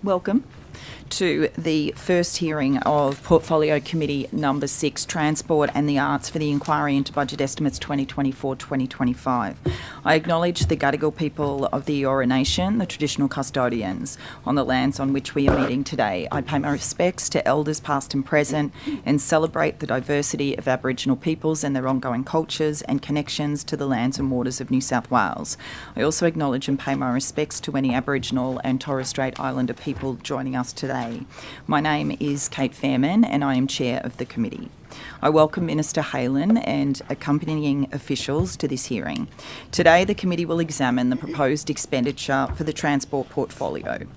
Welcome to the first hearing of Portfolio Committee number 6, Transport and the Arts, for the inquiry into Budget Estimates 2024-2025. I acknowledge the Gadigal people of the Eora Nation, the traditional custodians on the lands on which we are meeting today. I pay my respects to elders past and present and celebrate the diversity of Aboriginal peoples and their ongoing cultures and connections to the lands and waters of New South Wales. I also acknowledge and pay my respects to any Aboriginal and Torres Strait Islander people joining us today. My name is Kate Fairman and I am Chair of the committee. I welcome Minister Haylen and accompanying officials to this hearing. Today the committee will examine the proposed expenditure for the transport portfolio.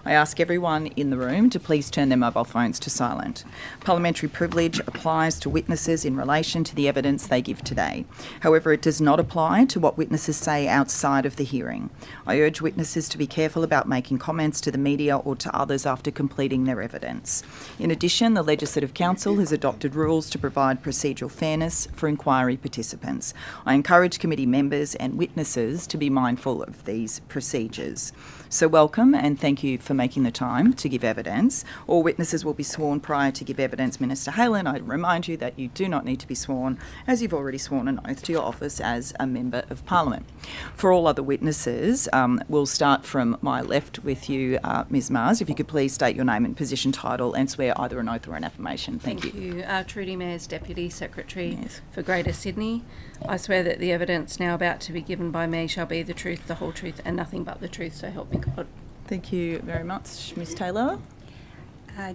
I ask everyone in the room to please turn their mobile phones to silent. Parliamentary privilege applies to witnesses in relation to the evidence they give today. However, it does not apply to what witnesses say outside of the hearing. I urge witnesses to be careful about making comments to the media or to others after completing their evidence. In addition, the Legislative Council has adopted rules to provide procedural fairness for inquiry participants. I encourage committee members and witnesses to be mindful of these procedures. So welcome and thank you for making the time to give evidence. All witnesses will be sworn prior to give evidence. Minister Haylen, I remind you that you do not need to be sworn, as you've already sworn an oath to your office as a Member of Parliament. For all other witnesses, we'll start from my left with you, Ms Mars. If you could please state your name and position, title and swear either an oath or an affirmation. Thank you. Trudy Mayers, Deputy Secretary for Greater Sydney. I swear that the evidence now about to be given by me shall be the truth, the whole truth and nothing but the truth, so help me God. Thank you very much. Ms Taylor.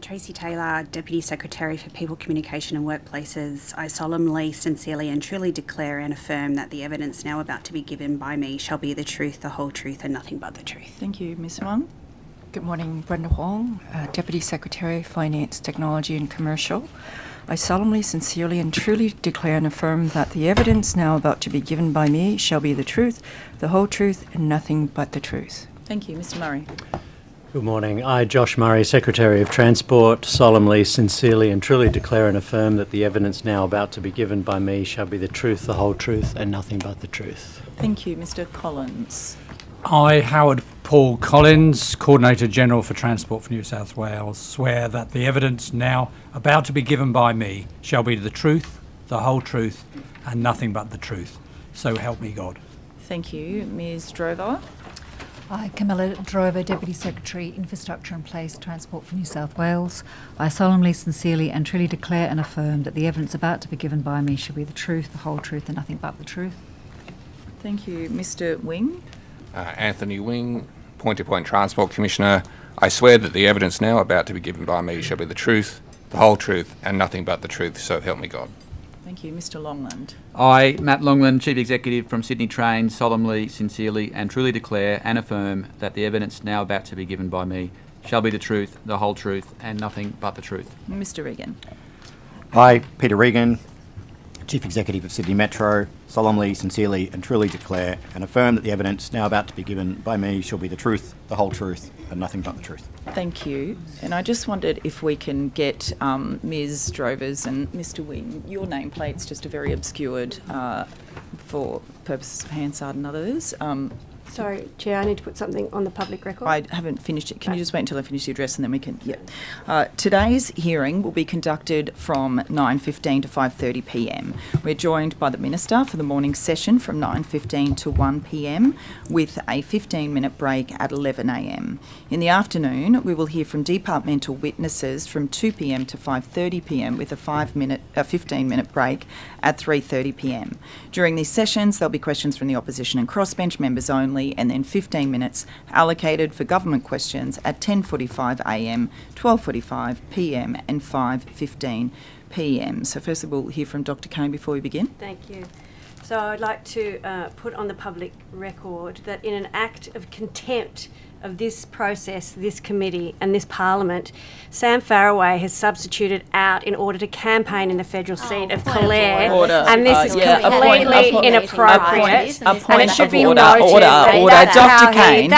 Tracy Taylor, Deputy Secretary for People, Communication and Workplaces. I solemnly, sincerely and truly declare and affirm that the evidence now about to be given by me shall be the truth, the whole truth and nothing but the truth. Thank you. Ms Wong. Good morning, Brenda Huang, Deputy Secretary, Finance, Technology and Commercial. I solemnly, sincerely and truly declare and affirm that the evidence now about to be given by me shall be the truth, the whole truth and nothing but the truth. Thank you. Mr Murray. Good morning. I, Josh Murray, Secretary of Transport, solemnly, sincerely and truly declare and affirm that the evidence now about to be given by me shall be the truth, the whole truth and nothing but the truth. Thank you. Mr Collins. I, Howard Paul Collins, Coordinator General for Transport for New South Wales, swear that the evidence now about to be given by me shall be the truth, the whole truth and nothing but the truth. So help me God. Thank you. Ms Drover. I, Camilla Drover, Deputy Secretary, Infrastructure and Place, Transport for New South Wales. I solemnly, sincerely and truly declare and affirm that the evidence about to be given by me shall be the truth, the whole truth and nothing but the truth. Thank you. Mr Wing. Anthony Wing, Point-to-Point Transport Commissioner. I swear that the evidence now about to be given by me shall be the truth, the whole truth and nothing but the truth, so help me God. Thank you. Mr Longland. I, Matt Longland, Chief Executive from Sydney Train, solemnly, sincerely and truly declare and affirm that the evidence now about to be given by me shall be the truth, the whole truth and nothing but the truth. Mr Regan. I, Peter Regan, Chief Executive of Sydney Metro, solemnly, sincerely and truly declare and affirm that the evidence now about to be given by me shall be the truth, the whole truth and nothing but the truth. Thank you. And I just wondered if we can get Ms Drovers and Mr Wing, your nameplate's just a very obscured for purposes of Hansard and others. Sorry, Chair, I need to put something on the public record. I haven't finished it. Can you just wait until I finish the address and then we can... Today's hearing will be conducted from 9:15 to 5:30 p.m. We're joined by the Minister for the morning session from 9:15 to 1 p.m. with a 15-minute break at 11 a.m. In the afternoon, we will hear from departmental witnesses from 2 p.m. to 5:30 p.m. with a 15-minute break at 3:30 p.m. During these sessions, there'll be questions from the opposition and crossbench members only, and then 15 minutes allocated for government questions at 10:45 a.m, 12:45 p.m. and 5:15 p.m. So firstly, we'll hear from Dr. Kane before we begin. Thank you. So I'd like to put on the public record that in an act of contempt of this process, this committee and this parliament, Sam Farraway has substituted out in order to campaign in the federal seat of Clare, and this is completely inappropriate, and it should be noted. Dr. Kane,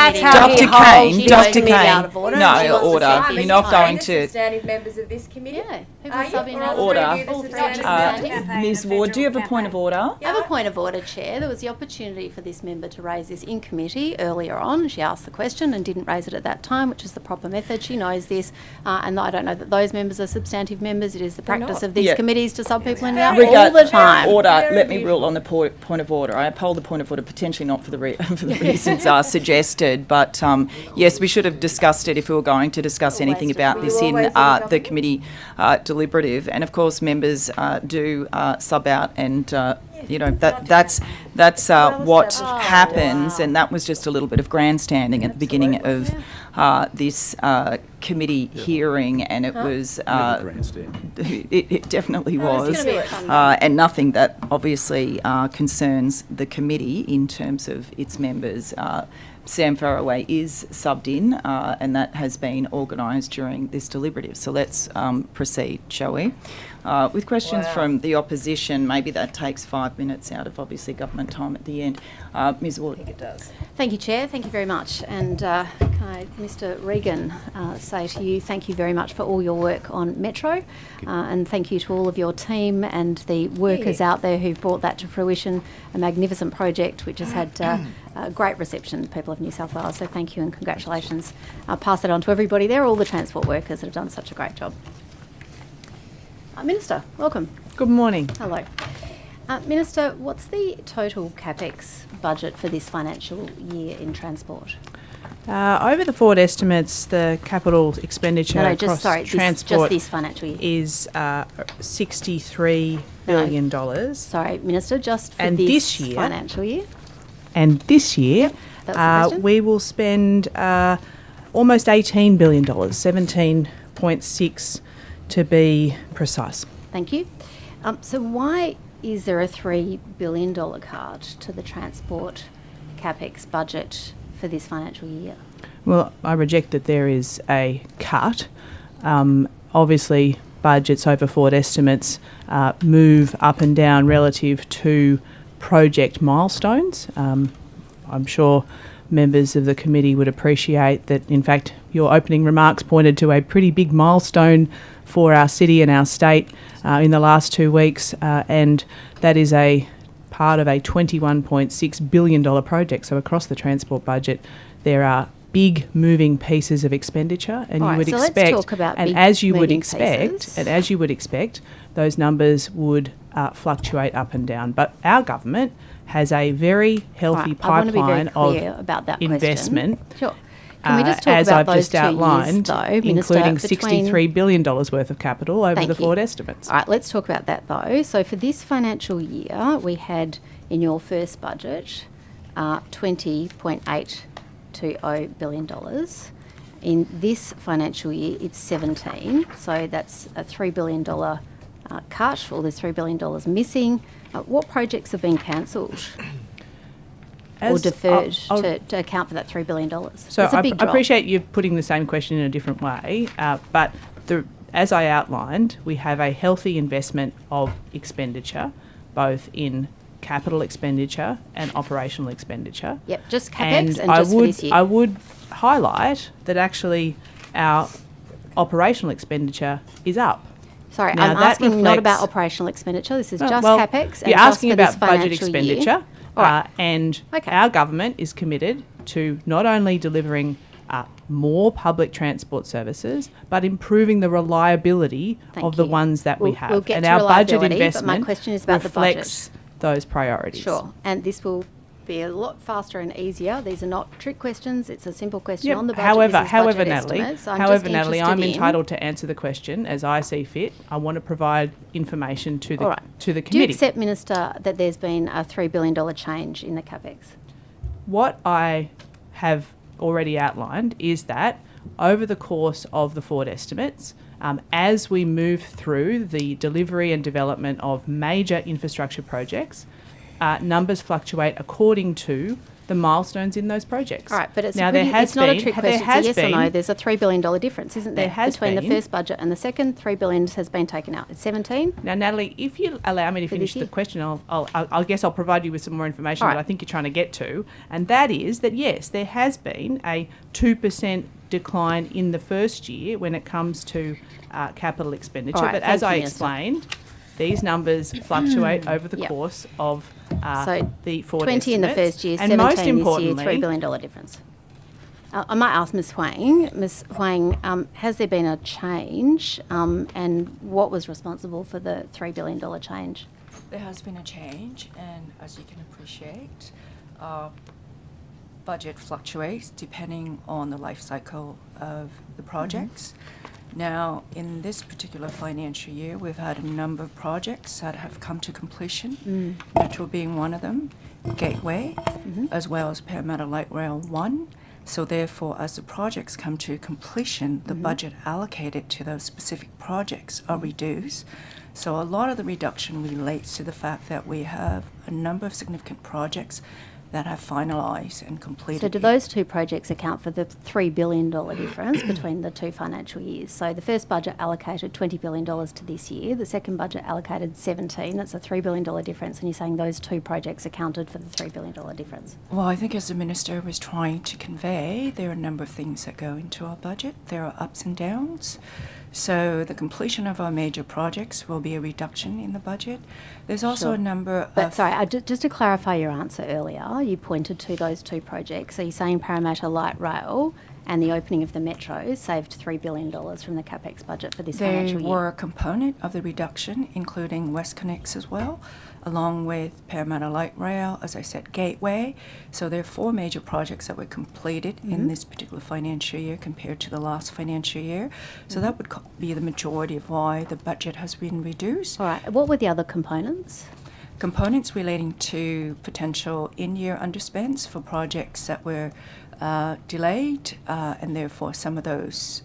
Dr. Kane, no, order. You're not going to... Standing members of this committee? Yeah. Order. Ms Ward, do you have a point of order? I have a point of order, Chair. There was the opportunity for this member to raise this in committee earlier on. She asked the question. question and didn't raise it at that time, which is the proper method. She knows this, and I don't know that those members are substantive members. It is the practice of these Yeah. committees to sub people in and out Regard- all the time. Order. Let me rule on the point of order. I uphold the point of order, potentially not for the for the reasons suggested, but yes, we should have discussed it if we were going to discuss anything about this in the committee deliberative. And of course, members do sub out, and that's what happens. And that was just a little bit of grandstanding at the beginning of this committee hearing, and it was it definitely was, and nothing that obviously concerns the committee in terms of its members. Sam Faraway is subbed in, and that has been organised during this deliberative. So let's proceed, shall we? With questions from the opposition, maybe that takes 5 minutes out of obviously government time at the end. Ms Ward. I think it does. Thank you, Chair. Thank you very much. And can I, Mr Regan, say to you, thank you very much for all your work on Metro, and thank you to all of your team and the workers out there who've brought that to fruition, a magnificent project which has had a great reception, people of New South Wales. So thank you and congratulations. I'll pass it on to everybody there, all the transport workers that have done such a great job. Minister, welcome. Good morning. Hello. Minister, what's the total CapEx budget for this financial year in transport? Over the forward estimates, the capital expenditure across transport just this financial year is $63 billion. Sorry, Minister, just for and this year, financial year? And this year, that's the question. we will spend almost $18 billion, 17.6 to be precise. Thank you. So why is there a $3 billion cut to the transport CapEx budget for this financial year? Well, I reject that there is a cut. Obviously, budgets over forward estimates move up and down relative to project milestones. I'm sure members of the committee would appreciate that, in fact, your opening remarks pointed to a pretty big milestone for our city and our state in the last 2 weeks, and that is a part of a $21.6 billion project. So across the transport budget, there are big moving pieces of expenditure, and you would expect, let's talk about and big as you would moving expect, pieces. and as you would expect, those numbers would fluctuate up and down. But our government has a very healthy pipeline of investment. Sure. Can we just talk as about I've those just 2 outlined, years, though, Minister, including between $63 billion worth of capital over the forward estimates. All right, let's talk about that, though. So for this financial year, we had in your first budget $20.820 billion. In this financial year, it's 17, so that's a $3 billion cut, or there's $3 billion missing. What projects have been cancelled or deferred to account for that $3 billion? So it's a big I drop. appreciate you putting the same question in a different way, but as I outlined, we have a healthy investment of expenditure, both in capital expenditure and operational expenditure. Yep, just CapEx and and just for this year. I would highlight that actually our operational expenditure is up. Sorry, Now, I'm that asking not about reflects- operational expenditure. This is just well, CapEx. And you're just asking for this about budget financial expenditure, year. All right. and our government is committed to not only delivering more public transport services, but improving the reliability of the ones that we have. We'll get and to our budget reliability, but investment my question is about reflects the budget. those priorities. Sure, and this will be a lot faster and easier. These are not trick questions. It's a simple question on the budget. However, Natalie, I'm entitled to answer the question as I see fit. I want to provide information to the Do committee. you accept, Minister, that there's been a $3 billion change in the CapEx? What I have already outlined is that over the course of the forward estimates, as we move through the delivery and development of major infrastructure projects, numbers fluctuate according to the milestones in those projects. All right, but it's now, it's not a trick question. It's a yes or no. There's a $3 billion difference, isn't there, between the first budget and the second? $3 billion has been taken out. It's 17. Now, Natalie, if you allow me to finish the question, I guess I'll provide you with some more information that I think you're trying to get to, and that is that yes, there has been a 2% decline in the first year when it comes to capital expenditure, but as I explained, these numbers fluctuate over the course of the forward 20 estimates. in the first year, and 17 most this year, importantly, $3 billion difference. I might ask Ms Huang. Ms Huang, has there been a change and what was responsible for the $3 billion change? There has been a change, and as you can appreciate, budget fluctuates depending on the life cycle of the projects. Now, in this particular financial year, we've had a number of projects that have come to completion, Metro being one of them, Gateway, as well as Parramatta Light Rail 1. So therefore, as the projects come to completion, the budget allocated to those specific projects are reduced. So a lot of the reduction relates to the fact that we have a number of significant projects that have finalised and completed. So do those two projects account for the $3 billion difference between the two financial years? So the first budget allocated $20 billion to this year, the second budget allocated 17, that's a $3 billion difference, and you're saying those two projects accounted for the $3 billion difference? Well, I think as the Minister was trying to convey, there are a number of things that go into our budget. There are ups and downs. So the completion of our major projects will be a reduction in the budget. There's also a number of... But sorry, just to clarify your answer earlier, you pointed to those two projects. So you're saying Parramatta Light Rail and the opening of the Metro saved $3 billion from the CapEx budget for this financial year? They were a component of the reduction, including WestConnex as well, along with Parramatta Light Rail, as I said, Gateway. So there are 4 major projects that were completed in this particular financial year compared to the last financial year. So that would be the majority of why the budget has been reduced. All right. What were the other components? Components relating to potential in-year underspends for projects that were delayed, and therefore some of those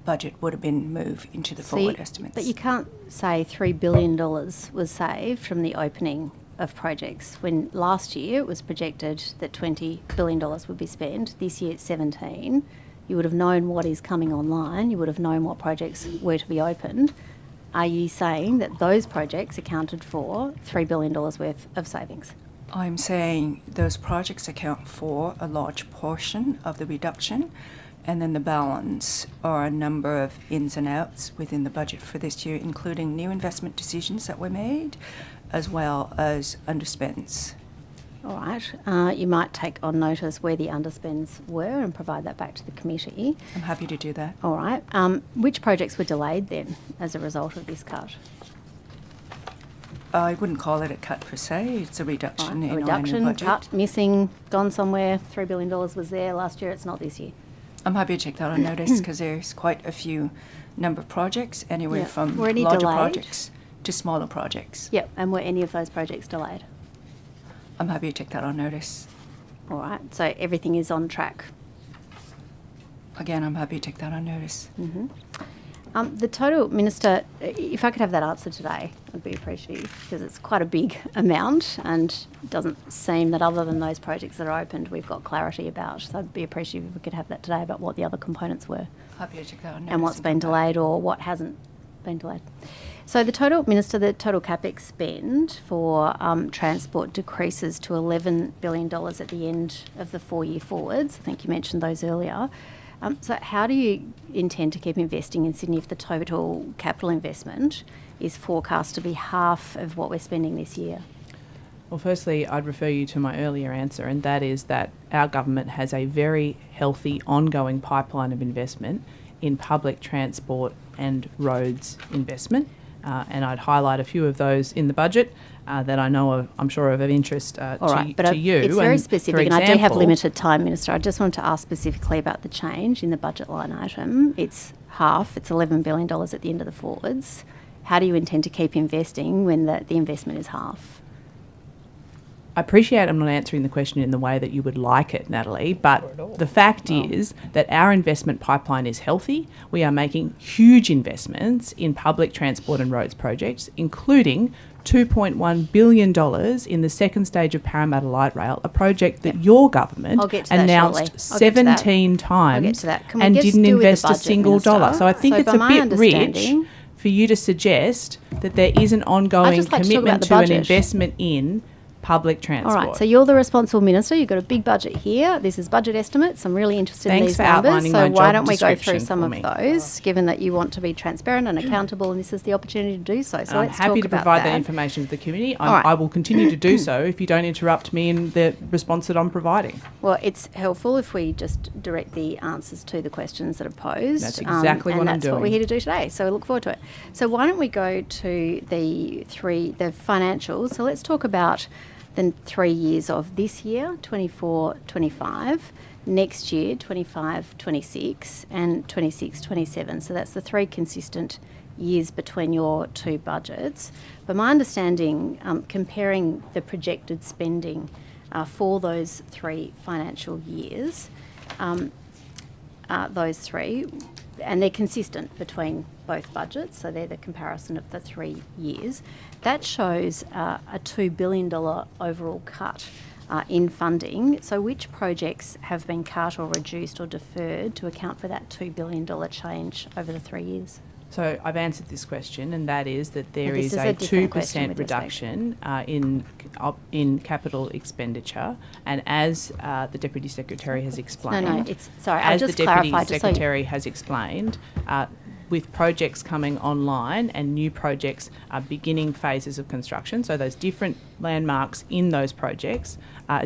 budget would have been moved into the forward estimates. But you can't say $3 billion was saved from the opening of projects when last year it was projected that $20 billion would be spent. This year it's 17. You would have known what is coming online. You would have known what projects were to be opened. Are you saying that those projects accounted for $3 billion worth of savings? I'm saying those projects account for a large portion of the reduction, and then the balance are a number of ins and outs within the budget for this year, including new investment decisions that were made, as well as underspends. All right. You might take on notice where the underspends were and provide that back to the committee. I'm happy to do that. All right. Which projects were delayed then as a result of this cut? I wouldn't call it a cut per se. It's a reduction in our annual budget. Cut, missing, gone somewhere. $3 billion was there last year. It's not this year. I'm happy to take that on notice because there's quite a few number of projects, anywhere from Were any larger delayed? projects to smaller projects. Yep. And were any of those projects delayed? I'm happy to take that on notice. All right. So everything is on track. Again, I'm happy to take that on notice. The total, Minister, if I could have that answer today, I'd be appreciative because it's quite a big amount and it doesn't seem that other than those projects that are opened, we've got clarity about. So I'd be appreciative if we could have that today about what the other components were. Happy to take that on notice. And what's been delayed or what hasn't been delayed. So the total, Minister, the total CapEx spend for transport decreases to $11 billion at the end of the 4-year forwards. I think you mentioned those earlier. So how do you intend to keep investing in Sydney if the total capital investment is forecast to be half of what we're spending this year? Well, firstly, I'd refer you to my earlier answer, and that is that our government has a very healthy ongoing pipeline of investment in public transport and roads investment. And I'd highlight a few of those in the budget that I know I'm sure of interest to you. It's very and specific, and I do have limited time, Minister. I just wanted to ask specifically about the change in the budget line item. It's half, it's $11 billion at the end of the forwards. How do you intend to keep investing when the investment is half? I appreciate I'm not answering the question in the way that you would like it, Natalie, but the fact is that our investment pipeline is healthy. We are making huge investments in public transport and roads projects, including $2.1 billion in the second stage of Parramatta Light Rail, a project that your government announced 17 times and didn't invest a single dollar. So I think it's a bit rich for you to suggest that there is an ongoing commitment to an investment in public transport. All right, so you're the responsible minister. You've got a big budget here. This is budget estimates. I'm really interested in Thanks these for numbers. outlining So my why job don't we go through description some for of me. those, given that you want to be transparent and accountable, and this is the opportunity to do so. So I'm let's happy talk to about provide that. that information to the committee. All right. I will continue to do so if you don't interrupt me in the response that I'm providing. Well, it's helpful if we just direct the answers to the questions that are posed. That's exactly what I'm And that's what we're doing. here to do today. So we look forward to it. So why don't we go to the financials? So let's talk about the 3 years of this year, 24-25, next year, 25-26, and 26-27. So that's the 3 consistent years between your 2 budgets. But my understanding, comparing the projected spending for those 3 financial years, those 3, and they're consistent between both budgets, so they're the comparison of the 3 years. That shows a $2 billion overall cut in funding. So which projects have been cut or reduced or deferred to account for that $2 billion change over the 3 years? So I've answered this question, and that is that there This is is a a different question 2% with respect. reduction in capital expenditure, and as the Deputy Secretary has explained, No, it's sorry. I'll as just the Deputy clarify. Just so Secretary has explained, with projects coming online and new projects beginning phases of construction, so those different landmarks in those projects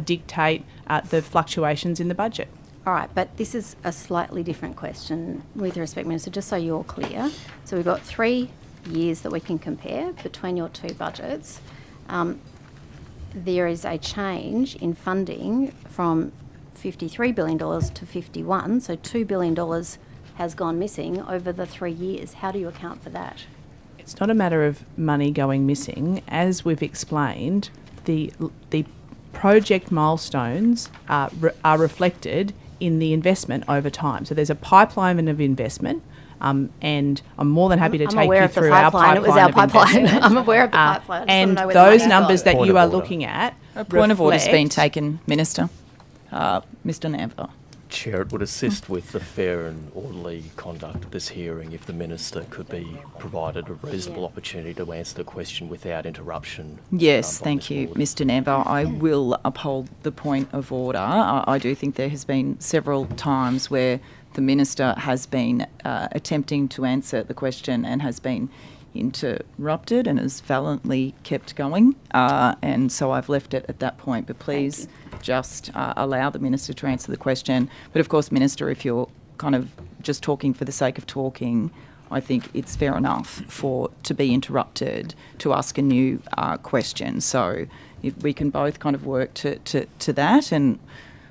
dictate the fluctuations in the budget. All right, but this is a slightly different question with respect, Minister, just so you're clear. So we've got 3 years that we can compare between your 2 budgets. There is a change in funding from $53 billion to 51, so $2 billion has gone missing over the 3 years. How do you account for that? It's not a matter of money going missing. As we've explained, the project milestones are reflected in the investment over time. So there's a pipeline of investment, and I'm more than happy to take you through our pipeline. It was our of pipeline. investment. I'm aware of the pipeline. I just And wanna know where the those money's numbers going. that you are looking at A point of order has been reflect- taken, Minister. Mr. Namber. Chair, it would assist with the fair and orderly conduct of this hearing if the Minister could be provided a reasonable opportunity to answer the question without interruption. Yes, by thank this you, board. Mr. Namber. I will uphold the point of order. I do think there has been several times where the Minister has been attempting to answer the question and has been interrupted and has valiantly kept going. And so I've left it at that point. But please just allow the Minister to answer the question. But of course, Minister, if you're kind of just talking for the sake of talking, I think it's fair enough to be interrupted to ask a new question. So if we can both kind of work to that, and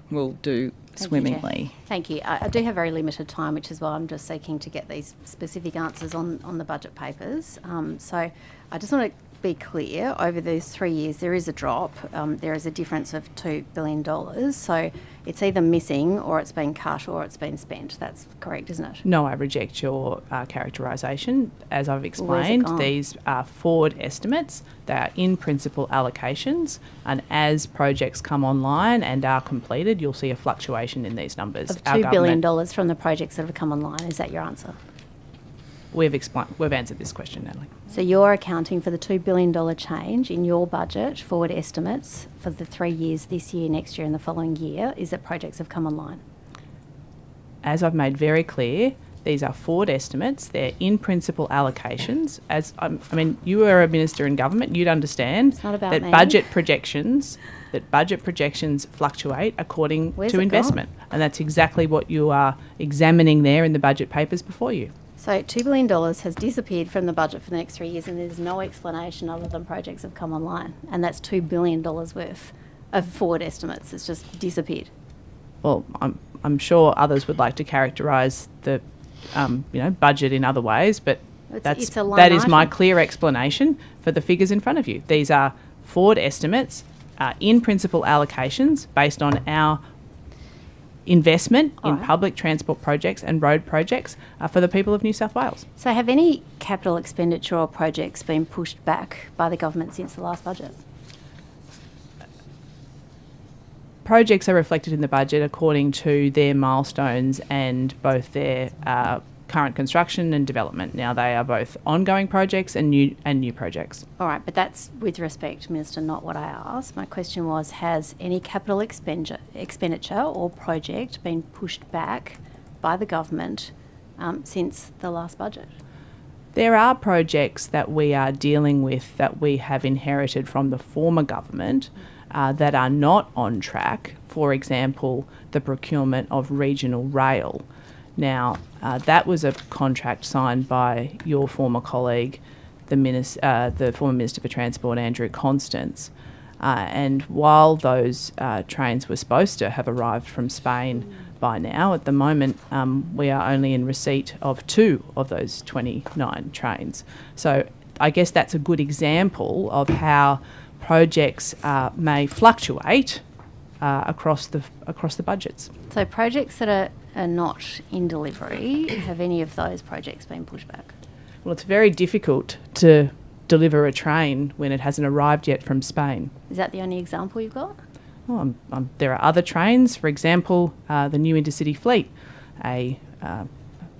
we'll do swimmingly. Thank you. I do have very limited time, which is why I'm just seeking to get these specific answers on the budget papers. So I just want to be clear, over those 3 years there is a drop. There is a difference of $2 billion. So it's either missing or it's been cut or it's been spent. That's correct, isn't it? No, I reject your characterisation. As I've Where's it explained, gone? these are forward estimates. They are in principle allocations, and as projects come online and are completed, you'll see a fluctuation in these numbers. Of Our $2 billion government- from the projects that have come online. Is that your answer? We've answered this question, Natalie. So you're accounting for the $2 billion change in your budget forward estimates for the 3 years, this year, next year and the following year, is that projects have come online. As I've made very clear, these are forward estimates. They're in principle allocations. As I mean, you are a minister in government. You'd understand It's not about that me. budget projections fluctuate according Where's to it investment, and that's exactly what you are examining there in the budget papers before you. So $2 billion has disappeared from the budget for the next 3 years, and there's no explanation other than projects have come online. And that's $2 billion worth of forward estimates. It's just disappeared. Well, I'm sure others would like to characterise the budget in other ways, but It's a line that is my item. clear explanation for the figures in front of you. These are forward estimates, in principle allocations based on our investment in public transport projects and road projects for the people of New South Wales. So have any capital expenditure or projects been pushed back by the government since the last budget? Projects are reflected in the budget according to their milestones and both their current construction and development. Now, they are both ongoing projects and new projects. All right, but that's, with respect, Minister, not what I asked. My question was, has any capital expenditure or project been pushed back by the government since the last budget? There are projects that we are dealing with that we have inherited from the former government that are not on track. For example, the procurement of regional rail. Now, that was a contract signed by your former colleague, the former Minister for Transport, Andrew Constance. And while those trains were supposed to have arrived from Spain by now, at the moment we are only in receipt of 2 of those 29 trains. So I guess that's a good example of how projects may fluctuate across the budgets. So projects that are not in delivery, have any of those projects been pushed back? Well, it's very difficult to deliver a train when it hasn't arrived yet from Spain. Is that the only example you've got? Well, there are other trains, for example, the new intercity fleet, a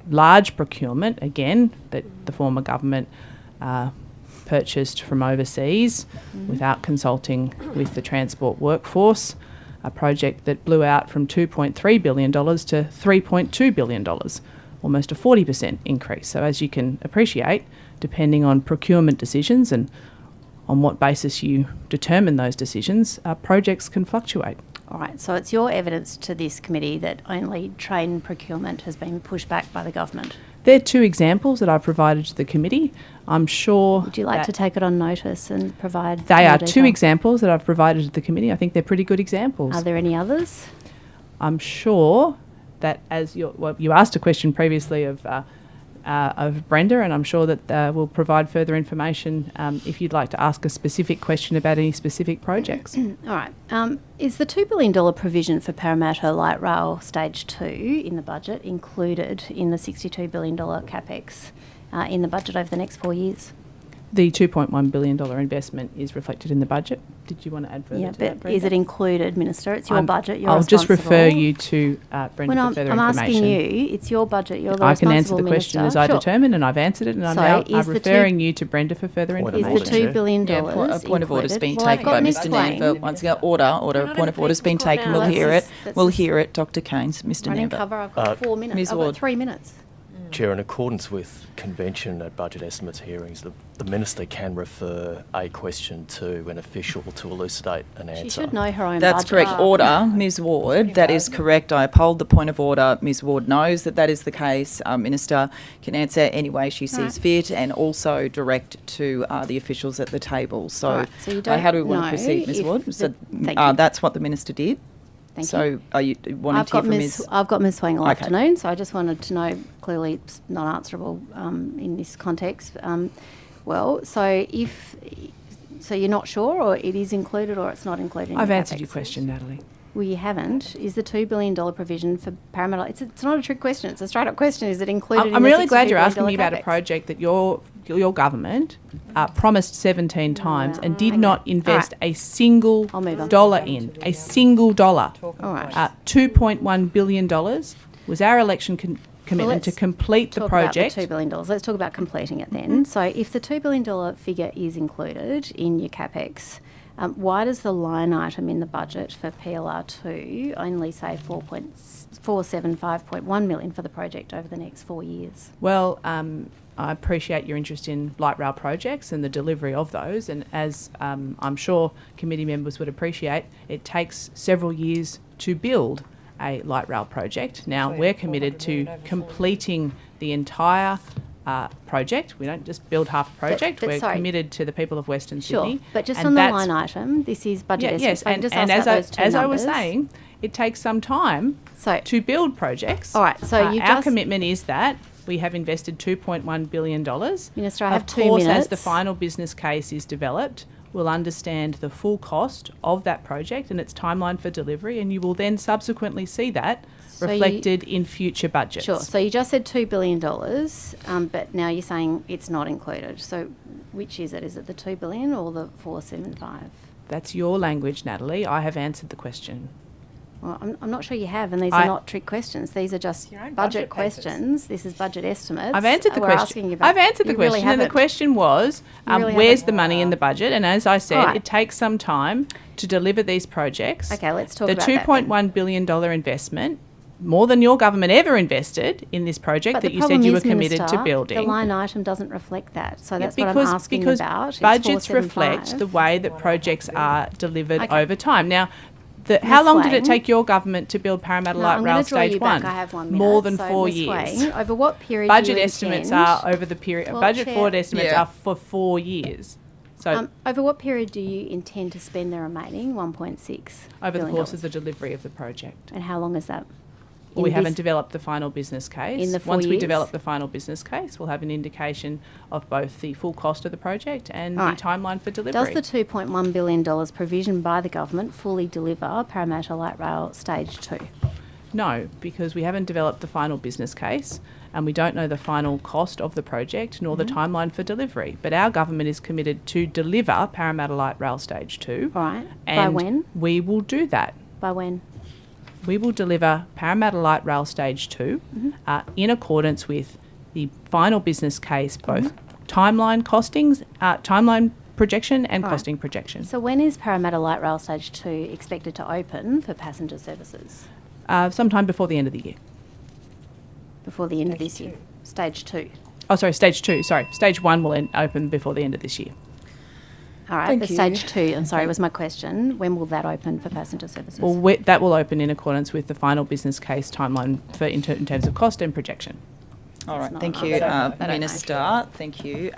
large procurement, again, that the former government purchased from overseas without consulting with the transport workforce, a project that blew out from $2.3 billion to $3.2 billion, almost a 40% increase. So as you can appreciate, depending on procurement decisions and on what basis you determine those decisions, projects can fluctuate. All right, so it's your evidence to this committee that only train procurement has been pushed back by the government. There are 2 examples that I've provided to the committee. I'm sure... Would you like to take it on notice and provide... They more are detail? 2 examples that I've provided to the committee. I think they're pretty good examples. Are there any others? I'm sure that you asked a question previously of Brenda, and I'm sure that we'll provide further information if you'd like to ask a specific question about any specific projects. All right. Is the $2 billion provision for Parramatta Light Rail Stage 2 in the budget included in the $62 billion capex in the budget over the next 4 years? The $2.1 billion investment is reflected in the budget. Did you want to add further to that, but Brenda? is it included, Minister? It's your budget. You're I'll just refer responsible. you to Brenda for further I'm information. asking you. It's your budget. You're the I can answer responsible the question minister. as I Sure. determine, and I've answered it, and So I'm is the referring you to Brenda for further Point of information. Is the $2 billion A point of order has been included? Well, I've taken got by Ms. Mr. Swain. Never. Once again, order. A point of order has been taken. now. We'll hear it. That's We'll just- hear it. Dr. Keynes, Mr. Running Never. cover. I've got 4 minutes. Ms. I've got Ward. 3 minutes. Chair, in accordance with convention at budget estimates hearings, the Minister can refer a question to an official to elucidate an answer. She should know her own That's budget. correct. Order, Ms. Ward. That is correct. I uphold the point of order. Ms. Ward knows that is the case. Minister can answer any way she sees fit, and also direct to the officials at the table. So, All right, so you don't how do we want know to proceed, Ms. if Ward? the- So thank you. that's what the Minister did. Thank so you. are you wanting I've to hear got from Ms. I've got Ms. Swain all Okay. afternoon, so I just wanted to know. Clearly, it's not answerable in this context. So you're not sure, or it is included, or it's not included. In I've your answered your capex? question, Natalie. Well, you haven't. Is the $2 billion provision for Parramatta? It's not a trick question. It's a straight up question. Is it included? I'm in really the glad $62 you're asking me billion about a capex? project that your government promised 17 times and did not invest a single I'll move on. dollar in. A single dollar. All right. $2.1 billion was our election commitment to let's complete the talk project. about the $2 billion. Let's talk about completing it then. So if the $2 billion figure is included in your capex, why does the line item in the budget for PLR2 only say 475.1 million for the project over the next 4 years? Well, I appreciate your interest in light rail projects and the delivery of those. And as I'm sure committee members would appreciate, it takes several years to build a light rail project. Now, we're committed to completing the entire project. We don't just build half a project. But We're sorry. committed to the people of Western Sure, Sydney. but just and on the that's- line item, this is budget estimates. Yes, If I can just and ask as, about those two as I was numbers. saying, it takes some time to build projects. All right, so you our just- commitment is that we have invested $2.1 billion. Minister, I have of 2 course, minutes. as the final business case is developed, we'll understand the full cost of that project and its timeline for delivery, and you will then subsequently see that So you- reflected in future budgets. Sure, so you just said $2 billion, but now you're saying it's not included. So which is it? Is it the $2 billion or the 475? That's your language, Natalie. I have answered the question. Well, I'm not sure you have, and these I- are not trick questions. These are just budget questions. This is budget estimates. I've answered the We're question. asking you about. I've answered the You really question, and the haven't. question was, You really where's haven't. the money in the budget? And as I said, Alright. it takes some time to deliver these projects. Okay, let's talk the about that then. $2.1 billion investment, more than your government ever invested in this project But that the you said problem you were is, committed Minister, to building. The line item doesn't reflect that, so Yeah, that's what I'm asking because about. It's budgets 475. reflect the way that projects are delivered Okay. over time. Now, how long did it Wang. take your government to build Parramatta No, Light I'm Rail going to draw Stage you 1? back. I have 1 minute. More than So, 4 Ms. years. Wang, over what period Budget do you estimates intend- are over the period. Well, budget Chair- forward estimates Yeah. are for 4 years. So over what period do you intend to spend the remaining 1.6 over the billion course dollars? of the delivery of the project. And how long is that? We In haven't this- developed the final business case. In the 4 Once we years? develop the final business case, we'll have an indication of both the full cost of the project and All the right. timeline for delivery. Does the $2.1 billion provisioned by the government fully deliver Parramatta Light Rail Stage 2? No, because we haven't developed the final business case and we don't know the final cost of the project nor the timeline for delivery. But our government is committed to deliver Parramatta Light Rail Stage 2. All right. By And when? we will do that. By when? We will deliver Parramatta Light Rail Stage 2 in accordance with the final business case, both timeline costings, timeline projection and All right. costing projection. So when is Parramatta Light Rail Stage 2 expected to open for passenger services? Sometime before the end of the year. Before the end of this year? Stage 2. Oh, sorry, Stage 2. Sorry, Stage 1 will open before the end of this year. All right, Thank but you. Stage 2, I'm sorry, was my question. When will that open for passenger services? Well, that will open in accordance with the final business case timeline for in terms of cost and projection. All right, not thank an you, answer. I don't know. Minister. Thank you.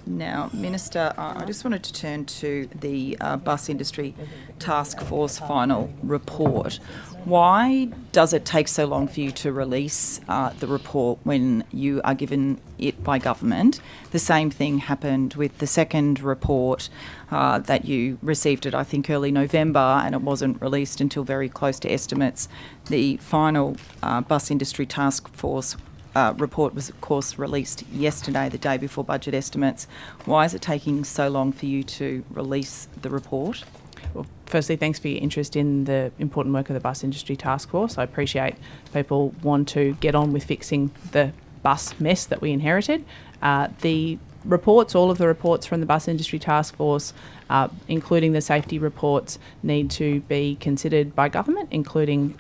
Now, Minister, I just wanted to turn to the bus industry task force final report. Why does it take so long for you to release the report when you are given it by government? The same thing happened with the second report that you received it, I think, early November, and it wasn't released until very close to estimates. The final bus industry task force report was, of course, released yesterday, the day before budget estimates. Why is it taking so long for you to release the report? Well, firstly, thanks for your interest in the important work of the Bus Industry Task Force. I appreciate people want to get on with fixing the bus mess that we inherited. The reports, all of the reports from the Bus Industry Task Force, including the safety reports, need to be considered by government, including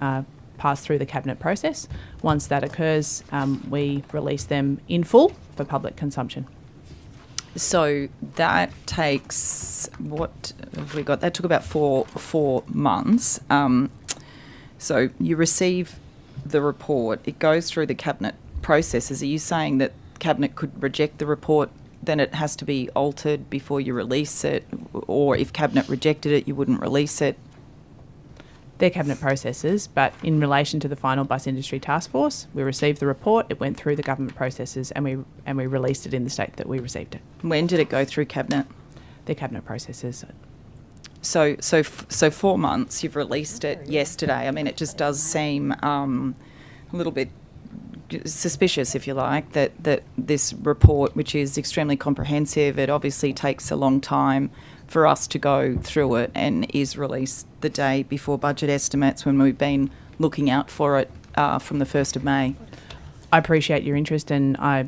pass through the cabinet process. Once that occurs, we release them in full for public consumption. So that takes, what have we got? That took about four months. So you receive the report, it goes through the cabinet processes. Are you saying that cabinet could reject the report, then it has to be altered before you release it? Or if cabinet rejected it, you wouldn't release it? Their cabinet processes, but in relation to the final Bus Industry Task Force, we received the report, it went through the government processes, and we released it in the state that we received it. When did it go through cabinet? Their cabinet processes. So 4 months, you've released it yesterday. I mean, it just does seem a little bit suspicious, if you like, that this report, which is extremely comprehensive, it obviously takes a long time for us to go through it and is released the day before budget estimates when we've been looking out for it from the 1st of May. I appreciate your interest, and I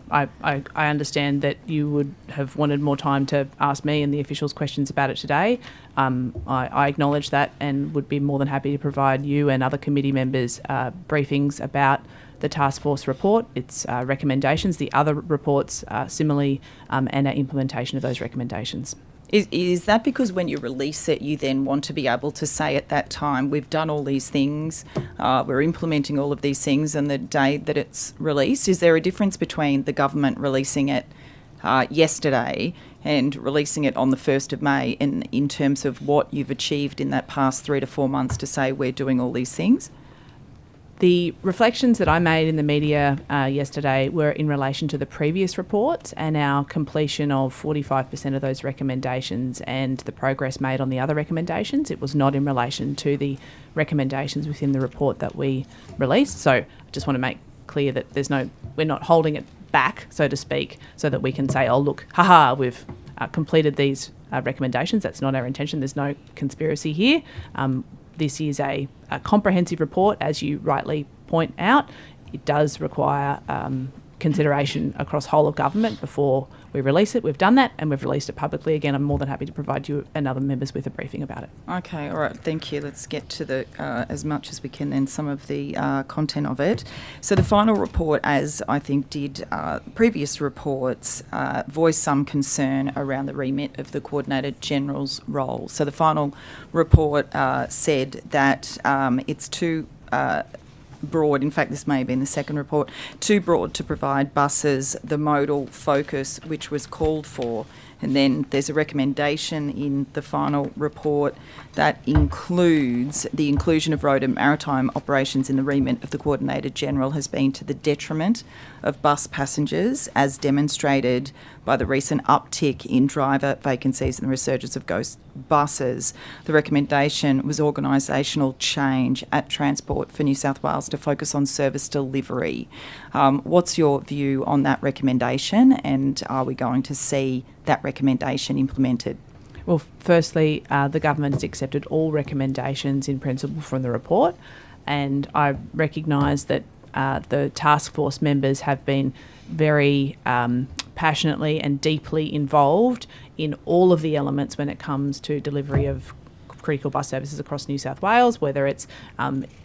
understand that you would have wanted more time to ask me and the officials questions about it today. I acknowledge that and would be more than happy to provide you and other committee members briefings about the task force report, its recommendations, the other reports similarly, and our implementation of those recommendations. Is that because when you release it, you then want to be able to say at that time, we've done all these things, we're implementing all of these things, and the day that it's released? Is there a difference between the government releasing it yesterday and releasing it on the 1st of May in terms of what you've achieved in that past 3 to 4 months to say we're doing all these things? The reflections that I made in the media yesterday were in relation to the previous reports and our completion of 45% of those recommendations and the progress made on the other recommendations. It was not in relation to the recommendations within the report that we released. So I just want to make clear that we're not holding it back, so to speak, so that we can say, oh, look, we've completed these recommendations. That's not our intention. There's no conspiracy here. this is a comprehensive report, as you rightly point out. It does require consideration across whole of government before we release it. We've done that and we've released it publicly. Again, I'm more than happy to provide you and other members with a briefing about it. Okay, all right, thank you. Let's get to the, as much as we can then, some of the content of it. So the final report, as I think did previous reports, voiced some concern around the remit of the Coordinator General's role. So the final report said that it's too broad, in fact this may have been the second report, too broad to provide buses the modal focus which was called for. And then there's a recommendation in the final report that includes the inclusion of road and maritime operations in the remit of the Coordinator General has been to the detriment of bus passengers, as demonstrated by the recent uptick in driver vacancies and the resurgence of ghost buses. The recommendation was organisational change at Transport for New South Wales to focus on service delivery. What's your view on that recommendation, and are we going to see that recommendation implemented? Well, firstly, the government has accepted all recommendations in principle from the report, and I recognise that the task force members have been very passionately and deeply involved in all of the elements when it comes to delivery of critical bus services across New South Wales, whether it's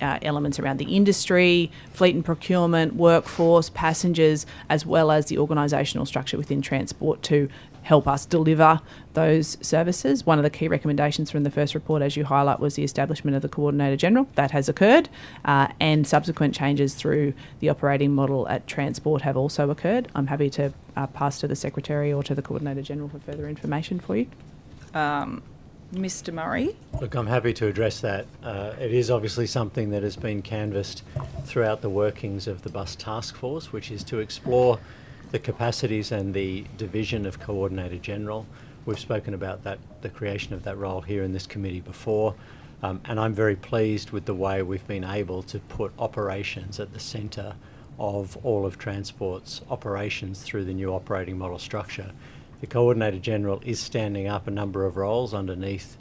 elements around the industry, fleet and procurement, workforce, passengers, as well as the organisational structure within Transport to help us deliver those services. One of the key recommendations from the first report, as you highlight, was the establishment of the Coordinator General. That has occurred, and subsequent changes through the operating model at Transport have also occurred. I'm happy to pass to the Secretary or to the Coordinator General for further information for you. Mr. Murray? Look, I'm happy to address that. It is obviously something that has been canvassed throughout the workings of the bus task force, which is to explore the capacities and the division of Coordinator General. We've spoken about that, the creation of that role here in this committee before, and I'm very pleased with the way we've been able to put operations at the centre of all of Transport's operations through the new operating model structure. The Coordinator General is standing up a number of roles underneath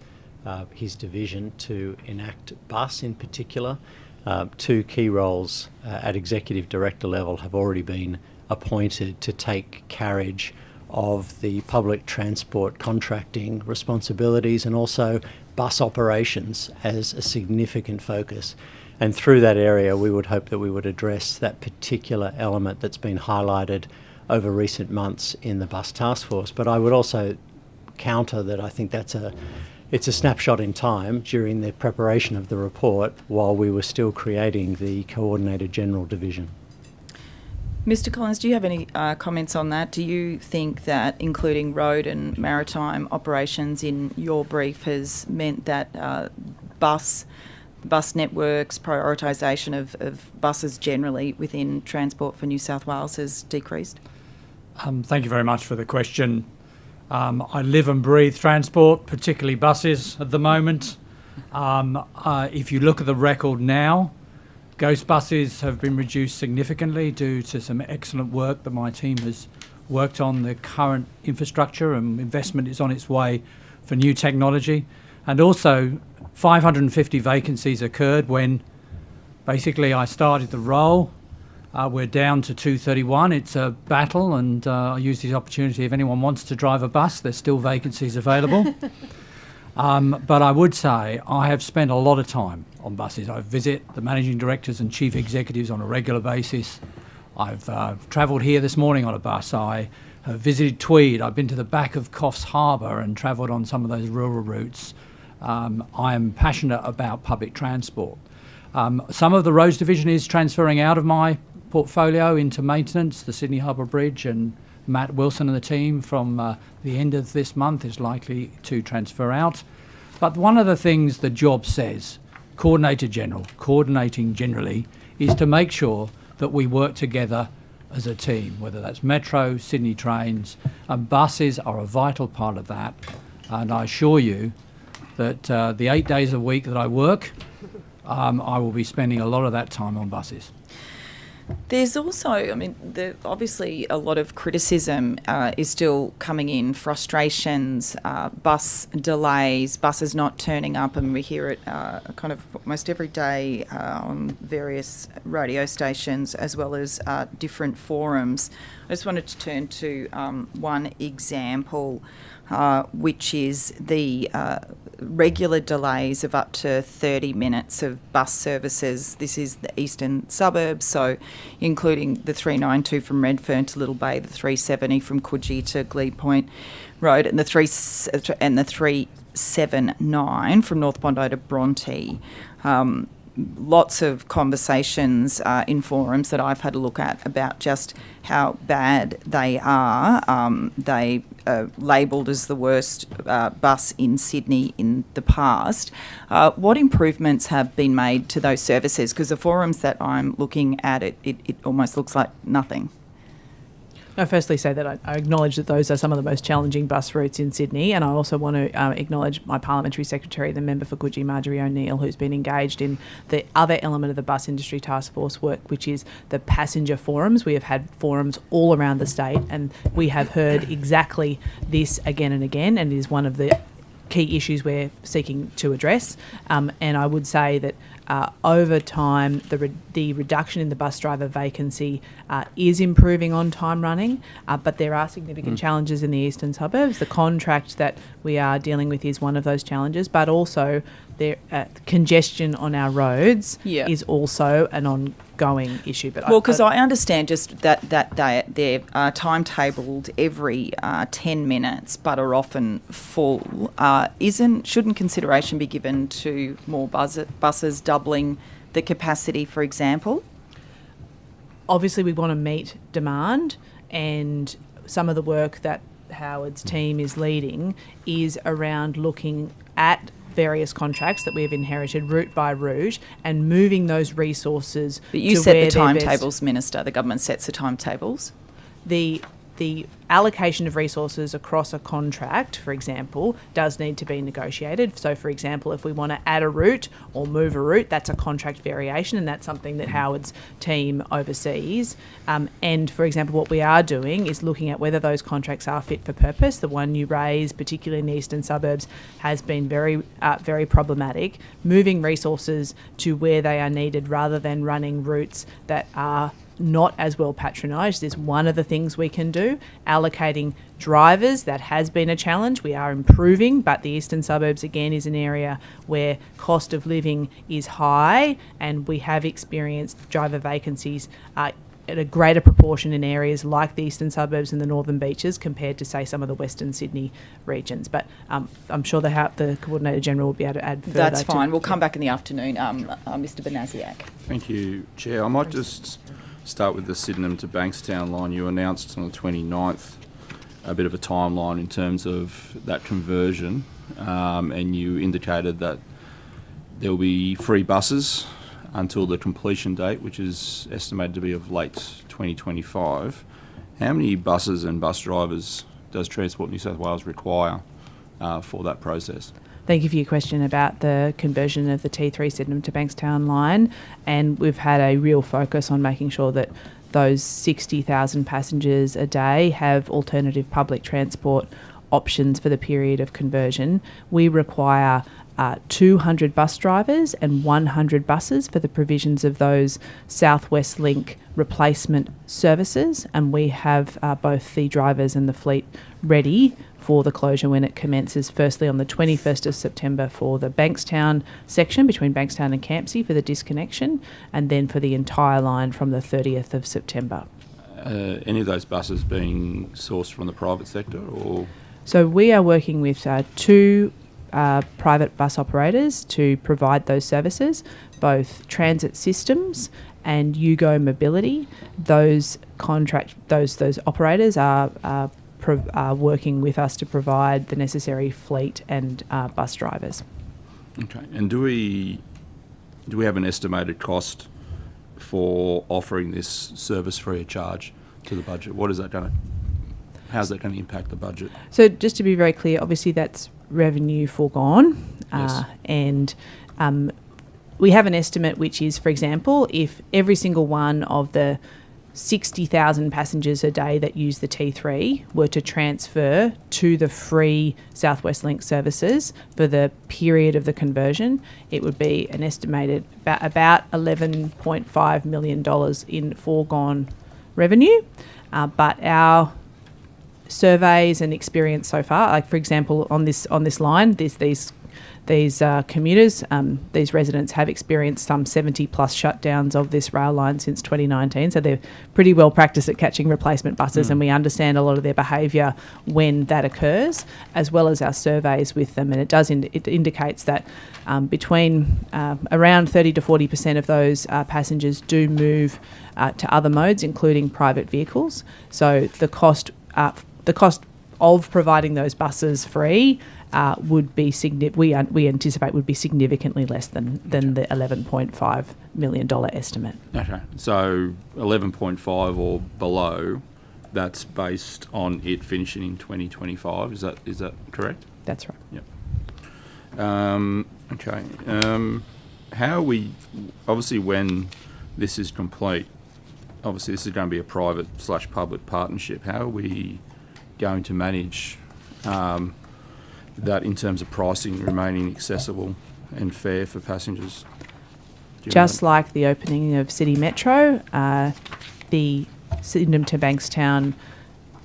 his division to enact bus in particular. Two key roles at Executive Director level have already been appointed to take carriage of the public transport contracting responsibilities and also bus operations as a significant focus. And through that area, we would hope that we would address that particular element that's been highlighted over recent months in the bus task force. But I would also counter that I think it's a snapshot in time during the preparation of the report while we were still creating the Coordinator General division. Mr. Collins, do you have any comments on that? Do you think that including road and maritime operations in your brief has meant that bus networks, prioritisation of buses generally within Transport for New South Wales has decreased? Thank you very much for the question. I live and breathe transport, particularly buses at the moment. If you look at the record now, ghost buses have been reduced significantly due to some excellent work that my team has worked on. The current infrastructure and investment is on its way for new technology. And also 550 vacancies occurred when basically I started the role. We're down to 231. It's a battle, and I use this opportunity if anyone wants to drive a bus, there's still vacancies available. But I would say I have spent a lot of time on buses. I visit the managing directors and chief executives on a regular basis. I've travelled here this morning on a bus. I have visited Tweed. I've been to the back of Coffs Harbour and travelled on some of those rural routes. I am passionate about public transport. Some of the roads division is transferring out of my portfolio into maintenance. The Sydney Harbour Bridge and Matt Wilson and the team from the end of this month is likely to transfer out. But one of the things the job says, Coordinator General, coordinating generally, is to make sure that we work together as a team, whether that's Metro, Sydney Trains, and buses are a vital part of that. And I assure you that the 8 days a week that I work, I will be spending a lot of that time on buses. There's also, obviously a lot of criticism is still coming in, frustrations, bus delays, buses not turning up, and we hear it kind of almost every day on various radio stations as well as different forums. I just wanted to turn to one example, which is the regular delays of up to 30 minutes of bus services. This is the eastern suburbs, so including the 392 from Redfern to Little Bay, the 370 from Coogee to Glebe Point Road, and the 379 from North Bondi to Bronte. Lots of conversations in forums that I've had a look at about just how bad they are. They are labelled as the worst bus in Sydney in the past. What improvements have been made to those services? Because the forums that I'm looking at, it almost looks like nothing. I firstly say that I acknowledge that those are some of the most challenging bus routes in Sydney, and I also want to acknowledge my Parliamentary Secretary, the member for Coogee, Marjorie O'Neill, who's been engaged in the other element of the Bus Industry Task Force work, which is the passenger forums. We have had forums all around the state, and we have heard exactly this again and again, and it is one of the key issues we're seeking to address. And I would say that over time, the reduction in the bus driver vacancy is improving on time running, but there are significant challenges in the eastern suburbs. The contract that we are dealing with is one of those challenges, but also the congestion on our roads is also an ongoing issue. But because I understand just that they're timetabled every 10 minutes, but are often full. Shouldn't consideration be given to more buses doubling the capacity, for example? Obviously, we want to meet demand, and some of the work that Howard's team is leading is around looking at various contracts that we have inherited route by route and moving those resources. But you set the timetables, Minister. The government sets the timetables. The allocation of resources across a contract, for example, does need to be negotiated. So, for example, if we want to add a route or move a route, that's a contract variation, and that's something that Howard's team oversees. And, for example, what we are doing is looking at whether those contracts are fit for purpose. The one you raised, particularly in the eastern suburbs, has been very problematic. Moving resources to where they are needed rather than running routes that are not as well patronised is one of the things we can do. Allocating drivers, that has been a challenge. We are improving, but the eastern suburbs again is an area where cost of living is high, and we have experienced driver vacancies at a greater proportion in areas like the eastern suburbs and the northern beaches compared to, say, some of the western Sydney regions. But I'm sure the Coordinator General will be able to add further. That's fine. We'll come back in the afternoon. Mr. Benasiak. Thank you, Chair. I might just start with the Sydenham to Bankstown line. You announced on the 29th a bit of a timeline in terms of that conversion, and you indicated that there will be free buses until the completion date, which is estimated to be of late 2025. How many buses and bus drivers does Transport New South Wales require for that process? Thank you for your question about the conversion of the T3 Sydenham to Bankstown line, and we've had a real focus on making sure that those 60,000 passengers a day have alternative public transport options for the period of conversion. We require 200 bus drivers and 100 buses for the provisions of those South West Link replacement services, and we have both the drivers and the fleet ready for the closure when it commences, firstly on the 21st of September for the Bankstown section between Bankstown and Campsie for the disconnection, and then for the entire line from the 30th of September. Any of those buses being sourced from the private sector, or? So we are working with two private bus operators to provide those services, both Transit Systems and Yugo Mobility. Those operators are working with us to provide the necessary fleet and bus drivers. Okay. And do we have an estimated cost for offering this service free of charge to the budget? How's that going to impact the budget? So just to be very clear, obviously that's revenue foregone, yes. And we have an estimate which is, for example, if every single one of the 60,000 passengers a day that use the T3 were to transfer to the free South West Link services for the period of the conversion, it would be an estimated about $11.5 million in foregone revenue. But our surveys and experience so far, like for example on this line, these commuters, these residents have experienced some 70 plus shutdowns of this rail line since 2019, so they're pretty well practiced at catching replacement buses, and we understand a lot of their behaviour when that occurs, as well as our surveys with them, and it indicates that between around 30 to 40% of those passengers do move to other modes, including private vehicles. So the cost of providing those buses free would be we anticipate would be significantly less than the $11.5 million estimate. Okay, so 11.5 or below, that's based on it finishing in 2025. Is that correct? That's right. Yep. Okay. How are we, obviously when this is complete, obviously this is going to be a private/public partnership. How are we going to manage that in terms of pricing remaining accessible and fair for passengers? Just like the opening of City Metro, the Sydenham to Bankstown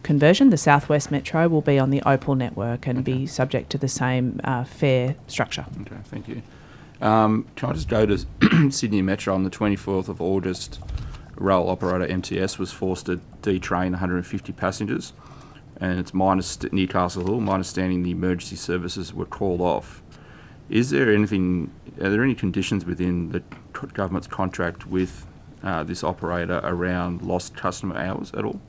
conversion, the South West Metro, will be on the Opal network and be subject to the same fare structure. Okay, thank you. Can I just go to Sydney Metro on the 24th of August? Rail operator MTS was forced to detrain 150 passengers, and it's Newcastle Hill. My understanding, the emergency services were called off. Are there any conditions within the government's contract with this operator around lost customer hours at all?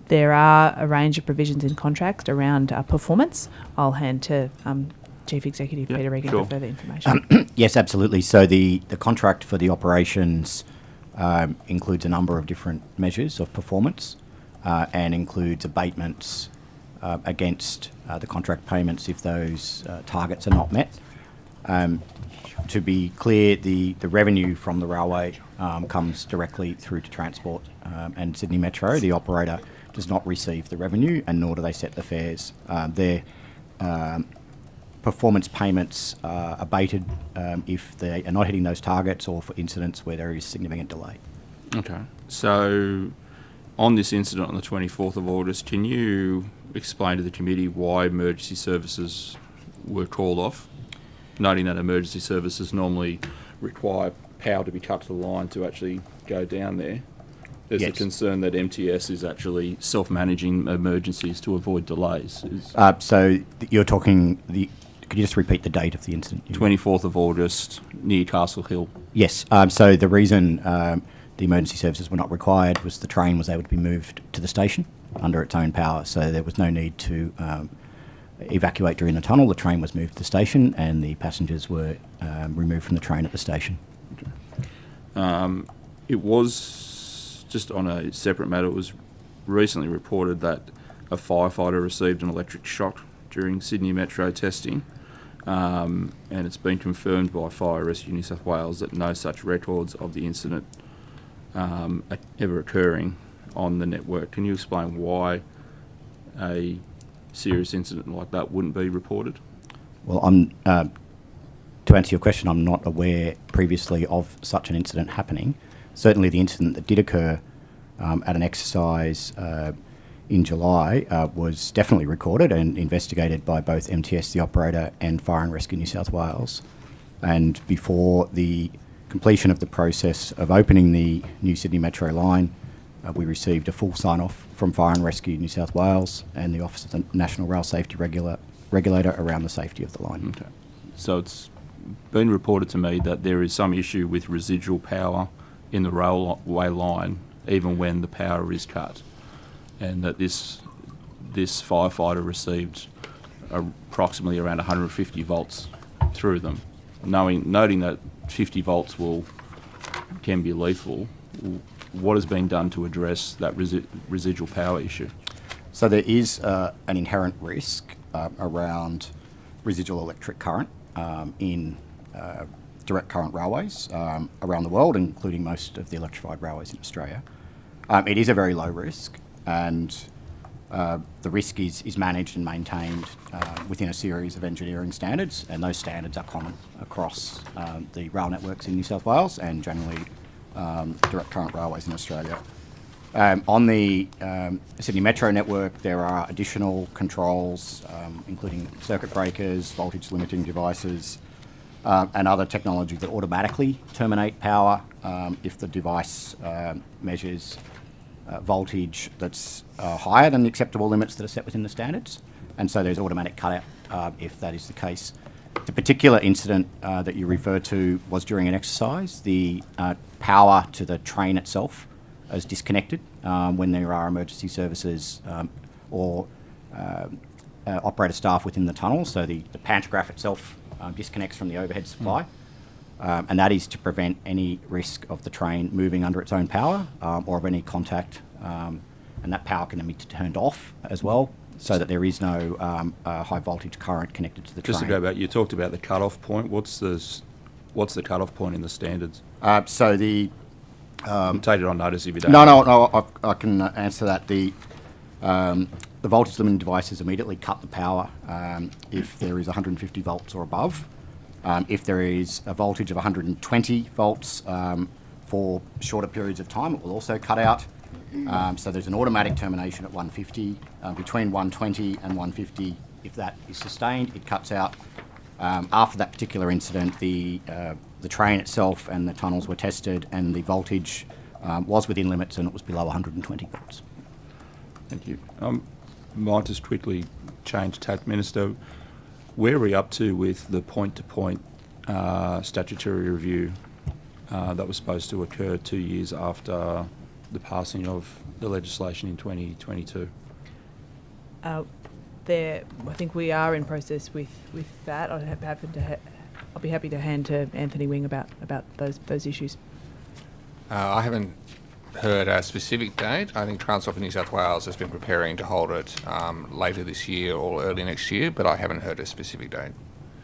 There are a range of provisions in contracts around performance. I'll hand to Chief Executive Peter Regan for further information. Yes, absolutely. So the contract for the operations includes a number of different measures of performance and includes abatements against the contract payments if those targets are not met. To be clear, the revenue from the railway comes directly through to Transport and Sydney Metro. The operator does not receive the revenue, and nor do they set the fares. Their performance payments are abated if they are not hitting those targets or for incidents where there is significant delay. Okay. So on this incident on the 24th of August, can you explain to the committee why emergency services were called off? Noting that emergency services normally require power to be cut to the line to actually go down there. There's a concern that MTS is actually self-managing emergencies to avoid delays. So you're talking could you just repeat the date of the incident? 24th of August, near Castle Hill. Yes. So the reason the emergency services were not required was the train was able to be moved to the station under its own power, so there was no need to evacuate during the tunnel. The train was moved to the station and the passengers were removed from the train at the station. Okay. It was, just on a separate matter, it was recently reported that a firefighter received an electric shock during Sydney Metro testing, and it's been confirmed by Fire Rescue New South Wales that no such records of the incident ever occurring on the network. Can you explain why a serious incident like that wouldn't be reported? Well, to answer your question, I'm not aware previously of such an incident happening. Certainly the incident that did occur at an exercise in July was definitely recorded and investigated by both MTS, the operator, and Fire and Rescue New South Wales. And before the completion of the process of opening the new Sydney Metro line, we received a full sign-off from Fire and Rescue New South Wales and the Office of the National Rail Safety Regulator around the safety of the line. Okay. So it's been reported to me that there is some issue with residual power in the railway line even when the power is cut, and that this firefighter received approximately around 150 volts through them. Noting that 50 volts can be lethal, what has been done to address that residual power issue? So there is an inherent risk around residual electric current in direct current railways around the world, including most of the electrified railways in Australia. It is a very low risk, and the risk is managed and maintained within a series of engineering standards, and those standards are common across the rail networks in New South Wales and generally direct current railways in Australia. On the Sydney Metro network, there are additional controls, including circuit breakers, voltage limiting devices, and other technology that automatically terminate power if the device measures voltage that's higher than the acceptable limits that are set within the standards. And so there's automatic cutout if that is the case. The particular incident that you referred to was during an exercise. The power to the train itself is disconnected when there are emergency services or operator staff within the tunnel. So the pantograph itself disconnects from the overhead supply. And that is to prevent any risk of the train moving under its own power or of any contact. And that power can then be turned off as well, so that there is no high voltage current connected to the train. Just to go back, you talked about the cut-off point. What's the cut-off point in the standards? So the... take it on notice if you don't. No, I can answer that. The voltage limiting devices immediately cut the power if there is 150 volts or above. If there is a voltage of 120 volts for shorter periods of time, it will also cut out. So there's an automatic termination at 150. Between 120 and 150, if that is sustained, it cuts out. After that particular incident, the train itself and the tunnels were tested, and the voltage was within limits, and it was below 120 volts. Thank you. Might just quickly change tack, Minister. Where are we up to with the point-to-point statutory review that was supposed to occur 2 years after the passing of the legislation in 2022? I think we are in process with that. I'll be happy to hand to Anthony Wing about those issues. I haven't heard a specific date. I think Transport for New South Wales has been preparing to hold it later this year or early next year, but I haven't heard a specific date.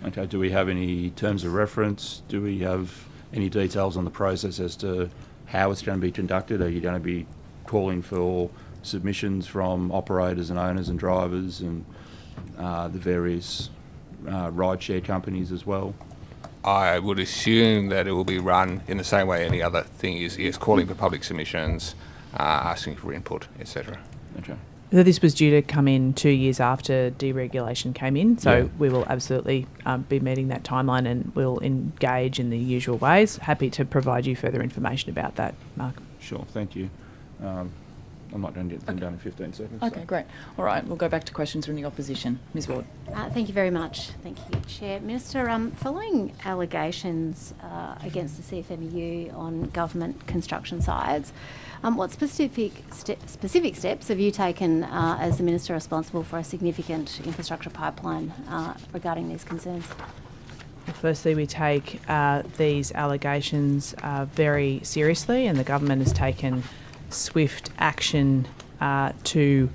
Okay, do we have any terms of reference? Do we have any details on the process as to how it's going to be conducted? Are you going to be calling for submissions from operators and owners and drivers and the various rideshare companies as well? I would assume that it will be run in the same way any other thing is calling for public submissions, asking for input, etc. Okay. So this was due to come in 2 years after deregulation came in, so we will absolutely be meeting that timeline, and we'll engage in the usual ways. Happy to provide you further information about that, Mark. Sure, thank you. I'm not going to get them done in 15 seconds. Okay, great. All right, we'll go back to questions from the opposition. Ms Ward. Thank you very much. Thank you, Chair. Minister, following allegations against the CFMEU on government construction sites, what specific steps have you taken as the Minister responsible for a significant infrastructure pipeline regarding these concerns? Well, firstly, we take these allegations very seriously, and the government has taken swift action to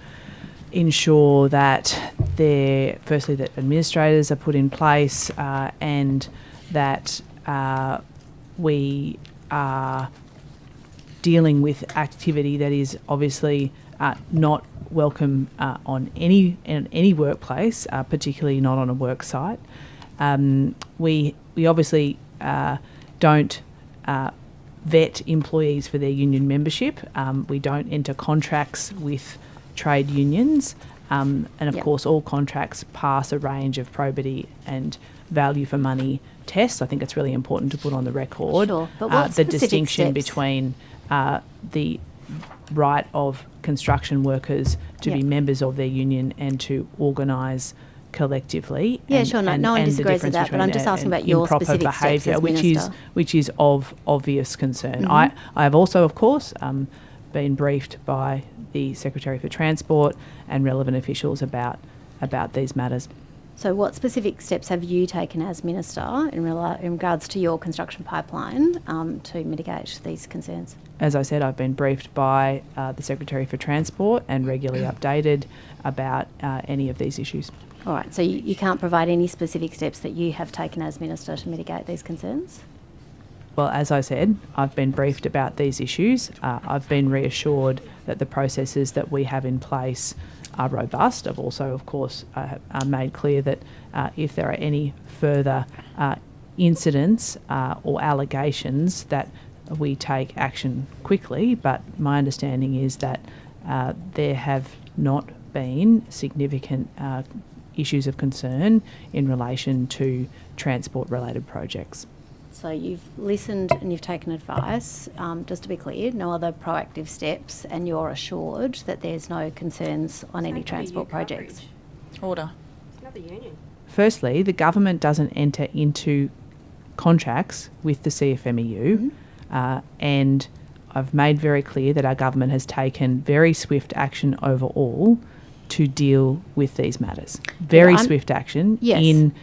ensure that that administrators are put in place and that we are dealing with activity that is obviously not welcome on any workplace, particularly not on a work site. We obviously don't vet employees for their union membership. We don't enter contracts with trade unions. And of course, all contracts pass a range of probity and value for money tests. I think it's really important to put on the record. Sure, but what the distinction steps? between the right of construction workers to be members of their union and to organise collectively. Yeah, sure. No one disagrees with that, but I'm just asking about your specific steps as Minister. which is of obvious concern. I have also, of course, been briefed by the Secretary for Transport and relevant officials about these matters. So what specific steps have you taken as Minister in regards to your construction pipeline to mitigate these concerns? As I said, I've been briefed by the Secretary for Transport and regularly updated about any of these issues. All right, so you can't provide any specific steps that you have taken as Minister to mitigate these concerns? Well, as I said, I've been briefed about these issues. I've been reassured that the processes that we have in place are robust. I've also, of course, made clear that if there are any further incidents or allegations, that we take action quickly. But my understanding is that there have not been significant issues of concern in relation to transport-related projects. So you've listened and you've taken advice. Just to be clear, no other proactive steps, and you're assured that there's no concerns on any transport projects. Order. It's not the union. Firstly, the government doesn't enter into contracts with the CFMEU, and I've made very clear that our government has taken very swift action overall to deal with these matters. Very swift action in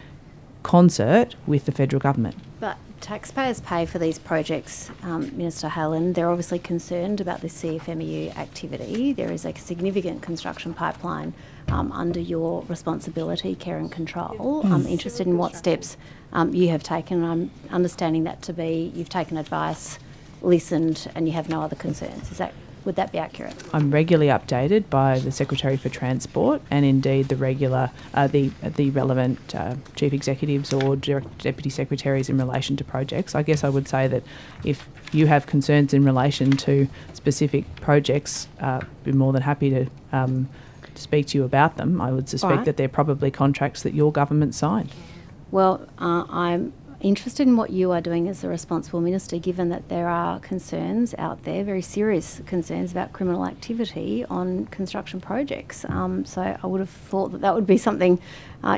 concert with the federal government. But taxpayers pay for these projects, Minister Haylen. They're obviously concerned about this CFMEU activity. There is a significant construction pipeline under your responsibility, care and control. I'm interested in what steps you have taken. I'm understanding that to be you've taken advice, listened, and you have no other concerns. Would that be accurate? I'm regularly updated by the Secretary for Transport and indeed the relevant chief executives or deputy secretaries in relation to projects. I guess I would say that if you have concerns in relation to specific projects, I'd be more than happy to speak to you about them. I would suspect that they're probably contracts that your government signed. Well, I'm interested in what you are doing as a responsible minister, given that there are concerns out there, very serious concerns about criminal activity on construction projects. So I would have thought that would be something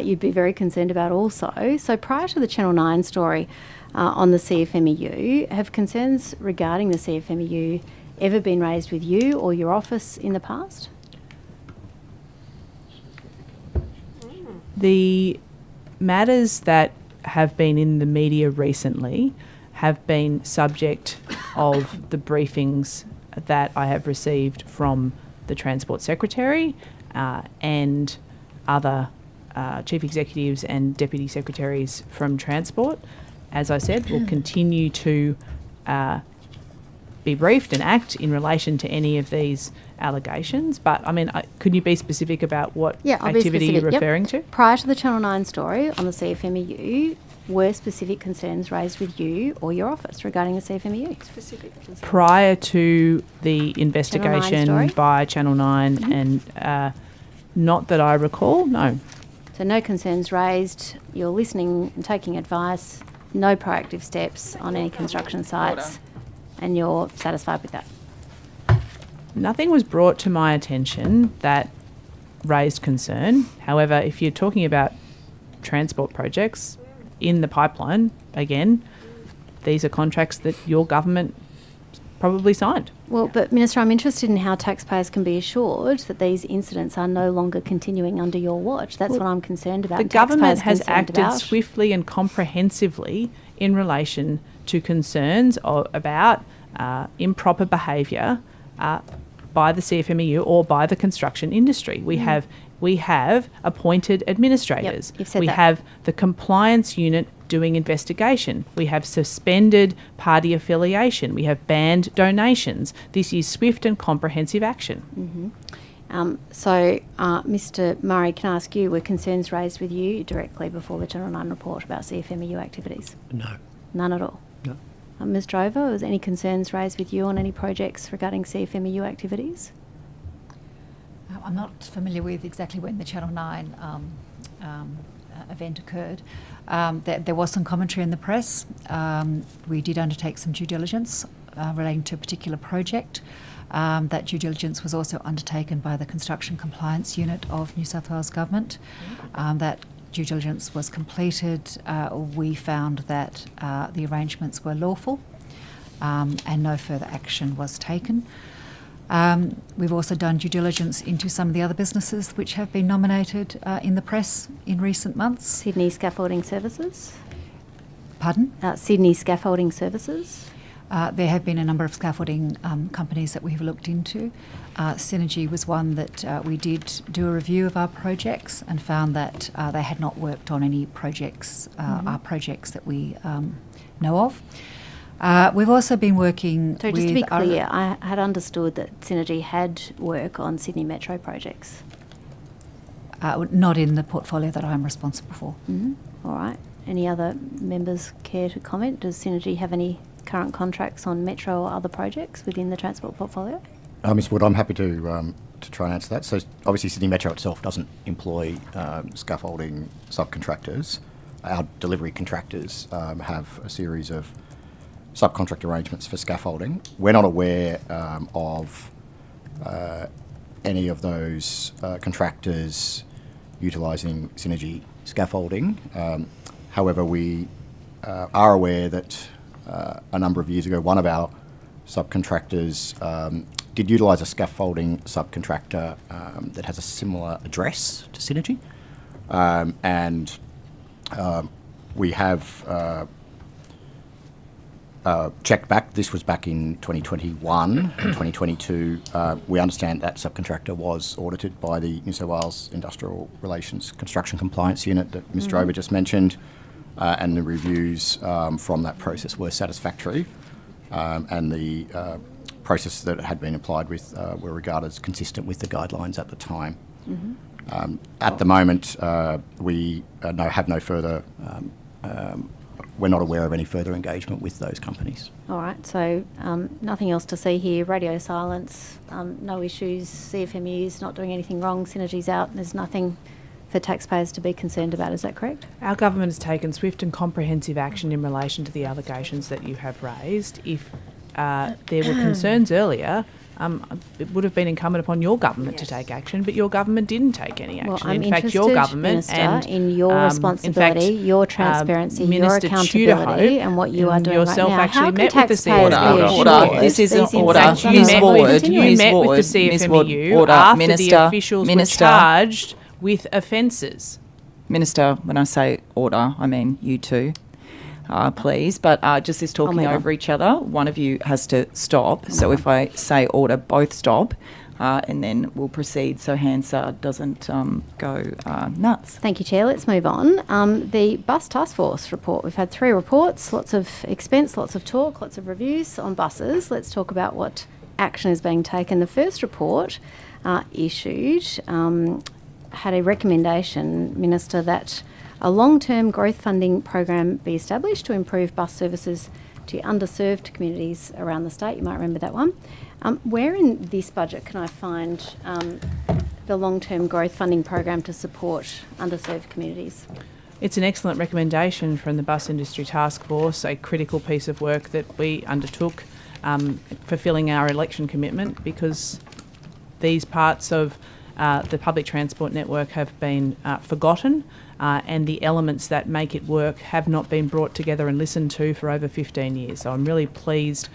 you'd be very concerned about also. So prior to the Channel 9 story on the CFMEU, have concerns regarding the CFMEU ever been raised with you or your office in the past? The matters that have been in the media recently have been subject of the briefings that I have received from the Transport Secretary and other chief executives and deputy secretaries from Transport. As I said, we'll continue to be briefed and act in relation to any of these allegations. But, I mean, could you be specific about what activity you're referring to? Prior to the Channel 9 story on the CFMEU, were specific concerns raised with you or your office regarding the CFMEU? Specific concerns. Prior to the investigation by Channel 9 and not that I recall, no. So no concerns raised, you're listening and taking advice, no proactive steps on any construction sites, and you're satisfied with that? Nothing was brought to my attention that raised concern. However, if you're talking about transport projects in the pipeline, again, these are contracts that your government probably signed. Well, but Minister, I'm interested in how taxpayers can be assured that these incidents are no longer continuing under your watch. That's what I'm concerned about. The government has acted swiftly and comprehensively in relation to concerns about improper behaviour by the CFMEU or by the construction industry. We have appointed administrators. Yep, you've said we that. have the compliance unit doing investigation. We have suspended party affiliation. We have banned donations. This is swift and comprehensive action. So, Mr. Murray, can I ask you, were concerns raised with you directly before the Channel 9 report about CFMEU activities? No. None at all? No. Ms. Drover, was any concerns raised with you on any projects regarding CFMEU activities? I'm not familiar with exactly when the Channel 9 event occurred. There was some commentary in the press. We did undertake some due diligence relating to a particular project. That due diligence was also undertaken by the Construction Compliance Unit of New South Wales Government. That due diligence was completed. We found that the arrangements were lawful and no further action was taken. We've also done due diligence into some of the other businesses which have been nominated in the press in recent months. Sydney Scaffolding Services? Pardon? Sydney Scaffolding Services? There have been a number of scaffolding companies that we've looked into. Synergy was one that we did do a review of our projects and found that they had not worked on any projects, our projects that we know of. We've also been working So with... just to be clear, I had understood that Synergy had work on Sydney Metro projects. not in the portfolio that I'm responsible for. All right. Any other members care to comment? Does Synergy have any current contracts on Metro or other projects within the transport portfolio? Ms Wood, I'm happy to try and answer that. So obviously Sydney Metro itself doesn't employ scaffolding subcontractors. Our delivery contractors have a series of subcontract arrangements for scaffolding. We're not aware of any of those contractors utilising Synergy scaffolding. However, we are aware that a number of years ago, one of our subcontractors did utilise a scaffolding subcontractor that has a similar address to Synergy. And we have checked back. This was back in 2021 and 2022. We understand that subcontractor was audited by the New South Wales Industrial Relations Construction Compliance Unit that Ms Drover just mentioned, and the reviews from that process were satisfactory, and the process that had been applied with were regarded as consistent with the guidelines at the time. At the moment, we have no further we're not aware of any further engagement with those companies. All right, so nothing else to see here. Radio silence, no issues. CFMU's not doing anything wrong. Synergy's out. There's nothing for taxpayers to be concerned about. Is that correct? Our government has taken swift and comprehensive action in relation to the allegations that you have raised. If there were concerns earlier, it would have been incumbent upon your government to take action, but your government didn't take any action. Well, I'm in fact, your interested, government Minister, and in your responsibility, your transparency, your Minister accountability, and what you are doing right yourself now. actually How can met with the taxpayers CFMU. be assured This isn't these order. information Ms are Ward, right? You met with the Ms Ward, CFMU order. after the Minister, officials were charged with offences. Minister, when I say order, I mean you two. Please, but just this talking move on. over each other, one of you has to stop. So if I say order, both stop, and then we'll proceed so Hansard doesn't go nuts. Thank you, Chair. Let's move on. The Bus Task Force report. We've had 3 reports, lots of expense, lots of talk, lots of reviews on buses. Let's talk about what action is being taken. The first report issued had a recommendation, Minister, that a long-term growth funding program be established to improve bus services to underserved communities around the state. You might remember that one. Where in this budget can I find the long-term growth funding program to support underserved communities? It's an excellent recommendation from the Bus Industry Task Force, a critical piece of work that we undertook, fulfilling our election commitment, because these parts of the public transport network have been forgotten, and the elements that make it work have not been brought together and listened to for over 15 years. So I'm really pleased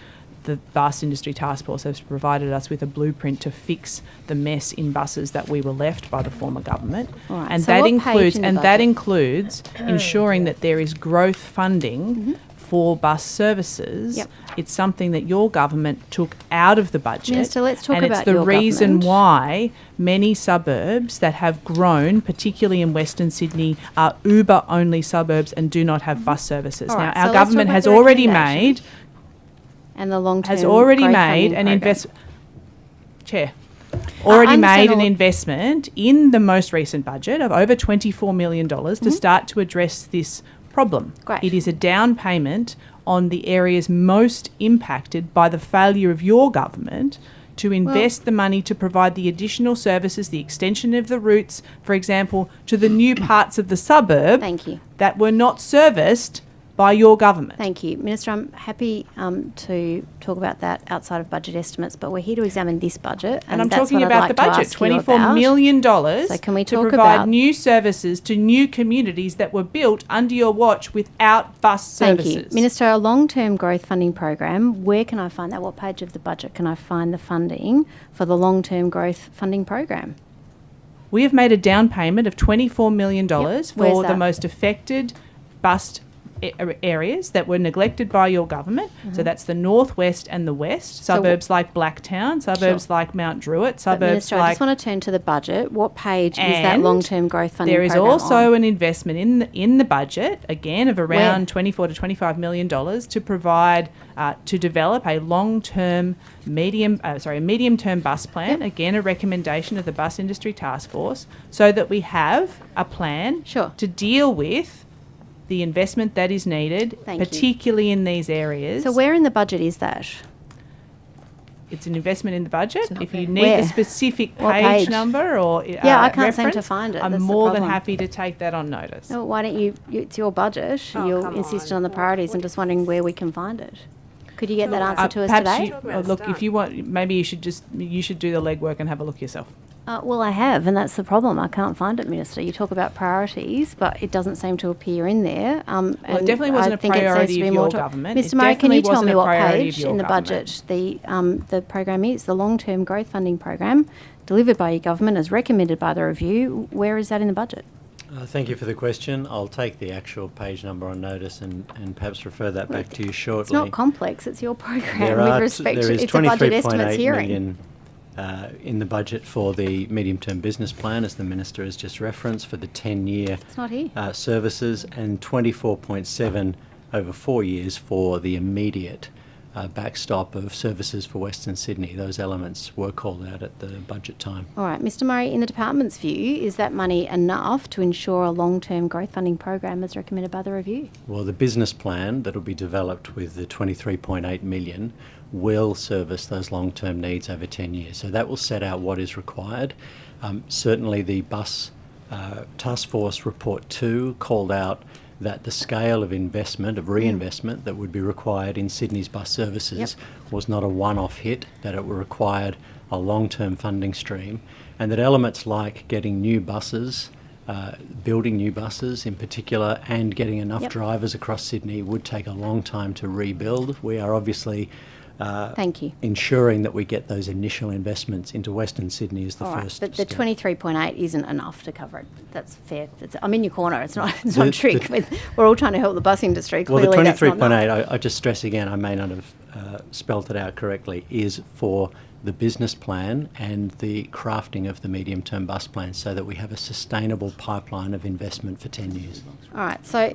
the Bus Industry Task Force has provided us with a blueprint to fix the mess in buses that we were left by the former government. All right, And so that what page in the budget? includes ensuring that there is growth funding for bus services. Yep. It's something that your government took out of the budget. Minister, let's talk and about it's the your reason government. why many suburbs that have grown, particularly in Western Sydney, are Uber-only suburbs and do not have bus services. All Now, right, so our let's talk government about has the already recommendation made and the long-term has already growth made funding an program. investment. Chair. Already understand made an all- investment in the most recent budget of over $24 million to start to address this problem. Great. It is a down payment on the areas most impacted by the failure of your government to invest the money to provide the additional services, the extension of the routes, for example, to the new parts of the suburb Thank you. that were not serviced by your government. Thank you. Minister, I'm happy to talk about that outside of budget estimates, but we're here to examine this budget. And I'm that's talking what I'd about like the to budget, ask you $24 about. million So can we to talk provide about- new services to new communities that were built under your watch without bus Thank services. you. Minister, a long-term growth funding program, where can I find that? What page of the budget can I find the funding for the long-term growth funding program? We have made a down payment of $24 million Where's for the that? most affected bus areas that were neglected by your government. So that's the northwest and the west, suburbs like Blacktown, suburbs like Mount Druitt, But suburbs Minister, I like... just want to turn to the budget. What page is that And long-term growth funding there is program also on? an investment in the budget, again, of around $24 to $25 million to provide, to develop a long-term, medium-term bus plan, again, a recommendation of the Bus Industry Task Force, so that we have a plan to deal with the investment that is needed, particularly in these areas. So where in the budget is that? It's an investment in the budget. If you need a specific page number or I can't seem to reference, find it. I'm That's the more than problem. happy to take that on notice. No, why don't you, it's your budget, you're insisting on the priorities and just wondering where we can find it. Could you get that answer to us Perhaps today? look, if you want, maybe you should do the legwork and have a look yourself. Well, I have, and that's the problem. I can't find it, Minister. You talk about priorities, but it doesn't seem to appear in there. Well, it definitely wasn't a priority of your government. Mr. Murray, can you tell me what priority of page your in the budget the program is? The long-term growth funding program, delivered by your government as recommended by the review. Where is that in the budget? Thank you for the question. I'll take the actual page number on notice and perhaps refer that back to you shortly. It's not complex. It's your program. There With respect, there is it's a budget estimates 23.8 hearing. million in the budget for the medium-term business plan, as the Minister has just referenced, for the 10-year It's not here. services, and 24.7 over 4 years for the immediate backstop of services for Western Sydney. Those elements were called out at the budget time. All right, Mr. Murray, in the department's view, is that money enough to ensure a long-term growth funding program as recommended by the review? Well, the business plan that will be developed with the 23.8 million will service those long-term needs over 10 years. So that will set out what is required. Certainly the bus task force report 2 called out that the scale of investment, of reinvestment that would be required in Sydney's bus services was not a one-off hit, that it required a long-term funding stream, and that elements like getting new buses, building new buses in particular, and getting enough drivers across Sydney would take a long time to rebuild. We are obviously Thank you. ensuring that we get those initial investments into Western Sydney as the All right, first but the step. 23.8 isn't enough to cover it. That's fair. I'm in your corner. It's not a trick. We're all trying to help the bus industry. Well, Clearly, the that's not 23.8, enough. I just stress again, I may not have spelt it out correctly, is for the business plan and the crafting of the medium-term bus plan so that we have a sustainable pipeline of investment for 10 years. All right, so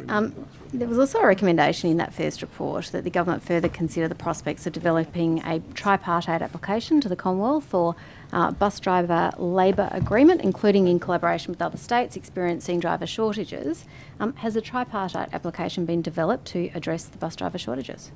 there was also a recommendation in that first report that the government further consider the prospects of developing a tripartite application to the Commonwealth for bus driver labour agreement, including in collaboration with other states experiencing driver shortages. Has a tripartite application been developed to address the bus driver shortages?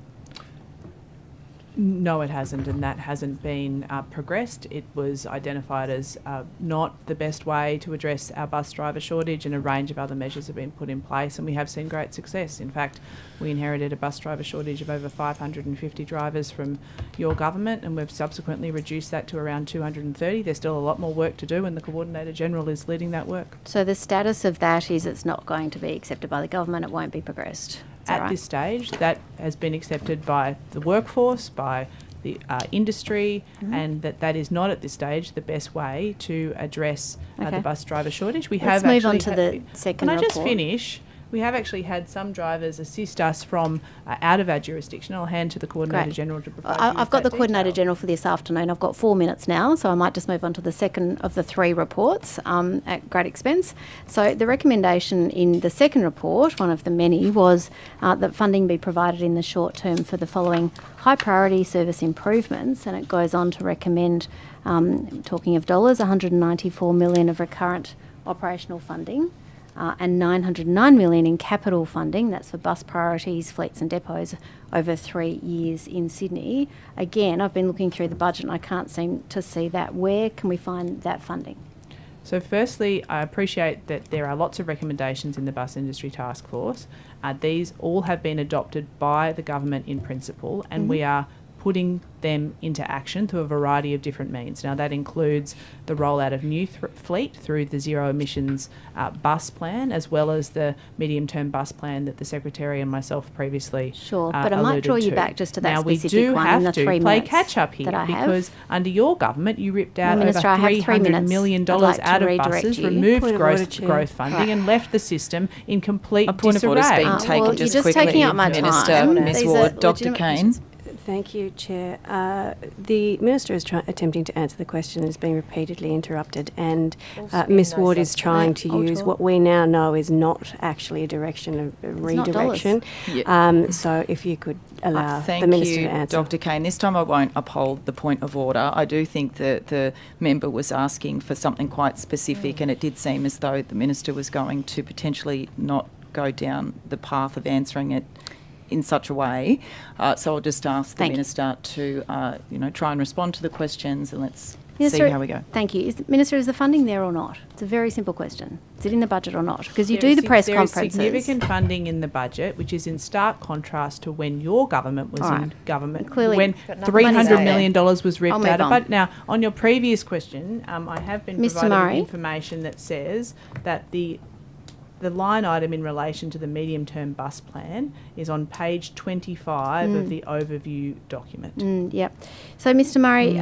No, it hasn't, and that hasn't been progressed. It was identified as not the best way to address our bus driver shortage, and a range of other measures have been put in place, and we have seen great success. In fact, we inherited a bus driver shortage of over 550 drivers from your government, and we've subsequently reduced that to around 230. There's still a lot more work to do, and the Coordinator-General is leading that work. So the status of that is it's not going to be accepted by the government, it won't be progressed. At this stage, that has been accepted by the workforce, by the industry, and that is not at this stage the best way to address the bus driver shortage. Let's move on to the second report. Can I just finish? We have actually had some drivers assist us from out of our jurisdiction. I'll hand to the Coordinator-General to provide I've got the Coordinator-General for this afternoon. I've got 4 minutes now, so I might just move on to the second of the 3 reports at great expense. So the recommendation in the second report, one of the many, was that funding be provided in the short term for the following high priority service improvements, and it goes on to recommend, talking of dollars, $194 million of recurrent operational funding, and $909 million in capital funding. That's for bus priorities, fleets and depots over 3 years in Sydney. Again, I've been looking through the budget and I can't seem to see that. Where can we find that funding? So firstly, I appreciate that there are lots of recommendations in the Bus Industry Task Force. These all have been adopted by the government in principle, and we are putting them into action through a variety of different means. Now, that includes the rollout of new fleet through the zero emissions bus plan, as well as the medium-term bus plan that the Secretary and myself previously Sure, but I might draw you back just to that now, specific one in the 3 minutes. We do have to play catch-up here, that I have. because under your government, you ripped out Minister, I over have 3 $300 minutes. million I'd like to out of redirect buses, you. removed Point of order, growth funding, and left the system in complete A point of order disarray. is being taken well, just you're just quickly. taking up my Minister, time. Ms These are Ward, Dr. legitimate Kane. questions. Thank you, Chair. The Minister is attempting to answer the question and is being repeatedly interrupted, and Ms Ward is trying to use what we now know is not actually a direction, a redirection. So if you could allow the Minister to answer. Dr. Kane. This time I won't uphold the point of order. I do think that the member was asking for something quite specific, and it did seem as though the Minister was going to potentially not go down the path of answering it in such a way. So I'll just ask the Minister to, try and respond to the questions, and let's see how we go. Thank you. Minister, is the funding there or not? It's a very simple question. Is it in the budget or not? Because you do the press conferences. There is significant funding in the budget, which is in stark contrast to when your government was in government. Clearly, when $300 million was ripped out of it. Now, on your previous question, I have been provided with information that says that the line item in relation to the medium-term bus plan is on page 25 of the overview document. Yep. So, Mr. Murray,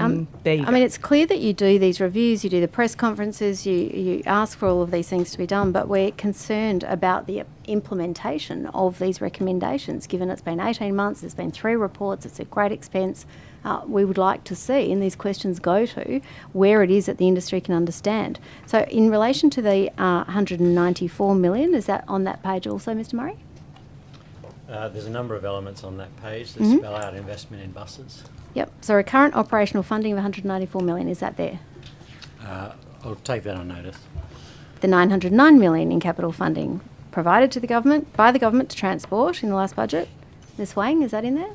there you go. I mean, it's clear that you do these reviews, you do the press conferences, you ask for all of these things to be done, but we're concerned about the implementation of these recommendations, given it's been 18 months, there's been 3 reports, it's a great expense. We would like to see, and these questions go to, where it is that the industry can understand. So in relation to the $194 million, is that on that page also, Mr. Murray? There's a number of elements on that page that spell out investment in buses. Yep. So a current operational funding of $194 million, is that there? I'll take that on notice. The $909 million in capital funding provided to the government, by the government to transport in the last budget. Ms Wang, is that in there?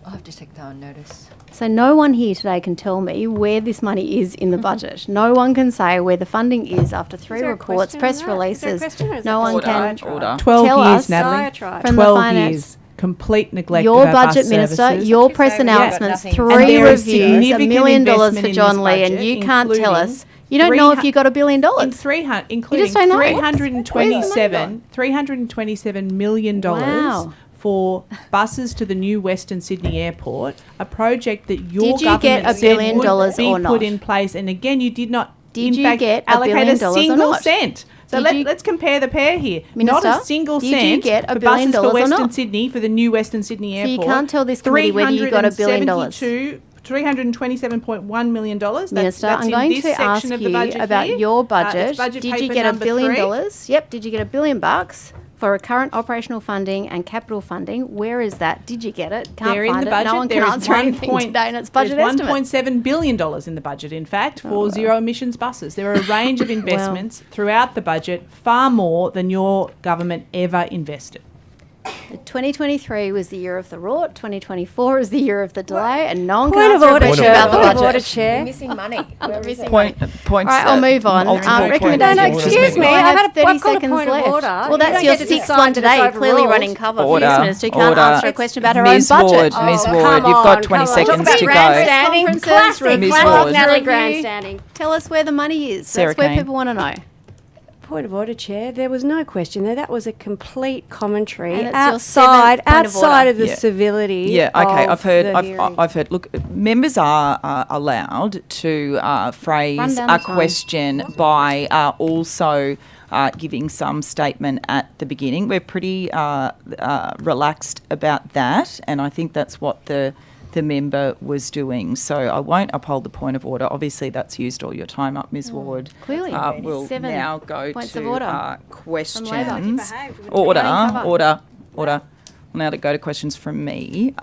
I'll have to take that on notice. So no one here today can tell me where this money is in the budget. No one can say where the funding is after 3 reports, press releases. No one can 12 tell years, us Natalie. from the 12 finance. years. Complete neglect Your of our budget bus minister, services. your press announcements, 3 And there is reviews, $1 significant million investment for in John this Lee, and budget, you can't tell including us. You don't know if you got $1 billion. Including just don't know. $327 million Wow. for buses to the new Western Sydney Airport, a project that your Did you get government $1 billion would be or not? put in place. And again, you did not, Did in you fact, get $1 allocate billion a or single not? cent. So let's compare the pair here. Minister, not a single did you cent get $1 for billion buses for or Western not? Sydney, for the new Western Sydney So Airport. you can't tell this committee whether you got $1 billion. $327.1 million. Minister, I'm going to ask you about your budget. Did you get $1 billion? Yep. Did you get $1 billion for a current operational funding and capital funding? Where is that? Did you get it? Can't They're in find the it. budget. No one can answer anything today, and it's budget there's estimates. $1.7 billion in the budget, in fact, for zero emissions buses. There are a range of investments throughout the budget, far more than your government ever invested. 2023 was the year of the rort. 2024 is the year of the delay, and no one Point can of answer a order, question Chair. about the Point of budget. order, Chair. You're missing money. Where is it? Points. All right, I'll move on. excuse me. I have 30 I've got a seconds point of left. order. Well, You that's don't your get to 6th decide one that it's today, clearly overruled. running cover for this minister who can't answer a question about her own Ms. budget. Ward, Ms. Oh, Ward, come you've got on, 20 come on. seconds Talk to about go. grandstanding. Ms. Classic Ward. Natalie Review. grandstanding. Tell us where the money is. Sarah That's where Kane. people want to know. Point of order, Chair. There was no question there. That was a complete commentary And it's your outside 7th point of order. of the civility. Yeah, okay. of I've heard. the hearing. I've heard. Look, members are allowed to phrase Run down a the time. question by also giving some statement at the beginning. We're pretty relaxed about that, and I think that's what the member was doing. So I won't uphold the point of order. Obviously, that's used all your time up, Ms. Ward. Clearly. We'll 7 now go points to of order. questions. Behaved. Order. Now to go to questions from me.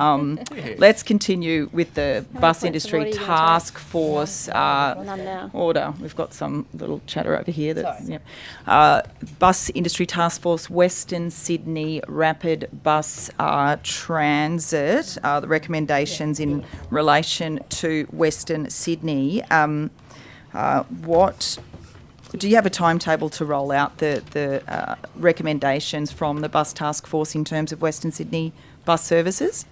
Let's continue with the bus industry task force order. We've got some little chatter over here. Bus industry task force, Western Sydney Rapid Bus Transit. The recommendations in relation to Western Sydney. Do you have a timetable to roll out the recommendations from the bus task force in terms of Western Sydney bus services?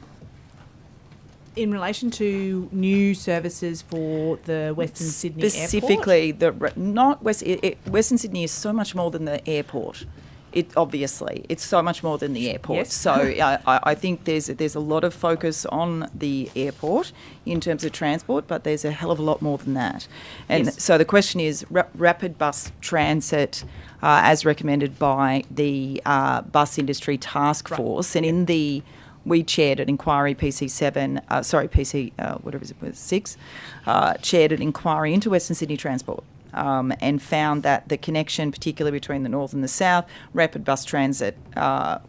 In relation to new services for the Western Sydney Specifically, Western Sydney is so much more than the airport. It's so much more than the airport. Yes. So I think there's a lot of focus on the airport in terms of transport, but there's a hell of a lot more than that. And Yes. so the question is, rapid bus transit, as recommended by the bus industry task force, and we chaired an inquiry, PC6, chaired an inquiry into Western Sydney Transport. And found that the connection, particularly between the north and the south, rapid bus transit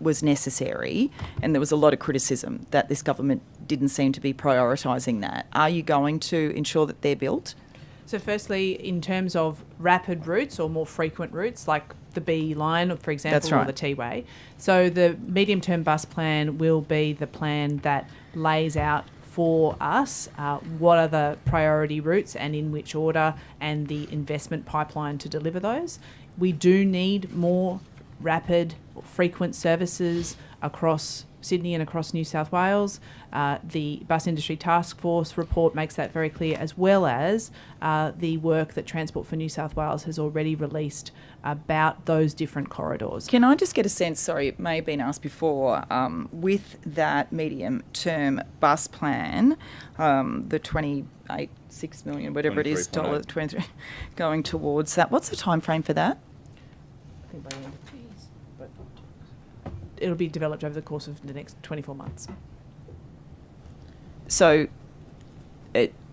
was necessary, and there was a lot of criticism that this government didn't seem to be prioritising that. Are you going to ensure that they're built? So firstly, in terms of rapid routes or more frequent routes, like the B line, for example, That's right. or the T-way. So the medium-term bus plan will be the plan that lays out for us what are the priority routes and in which order, and the investment pipeline to deliver those. We do need more rapid, frequent services across Sydney and across New South Wales. The Bus Industry Task Force report makes that very clear, as well as the work that Transport for New South Wales has already released about those different corridors. Can I just get a sense, sorry, it may have been asked before, with that medium-term bus plan, the 28.6 million, whatever it is, dollars, 23, going towards that, what's the time frame for that? I think by the end of but it'll be developed over the course of the next 24 months. So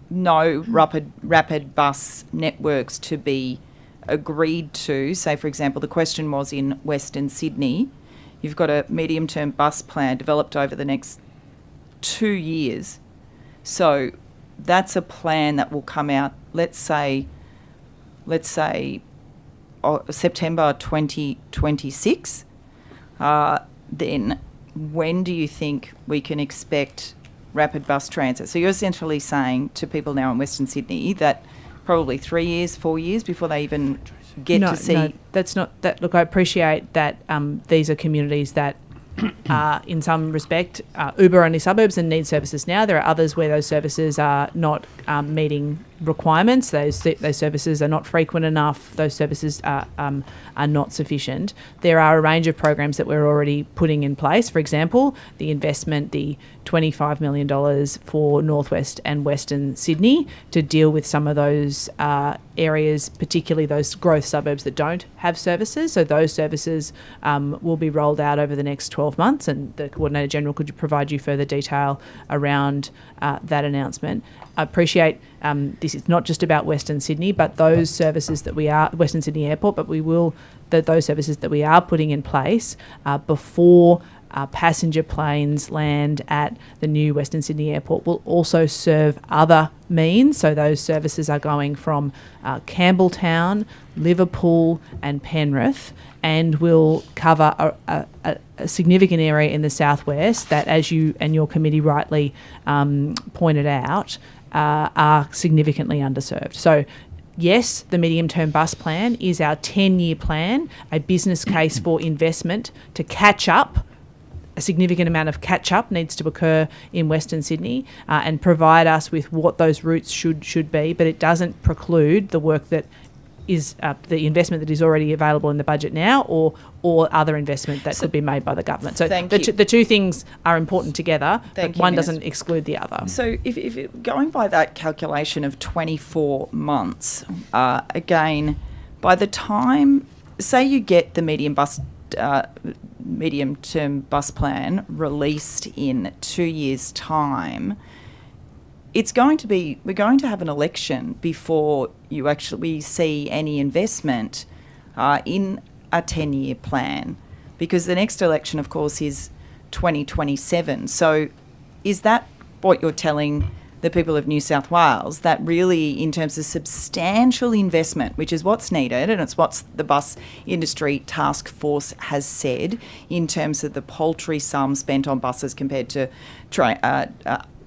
no rapid bus networks to be agreed to. Say, for example, the question was in Western Sydney, you've got a medium-term bus plan developed over the next 2 years. So that's a plan that will come out, let's say September 2026. Then when do you think we can expect rapid bus transit? So you're essentially saying to people now in Western Sydney that probably 3 years, 4 years before they even get to see... No, that's not... Look, I appreciate that these are communities that are, in some respect, Uber-only suburbs and need services now. There are others where those services are not meeting requirements. Those services are not frequent enough. Those services are not sufficient. There are a range of programs that we're already putting in place. For example, the investment, the $25 million for Northwest and Western Sydney to deal with some of those areas, particularly those growth suburbs that don't have services. So those services will be rolled out over the next 12 months, and the Coordinator General could provide you further detail around that announcement. I appreciate this is not just about Western Sydney, but those services that we are, Western Sydney Airport, but those services that we are putting in place before passenger planes land at the new Western Sydney Airport will also serve other means. So those services are going from Campbelltown, Liverpool and Penrith, and will cover a significant area in the southwest that, as you and your committee rightly pointed out, are significantly underserved. So yes, the medium-term bus plan is our 10-year plan, a business case for investment to catch up. A significant amount of catch-up needs to occur in Western Sydney and provide us with what those routes should be, but it doesn't preclude the work that is the investment that is already available in the budget now, or other investment that could be made by the government. So the two things are important together, but one doesn't exclude the other. So if going by that calculation of 24 months, again, by the time, say you get the medium-term bus plan released in 2 years' time, we're going to have an election before you actually see any investment in a 10-year plan, because the next election, of course, is 2027. So is that what you're telling the people of New South Wales, that really, in terms of substantial investment, which is what's needed, and it's what the Bus Industry Task Force has said, in terms of the paltry sum spent on buses compared to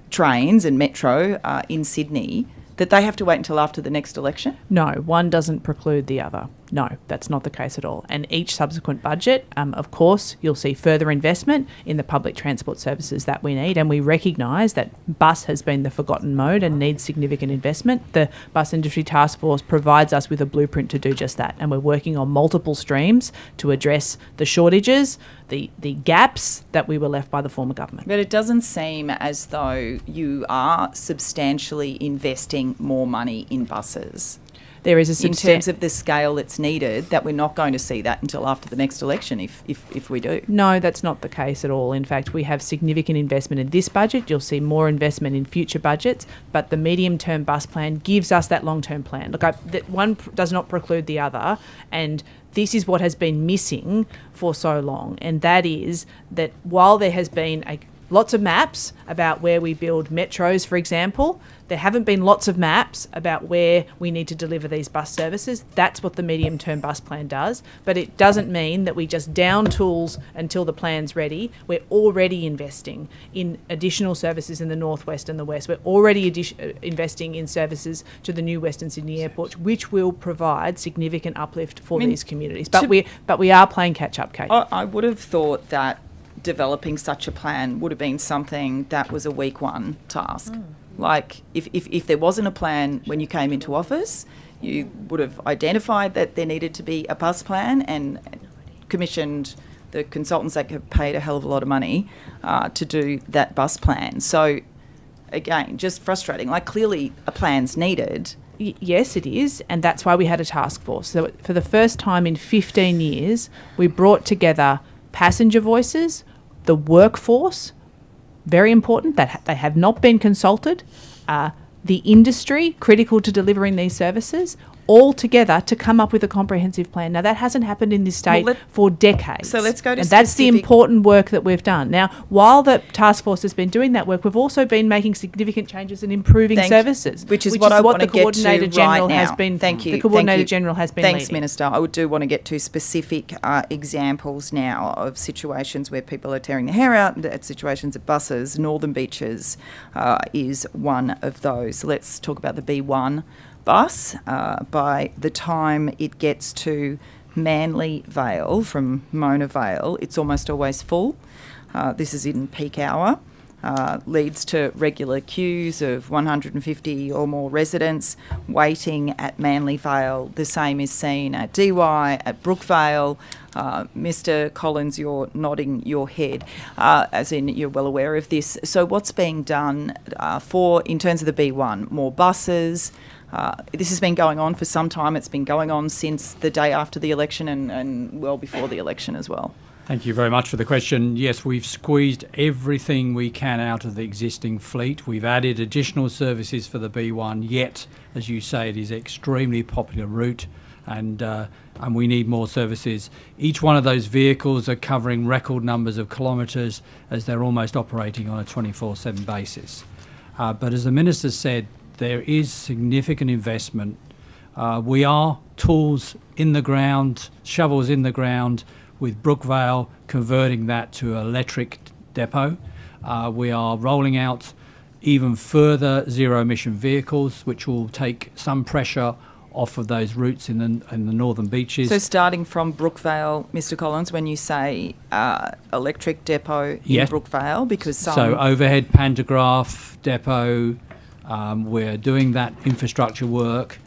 trains and metro in Sydney, that they have to wait until after the next election? No, one doesn't preclude the other. No, that's not the case at all. And each subsequent budget, of course, you'll see further investment in the public transport services that we need. And we recognise that bus has been the forgotten mode and needs significant investment. The Bus Industry Task Force provides us with a blueprint to do just that. And we're working on multiple streams to address the shortages, the gaps that we were left by the former government. But it doesn't seem as though you are substantially investing more money in buses. There is a in terms of the scale that's needed, that we're not going to see that until after the next election, if we do. No, that's not the case at all. In fact, we have significant investment in this budget. You'll see more investment in future budgets, but the medium-term bus plan gives us that long-term plan. Look, that one does not preclude the other, and this is what has been missing for so long, and that is that while there has been lots of maps about where we build metros, for example, there haven't been lots of maps about where we need to deliver these bus services. That's what the medium-term bus plan does. But it doesn't mean that we just down tools until the plan's ready. We're already investing in additional services in the northwest and the west. We're already investing in services to the new Western Sydney Airport, which will provide significant uplift for these communities. But we are playing catch-up, Kate. I would have thought that developing such a plan would have been something that was a week one task. Like, if there wasn't a plan when you came into office, you would have identified that there needed to be a bus plan and commissioned the consultants that have paid a hell of a lot of money to do that bus plan. So, again, just frustrating. Like, clearly a plan's needed. Yes, it is, and that's why we had a task force. So for the first time in 15 years, we brought together passenger voices, the workforce, very important, that they have not been consulted, the industry, critical to delivering these services, all together to come up with a comprehensive plan. Now, that hasn't happened in this state for decades. So let's go to and that's the important work that we've done. Now, while the task force has been doing that work, we've also been making significant changes and improving services, which is what I want to get to right now. Thank you. The Coordinator General has been Thanks, leading. Minister. I do want to get to specific examples now of situations where people are tearing their hair out, at situations at buses. Northern Beaches is one of those. Let's talk about the B1 bus. By the time it gets to Manly Vale from Mona Vale, it's almost always full. This is in peak hour. Leads to regular queues of 150 or more residents waiting at Manly Vale. The same is seen at DY, at Brookvale. Mr. Collins, you're nodding your head, as in you're well aware of this. So what's being done in terms of the B1? More buses. This has been going on for some time. It's been going on since the day after the election and well before the election as well. Thank you very much for the question. Yes, we've squeezed everything we can out of the existing fleet. We've added additional services for the B1, yet, as you say, it is an extremely popular route and we need more services. Each one of those vehicles are covering record numbers of kilometres as they're almost operating on a 24/7 basis. But as the Minister said, there is significant investment. We are tools in the ground, shovels in the ground, with Brookvale converting that to an electric depot. We are rolling out even further zero-emission vehicles, which will take some pressure off of those routes in the northern beaches. So starting from Brookvale, Mr. Collins, when you say electric depot in Brookvale, because So overhead pantograph depot, we're doing that infrastructure work.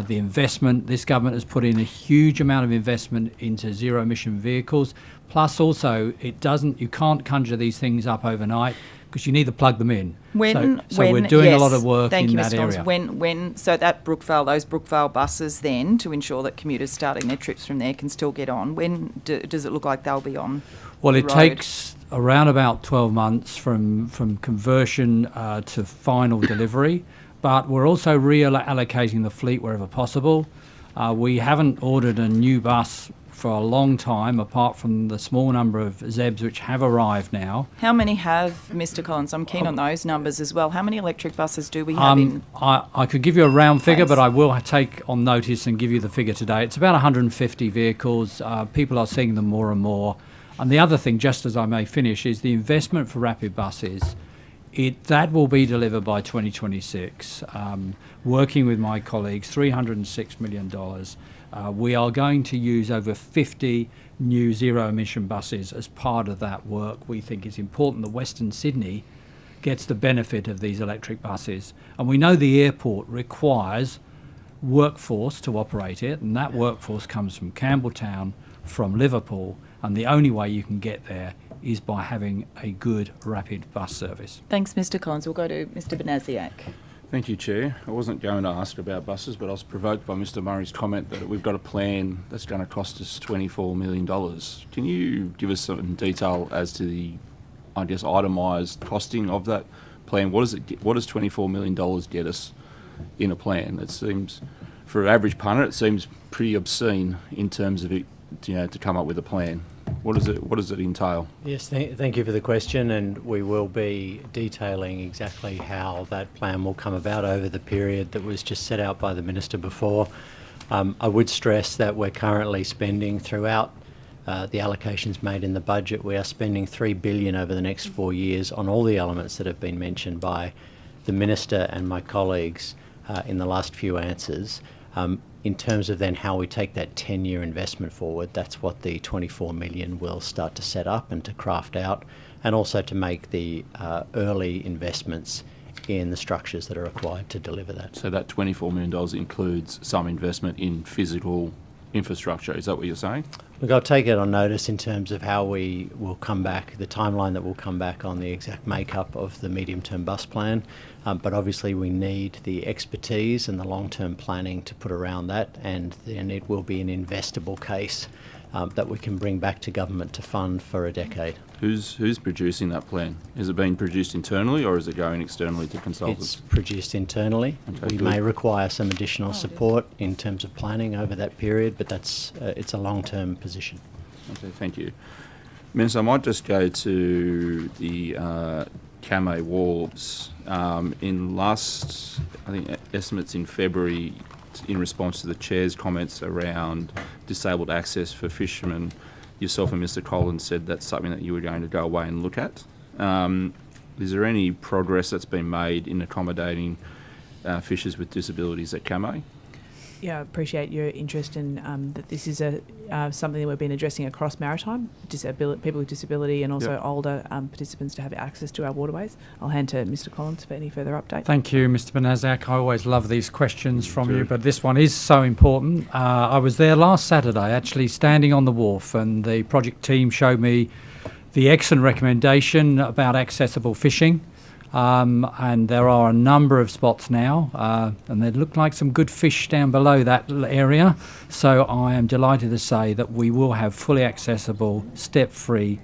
The investment, this government has put in a huge amount of investment into zero-emission vehicles. Plus, also, you can't conjure these things up overnight because you need to plug them in. So we're doing a lot of work in that area. So that those Brookvale buses then, to ensure that commuters starting their trips from there can still get on, when does it look like they'll be on? Well, it takes around about 12 months from conversion to final delivery. But we're also reallocating the fleet wherever possible. We haven't ordered a new bus for a long time, apart from the small number of ZEBs which have arrived now. How many have, Mr. Collins? I'm keen on those numbers as well. How many electric buses do we have in? I could give you a round figure, but I will take on notice and give you the figure today. It's about 150 vehicles. People are seeing them more and more. And the other thing, just as I may finish, is the investment for rapid buses. That will be delivered by 2026. Working with my colleagues, $306 million. We are going to use over 50 new zero-emission buses as part of that work. We think it's important that Western Sydney gets the benefit of these electric buses. And we know the airport requires workforce to operate it, and that workforce comes from Campbelltown, from Liverpool, and the only way you can get there is by having a good rapid bus service. Thanks, Mr. Collins. We'll go to Mr. Benasiak. Thank you, Chair. I wasn't going to ask about buses, but I was provoked by Mr Murray's comment that we've got a plan that's going to cost us $24 million. Can you give us some detail as to the, I guess, itemised costing of that plan? What does $24 million get us in a plan? It seems, for an average punter, it seems pretty obscene in terms of it, to come up with a plan. What does it entail? Yes, thank you for the question, and we will be detailing exactly how that plan will come about over the period that was just set out by the Minister before. I would stress that we're currently spending throughout the allocations made in the budget, we are spending $3 billion over the next 4 years on all the elements that have been mentioned by the Minister and my colleagues in the last few answers. In terms of then how we take that 10-year investment forward, that's what the $24 million will start to set up and to craft out, and also to make the early investments in the structures that are required to deliver that. So that $24 million includes some investment in physical infrastructure, is that what you're saying? Look, I'll take it on notice in terms of how we will come back, the timeline that will come back on the exact makeup of the medium-term bus plan. But obviously we need the expertise and the long-term planning to put around that, and then it will be an investable case that we can bring back to government to fund for a decade. Who's producing that plan? Is it being produced internally, or is it going externally to consultants? It's produced internally. Okay, we good. may require some additional support in terms of planning over that period, but that's it's a long-term position. Okay, thank you. Minister, I might just go to the Camay Wharves. In last, I think, estimates in February, in response to the Chair's comments around disabled access for fishermen, yourself and Mr Collins said that's something that you were going to go away and look at. Is there any progress that's been made in accommodating fishers with disabilities at Camay? Yeah, I appreciate your interest in that. This is something that we've been addressing across Maritime, people with disability, and also older participants to have access to our waterways. I'll hand to Mr Collins for any further update. Thank you, Mr Benasiak. I always love these questions from you, but this one is so important. I was there last Saturday, actually, standing on the wharf, and the project team showed me the excellent recommendation about accessible fishing. And there are a number of spots now, and they look like some good fish down below that area. So I am delighted to say that we will have fully accessible, step-free,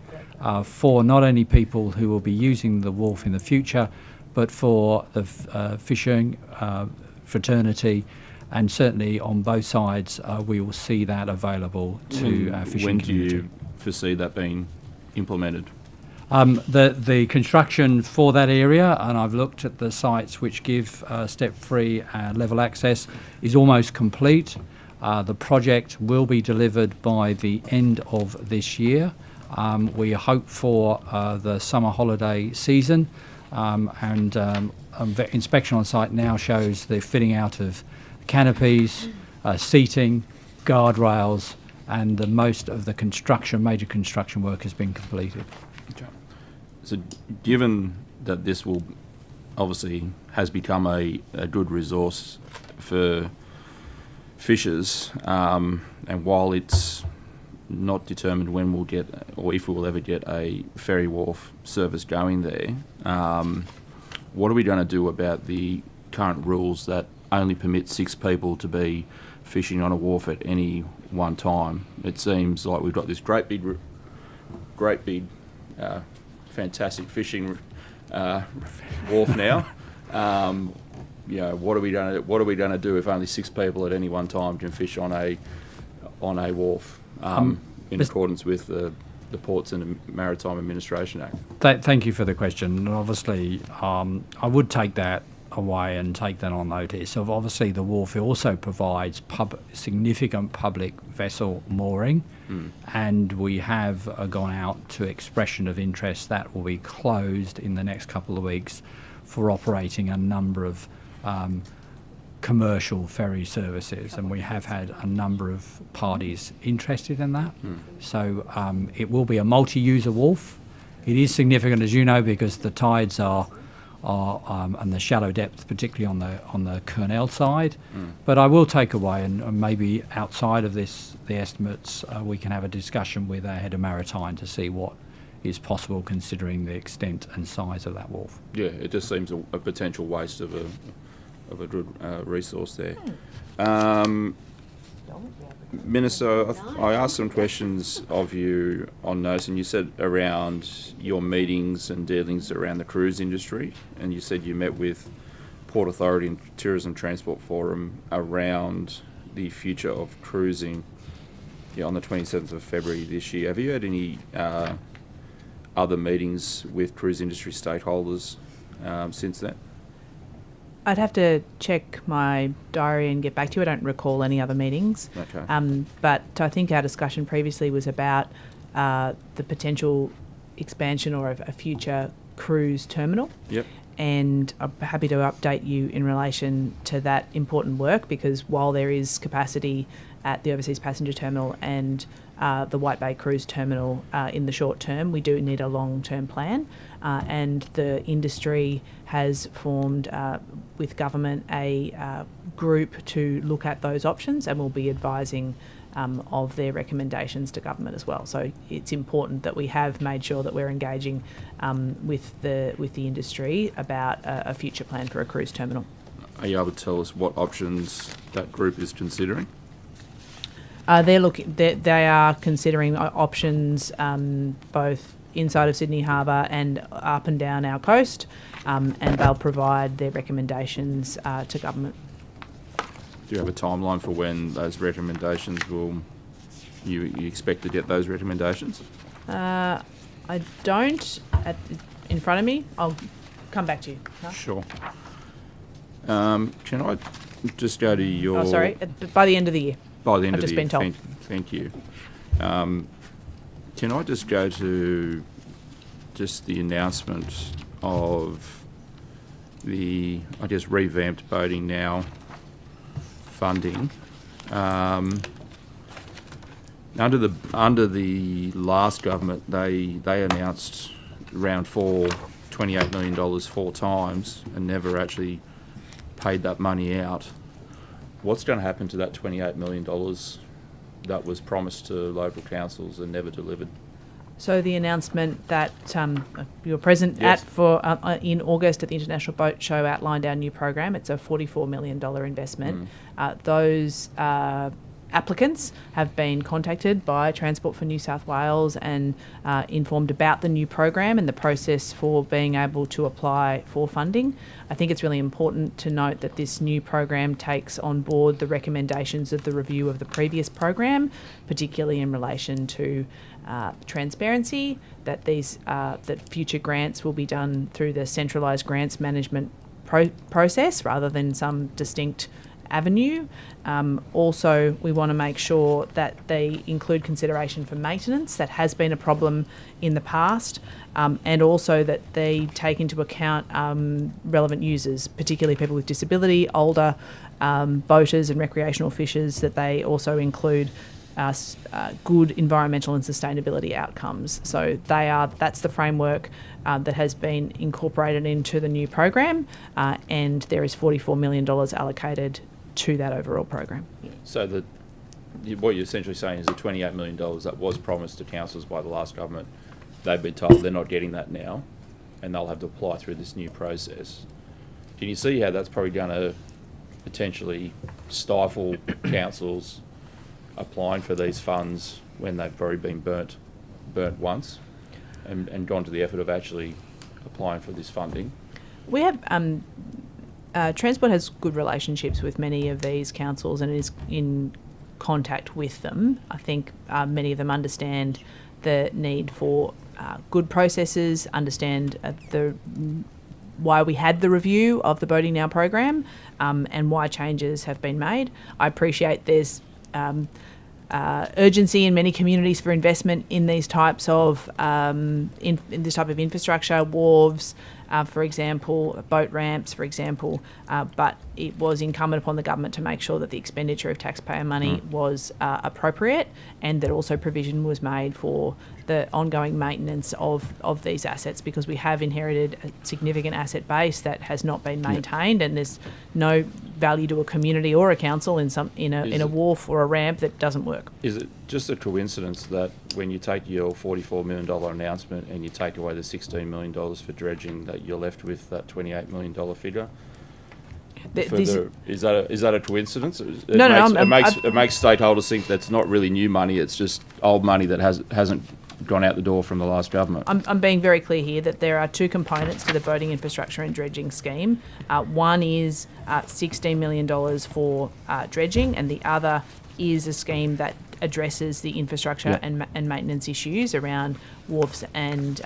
for not only people who will be using the wharf in the future, but for the fishing fraternity, and certainly on both sides we will see that available to our fishing community. When do you foresee that being implemented? The construction for that area, and I've looked at the sites which give step-free level access, is almost complete. The project will be delivered by the end of this year. We hope for the summer holiday season, and inspection on site now shows the fitting out of canopies, seating, guardrails, and the most of the major construction work has been completed. Okay. So given that this will obviously has become a good resource for fishers, and while it's not determined when we'll get or if we will ever get a ferry wharf service going there, what are we going to do about the current rules that only permit 6 people to be fishing on a wharf at any one time? It seems like we've got this great big fantastic fishing wharf now. What are we going to do if only 6 people at any one time can fish on a wharf in accordance with the Ports and Maritime Administration Act? Thank you for the question. Obviously, I would take that away and take that on notice. So obviously the wharf also provides significant public vessel mooring, and we have gone out to expression of interest that will be closed in the next couple of weeks for operating a number of commercial ferry services, and we have had a number of parties interested in that. So it will be a multi-user wharf. It is significant, as you know, because the tides are and the shallow depth, particularly on the Kurnell side. But I will take away, and maybe outside of this, the estimates, we can have a discussion with our head of Maritime to see what is possible considering the extent and size of that wharf. Yeah, it just seems a potential waste of a good resource there. Minister, I asked some questions of you on notice, and you said around your meetings and dealings around the cruise industry, and you said you met with Port Authority and Tourism Transport Forum around the future of cruising on the 27th of February this year. Have you had any other meetings with cruise industry stakeholders since then? I'd have to check my diary and get back to you. I don't recall any other meetings. Okay. But I think our discussion previously was about the potential expansion or a future cruise terminal. Yep. And I'm happy to update you in relation to that important work, because while there is capacity at the Overseas Passenger Terminal and the White Bay Cruise Terminal in the short term, we do need a long-term plan. And the industry has formed with government a group to look at those options, and will be advising of their recommendations to government as well. So it's important that we have made sure that we're engaging with the industry about a future plan for a cruise terminal. Are you able to tell us what options that group is considering? They are considering options both inside of Sydney Harbour and up and down our coast, and they'll provide their recommendations to government. Do you have a timeline for when those recommendations will... You expect to get those recommendations? I don't in front of me. I'll come back to you. Huh? Sure. Can I just go to your... Oh, sorry. By the end of the year. By the end I've of the just year. been told. Thank you. Can I just go to just the announcement of the, I guess, revamped Boating Now funding? Under the last government, they announced round 4, $28 million 4 times, and never actually paid that money out. What's going to happen to that $28 million that was promised to local councils and never delivered? So the announcement that you were present Yes. at in August at the International Boat Show outlined our new program. It's a $44 million investment. Those applicants have been contacted by Transport for New South Wales and informed about the new program and the process for being able to apply for funding. I think it's really important to note that this new program takes on board the recommendations of the review of the previous program, particularly in relation to transparency, that that future grants will be done through the centralised grants management process rather than some distinct avenue. Also, we want to make sure that they include consideration for maintenance. That has been a problem in the past, and also that they take into account relevant users, particularly people with disability, older boaters and recreational fishers, that they also include good environmental and sustainability outcomes. So that's the framework that has been incorporated into the new program, and there is $44 million allocated to that overall program. So what you're essentially saying is the $28 million that was promised to councils by the last government, they've been told they're not getting that now, and they'll have to apply through this new process. Can you see how that's probably going to potentially stifle councils applying for these funds when they've already been burnt once and gone to the effort of actually applying for this funding? We have Transport has good relationships with many of these councils and is in contact with them. I think many of them understand the need for good processes, understand why we had the review of the Boating Now program, and why changes have been made. I appreciate there's urgency in many communities for investment in these types of in this type of infrastructure, wharves, for example, boat ramps, for example, but it was incumbent upon the government to make sure that the expenditure of taxpayer money was appropriate, and that also provision was made for the ongoing maintenance of these assets, because we have inherited a significant asset base that has not been maintained, and there's no value to a community or a council in a wharf or a ramp that doesn't work. Is it just a coincidence that when you take your $44 million announcement and you take away the $16 million for dredging, that you're left with that $28 million figure? Is that a coincidence? It makes stakeholders think that's not really new money, it's just old money that hasn't gone out the door from the last government. I'm being very clear here that there are two components to the boating infrastructure and dredging scheme. One is $16 million for dredging, and the other is a scheme that addresses the infrastructure and maintenance issues around wharfs and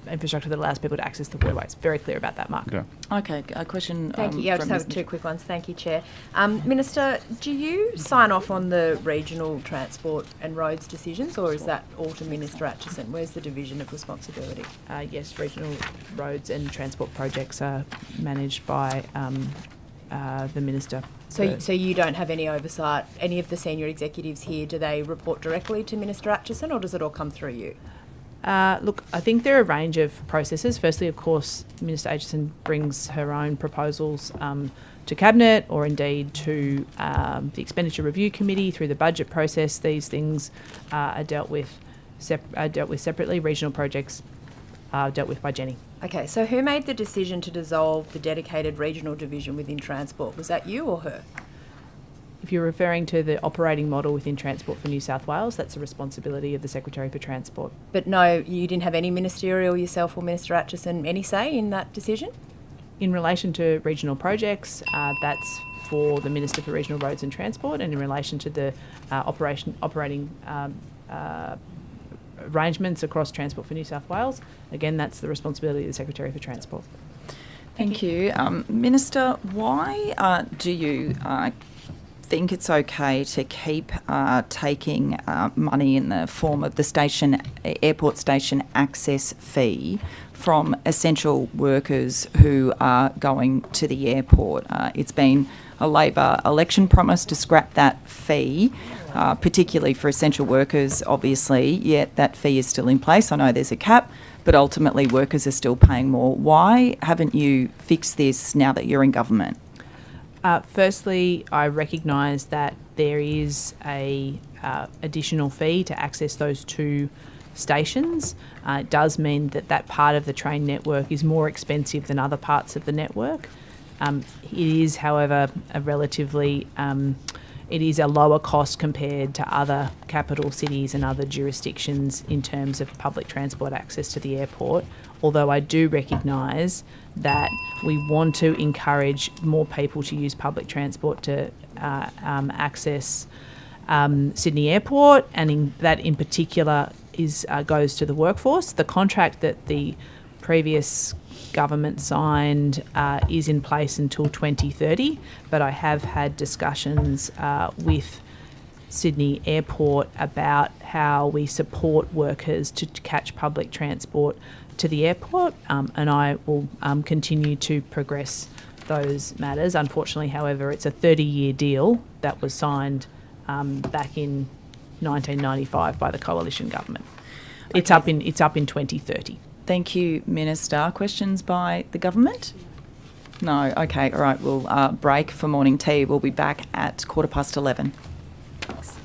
infrastructure that allows people to access the waterways. Very clear about that, Mark. Okay, a question. Thank you. I just have two quick ones. Thank you, Chair. Minister, do you sign off on the regional transport and roads decisions, or is that all to Minister Atchison? Where's the division of responsibility? Yes, regional roads and transport projects are managed by the Minister. So you don't have any oversight? Any of the senior executives here, do they report directly to Minister Atchison, or does it all come through you? Look, I think there are a range of processes. Firstly, of course, Minister Atchison brings her own proposals to Cabinet, or indeed to the Expenditure Review Committee through the budget process. These things are dealt with separately. Regional projects are dealt with by Jenny. Okay, so who made the decision to dissolve the dedicated regional division within Transport? Was that you or her? If you're referring to the operating model within Transport for New South Wales, that's the responsibility of the Secretary for Transport. But no, you didn't have any ministerial, yourself or Minister Atchison, any say in that decision? In relation to regional projects, that's for the Minister for Regional Roads and Transport, and in relation to the operating arrangements across Transport for New South Wales, again, that's the responsibility of the Secretary for Transport. Thank you. Minister, why do you think it's okay to keep taking money in the form of the airport station access fee from essential workers who are going to the airport? It's been a Labor election promise to scrap that fee, particularly for essential workers, obviously, yet that fee is still in place. I know there's a cap, but ultimately workers are still paying more. Why haven't you fixed this now that you're in government? Firstly, I recognise that there is a additional fee to access those two stations. It does mean that part of the train network is more expensive than other parts of the network. It is, however, it is a lower cost compared to other capital cities and other jurisdictions in terms of public transport access to the airport, although I do recognise that we want to encourage more people to use public transport to access Sydney Airport, and that in particular goes to the workforce. The contract that the previous government signed is in place until 2030, but I have had discussions with Sydney Airport about how we support workers to catch public transport to the airport, and I will continue to progress those matters. Unfortunately, however, it's a 30-year deal that was signed back in 1995 by the coalition government. It's up in 2030. Thank you, Minister. Questions by the government? No. Okay. All right. We'll break for morning tea. We'll be back at 11:15. Thanks.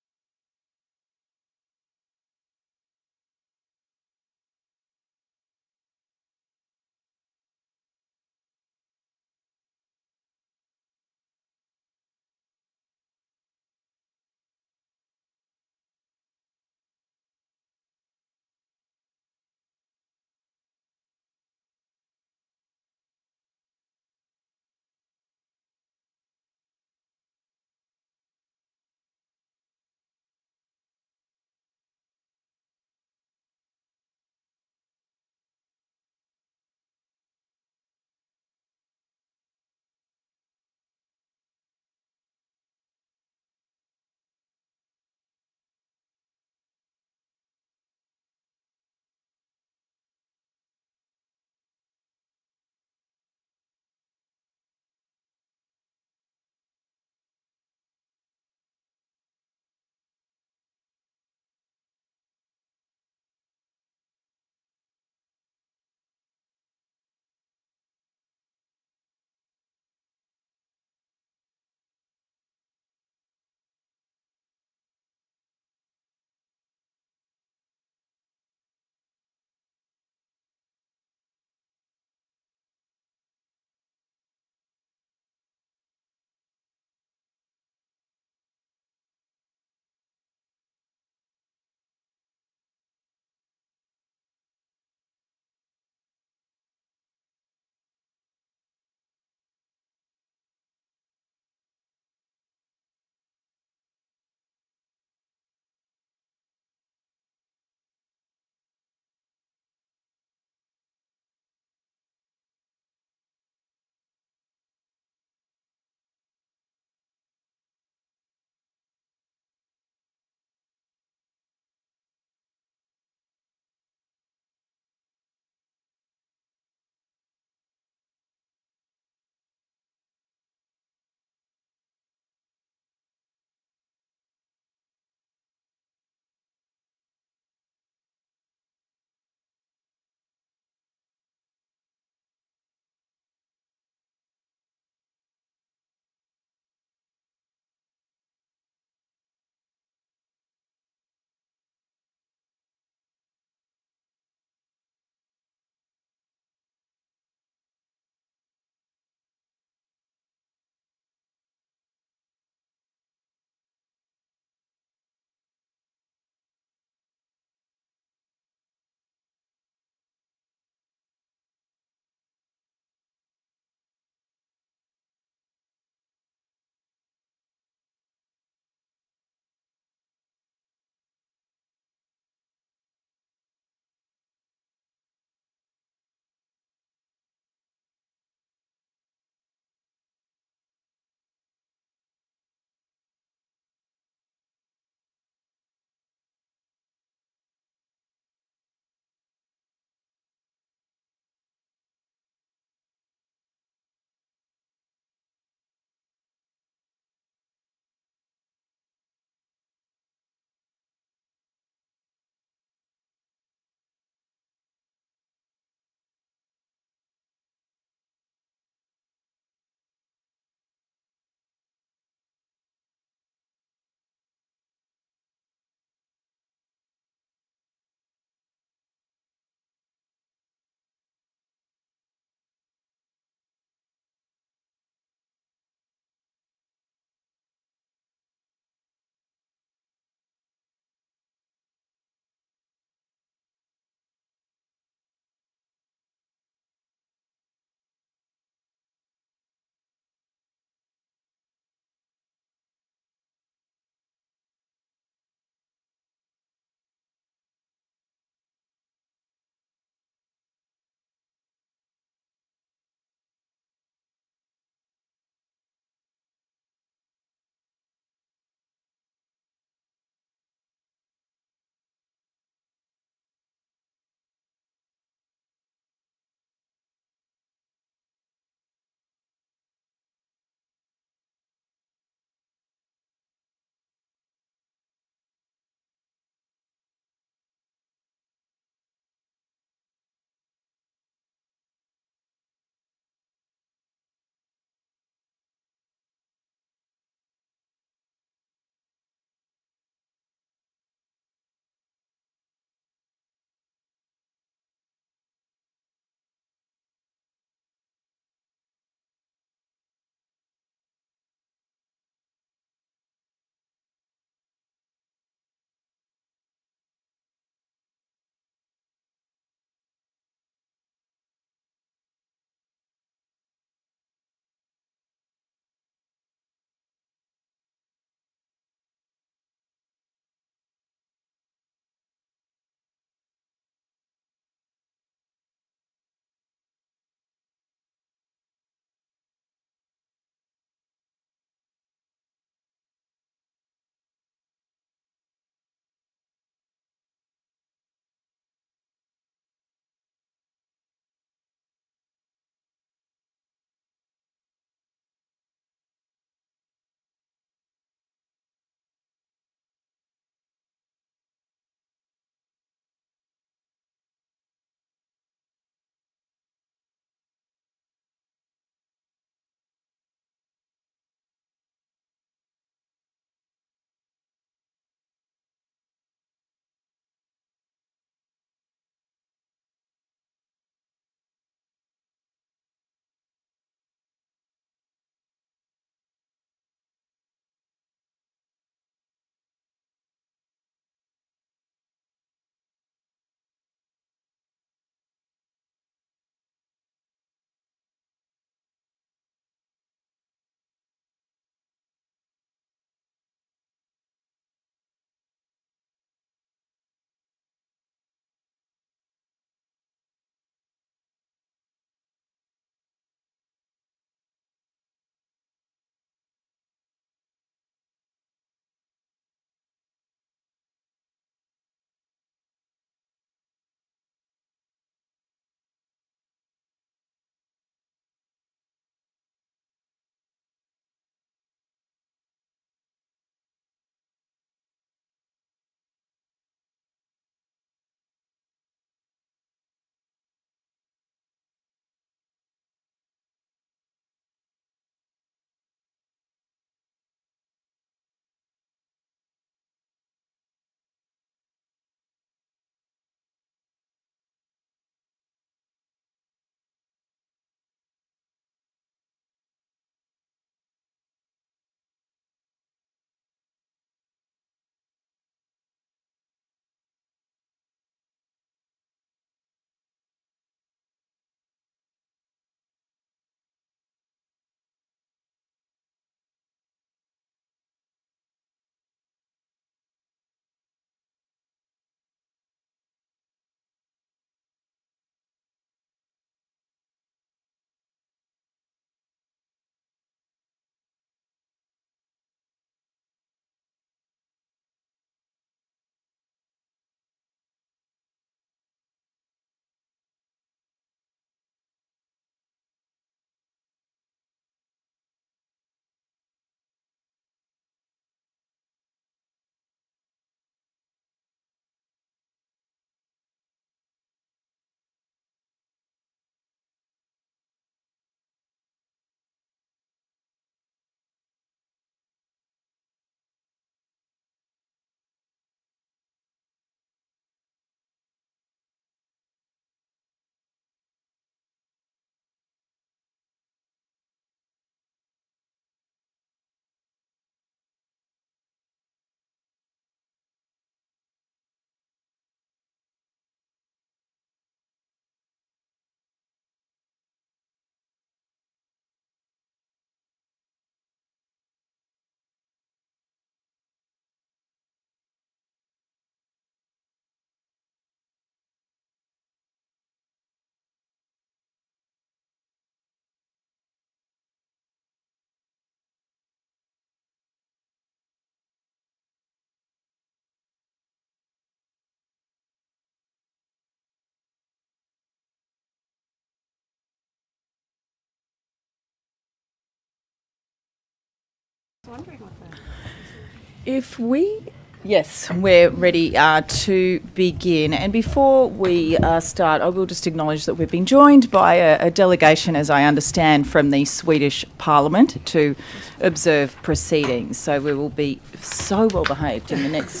If we... Yes, we're ready to begin. And before we start, I will just acknowledge that we've been joined by a delegation, as I understand, from the Swedish Parliament to observe proceedings. So we will be so well behaved in the next...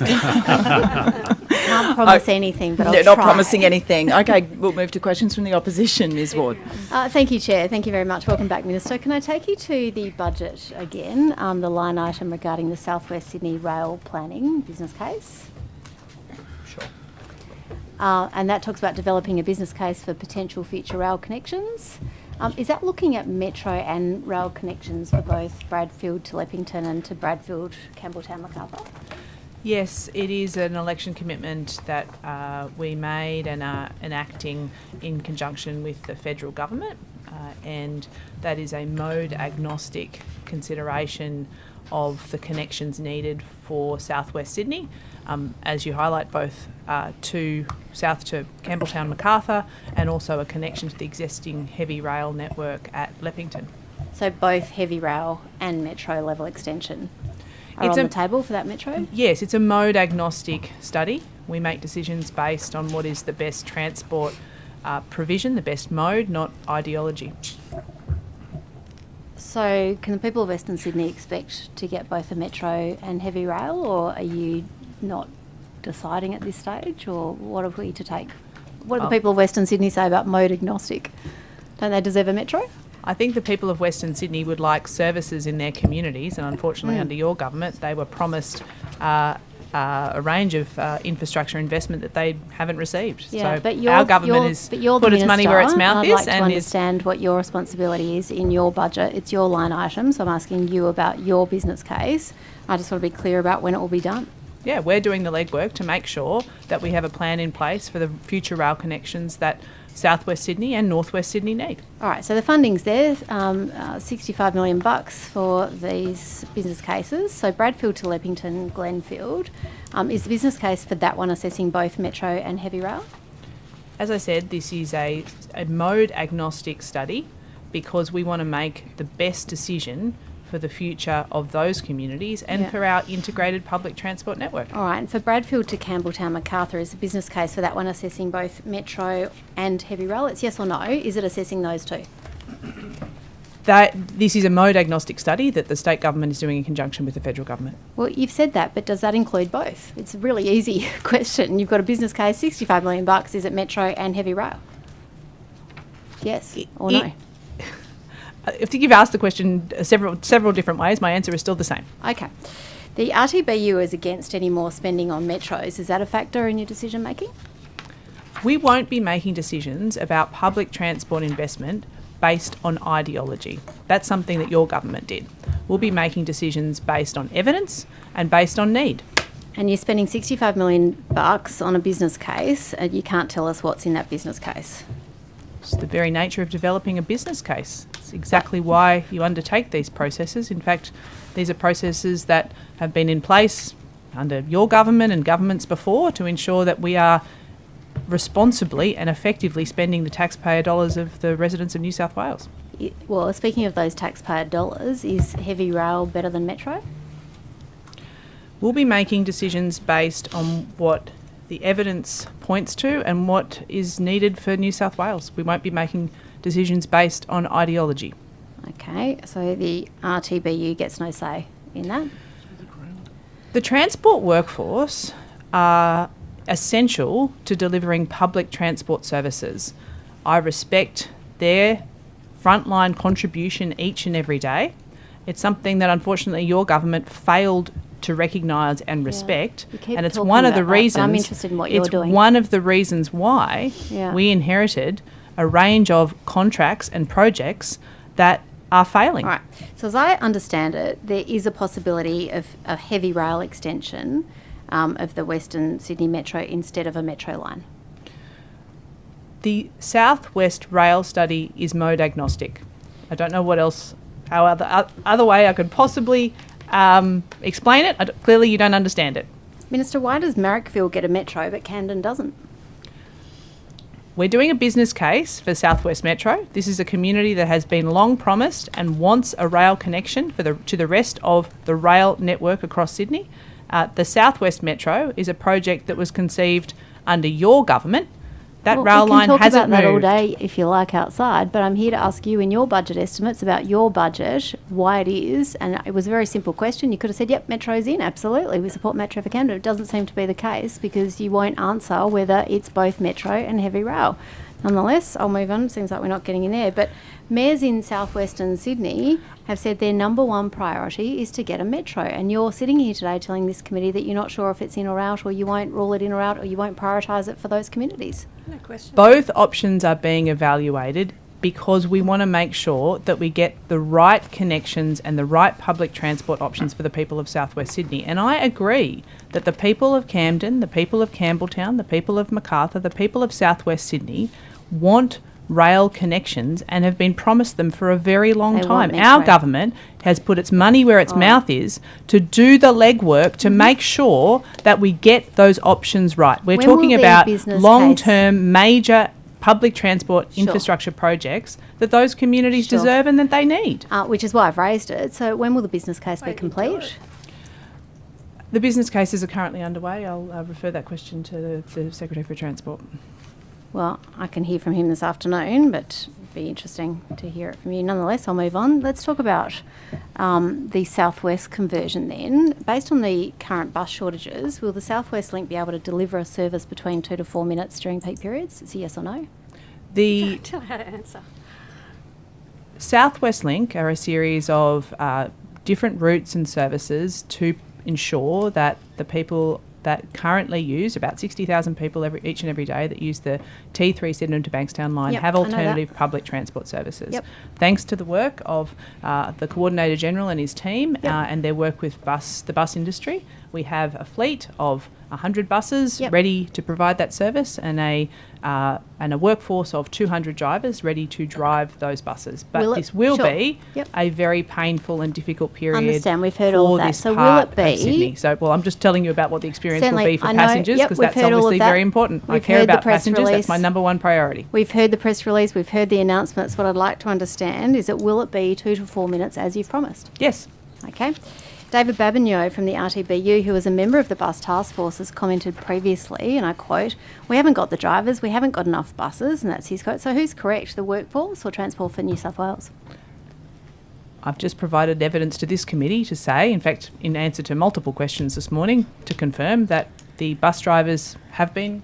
Can't promise anything, but I'll They're try. not promising anything. Okay, we'll move to questions from the opposition, Ms Ward. Thank you, Chair. Thank you very much. Welcome back, Minister. Can I take you to the budget again, the line item regarding the South West Sydney Rail Planning business case? Sure. And that talks about developing a business case for potential future rail connections. Is that looking at metro and rail connections for both Bradfield to Leppington and to Bradfield, Campbelltown, Macarthur? Yes, it is an election commitment that we made and are enacting in conjunction with the federal government, and that is a mode agnostic consideration of the connections needed for South West Sydney, as you highlight, both to south to Campbelltown, Macarthur, and also a connection to the existing heavy rail network at Leppington. So both heavy rail and metro level extension are It's on a- the table for that metro? Yes, it's a mode agnostic study. We make decisions based on what is the best transport provision, the best mode, not ideology. So can the people of Western Sydney expect to get both a metro and heavy rail, or are you not deciding at this stage, or what are we to take? What do the people of Western Sydney say about mode agnostic? Don't they deserve a metro? I think the people of Western Sydney would like services in their communities, and unfortunately under your government they were promised a range of infrastructure investment that they haven't received. Yeah, so but our government has put its money where its mouth I'd is, like to and understand what your responsibility is in your budget. It's your line item, so I'm asking you about your business case. I just want to be clear about when it will be done. yeah, we're doing the legwork to make sure that we have a plan in place for the future rail connections that South West Sydney and North West Sydney need. All right, so the funding's there, $65 million for these business cases. So Bradfield to Leppington, Glenfield, is the business case for that one assessing both metro and heavy rail? As I said, this is a mode agnostic study because we want to make the best decision for the future of those communities and for our integrated public transport network. All right, and for Bradfield to Campbelltown, Macarthur, is the business case for that one assessing both metro and heavy rail? It's yes or no. Is it assessing those two? This is a mode agnostic study that the state government is doing in conjunction with the federal government. Well, you've said that, but does that include both? It's a really easy question. You've got a business case, $65 million. Is it metro and heavy rail? Yes or no? If you've asked the question several different ways, my answer is still the same. Okay. The RTBU is against any more spending on metros. Is that a factor in your decision making? We won't be making decisions about public transport investment based on ideology. That's something that your government did. We'll be making decisions based on evidence and based on need. And you're spending $65 million on a business case, and you can't tell us what's in that business case. It's the very nature of developing a business case. It's exactly why you undertake these processes. In fact, these are processes that have been in place under your government and governments before to ensure that we are responsibly and effectively spending the taxpayer dollars of the residents of New South Wales. Well, speaking of those taxpayer dollars, is heavy rail better than metro? We'll be making decisions based on what the evidence points to and what is needed for New South Wales. We won't be making decisions based on ideology. Okay, so the RTBU gets no say in that? The transport workforce are essential to delivering public transport services. I respect their frontline contribution each and every day. It's something that unfortunately your government failed to recognise and respect, and it's one of the reasons. I'm interested in what you're doing. It's one of the reasons why Yeah. we inherited a range of contracts and projects that are failing. All right. So as I understand it, there is a possibility of a heavy rail extension of the Western Sydney Metro instead of a metro line. The South West Rail study is mode agnostic. I don't know what else, how other way I could possibly explain it. Clearly you don't understand it. Minister, why does Marrickville get a metro but Camden doesn't? We're doing a business case for South West Metro. This is a community that has been long promised and wants a rail connection to the rest of the rail network across Sydney. The South West Metro is a project that was conceived under your government. That rail line hasn't moved. We can talk about that all day if you like outside, but I'm here to ask you in your budget estimates about your budget, why it is, and it was a very simple question. You could have said, yep, Metro's in, absolutely, we support Metro for Canberra. It doesn't seem to be the case because you won't answer whether it's both Metro and heavy rail. Nonetheless, I'll move on. Seems like we're not getting in there. But mayors in southwestern Sydney have said their number one priority is to get a metro. And you're sitting here today telling this committee that you're not sure if it's in or out, or you won't rule it in or out, or you won't prioritise it for those communities. No question. Both options are being evaluated because we want to make sure that we get the right connections and the right public transport options for the people of southwest Sydney. And I agree that the people of Camden, the people of Campbelltown, the people of Macarthur, the people of southwest Sydney want rail connections and have been promised them for a very long time. Our government has put its money where its mouth is to do the legwork to make sure that we get those options right. We're talking about long-term major public transport infrastructure projects that those communities deserve and that they need. Which is why I've raised it. So when will the business case be complete? The business cases are currently underway. I'll refer that question to the Secretary for Transport. Well, I can hear from him this afternoon, but it'd be interesting to hear it from you. Nonetheless, I'll move on. Let's talk about the South West conversion then. Based on the current bus shortages, will the South West Link be able to deliver a service between 2 to 4 minutes during peak periods? It's a yes or no? Tell her how to answer. South West Link are a series of different routes and services to ensure that the people that currently use, about 60,000 people each and every day that use the T3 Sydenham to Bankstown line, have alternative public transport services. Thanks to the work of the Coordinator General and his team and their work with the bus industry, we have a fleet of 100 buses ready to provide that service and a workforce of 200 drivers ready to drive those buses. But this will be a very painful and difficult period. Understand, we've heard all of that. So will it be Sydney? So, well, I'm just telling you about what the experience will be for passengers because that's obviously very important. I care about passengers. That's my number one priority. We've heard the press release. We've heard the announcements. What I'd like to understand is will it be 2 to 4 minutes as you've promised? Yes. Okay. David Babinot from the RTBU, who is a member of the bus task force, has commented previously, and I quote, "We haven't got the drivers, we haven't got enough buses," and that's his quote. So who's correct, the workforce or Transport for New South Wales? I've just provided evidence to this committee to say, in fact, in answer to multiple questions this morning, to confirm that the bus drivers have been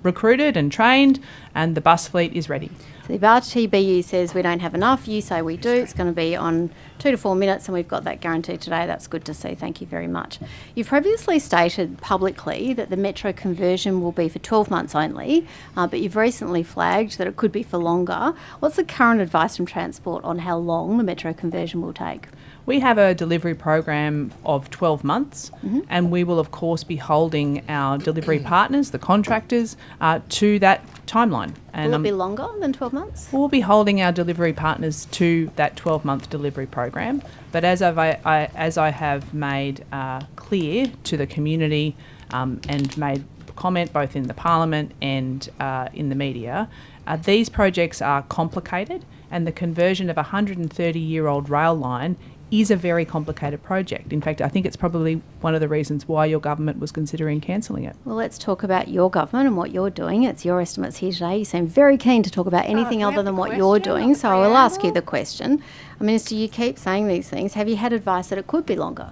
recruited and trained and the bus fleet is ready. So the RTBU says we don't have enough, you say we do, it's going to be on 2 to 4 minutes and we've got that guaranteed today. That's good to see, thank you very much. You've previously stated publicly that the metro conversion will be for 12 months only, but you've recently flagged that it could be for longer. What's the current advice from Transport on how long the metro conversion will take? We have a delivery program of 12 months and we will of course be holding our delivery partners, the contractors, to that timeline. And will it be longer than 12 months? We'll be holding our delivery partners to that 12-month delivery program. But as I have made clear to the community and made comment both in the Parliament and in the media, these projects are complicated and the conversion of a 130-year-old rail line is a very complicated project. In fact, I think it's probably one of the reasons why your government was considering cancelling it. Well, let's talk about your government and what you're doing. It's your estimates here today. You seem very keen to talk about anything other than what you're doing, so I will ask you the question. Minister, you keep saying these things. Have you had advice that it could be longer?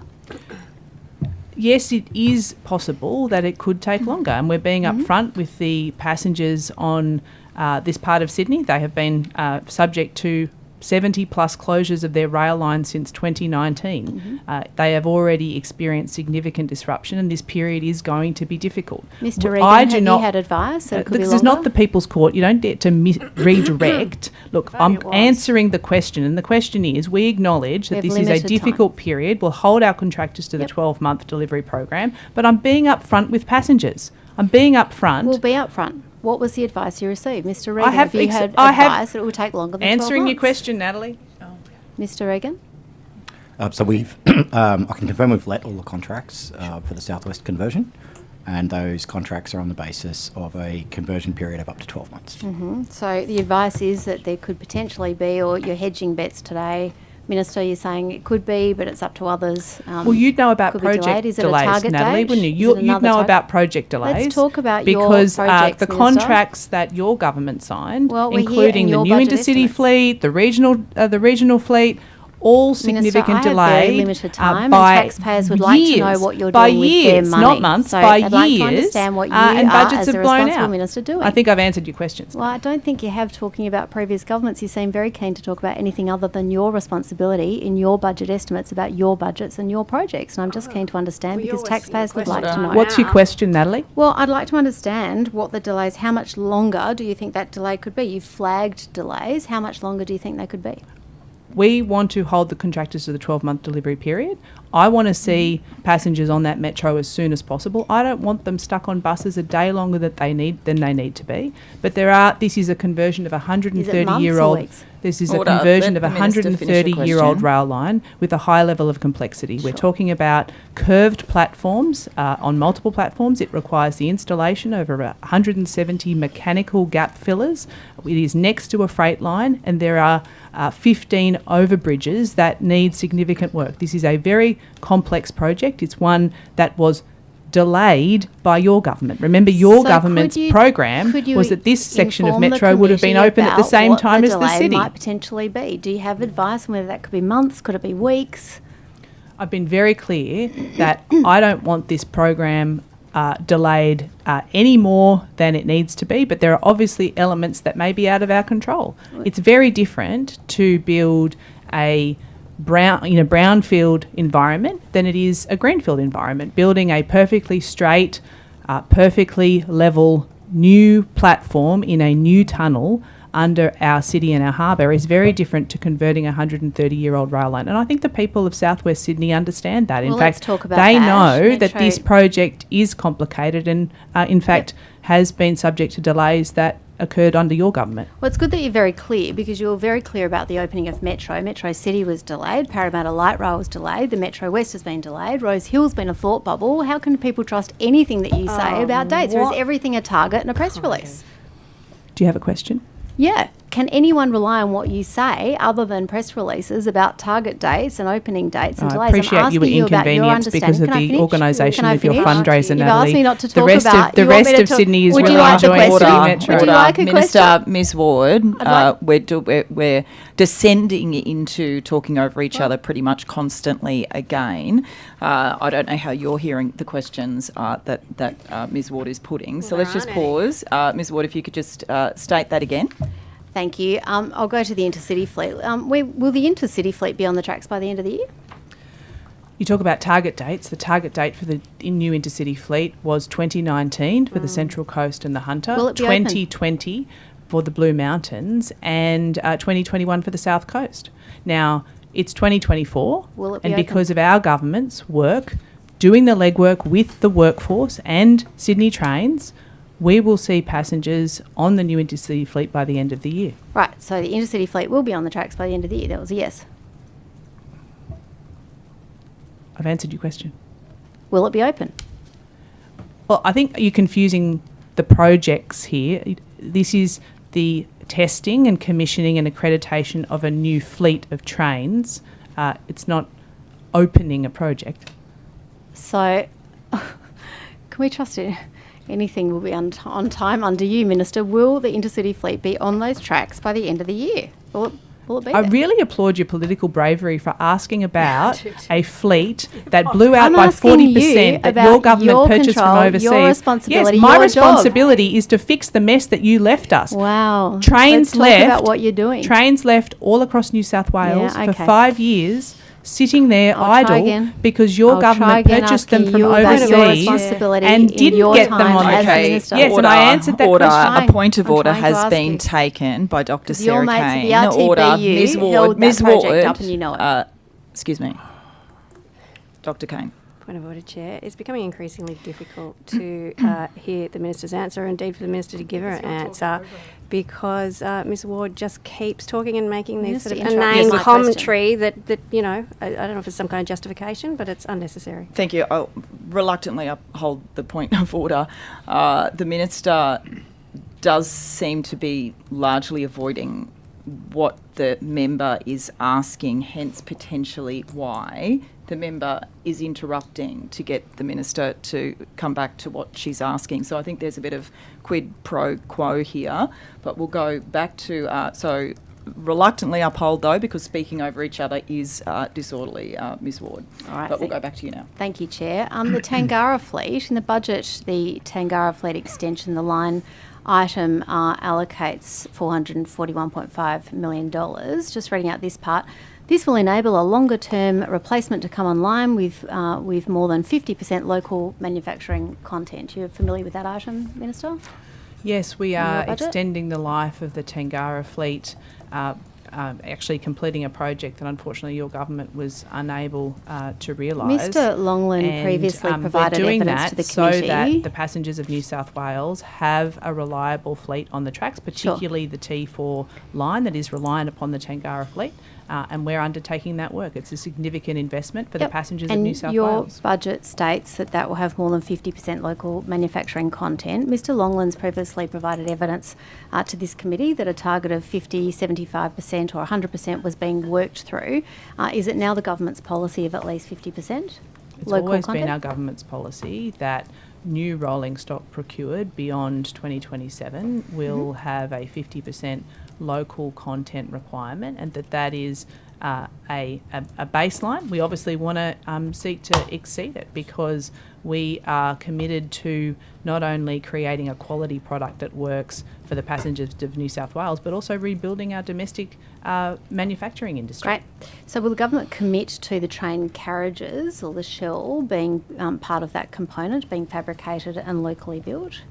Yes, it is possible that it could take longer, and we're being upfront with the passengers on this part of Sydney. They have been subject to 70 plus closures of their rail line since 2019. They have already experienced significant disruption and this period is going to be difficult. Mr. Regan, have you had advice that it could be This is not the People's Court. You don't get to redirect. Look, I'm answering the question and the question is we acknowledge that this is a difficult period. We'll hold our contractors to the 12-month delivery program, but I'm being upfront with passengers. I'm being upfront. We'll be upfront. What was the advice you received? Mr. Regan, have you had advice that it will take longer than 12 months? Answering your question, Natalie. Mr. Regan? So we've, I can confirm we've let all the contracts for the Southwest conversion. and those contracts are on the basis of a conversion period of up to 12 months. So the advice is that there could potentially be, or you're hedging bets today, Minister, you're saying it could be, but it's up to others. Well, you'd know about could be delayed. project Is it a delays, target Natalie, date? wouldn't you? Is it You'd another know target? about project delays. Let's talk about your because projects, the Minister. contracts that your government signed, Well, we're here including in the your new budget intercity estimates. fleet, the regional fleet, all significant Minister, delayed. I have very limited time, by and taxpayers would like to know years. what you're By doing with years, their money. not months, So by I'd like to years, understand what you and are, budgets as have the blown responsible out. minister, doing. I think I've answered your questions. Well, I don't think you have, talking about previous governments. You seem very keen to talk about anything other than your responsibility in your budget estimates about your budgets and your projects. And I'm just keen to understand, because taxpayers would like to know. What's your question, Natalie? Well, I'd like to understand what the delays, how much longer do you think that delay could be? You've flagged delays. How much longer do you think they could be? We want to hold the contractors to the 12-month delivery period. I want to see passengers on that metro as soon as possible. I don't want them stuck on buses a day longer than they need to be. But this is a conversion of a 130-year-old. This is Order. a conversion Let of a the Minister finish the 130-year-old question. rail line with a high level of complexity. We're talking about curved platforms on multiple platforms. It requires the installation of over 170 mechanical gap fillers. It is next to a freight line, and there are 15 overbridges that need significant work. This is a very complex project. It's one that was delayed by your government. Remember, your government's program was that this section of inform the metro would have been committee open at the about same what time as the delay city. might potentially be? Do you have advice on whether that could be months? Could it be weeks? I've been very clear that I don't want this program delayed any more than it needs to be, but there are obviously elements that may be out of our control. It's very different to build a brownfield environment than it is a greenfield environment. Building a perfectly straight, perfectly level new platform in a new tunnel under our city and our harbour is very different to converting a 130-year-old rail line. And I think the people of southwest Sydney understand that. In Well, let's fact, talk about they that. know that Metro- this project is complicated and, in fact, has been subject to delays that occurred under your government. Well, it's good that you're very clear, because you were very clear about the opening of Metro. Metro City was delayed, Parramatta Light Rail was delayed, the Metro West has been delayed, Rose Hill's been a thought bubble. How can people trust anything that you say about dates? Or is everything a target and a press release? Do you have a question? Yeah. Can anyone rely on what you say other than press releases about target dates and opening dates and I delays? appreciate I'm you were asking about your inconvenienced because of understanding. Can I the finish? organisation Can I of your finish? fundraiser, You've Natalie. asked me not to The talk rest about. of the You want me rest to of talk- Sydney is Would you really like a enjoying question? Sydney Metro. Would you like a Minister, question? Ms Ward, I'd like- we're descending into talking over each other pretty much constantly again. I don't know how you're hearing the questions that Ms Ward is putting. So let's just pause. Ms Ward, if you could just state that again. Thank you. I'll go to the intercity fleet. Will the intercity fleet be on the tracks by the end of the year? You talk about target dates. The target date for the new intercity fleet was 2019 for the Central Coast and the Hunter, Will it be open? 2020 for the Blue Mountains, and 2021 for the South Coast. Now, it's 2024, Will it be and open? because of our government's work, doing the legwork with the workforce and Sydney Trains, we will see passengers on the new intercity fleet by the end of the year. Right, so the intercity fleet will be on the tracks by the end of the year. That was a yes. I've answered your question. Will it be open? Well, I think you're confusing the projects here. This is the testing and commissioning and accreditation of a new fleet of trains. It's not opening a project. So, can we trust it? Anything will be on time under you, Minister. Will the intercity fleet be on those tracks by the end of the year? Will it be I there? really applaud your political bravery for asking about a fleet that blew out I'm by asking you 40% that about your government your purchased control, from overseas. your responsibility, yes, my your responsibility is to fix the mess that you left us. Wow. Trains Let's talk left. about what you're doing. Trains left all across New South Wales Yeah, for okay. 5 years, sitting there I'll try idle again. because your I'll try government again purchased them asking from you about your overseas responsibility and in didn't your get them time on the as train. Minister. Yes, and I answered that order, question. A point of I'm order trying to has ask been you. taken by Dr. Because your Sarah mates at Kane. the RTBU Order, Ms Ward, held that Ms project Ward, up and you know it. excuse me, Dr. Kane. Point of order, Chair. It's becoming increasingly difficult to hear the Minister's answer, and indeed for the Minister to give her an answer, because Ms Ward just keeps talking and making these sort of inane commentary that, you know, I don't know if it's some kind of justification, but it's unnecessary. Thank you. I'll reluctantly uphold the point of order. The Minister does seem to be largely avoiding what the member is asking, hence potentially why the member is interrupting to get the Minister to come back to what she's asking. So I think there's a bit of quid pro quo here, but we'll go back to, so reluctantly uphold though, because speaking over each other is disorderly, Ms Ward. All right, but we'll go back to you now. Thank you, Chair. The Tangara fleet, in the budget, the Tangara fleet extension, the line item allocates $441.5 million. Just reading out this part. This will enable a longer-term replacement to come online with more than 50% local manufacturing content. You're familiar with that item, Minister? Yes, we are extending the life of the Tangara fleet, actually completing a project that unfortunately your government was unable to realise. Mr Longland previously provided evidence to the committee. So that the passengers of New South Wales have a reliable fleet on the tracks, particularly the T4 line that is reliant upon the Tangara fleet. And we're undertaking that work. It's a significant investment for the passengers of New South Wales. And your budget states that that will have more than 50% local manufacturing content. Mr Longland's previously provided evidence to this committee that a target of 50, 75% or 100% was being worked through. Is it now the government's policy of at least 50% It's local always content? been our government's policy that new rolling stock procured beyond 2027 will have a 50% local content requirement, and that is a baseline. We obviously want to seek to exceed it, because we are committed to not only creating a quality product that works for the passengers of New South Wales, but also rebuilding our domestic manufacturing industry. Great. So will the government commit to the train carriages or the shell being part of that component, being fabricated and locally built?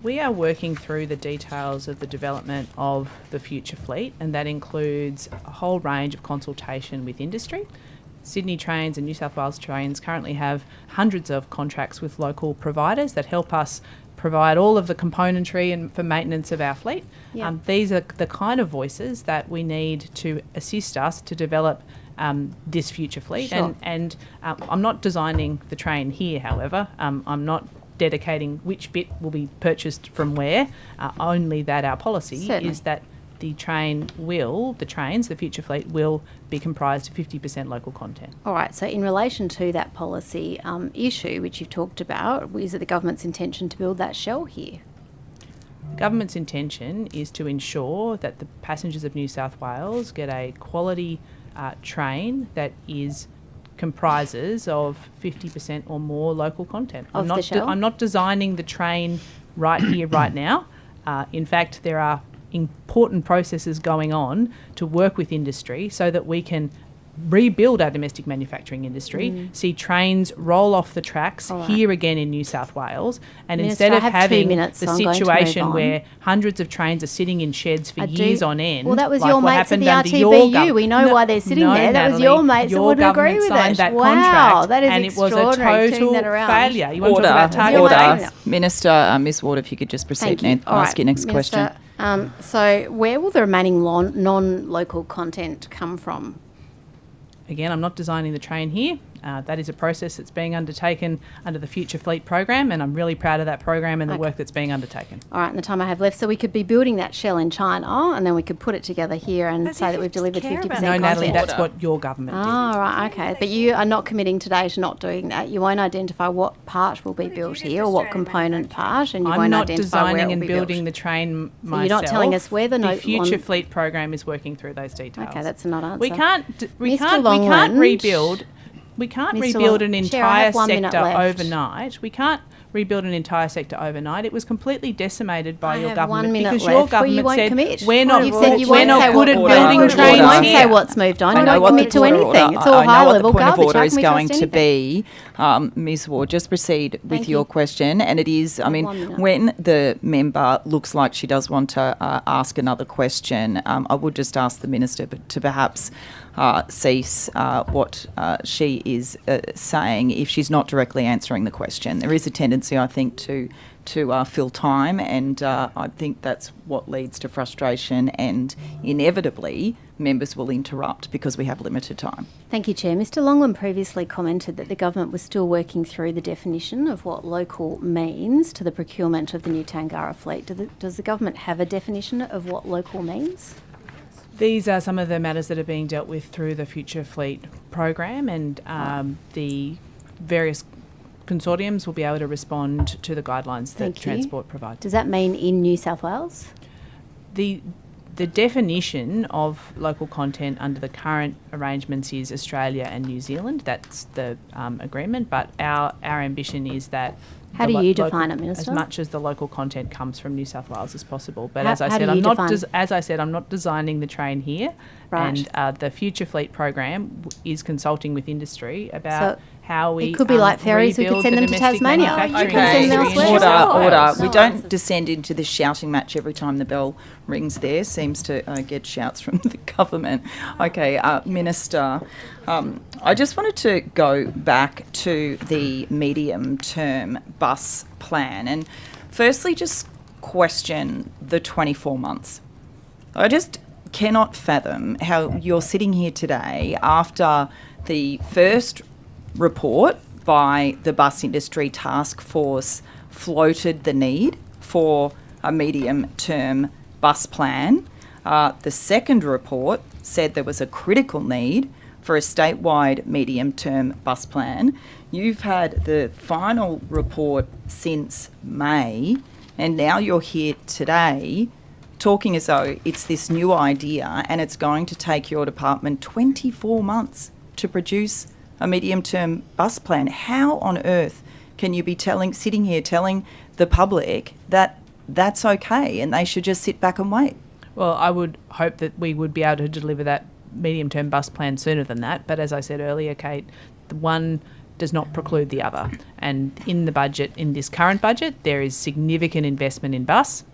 We are working through the details of the development of the future fleet, and that includes a whole range of consultation with industry. Sydney Trains and New South Wales Trains currently have hundreds of contracts with local providers that help us provide all of the componentry and for maintenance of our fleet. Yep. These are the kind of voices that we need to assist us to develop this future fleet. Sure. And I'm not designing the train here, however. I'm not dedicating which bit will be purchased from where, only that our policy is that the trains, the future fleet, will be comprised of 50% local content. All right, so in relation to that policy issue which you've talked about, is it the government's intention to build that shell here? The government's intention is to ensure that the passengers of New South Wales get a quality train that comprises of 50% or more local content. I'm not designing the train right here, right now. In fact, there are important processes going on to work with industry so that we can rebuild our domestic manufacturing industry, see trains roll off the tracks here again in New South Wales, and Minister, instead of having the so situation where hundreds of trains are sitting in sheds for years on end. Well, that was like your what mates at happened the under RTBU. We know why they're sitting there. That was your mates that wouldn't agree with signed it. that Wow, contract, that is and it was a extraordinary, turning total that around. failure. You want to talk about target Order. dates? Minister, Ms Ward, if you could just proceed and ask your next question. So where will the remaining non-local content come from? Again, I'm not designing the train here. That is a process that's being undertaken under the Future Fleet program, and I'm really proud of that program and the work that's being undertaken. All right, and the time I have left, so we could be building that shell in China, and then we could put it together here and say that we've delivered 50% content. No, Natalie, that's what your government did. Oh, right, okay. But you are not committing today to not doing that. You won't identify what part will be built here or what component part, and you won't identify where it will be built. I'm not designing and building the train myself. So you're not telling us where the Future Fleet program is working through those details. Okay, that's a not answer. We can't rebuild. We can't rebuild an entire sector overnight. We can't rebuild an entire sector overnight. It was completely decimated by your have government 1 minute because left your where you government won't said commit. we're not You've said you won't we're say not what good at order. building You trains won't here. say what's moved on. You I know won't what commit the to point of anything. order- It's all I know high what level the point of garbage. order How is can we going trust to anything? be. Ms. Ward, just proceed with Thank your you. question. And it is, I mean, 1 minute. when the member looks like she does want to ask another question, I would just ask the Minister to perhaps cease what she is saying if she's not directly answering the question. There is a tendency, I think, to fill time, and I think that's what leads to frustration, and inevitably members will interrupt because we have limited time. Thank you, Chair. Mr Longman previously commented that the government was still working through the definition of what local means to the procurement of the new Tangara fleet. Does the government have a definition of what local means? These are some of the matters that are being dealt with through the Future Fleet program, and the various consortiums will be able to respond to the guidelines that Thank you. Transport provides. Does that mean in New South Wales? The definition of local content under the current arrangements is Australia and New Zealand. That's the agreement, but our ambition is that How do you define it, Minister? as much as the local content comes from New South Wales as possible. But How- as I how said, do I'm you not define- I'm not designing the train here. Right. And the Future Fleet program is consulting with industry about So how we it could be like ferries, we could rebuild send the them to domestic Tasmania. manufacturing You can send them industry in elsewhere. New South Order. Wales. We don't descend into this shouting match every time the bell rings there. Seems to get shouts from the government. Okay, Minister, I just wanted to go back to the medium-term bus plan and firstly just question the 24 months. I just cannot fathom how you're sitting here today after the first report by the Bus Industry Task Force floated the need for a medium-term bus plan. The second report said there was a critical need for a statewide medium-term bus plan. You've had the final report since May, and now you're here today talking as though it's this new idea and it's going to take your department 24 months to produce a medium-term bus plan. How on earth can you be sitting here telling the public that that's okay and they should just sit back and wait? Well, I would hope that we would be able to deliver that medium-term bus plan sooner than that. But as I said earlier, Kate, the one does not preclude the other. And in the budget, in this current budget, there is significant investment in bus,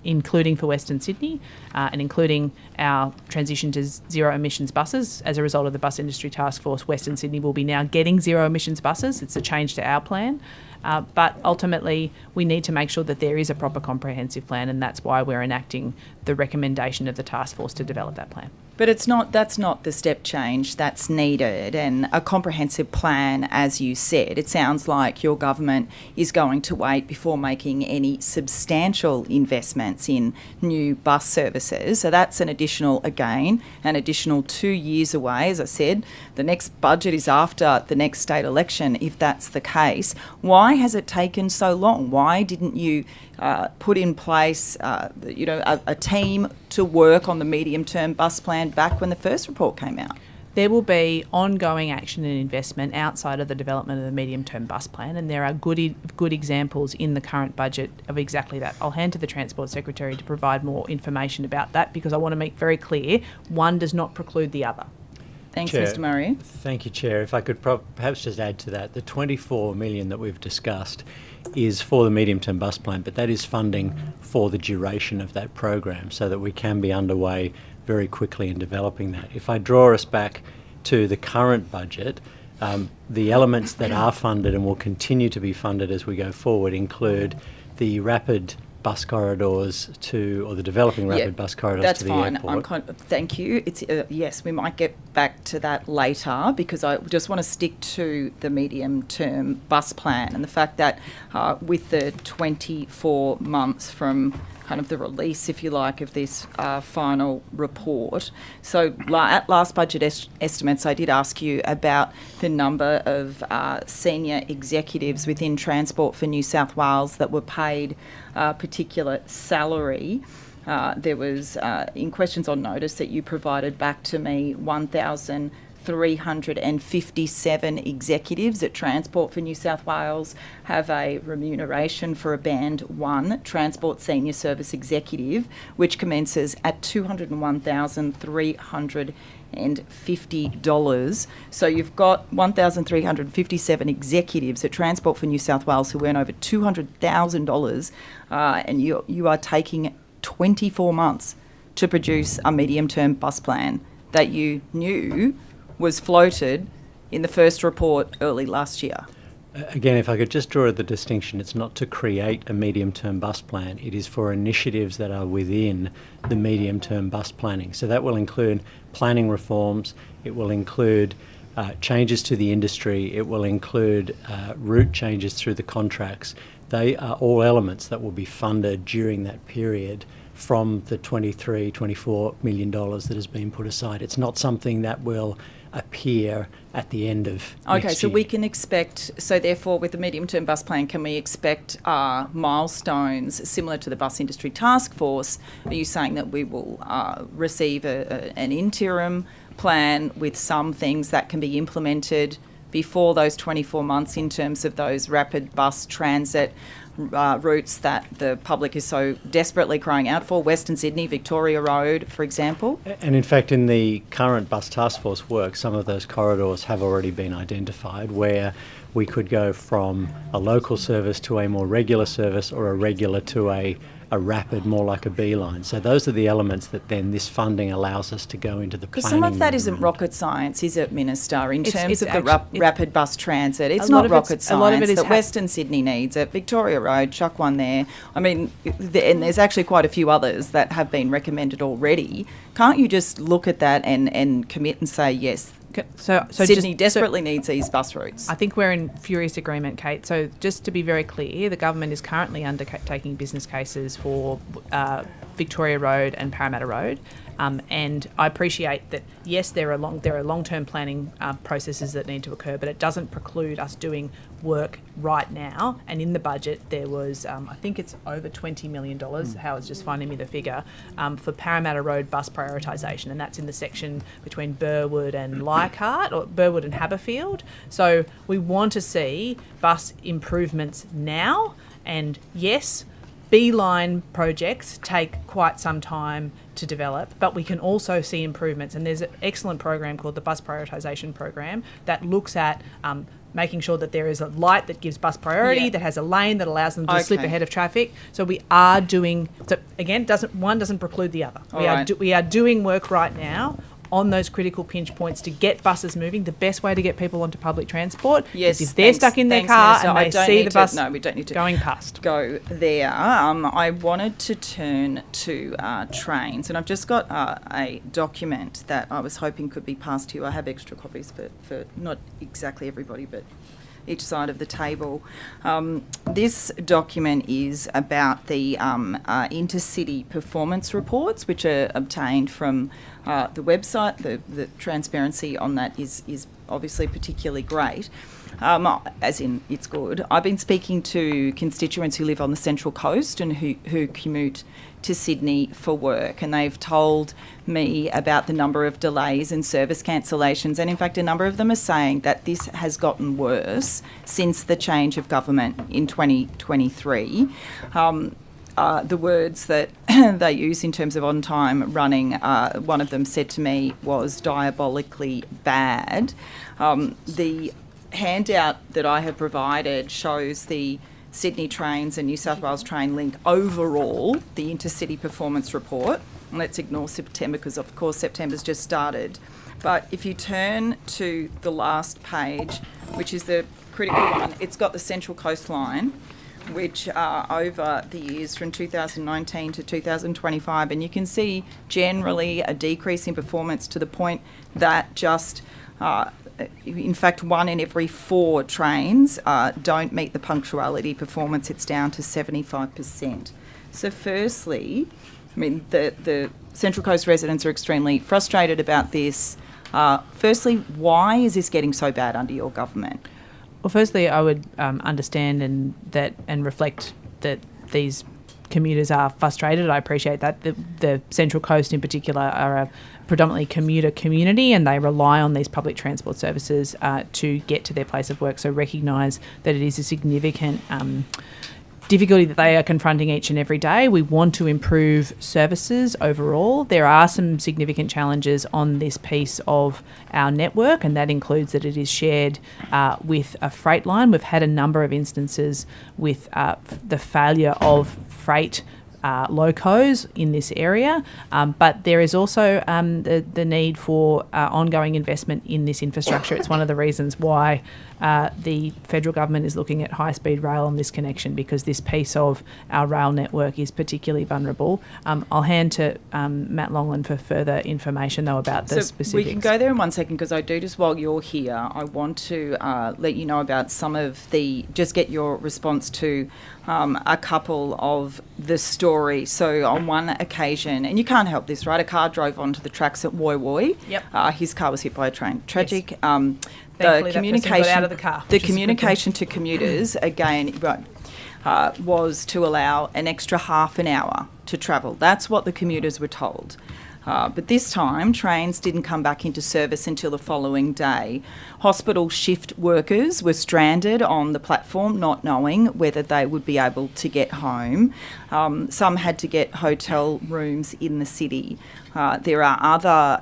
including for Western Sydney, and including our transition to zero emissions buses. As a result of the Bus Industry Task Force, Western Sydney will be now getting zero emissions buses. It's a change to our plan. But ultimately, we need to make sure that there is a proper comprehensive plan, and that's why we're enacting the recommendation of the task force to develop that plan. But that's not the step change that's needed, and a comprehensive plan, as you said. It sounds like your government is going to wait before making any substantial investments in new bus services. So that's an additional 2 years away. As I said, the next budget is after the next state election, if that's the case. Why has it taken so long? Why didn't you put in place a team to work on the medium-term bus plan back when the first report came out? There will be ongoing action and investment outside of the development of the medium-term bus plan, and there are good examples in the current budget of exactly that. I'll hand to the Transport Secretary to provide more information about that, because I want to make very clear one does not preclude the other. Thanks, Chair. Mr. Murray. Thank you, Chair. If I could perhaps just add to that, the 24 million that we've discussed is for the medium-term bus plan, but that is funding for the duration of that program so that we can be underway very quickly in developing that. If I draw us back to the current budget, the elements that are funded and will continue to be funded as we go forward include the rapid bus corridors or the developing rapid bus corridors to the airport. That's fine. Thank you. It's yes, we might get back to that later, because I just want to stick to the medium-term bus plan and the fact that with the 24 months from kind of the release, if you like, of this final report. So at last budget estimates, I did ask you about the number of senior executives within Transport for New South Wales that were paid a particular salary. There was, in questions on notice that you provided back to me, 1,000 1,357 executives at Transport for New South Wales have a remuneration for a Band 1 Transport Senior Service Executive, which commences at $201,350. So you've got 1,357 executives at Transport for New South Wales who earn over $200,000, and you are taking 24 months to produce a medium-term bus plan that you knew was floated in the first report early last year. Again, if I could just draw the distinction, it's not to create a medium-term bus plan. It is for initiatives that are within the medium-term bus planning. So that will include planning reforms, it will include changes to the industry, it will include route changes through the contracts. They are all elements that will be funded during that period from the $24 million that has been put aside. It's not something that will appear at the end of next Okay, so year. we can expect, so therefore with the medium-term bus plan, can we expect milestones similar to the Bus Industry Task Force? Are you saying that we will receive an interim plan with some things that can be implemented before those 24 months in terms of those rapid bus transit routes that the public is so desperately crying out for, Western Sydney, Victoria Road, for example? And in fact, in the current Bus Task Force work, some of those corridors have already been identified where we could go from a local service to a more regular service, or a regular to a rapid, more like a beeline. So those are the elements that then this funding allows us to go into the planning. Because some of that isn't movement. rocket science, is it, Minister, in terms it's of the rapid bus transit? It's not rocket a lot of science it is that Western Sydney needs it. Victoria Road, chuck one there. I mean, and there's actually quite a few others that have been recommended already. Can't you just look at that and commit and say, yes, So Sydney desperately needs these bus routes? I think we're in furious agreement, Kate. So just to be very clear, the government is currently undertaking business cases for Victoria Road and Parramatta Road. And I appreciate that, yes, there are long-term planning processes that need to occur, but it doesn't preclude us doing work right now. And in the budget, there was, I think it's over $20 million, Howard's just finding me the figure, for Parramatta Road bus prioritisation, and that's in the section between Burwood and Leichhardt, or Burwood and Haberfield. So we want to see bus improvements now, and yes, beeline projects take quite some time to develop, but we can also see improvements. And there's an excellent program called the Bus Prioritisation Program that looks at making sure that there is a light that gives bus priority, that has a lane that allows them to slip ahead of traffic. So we are doing, so again, one doesn't preclude the other. We are doing work right now on those critical pinch points to get buses moving. The best way to get people onto public transport is if they're stuck in their car and they see the bus we don't need to going past. Go there. I wanted to turn to trains, and I've just got a document that I was hoping could be passed to you. I have extra copies for not exactly everybody, but each side of the table. This document is about the intercity performance reports, which are obtained from the website. The transparency on that is obviously particularly great, as in it's good. I've been speaking to constituents who live on the Central Coast and who commute to Sydney for work, and they've told me about the number of delays and service cancellations, and in fact a number of them are saying that this has gotten worse since the change of government in 2023. The words that they use in terms of on-time running, one of them said to me, was diabolically bad. The handout that I have provided shows the Sydney Trains and New South Wales Train Link overall, the intercity performance report. And let's ignore September because, of course, September's just started. But if you turn to the last page, which is the critical one, it's got the Central Coast Line, which over the years from 2019 to 2025, and you can see generally a decrease in performance to the point that just in fact, 1 in every 4 trains don't meet the punctuality performance. It's down to 75%. So firstly, I mean, the Central Coast residents are extremely frustrated about this. Firstly, why is this getting so bad under your government? Well, firstly, I would understand and reflect that these commuters are frustrated. I appreciate that. The Central Coast in particular are a predominantly commuter community, and they rely on these public transport services to get to their place of work. So recognise that it is a significant difficulty that they are confronting each and every day. We want to improve services overall. There are some significant challenges on this piece of our network, and that includes that it is shared with a freight line. We've had a number of instances with the failure of freight locos in this area, but there is also the need for ongoing investment in this infrastructure. It's one of the reasons why the federal government is looking at high-speed rail on this connection, because this piece of our rail network is particularly vulnerable. I'll hand to Matt Longland for further information, though, about the specifics. We can go there in 1 second, because I do, just while you're here, I want to let you know about some of just get your response to a couple of the story. So on one occasion, and you can't help this, right? A car drove onto the tracks at Woi Woi. Yep. His car was hit by a train. Tragic. Yes. The Thankfully, that person communication, got out of the car, the which is a good communication to commuters again, was to allow an extra half an hour to travel. That's what the commuters were told. But this time, trains didn't come back into service until the following day. Hospital shift workers were stranded on the platform, not knowing whether they would be able to get home. Some had to get hotel rooms in the city. There are other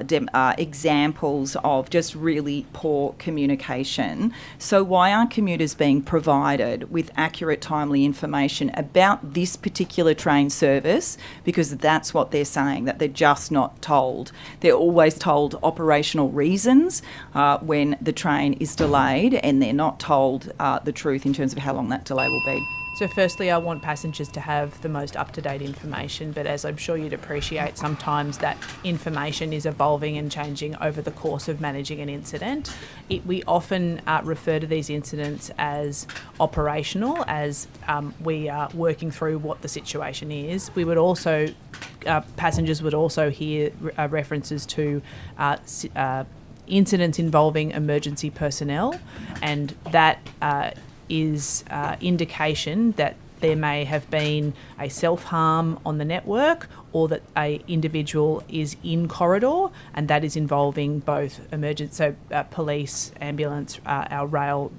examples of just really poor communication. So why aren't commuters being provided with accurate, timely information about this particular train service? Because that's what they're saying, that they're just not told. They're always told operational reasons when the train is delayed, and they're not told the truth in terms of how long that delay will be. So firstly, I want passengers to have the most up-to-date information, but as I'm sure you'd appreciate, sometimes that information is evolving and changing over the course of managing an incident. We often refer to these incidents as operational, as we are working through what the situation is. We would also, passengers would also hear references to incidents involving emergency personnel, and that is indication that there may have been a self-harm on the network, or that a individual is in corridor, and that is involving both police, ambulance, our rail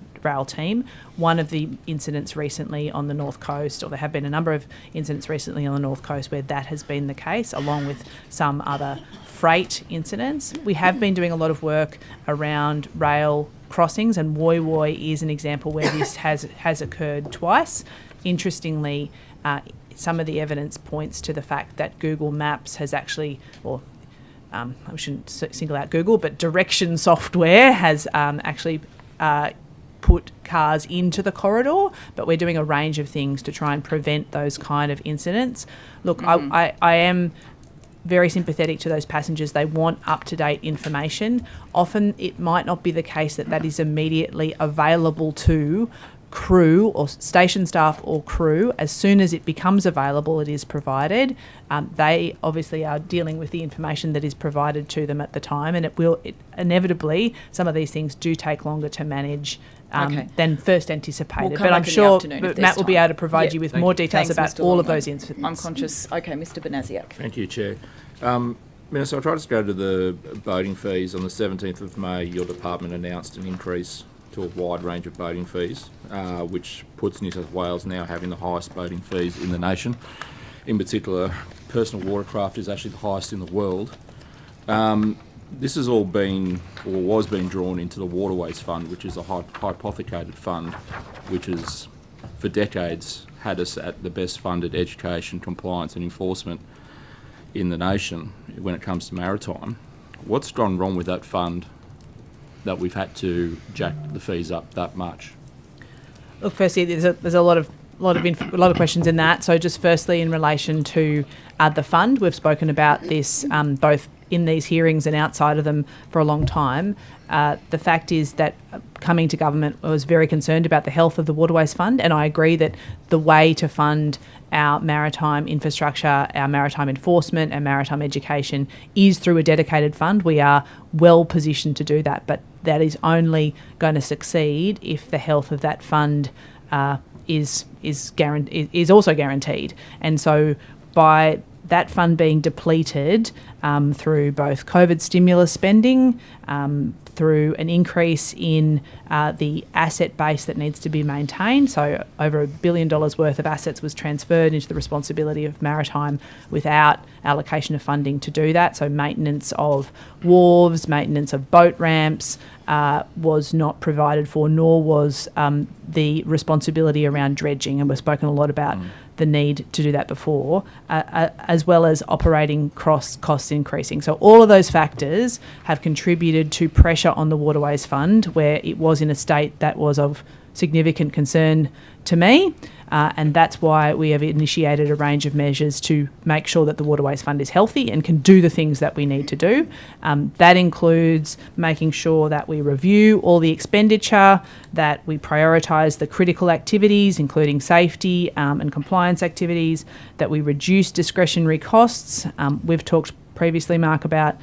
team. One of the incidents recently on the North Coast, or there have been a number of incidents recently on the North Coast where that has been the case, along with some other freight incidents. We have been doing a lot of work around rail crossings, and Woi Woi is an example where this has occurred twice. Interestingly, some of the evidence points to the fact that Google Maps has actually, I shouldn't single out Google, but direction software has actually put cars into the corridor, but we're doing a range of things to try and prevent those kind of incidents. Look, I am very sympathetic to those passengers. They want up-to-date information. Often it might not be the case that is immediately available to crew or station staff or crew. As soon as it becomes available, it is provided. They obviously are dealing with the information that is provided to them at the time, and inevitably, some of these things do take longer to manage than first anticipated. But I'm sure Matt will be able to provide you with more details about all of those incidents. I'm conscious. Okay, Mr. Banasiak. Thank you, Chair. Minister, I'll try to go to the boating fees. On the 17th of May, your department announced an increase to a wide range of boating fees, which puts New South Wales now having the highest boating fees in the nation. In particular, personal watercraft is actually the highest in the world. This has all been, or was being drawn into the Waterways Fund, which is a hypothecated fund, which has, for decades, had us at the best funded education, compliance and enforcement in the nation when it comes to maritime. What's gone wrong with that fund that we've had to jack the fees up that much? Look, firstly, there's a lot of questions in that. So just firstly, in relation to the fund, we've spoken about this both in these hearings and outside of them for a long time. The fact is that coming to government, I was very concerned about the health of the Waterways Fund, and I agree that the way to fund our maritime infrastructure, our maritime enforcement, and maritime education is through a dedicated fund. We are well positioned to do that, but that is only going to succeed if the health of that fund is also guaranteed. And so by that fund being depleted through both COVID stimulus spending, through an increase in the asset base that needs to be maintained. So over $1 billion worth of assets was transferred into the responsibility of Maritime without allocation of funding to do that. So maintenance of wharves, maintenance of boat ramps was not provided for, nor was the responsibility around dredging. And we've spoken a lot about the need to do that before, as well as operating costs increasing. So all of those factors have contributed to pressure on the Waterways Fund, where it was in a state that was of significant concern to me. And that's why we have initiated a range of measures to make sure that the Waterways Fund is healthy and can do the things that we need to do. That includes making sure that we review all the expenditure, that we prioritise the critical activities, including safety and compliance activities, that we reduce discretionary costs. We've talked previously, Mark, about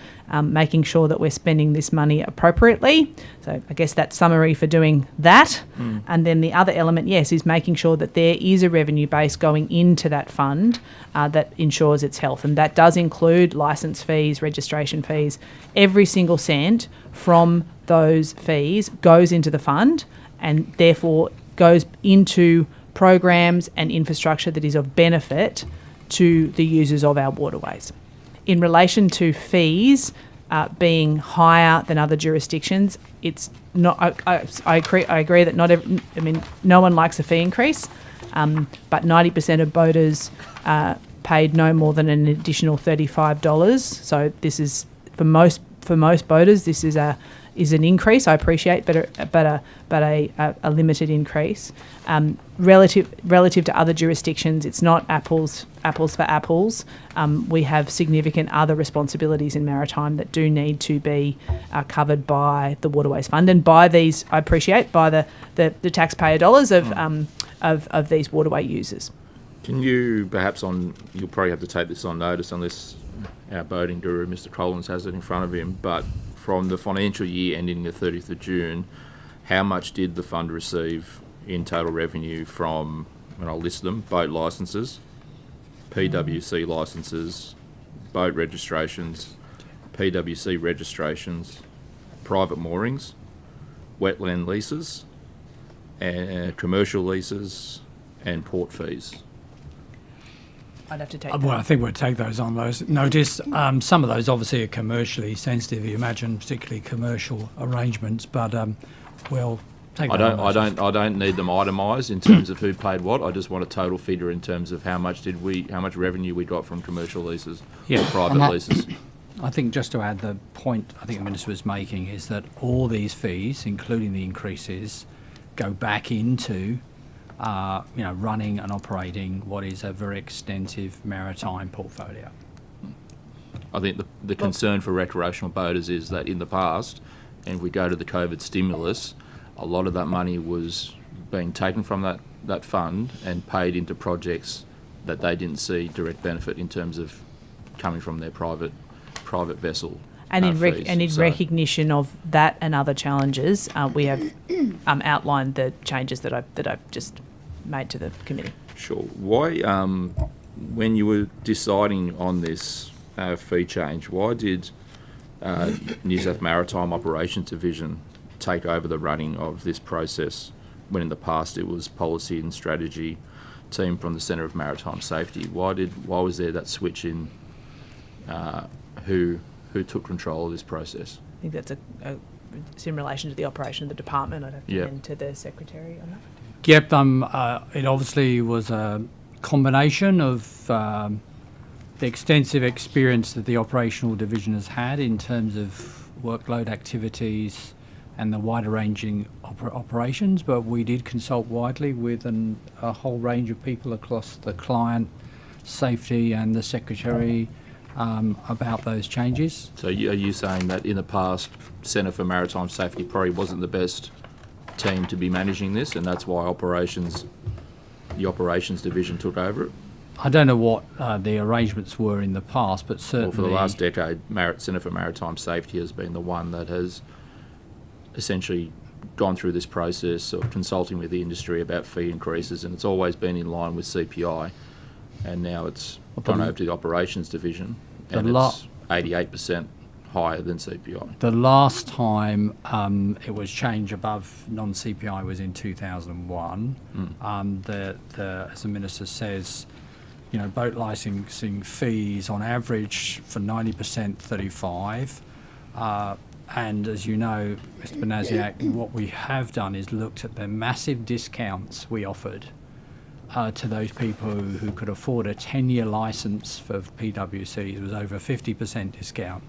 making sure that we're spending this money appropriately. So I guess that's summary for doing that. And then the other element, yes, is making sure that there is a revenue base going into that fund that ensures its health. And that does include licence fees, registration fees. Every single cent from those fees goes into the fund and therefore goes into programs and infrastructure that is of benefit to the users of our waterways. In relation to fees being higher than other jurisdictions, it's not. I agree that no one likes a fee increase, but 90% of boaters paid no more than an additional $35. So this is for most boaters. This is an increase. I appreciate, but a limited increase. Relative to other jurisdictions, it's not apples for apples. We have significant other responsibilities in Maritime that do need to be covered by the Waterways Fund and by these. I appreciate by the taxpayer dollars of these waterway users. Can you perhaps you'll probably have to take this on notice unless our boating guru, Mr. Collins, has it in front of him, but from the financial year ending the 30th of June, how much did the fund receive in total revenue from, and I'll list them, boat licences, PWC licences, boat registrations, PWC registrations, private moorings, wetland leases, and commercial leases, and port fees? I'd have to take Well, I think we'll take those on notice. Some of those obviously are commercially sensitive. You imagine particularly commercial arrangements, but we'll take that on notice. I don't need them itemised in terms of who paid what. I just want a total figure in terms of how much revenue we got from commercial leases or private leases. I think just to add the point I think the Minister was making is that all these fees, including the increases, go back into running and operating what is a very extensive maritime portfolio. I think the concern for recreational boaters is that in the past, and if we go to the COVID stimulus, a lot of that money was being taken from that fund and paid into projects that they didn't see direct benefit in terms of coming from their private vessel. And in recognition of that and other challenges, we have outlined the changes that I've just made to the committee. Sure. Why, when you were deciding on this fee change, why did New South Maritime Operations Division take over the running of this process when in the past it was policy and strategy team from the Centre of Maritime Safety? Why was there that switch in who took control of this process? I think that's it's in relation to the operation of the department. I'd have to hand to the Secretary on that. Yep, it obviously was a combination of the extensive experience that the operational division has had in terms of workload activities and the wider ranging operations, but we did consult widely with a whole range of people across the client, safety and the Secretary about those changes. So are you saying that in the past, Centre for Maritime Safety probably wasn't the best team to be managing this, and that's why the operations division took over it? I don't know what the arrangements were in the past, but certainly... Well, for the last decade, Centre for Maritime Safety has been the one that has essentially gone through this process of consulting with the industry about fee increases, and it's always been in line with CPI, and now it's gone over to the operations division, and it's 88% higher than CPI. The last time it was changed above non-CPI was in 2001. As the Minister says, boat licensing fees on average for 90%, 35. And as you know, Mr. Banasiak, what we have done is looked at the massive discounts we offered to those people who could afford a 10-year licence for PWCs. It was over a 50% discount.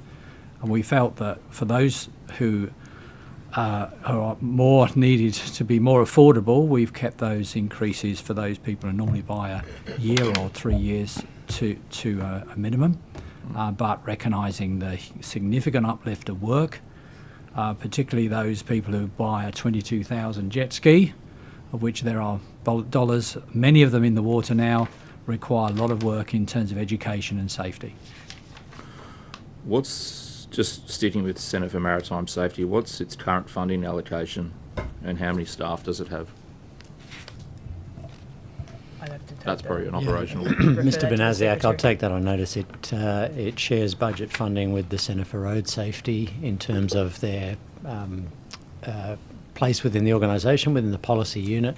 And we felt that for those who are more needed to be more affordable, we've kept those increases for those people who normally buy a year or 3 years to a minimum, but recognising the significant uplift of work, particularly those people who buy a 22,000 jet ski, of which there are dollars, many of them in the water now, require a lot of work in terms of education and safety. Just sticking with the Centre for Maritime Safety, what's its current funding allocation and how many staff does it have? That's probably an operational. Mr. Banasiak, I'll take that on notice. It shares budget funding with the Centre for Road Safety in terms of their place within the organisation, within the policy unit.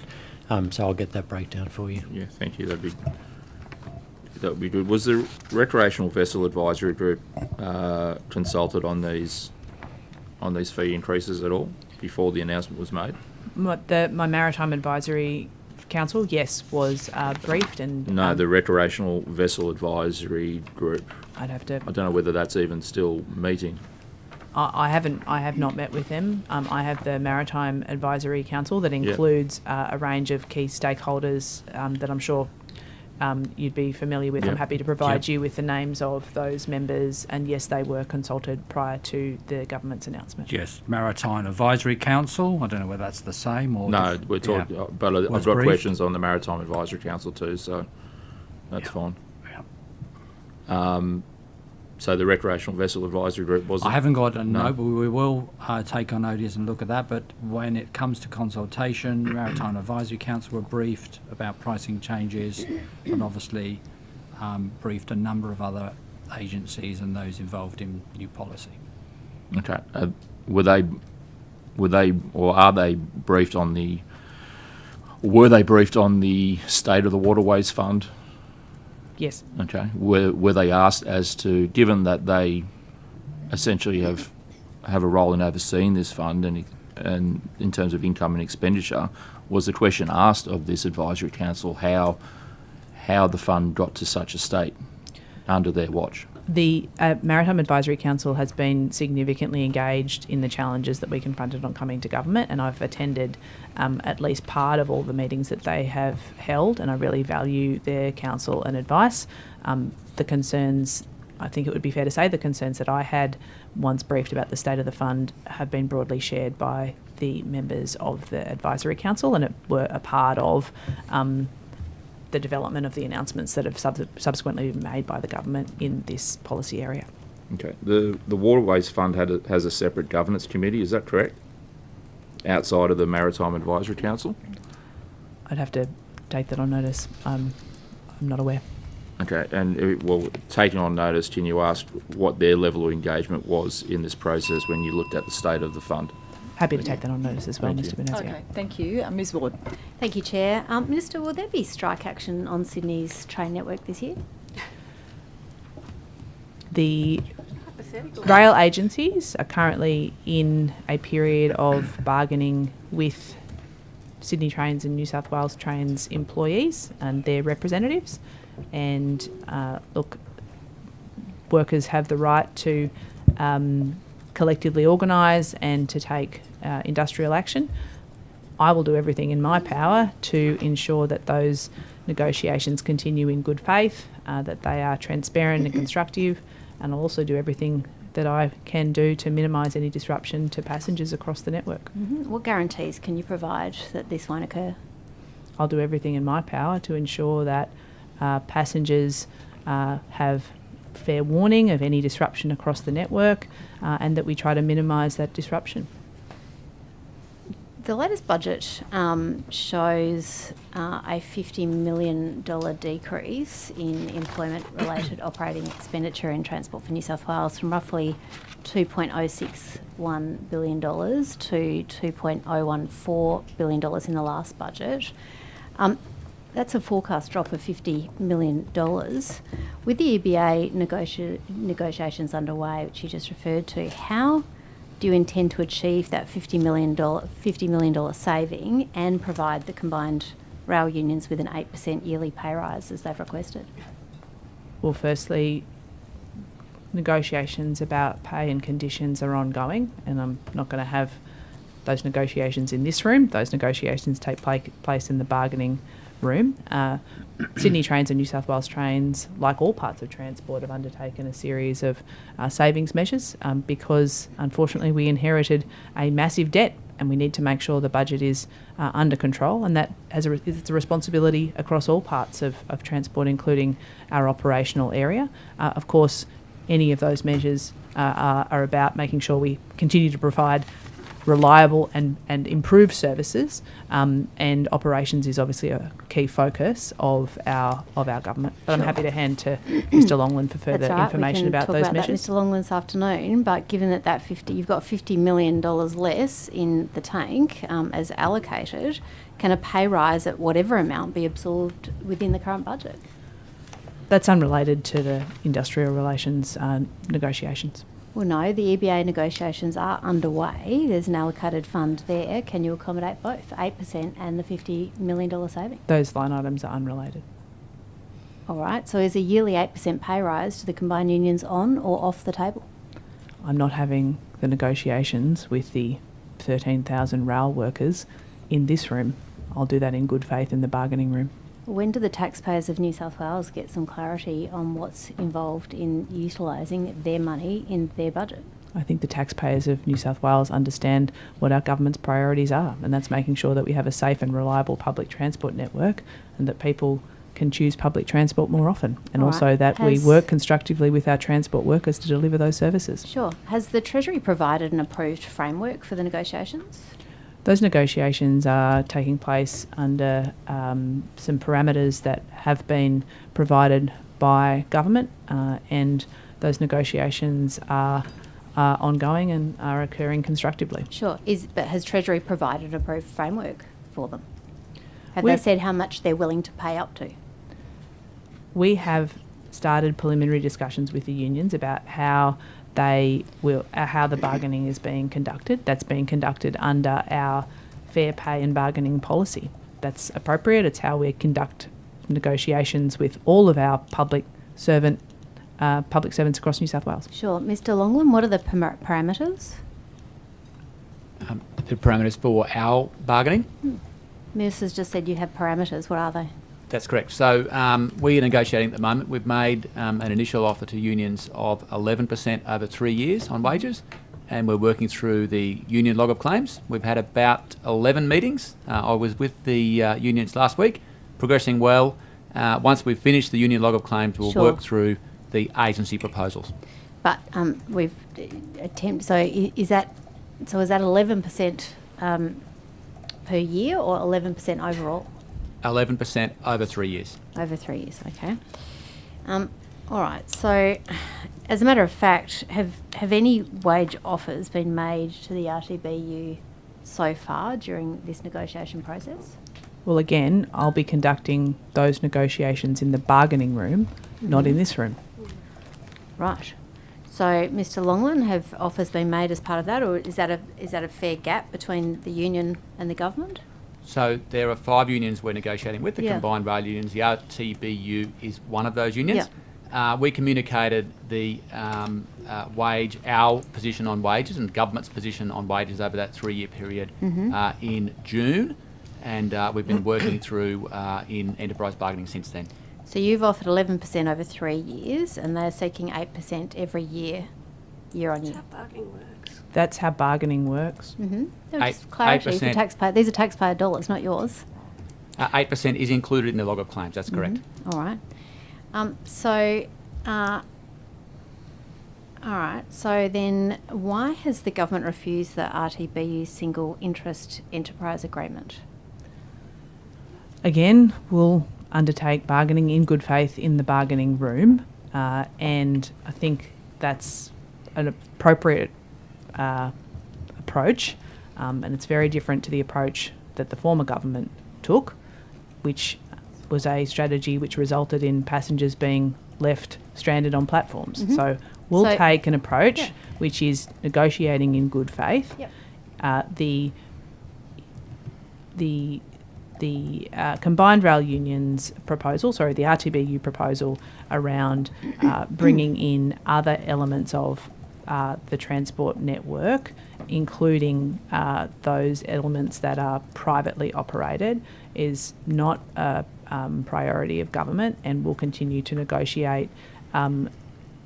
So I'll get that breakdown for you. Yeah, thank you. That would be good. Was the Recreational Vessel Advisory Group consulted on these fee increases at all before the announcement was made? My Maritime Advisory Council, yes, was briefed and... No, the Recreational Vessel Advisory Group. I'd have to... I don't know whether that's even still meeting. I have not met with them. I have the Maritime Advisory Council that includes a range of key stakeholders that I'm sure you'd be familiar with. I'm happy to provide you with the names of those members, and yes, they were consulted prior to the government's announcement. Yes, Maritime Advisory Council. I don't know whether that's the same or... No, we're talking, but I've got questions on the Maritime Advisory Council too, so that's fine. So the Recreational Vessel Advisory Group wasn't... I haven't got a note, but we will take on notice and look at that. But when it comes to consultation, Maritime Advisory Council were briefed about pricing changes and obviously briefed a number of other agencies and those involved in new policy. Okay. Were they or are they briefed on the... Were they briefed on the state of the Waterways Fund? Yes. Okay. Were they asked as to, given that they essentially have a role in overseeing this fund and in terms of income and expenditure, was the question asked of this advisory council how the fund got to such a state under their watch? The Maritime Advisory Council has been significantly engaged in the challenges that we confronted on coming to government, and I've attended at least part of all the meetings that they have held, and I really value their counsel and advice. The concerns, I think it would be fair to say, the concerns that I had once briefed about the state of the fund have been broadly shared by the members of the Advisory Council, and it were a part of the development of the announcements that have subsequently been made by the government in this policy area. Okay. The Waterways Fund has a separate governance committee, is that correct? Outside of the Maritime Advisory Council? I'd have to take that on notice. I'm not aware. Okay, and taking on notice, can you ask what their level of engagement was in this process when you looked at the state of the fund? Happy to take that on notice as well, Thank Mr. you. Banasiak. Okay, thank you. Ms Ward. Thank you, Chair. Minister, will there be strike action on Sydney's train network this year? The rail agencies are currently in a period of bargaining with Sydney Trains and New South Wales Trains employees and their representatives. And look, workers have the right to collectively organise and to take industrial action. I will do everything in my power to ensure that those negotiations continue in good faith, that they are transparent and constructive, and I'll also do everything that I can do to minimise any disruption to passengers across the network. Mm-hmm. What guarantees can you provide that this won't occur? I'll do everything in my power to ensure that passengers have fair warning of any disruption across the network and that we try to minimise that disruption. The latest budget shows a $50 million decrease in employment-related operating expenditure in Transport for New South Wales from roughly $2.061 billion to $2.014 billion in the last budget. That's a forecast drop of $50 million. With the EBA negotiations underway, which you just referred to, how do you intend to achieve that $50 million saving and provide the combined rail unions with an 8% yearly pay rise as they've requested? Well, firstly, negotiations about pay and conditions are ongoing, and I'm not going to have those negotiations in this room. Those negotiations take place in the bargaining room. Sydney Trains and New South Wales Trains, like all parts of transport, have undertaken a series of savings measures because, unfortunately, we inherited a massive debt and we need to make sure the budget is under control, and that it's a responsibility across all parts of transport, including our operational area. Of course, any of those measures are about making sure we continue to provide reliable and improved services, and operations is obviously a key focus of our government. But I'm happy to hand to Mr. Longland for further information about those measures. That, Mr. Longland, this afternoon. But given that you've got $50 million less in the tank as allocated, can a pay rise at whatever amount be absorbed within the current budget? That's unrelated to the industrial relations negotiations. Well, no, the EBA negotiations are underway. There's an allocated fund there. Can you accommodate both, 8% and the $50 million saving? Those line items are unrelated. All right, so is a yearly 8% pay rise to the combined unions on or off the table? I'm not having the negotiations with the 13,000 rail workers in this room. I'll do that in good faith in the bargaining room. When do the taxpayers of New South Wales get some clarity on what's involved in utilising their money in their budget? I think the taxpayers of New South Wales understand what our government's priorities are, and that's making sure that we have a safe and reliable public transport network and that people can choose public transport more often, and also that we work constructively with our transport workers to deliver those services. Sure. Has the Treasury provided an approved framework for the negotiations? Those negotiations are taking place under some parameters that have been provided by government, and those negotiations are ongoing and are occurring constructively. Sure. But has Treasury provided an approved framework for them? Have they said how much they're willing to pay up to? We have started preliminary discussions with the unions about how the bargaining is being conducted. That's being conducted under our fair pay and bargaining policy. That's appropriate. It's how we conduct negotiations with all of our public servants across New South Wales. Sure. Mr. Longland, what are the parameters? The parameters for our bargaining? Minister's just said you have parameters. What are they? That's correct. So we are negotiating at the moment. We've made an initial offer to unions of 11% over 3 years on wages, and we're working through the union log of claims. We've had about 11 meetings. I was with the unions last week, progressing well. Once we've finished the union log of claims, we'll work through the agency proposals. But we've attempted. So is that 11% per year or 11% overall? 11% over 3 years. Over 3 years, okay. All right, so as a matter of fact, have any wage offers been made to the RTBU so far during this negotiation process? Well, again, I'll be conducting those negotiations in the bargaining room, not in this room. Right. So, Mr. Longland, have offers been made as part of that, or is that a fair gap between the union and the government? So there are 5 unions we're negotiating with, the combined rail unions. The RTBU is one of those unions. We communicated the our position on wages and government's position on wages over that 3-year period in June, and we've been working through in enterprise bargaining since then. So you've offered 11% over 3 years, and they're seeking 8% every year, year on year. That's how bargaining works. That's how bargaining works. Just clarity for taxpayer. These are taxpayer dollars, not yours. 8% is included in the log of claims. That's correct. All right. All right. So then why has the government refused the RTBU single interest enterprise agreement? Again, we'll undertake bargaining in good faith in the bargaining room, and I think that's an appropriate approach, and it's very different to the approach that the former government took, which was a strategy which resulted in passengers being left stranded on platforms. Mhm. So we'll So- take an approach Yeah. which is negotiating in good faith. Yep. The combined rail unions proposal, the RTBU proposal around bringing in other elements of the transport network, including those elements that are privately operated, is not a priority of government, and will continue to negotiate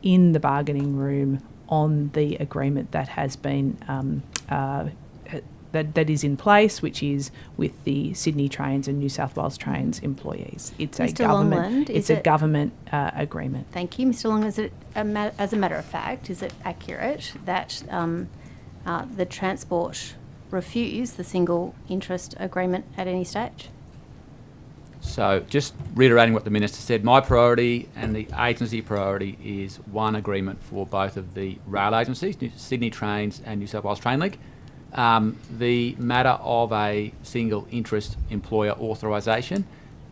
in the bargaining room on the agreement that has been that is in place, which is with the Sydney Trains and New South Wales Trains employees. It's Mr. a government. Longland, It's is a it- government agreement. Thank you. Mr. Long, is it as a matter of fact, is it accurate that the Transport refused the single interest agreement at any stage? So just reiterating what the Minister said, my priority and the agency priority is one agreement for both of the rail agencies, Sydney Trains and New South Wales Train Link. The matter of a single interest employer authorisation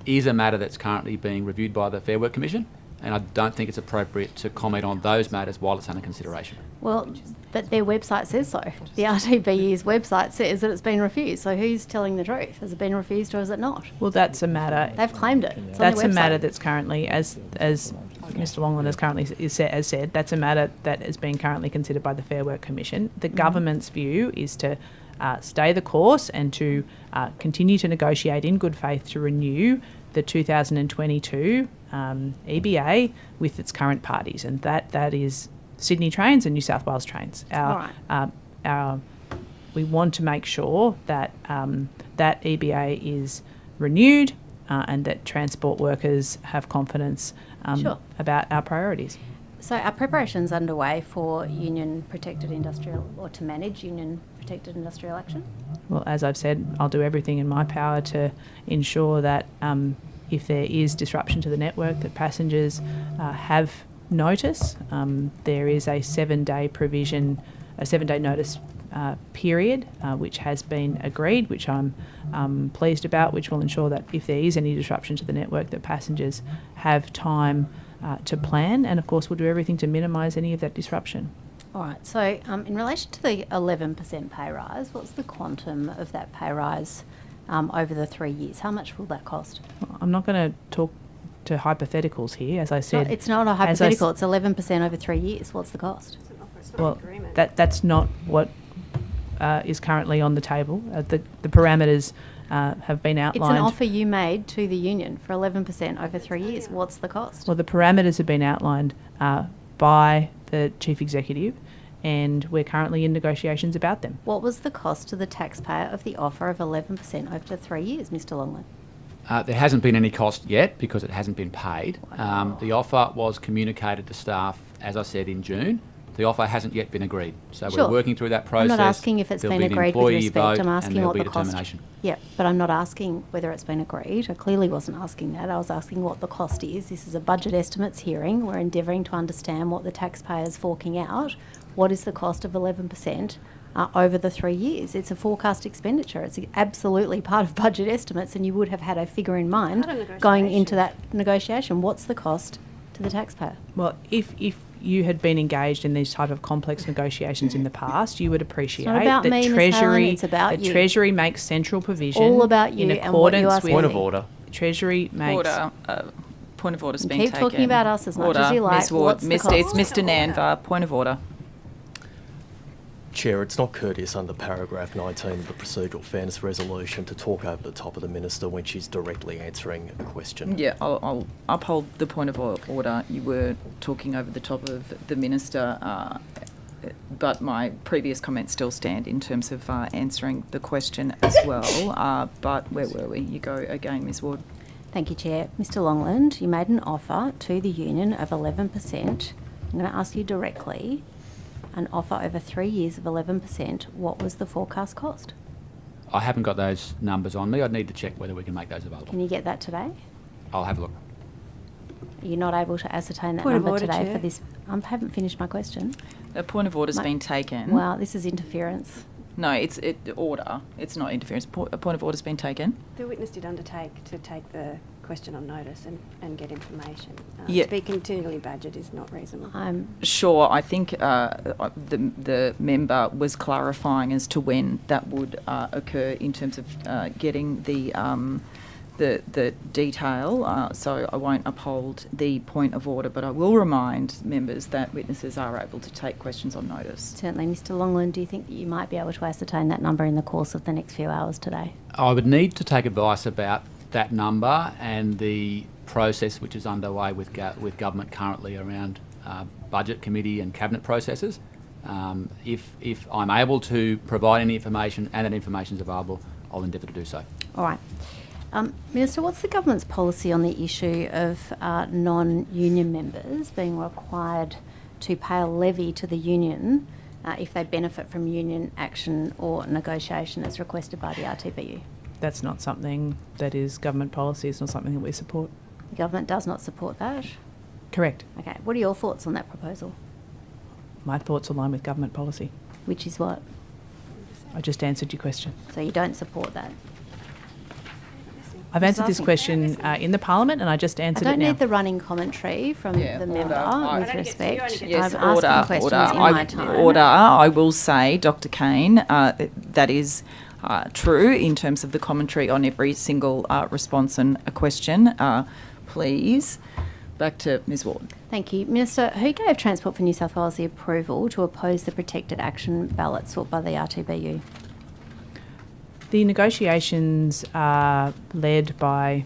is a matter that's currently being reviewed by the Fair Work Commission, and I don't think it's appropriate to comment on those matters while it's under consideration. Well, but their website says so. The RTBU's website says that it's been refused. So who's telling the truth? Has it been refused or is it not? Well, that's a matter. They've claimed it. It's on That's their a matter website. that's currently, as Mr. Longland has said, that's a matter that is being currently considered by the Fair Work Commission. The government's view is to stay the course and to continue to negotiate in good faith to renew the 2022 EBA with its current parties, and that is Sydney Trains and New South Wales Trains. We want to make sure that that EBA is renewed and that transport workers have confidence Sure. about our priorities. So are preparations underway for union protected industrial, or to manage union protected industrial action? Well, as I've said, I'll do everything in my power to ensure that if there is disruption to the network, that passengers have notice. There is a 7-day provision, a 7-day notice period, which has been agreed, which I'm pleased about, which will ensure that if there is any disruption to the network, that passengers have time to plan, and of course we'll do everything to minimise any of that disruption. All right. So in relation to the 11% pay rise, what's the quantum of that pay rise over the 3 years? How much will that cost? I'm not going to talk to hypotheticals here, as I said. It's not a hypothetical. It's 11% over 3 years. What's the cost? Well, that's not what is currently on the table. The parameters have been outlined. It's an offer you made to the union for 11% over 3 years. What's the cost? Well, the parameters have been outlined by the Chief Executive, and we're currently in negotiations about them. What was the cost to the taxpayer of the offer of 11% over 3 years, Mr. Longland? There hasn't been any cost yet because it hasn't been paid. The offer was communicated to staff, as I said, in June. The offer hasn't yet been agreed. So Sure. we're working through that process. I'm not asking if it's There'll been be an agreed with employee respect. vote I'm and asking there'll what be the cost. determination. Yeah, but I'm not asking whether it's been agreed. I clearly wasn't asking that. I was asking what the cost is. This is a budget estimates hearing. We're endeavouring to understand what the taxpayer's forking out. What is the cost of 11% over the 3 years? It's a forecast expenditure. It's absolutely part of budget estimates, and you would have had a figure in mind Part of going into that negotiation. What's the cost to the taxpayer? Well, if you had been engaged in these type of complex negotiations in the past, you would appreciate about that me, Ms. Treasury, Haylen, it's about you. Treasury makes central provision. All about you in and what you accordance ask with for Point of order. Treasury makes. Order. Point of order's You been keep taken. talking about us as much Order. as you like. Ms. Ward, What's the cost? It's Mr. Nanvar. Point of order. Chair, it's not courteous under paragraph 19 of the Procedural Fairness Resolution to talk over the top of the Minister when she's directly answering a question. Yeah, I'll uphold the point of order. You were talking over the top of the Minister, but my previous comments still stand in terms of answering the question as well. But where were we? You go again, Ms. Ward. Thank you, Chair. Mr. Longland, you made an offer to the union of 11%. I'm going to ask you directly, an offer over 3 years of 11%, what was the forecast cost? I haven't got those numbers on me. I'd need to check whether we can make those available. Can you get that today? I'll have a look. You're not able to ascertain that Point of number order, today Chair. for this. I haven't finished my question. A point of order's been taken. Well, this is interference. No, it's order. It's not interference. A point of order's been taken. The witness did undertake to take the question on notice and get information. Yeah. To be continually badgered is not reasonable. Sure, I think the member was clarifying as to when that would occur in terms of getting the detail. So I won't uphold the point of order, but I will remind members that witnesses are able to take questions on notice. Certainly. Mr. Longland, do you think that you might be able to ascertain that number in the course of the next few hours today? I would need to take advice about that number and the process which is underway with government currently around budget committee and cabinet processes. If I'm able to provide any information and that information is available, I'll endeavour to do so. All right. Minister, what's the government's policy on the issue of non-union members being required to pay a levy to the union if they benefit from union action or negotiation as requested by the RTBU? That's not something that is government policy. It's not something that we support. The government does not support that? Correct. Okay. What are your thoughts on that proposal? My thoughts align with government policy. Which is what? I just answered your question. So you don't support that? I've answered this question in the Parliament, and I just answered it now. I don't need the running commentary from the member, with respect. Yes, I'm asking questions in my time. Order. I will say, Dr. Kane, that is true in terms of the commentary on every single response and a question. Please, back to Ms Ward. Thank you. Minister, who gave Transport for New South Wales the approval to oppose the protected action ballot sought by the RTBU? The negotiations are led by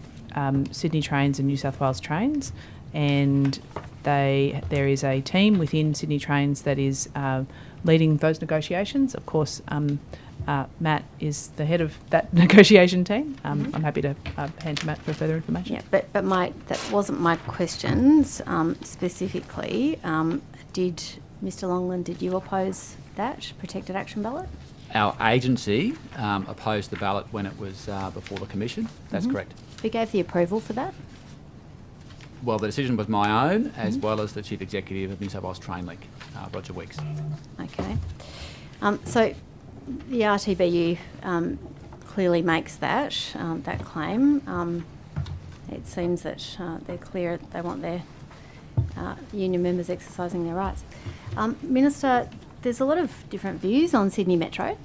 Sydney Trains and New South Wales Trains, and there is a team within Sydney Trains that is leading those negotiations. Of course, Matt is the head of that negotiation team. I'm happy to hand to Matt for further information. Yeah, but that wasn't my questions specifically. Did Mr. Longland, did you oppose that protected action ballot? Our agency opposed the ballot when it was before the Commission. That's correct. Who gave the approval for that? Well, the decision was my own, as well as the Chief Executive of New South Wales Train Link, Roger Weeks. Okay. So the RTBU clearly makes that claim. It seems that they're clear they want their union members exercising their rights. Minister, there's a lot of different views on Sydney Metro.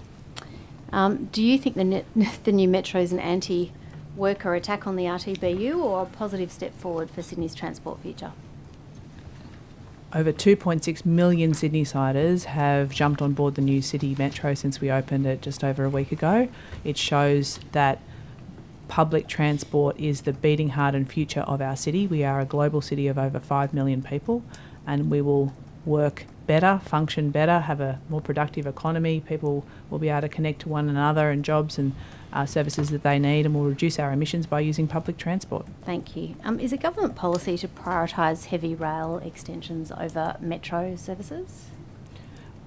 Do you think the new Metro is an anti-worker attack on the RTBU or a positive step forward for Sydney's transport future? Over 2.6 million Sydneysiders have jumped on board the new City Metro since we opened it just over a week ago. It shows that public transport is the beating heart and future of our city. We are a global city of over 5 million people, and we will work better, function better, have a more productive economy. People will be able to connect to one another and jobs and services that they need, and we'll reduce our emissions by using public transport. Thank you. Is it government policy to prioritise heavy rail extensions over metro services?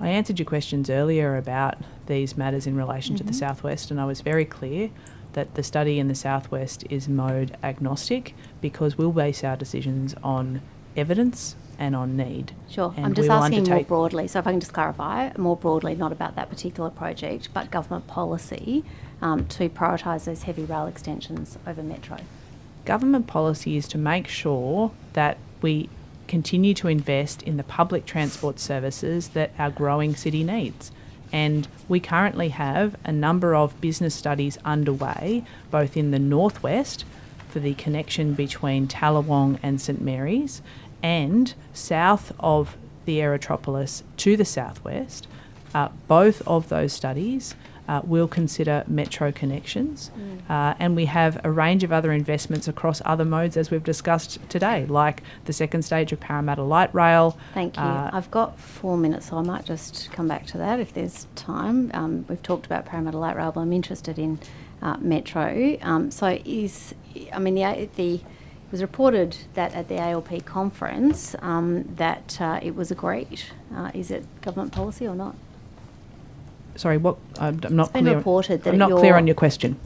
I answered your questions earlier about these matters in relation to the Southwest, and I was very clear that the study in the Southwest is mode agnostic because we'll base our decisions on evidence and on need. Sure. And I'm just asking more broadly, so if I can just clarify, more broadly, not about that particular project, but government policy to prioritise those heavy rail extensions over metro. Government policy is to make sure that we continue to invest in the public transport services that our growing city needs. And we currently have a number of business studies underway, both in the northwest for the connection between Tallawong and St Mary's, and south of the Aerotropolis to the southwest. Both of those studies will consider metro connections, and we have a range of other investments across other modes as we've discussed today, like the second stage of Parramatta Light Rail. Thank you. I've got 4 minutes, so I might just come back to that if there's time. We've talked about Parramatta Light Rail, but I'm interested in metro. The It was reported that at the ALP conference that it was agreed. Is it government policy or not? Sorry, what? I'm not It's been clear. reported that I'm not clear on your question.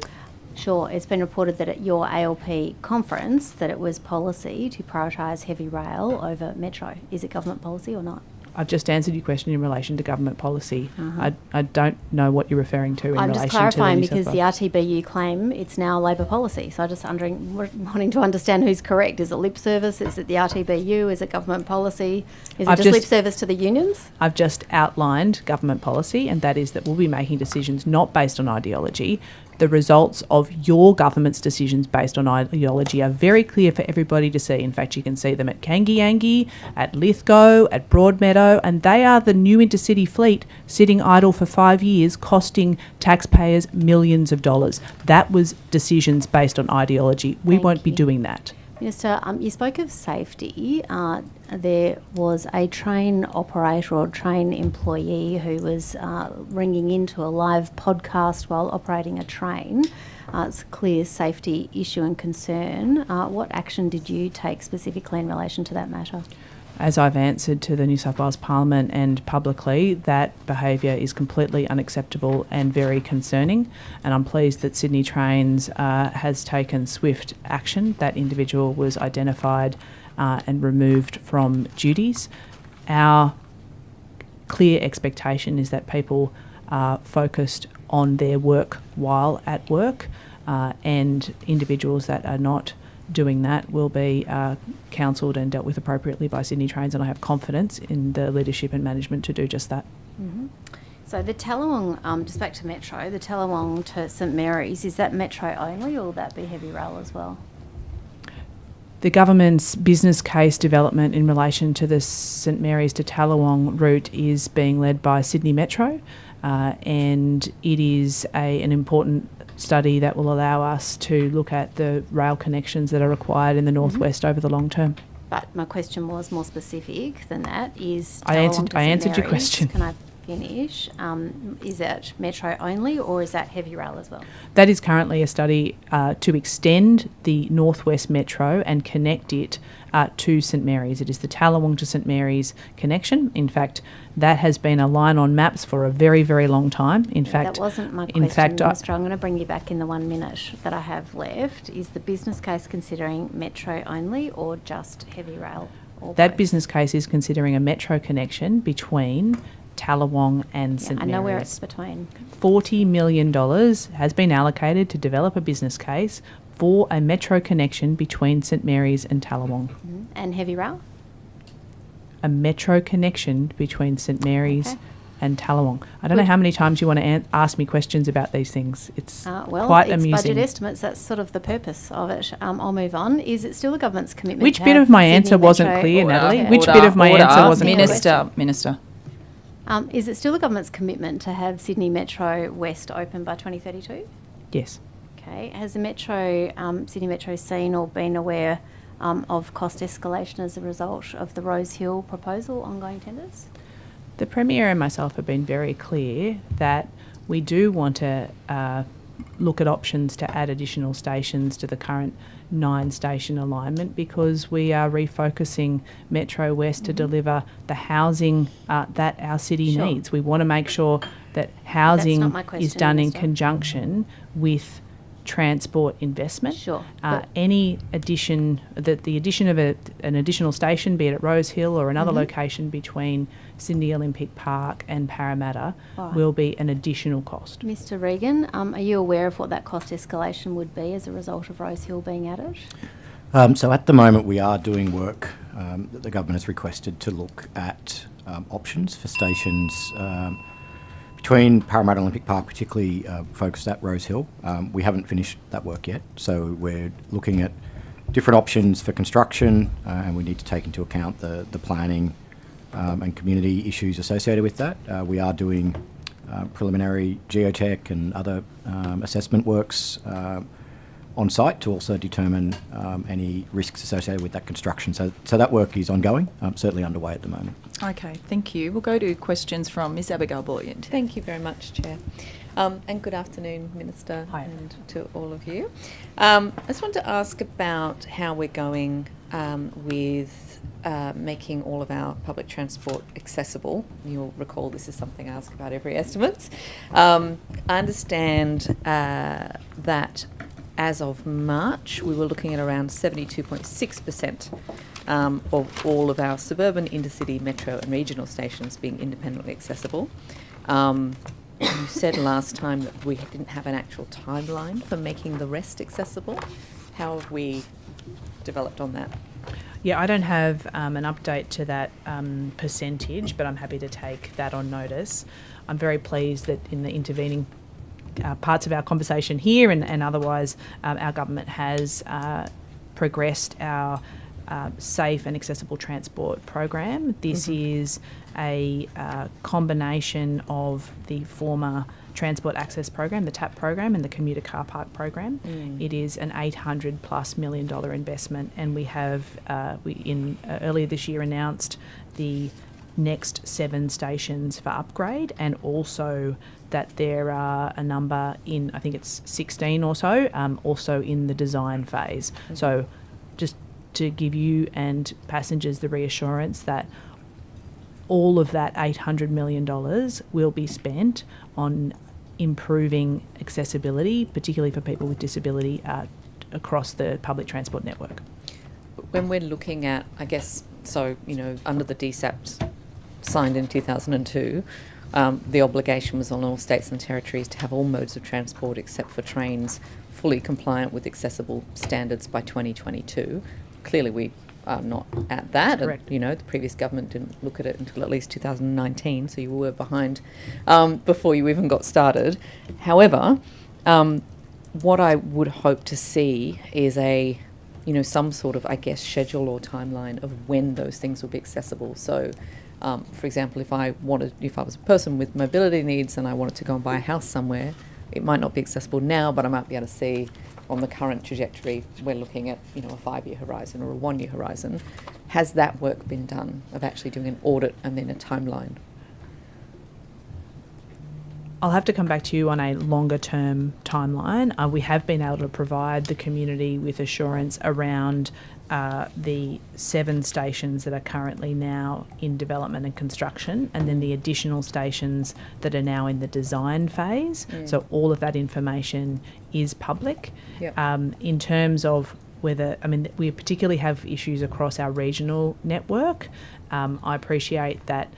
Sure, it's been reported that at your ALP conference that it was policy to prioritise heavy rail over metro. Is it government policy or not? I've just answered your question in relation to government policy. Uh-huh. I don't know what you're referring to in I'm relation just clarifying to the New because South the RTBU claim it's now Labor policy. So I'm just wanting to understand who's correct. Is it lip service? Is it the RTBU? Is it government policy? Is it just lip service to the unions? I've just outlined government policy, and that is that we'll be making decisions not based on ideology. The results of your government's decisions based on ideology are very clear for everybody to see. In fact, you can see them at Kangiangi, at Lithgow, at Broadmeadow, and they are the new intercity fleet sitting idle for 5 years, costing taxpayers millions of dollars. That was decisions based on ideology. We won't be doing that. Minister, you spoke of safety. There was a train operator or train employee who was ringing into a live podcast while operating a train. It's a clear safety issue and concern. What action did you take specifically in relation to that matter? As I've answered to the New South Wales Parliament and publicly, that behaviour is completely unacceptable and very concerning, and I'm pleased that Sydney Trains has taken swift action. That individual was identified and removed from duties. Our clear expectation is that people are focused on their work while at work, and individuals that are not doing that will be counselled and dealt with appropriately by Sydney Trains, and I have confidence in the leadership and management to do just that. Mm-hmm. So the Tallawong, just back to Metro, the Tallawong to St Mary's, is that Metro only or will that be heavy rail as well? The government's business case development in relation to the St Mary's to Tallawong route is being led by Sydney Metro, and it is an important study that will allow us to look at the rail connections that are required in the northwest over the long term. But my question was more specific than that. Is I answered Tallawong to St your Mary's, question. Can I finish? Is that Metro only or is that heavy rail as well? That is currently a study to extend the Northwest Metro and connect it to St Mary's. It is the Tallawong to St Mary's connection. In fact, that has been a line on maps for a very, very long time. In fact, that wasn't my question, Minister. I'm going to bring you back in the 1 minute that I have left. Is the business case considering Metro only or just heavy rail? That business case is considering a Metro connection between Tallawong and St Mary's. I know where it's between. $40 million has been allocated to develop a business case for a Metro connection between St Mary's and Tallawong. Mm-hmm. And heavy rail? A Metro connection between St Mary's and Tallawong. I don't know how many times you want to ask me questions about these things. It's quite amusing. Budget estimates, that's sort of the purpose of it. I'll move on. Is it still the government's commitment? Which bit of my answer wasn't clear, Natalie? Which bit of my answer wasn't clear? Minister. Is it still the government's commitment to have Sydney Metro West open by 2032? Yes. Okay. Has the Metro, Sydney Metro seen or been aware of cost escalation as a result of the Rose Hill proposal ongoing tenders? The Premier and myself have been very clear that we do want to look at options to add additional stations to the current 9-station alignment because we are refocusing Metro West to deliver the housing that our city needs. We want to make sure that housing is done in conjunction with transport investment. Sure. Any addition, the addition of an additional station, be it at Rose Hill or another location between Sydney Olympic Park and Parramatta, will be an additional cost. Mr. Regan, are you aware of what that cost escalation would be as a result of Rose Hill being added? So at the moment we are doing work that the government has requested to look at options for stations between Parramatta Olympic Park, particularly focused at Rose Hill. We haven't finished that work yet, so we're looking at different options for construction, and we need to take into account the planning and community issues associated with that. We are doing preliminary geotech and other assessment works on site to also determine any risks associated with that construction. So that work is ongoing, certainly underway at the moment. Okay, thank you. We'll go to questions from Ms Abigail Boyd. Thank you very much, Chair. And good afternoon, Minister, and to all of you. I just wanted to ask about how we're going with making all of our public transport accessible. You'll recall this is something I ask about every estimates. I understand that as of March, we were looking at around 72.6% of all of our suburban, intercity, metro and regional stations being independently accessible. You said last time that we didn't have an actual timeline for making the rest accessible. How have we developed on that? Yeah, I don't have an update to that percentage, but I'm happy to take that on notice. I'm very pleased that in the intervening parts of our conversation here and otherwise, our government has progressed our safe and accessible transport program. This is a combination of the former Transport Access Program, the TAP program, and the Commuter Car Park program. It is an $800+ million investment, and we have earlier this year announced the next 7 stations for upgrade, and also that there are a number in, I think it's 16 or so, also in the design phase. So just to give you and passengers the reassurance that all of that $800 million will be spent on improving accessibility, particularly for people with disability, across the public transport network. When we're looking at, I guess, so, you know, under the DSAPs signed in 2002, the obligation was on all states and territories to have all modes of transport except for trains fully compliant with accessible standards by 2022. Clearly we are not at that. Correct. You know, the previous government didn't look at it until at least 2019, so you were behind before you even got started. However, what I would hope to see is some sort of, I guess, schedule or timeline of when those things will be accessible. So, for example, if I was a person with mobility needs and I wanted to go and buy a house somewhere, it might not be accessible now, but I might be able to see on the current trajectory, we're looking at, a 5-year horizon or a 1-year horizon. Has that work been done of actually doing an audit and then a timeline? I'll have to come back to you on a longer term timeline. We have been able to provide the community with assurance around the 7 stations that are currently now in development and construction, and then the additional stations that are now in the design phase. So all of that information is public. Yep. In terms of whether, we particularly have issues across our regional network. I appreciate that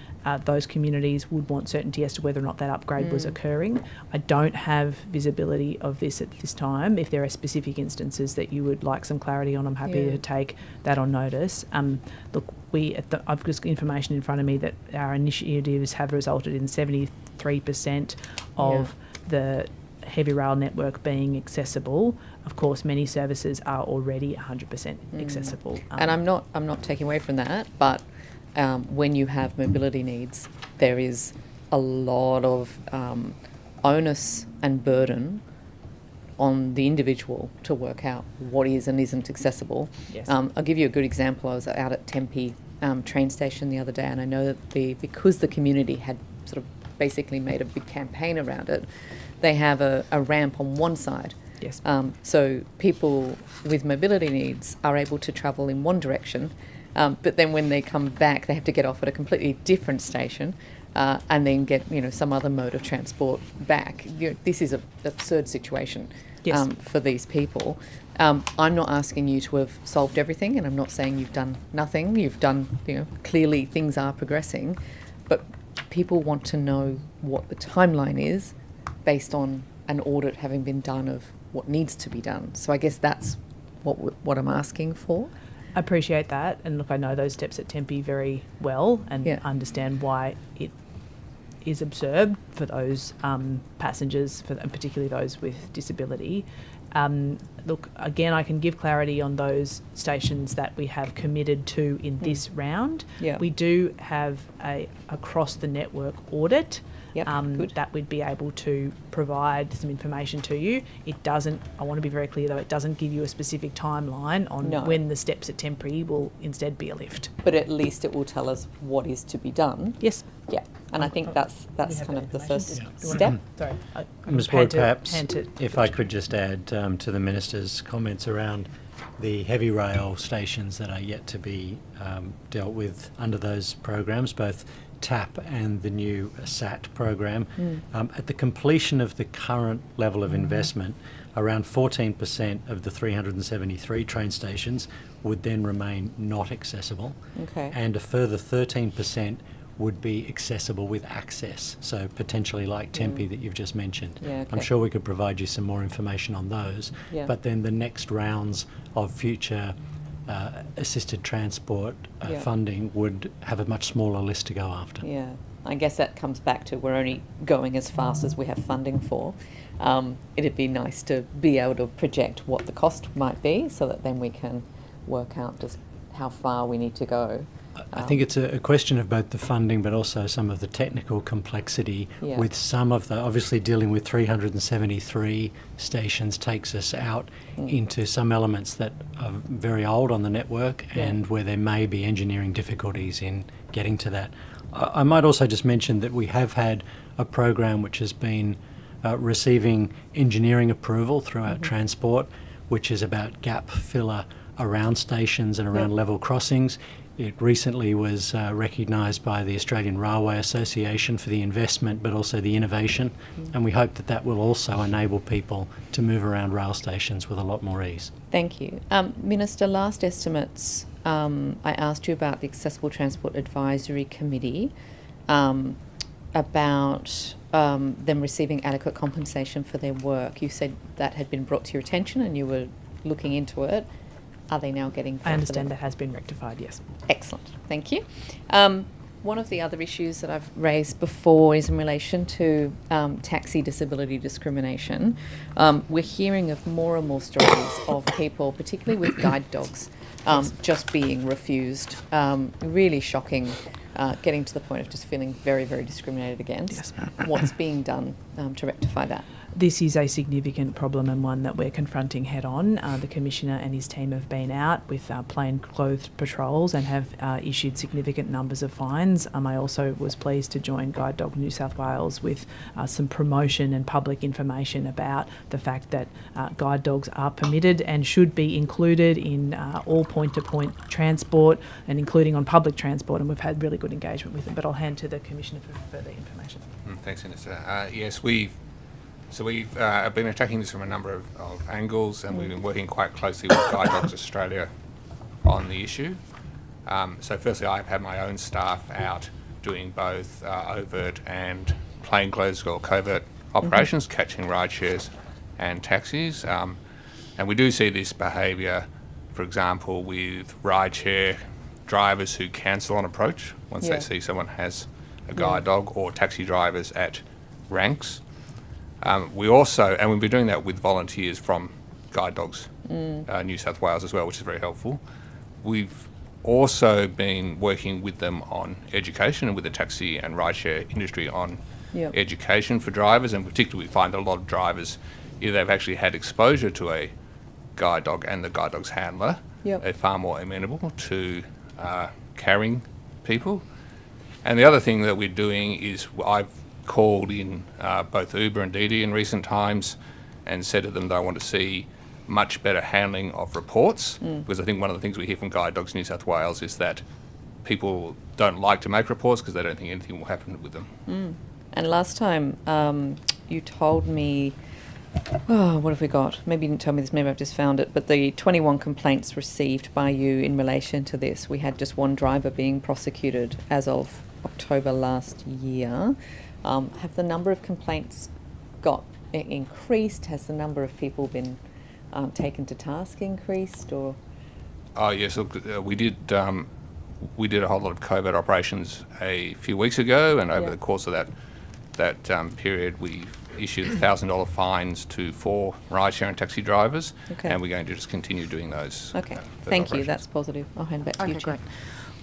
those communities would want certainty as to whether or not that upgrade was occurring. I don't have visibility of this at this time. If there are specific instances that you would like some clarity on, I'm happy to take that on notice. Look, I've just got information in front of me that our initiatives have resulted in 73% of the heavy rail network being accessible. Of course, many services are already 100% accessible. And I'm not taking away from that, but when you have mobility needs, there is a lot of onus and burden on the individual to work out what is and isn't accessible. Yes. I'll give you a good example. I was out at Tempe train station the other day, and I know that because the community had sort of basically made a big campaign around it, they have a ramp on one side. Yes. So people with mobility needs are able to travel in one direction, but then when they come back, they have to get off at a completely different station and then get some other mode of transport back. This is an absurd situation for these people. I'm not asking you to have solved everything, and I'm not saying you've done nothing. You've done, clearly things are progressing, but people want to know what the timeline is based on an audit having been done of what needs to be done. So I guess that's what I'm asking for. I appreciate that, and look, I know those steps at Tempe very well, and understand why it is absurd for those passengers, and particularly those with disability. Look, again, I can give clarity on those stations that we have committed to in this round. Yeah. We do have a across the network audit. Good. That we'd be able to provide some information to you. It doesn't, I want to be very clear though, it doesn't give you a specific timeline on when the steps at Temporary will instead be a lift. But at least it will tell us what is to be done. Yes. Yeah. And I think that's kind of the first Yeah. step. Sorry, Ms. Boyd, perhaps if I could just add to the Minister's comments around the heavy rail stations that are yet to be dealt with under those programs, both TAP and the new SAT program. At the completion of the current level of investment, around 14% of the 373 train stations would then remain not accessible, Okay. and a further 13% would be accessible with access, so potentially like Tempe that you've just mentioned. Yeah, I'm okay. sure we could provide you some more information on those, Yeah. but then the next rounds of future assisted transport Yeah. funding would have a much smaller list to go after. Yeah, I guess that comes back to we're only going as fast as we have funding for. It'd be nice to be able to project what the cost might be so that then we can work out just how far we need to go. I think it's a question of both the funding but also some of the technical complexity Yeah. with some of the, obviously dealing with 373 stations takes us out into some elements that are very old on the network and where there may be engineering difficulties in getting to that. I might also just mention that we have had a program which has been receiving engineering approval throughout transport, which is about gap filler around stations and around level crossings. It recently was recognised by the Australian Railway Association for the investment but also the innovation, and we hope that that will also enable people to move around rail stations with a lot more ease. Thank you. Minister, last estimates, I asked you about the Accessible Transport Advisory Committee, about them receiving adequate compensation for their work. You said that had been brought to your attention and you were looking into it. Are they now getting... I understand that has been rectified, yes. Excellent, thank you. One of the other issues that I've raised before is in relation to taxi disability discrimination. We're hearing of more and more stories of people, particularly with guide dogs, just being refused. Really shocking, getting to the point of just feeling very, very discriminated against. What's being done to rectify that? This is a significant problem and one that we're confronting head on. The Commissioner and his team have been out with plainclothes patrols and have issued significant numbers of fines. I also was pleased to join Guide Dog New South Wales with some promotion and public information about the fact that guide dogs are permitted and should be included in all point-to-point transport and including on public transport, and we've had really good engagement with them. But I'll hand to the Commissioner for further information. Thanks, Minister. Yes, we've been attacking this from a number of angles, and we've been working quite closely with Guide Dogs Australia on the issue. So firstly, I've had my own staff out doing both overt and plainclothes or covert operations, catching ride shares and taxis. And we do see this behaviour, for example, with rideshare drivers who cancel on approach once they see someone has a guide dog, or taxi drivers at ranks. We also, and we've been doing that with volunteers from Guide Dogs New South Wales as well, which is very helpful. We've also been working with them on education and with the taxi and rideshare industry on education for drivers, and particularly we find that a lot of drivers, either they've actually had exposure to a guide dog and the guide dog's handler, they're far more amenable to carrying people. And the other thing that we're doing is I've called in both Uber and Didi in recent times and said to them that I want to see much better handling of reports, because I think one of the things we hear from Guide Dogs New South Wales is that people don't like to make reports because they don't think anything will happen with them. And last time you told me, what have we got? Maybe you didn't tell me this, maybe I've just found it, but the 21 complaints received by you in relation to this, we had just one driver being prosecuted as of October last year. Have the number of complaints got increased? Has the number of people been taken to task increased, or? Oh yes, look, we did a whole lot of covert operations a few weeks ago, and over the course of that period, we issued $1,000 fines to 4 rideshare and taxi drivers, and we're going to just continue doing those. Okay, thank you. That's positive. I'll hand back to you, Chair. Great.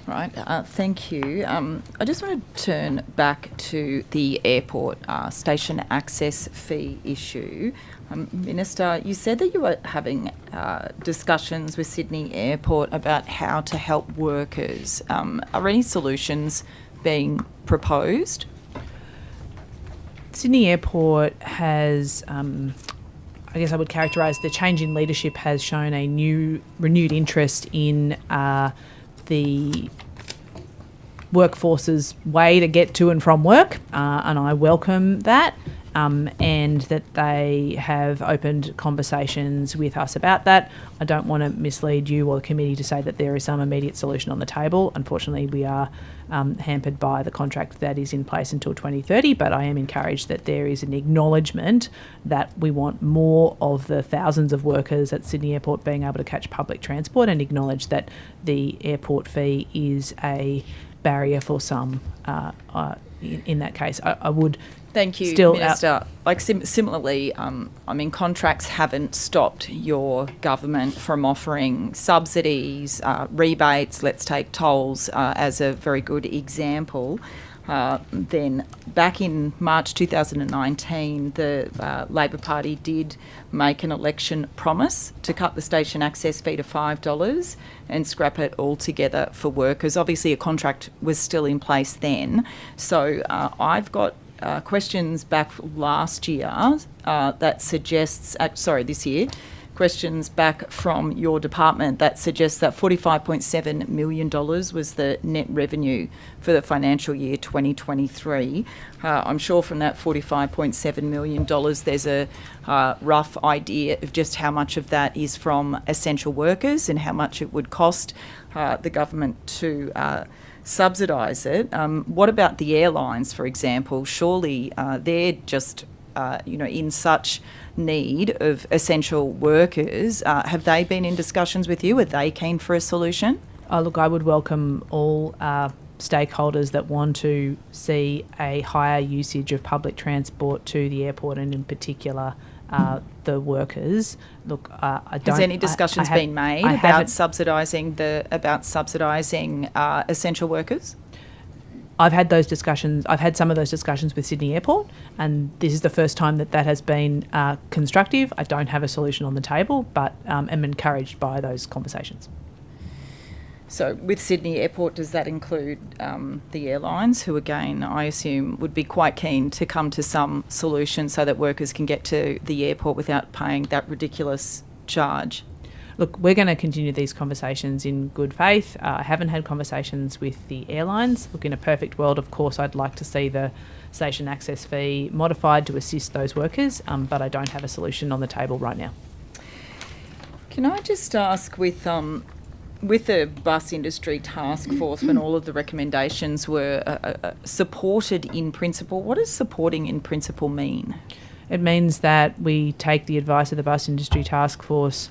Right, thank you. I just want to turn back to the airport station access fee issue. Minister, you said that you were having discussions with Sydney Airport about how to help workers. Are any solutions being proposed? Sydney Airport has, I guess I would characterise the change in leadership has shown a renewed interest in the workforce's way to get to and from work, and I welcome that. And that they have opened conversations with us about that. I don't want to mislead you or the committee to say that there is some immediate solution on the table. Unfortunately, we are hampered by the contract that is in place until 2030, but I am encouraged that there is an acknowledgement that we want more of the thousands of workers at Sydney Airport being able to catch public transport, and acknowledge that the airport fee is a barrier for some in that case. I would... Thank you, still Minister. Similarly, contracts haven't stopped your government from offering subsidies, rebates. Let's take tolls as a very good example. Then back in March 2019, the Labor Party did make an election promise to cut the station access fee to $5 and scrap it altogether for workers. Obviously, a contract was still in place then. So I've got questions back last year this year, questions back from your department that suggests that $45.7 million was the net revenue for the financial year 2023. I'm sure from that $45.7 million there's a rough idea of just how much of that is from essential workers and how much it would cost the government to subsidise it. What about the airlines, for example? Surely they're just, in such need of essential workers. Have they been in discussions with you? Are they keen for a solution? Look, I would welcome all stakeholders that want to see a higher usage of public transport to the airport, and in particular the workers. Look, I don't. Has any discussions been made about subsidising essential workers? I've had those discussions. I've had some of those discussions with Sydney Airport, and this is the first time that has been constructive. I don't have a solution on the table, but am encouraged by those conversations. So with Sydney Airport, does that include the airlines, who again, I assume, would be quite keen to come to some solution so that workers can get to the airport without paying that ridiculous charge? Look, we're going to continue these conversations in good faith. I haven't had conversations with the airlines. Look, in a perfect world, of course, I'd like to see the station access fee modified to assist those workers, but I don't have a solution on the table right now. Can I just ask, with the bus industry task force, when all of the recommendations were supported in principle, what does supporting in principle mean? It means that we take the advice of the bus industry task force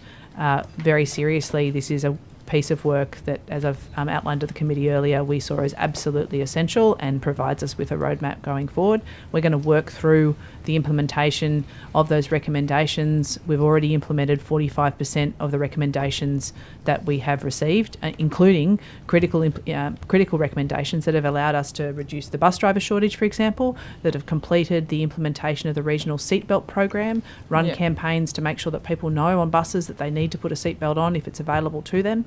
very seriously. This is a piece of work that, as I've outlined to the committee earlier, we saw as absolutely essential and provides us with a roadmap going forward. We're going to work through the implementation of those recommendations. We've already implemented 45% of the recommendations that we have received, including critical recommendations that have allowed us to reduce the bus driver shortage, for example, that have completed the implementation of the regional seatbelt program, run campaigns to make sure that people know on buses that they need to put a seatbelt on if it's available to them.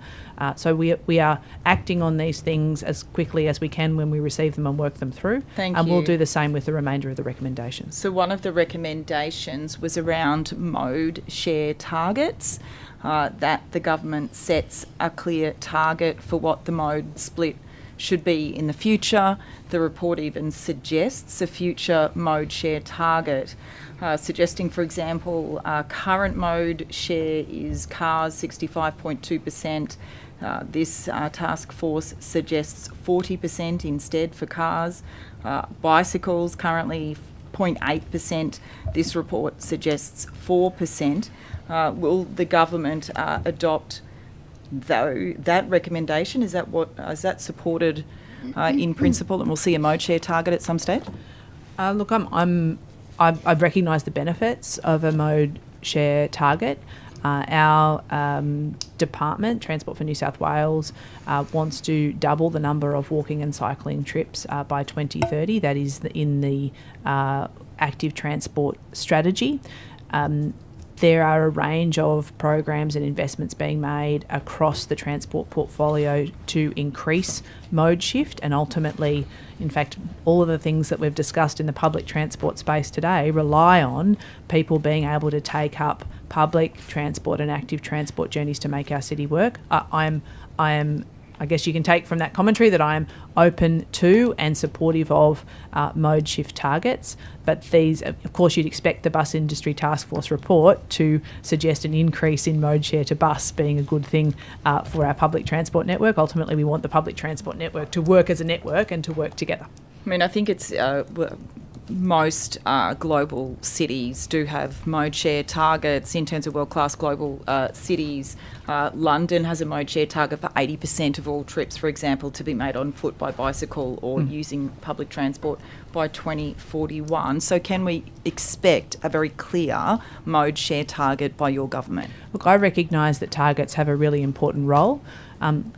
So we are acting on these things as quickly as we can when we receive them and work them through. Thank and you. We'll do the same with the remainder of the recommendations. So one of the recommendations was around mode share targets, that the government sets a clear target for what the mode split should be in the future. The report even suggests a future mode share target, suggesting, for example, current mode share is cars 65.2%. This task force suggests 40% instead for cars. Bicycles currently 0.8%. This report suggests 4%. Will the government adopt that recommendation? Is that supported in principle, and we'll see a mode share target at some stage? Look, I recognise the benefits of a mode share target. Our department, Transport for New South Wales, wants to double the number of walking and cycling trips by 2030. That is in the active transport strategy. there are a range of programs and investments being made across the transport portfolio to increase mode shift, and ultimately, in fact, all of the things that we've discussed in the public transport space today rely on people being able to take up public transport and active transport journeys to make our city work. I guess you can take from that commentary that I am open to and supportive of mode shift targets, but these, of course, you'd expect the Bus Industry Task Force report to suggest an increase in mode share to bus being a good thing for our public transport network. Ultimately, we want the public transport network to work as a network and to work together. I mean, I think it's most global cities do have mode share targets in terms of world-class global cities. London has a mode share target for 80% of all trips, for example, to be made on foot, by bicycle or using public transport by 2041. So can we expect a very clear mode share target by your government? Look, I recognise that targets have a really important role.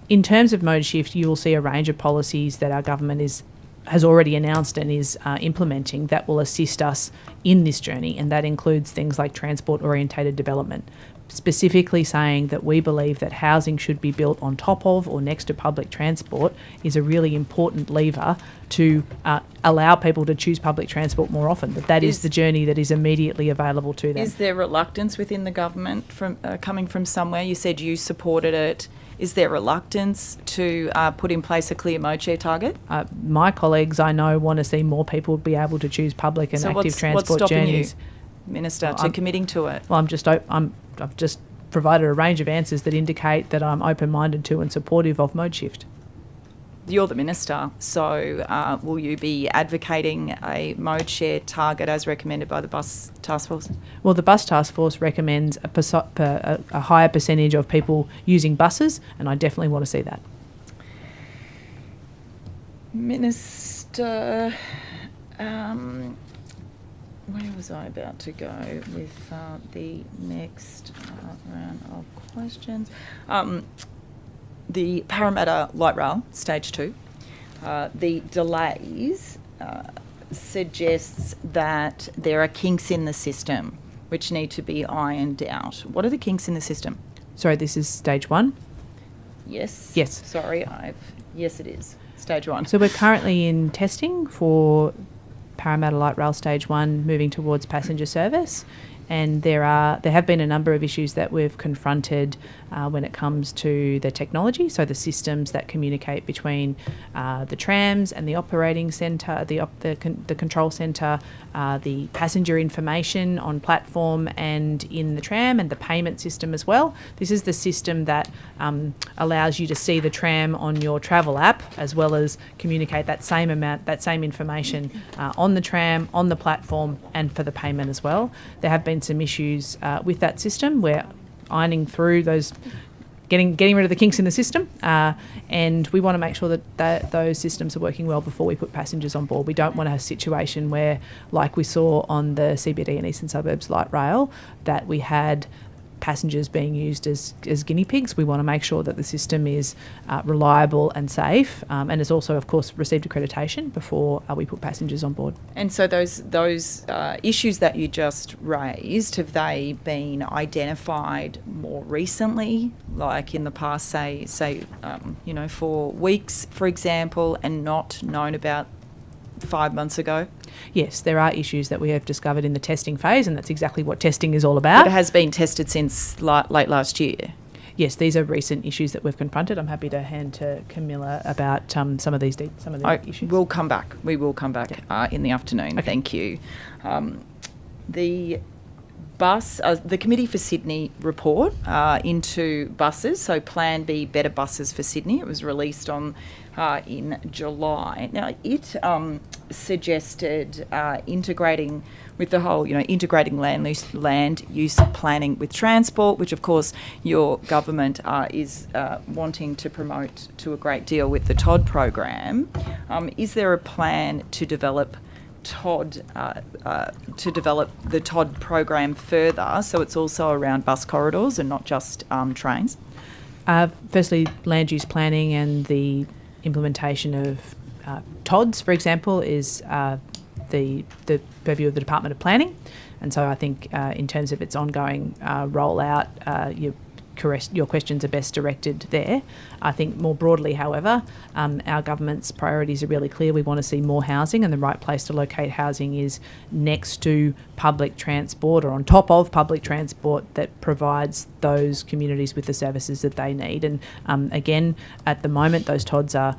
In terms of mode shift, you will see a range of policies that our government has already announced and is implementing that will assist us in this journey, and that includes things like transport-orientated development, specifically saying that we believe that housing should be built on top of or next to public transport is a really important lever to allow people to choose public transport more often, that is the journey that is immediately available to them. Is there reluctance within the government from coming from somewhere? You said you supported it. Is there reluctance to put in place a clear mode share target? My colleagues, I know, want to see more people be able to choose public and active transport what's stopping journeys. You, Minister, to committing to it? Well, I've just provided a range of answers that indicate that I'm open-minded to and supportive of mode shift. You're the minister, so will you be advocating a mode share target as recommended by the Bus Task Force? Well, the Bus Task Force recommends a higher percentage of people using buses, and I definitely want to see that. Minister, where was I about to go with the next round of questions? The Parramatta Light Rail, Stage 2, the delays suggests that there are kinks in the system which need to be ironed out. What are the kinks in the system? Sorry, this is Stage 1? Yes. Yes. Sorry, yes it is, Stage 1. So we're currently in testing for Parramatta Light Rail Stage 1 moving towards passenger service. And there have been a number of issues that we've confronted when it comes to the technology, so the systems that communicate between the trams and the operating centre, the control centre, the passenger information on platform and in the tram, and the payment system as well. This is the system that allows you to see the tram on your travel app, as well as communicate that same information on the tram, on the platform, and for the payment as well. There have been some issues with that system. We're ironing through those, getting rid of the kinks in the system, and we want to make sure that those systems are working well before we put passengers on board. We don't want to have a situation where, like we saw on the CBD and Eastern Suburbs Light Rail, that we had passengers being used as guinea pigs. We want to make sure that the system is reliable and safe, and has also, of course, received accreditation before we put passengers on board. And so those issues that you just raised, have they been identified more recently, like in the past, say 4 weeks, for example, and not known about 5 months ago? Yes, there are issues that we have discovered in the testing phase, and that's exactly what testing is all about. But it has been tested since late last year? Yes, these are recent issues that we've confronted. I'm happy to hand to Camilla about some of these issues. We'll come back. We will come back in the afternoon. Okay. Thank you. The Committee for Sydney report into buses, so Plan B Better Buses for Sydney. It was released in July. Now, it suggested integrating with the whole, integrating land use planning with transport, which of course your government is wanting to promote to a great deal with the TOD program. Is there a plan to develop the TOD program further, so it's also around bus corridors and not just trains? Firstly, land use planning and the implementation of TODs, for example, is the purview of the Department of Planning, And so I think in terms of its ongoing rollout, your questions are best directed there. I think more broadly, however, our government's priorities are really clear. We want to see more housing, and the right place to locate housing is next to public transport or on top of public transport that provides those communities with the services that they need. And again, at the moment, those TODs are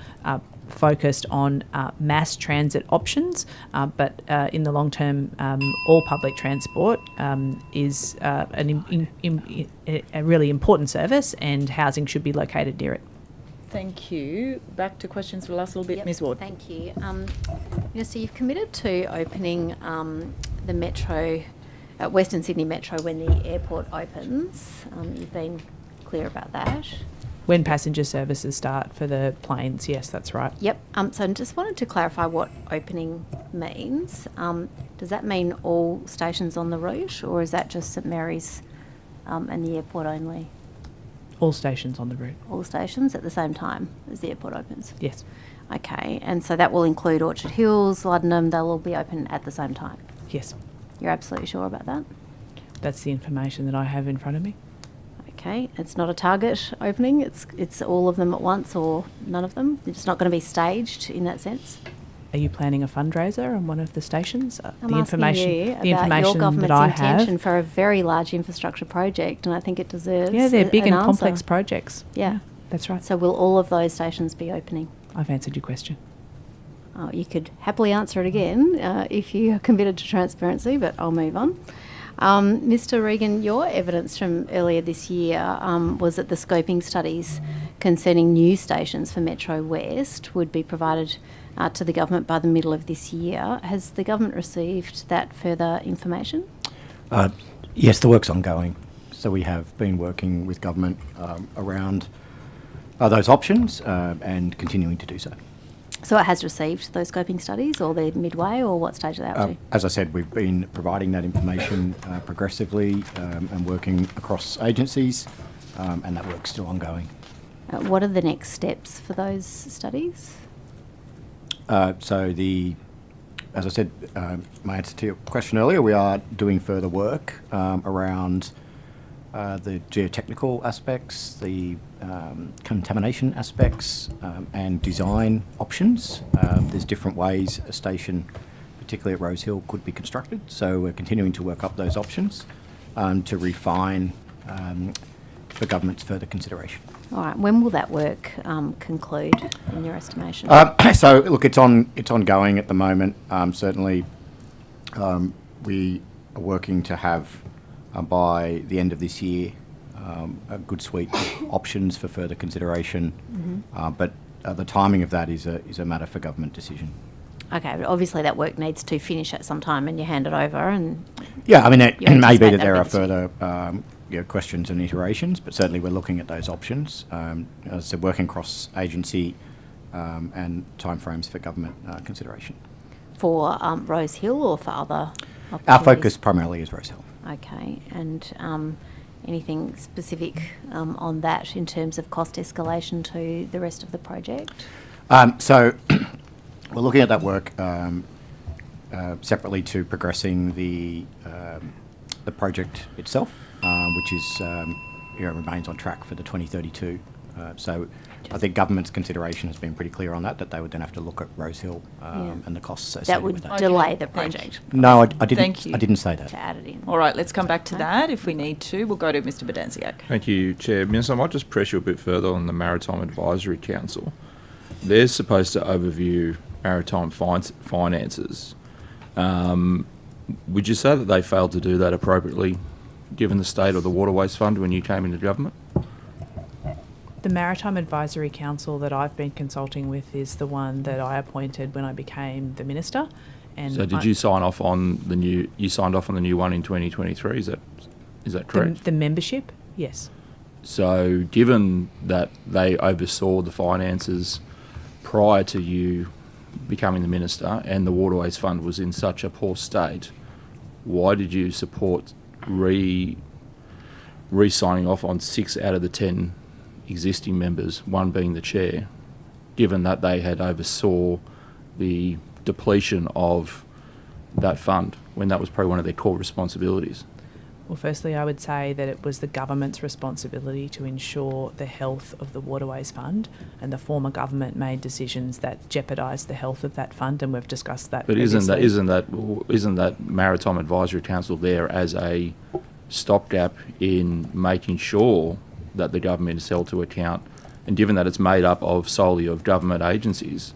focused on mass transit options, but in the long term, all public transport is a really important service, and housing should be located near it. Thank you. Back to questions for the last little bit, Ms Ward. Thank you. Minister, you've committed to opening the Metro, Western Sydney Metro, when the airport opens. You've been clear about that. When passenger services start for the planes, yes, that's right. Yep. So I just wanted to clarify what opening means. Does that mean all stations on the route, or is that just St Mary's and the airport only? All stations on the route. All stations at the same time as the airport opens? Yes. Okay, and so that will include Orchard Hills, Luddenham, they'll all be open at the same time? Yes. You're absolutely sure about that? That's the information that I have in front of me. Okay, it's not a target opening, it's all of them at once or none of them? It's not going to be staged in that sense? Are you planning a fundraiser on one of the stations? I'm asking you about your government's intention for a very large infrastructure project, and I think it deserves they're big an and answer. complex projects. Yeah, that's right. So will all of those stations be opening? I've answered your question. Oh, you could happily answer it again if you are committed to transparency, but I'll move on. Mr Regan, your evidence from earlier this year was that the scoping studies concerning new stations for Metro West would be provided to the government by the middle of this year. Has the government received that further information? Yes, the work's ongoing. So we have been working with government around those options and continuing to do so. So it has received those scoping studies, or they're midway, or what stage are they up to? As I said, we've been providing that information progressively and working across agencies, and that work's still ongoing. What are the next steps for those studies? As I said, my answer to your question earlier, we are doing further work around the geotechnical aspects, the contamination aspects, and design options. There's different ways a station, particularly at Rose Hill, could be constructed. So we're continuing to work up those options to refine for government's further consideration. All right. When will that work conclude, in your estimation? So look, it's ongoing at the moment. Certainly, we are working to have by the end of this year a good suite of options for further consideration. Mm-hmm. But the timing of that is a matter for government decision. Okay, but obviously that work needs to finish at some time, and you hand it over. And yeah, I mean, it may be that there are further questions and iterations, but certainly we're looking at those options. As I said, working across agency and timeframes for government consideration. For Rose Hill or for other opportunities? Our focus primarily is Rose Hill. Okay, and anything specific on that in terms of cost escalation to the rest of the project? So we're looking at that work separately to progressing the project itself, which is remains on track for the 2032. So I think government's consideration has been pretty clear on that they would then have to look at Rose Hill and the costs associated with that. That would delay the project. No, I didn't. Thank you. I didn't say that. To add it in. All right, let's come back to that if we need to. We'll go to Mr Bedanziak. Thank you, Chair. Minister, I might just press you a bit further on the Maritime Advisory Council. They're supposed to overview maritime finances. Would you say that they failed to do that appropriately, given the state of the Waterways Fund when you came into government? The Maritime Advisory Council that I've been consulting with is the one that I appointed when I became the minister. And so did you sign off on the new? You signed off on the new one in 2023. Is that correct? The membership, yes. So given that they oversaw the finances prior to you becoming the minister, and the Waterways Fund was in such a poor state, why did you support re-signing off on 6 out of the 10 existing members, one being the chair, given that they had oversaw the depletion of that fund when that was probably one of their core responsibilities? Well, firstly, I would say that it was the government's responsibility to ensure the health of the Waterways Fund, and the former government made decisions that jeopardised the health of that fund, and we've discussed that. But previously. isn't that Maritime Advisory Council there as a stopgap in making sure that the government is held to account? And given that it's made up of solely of government agencies,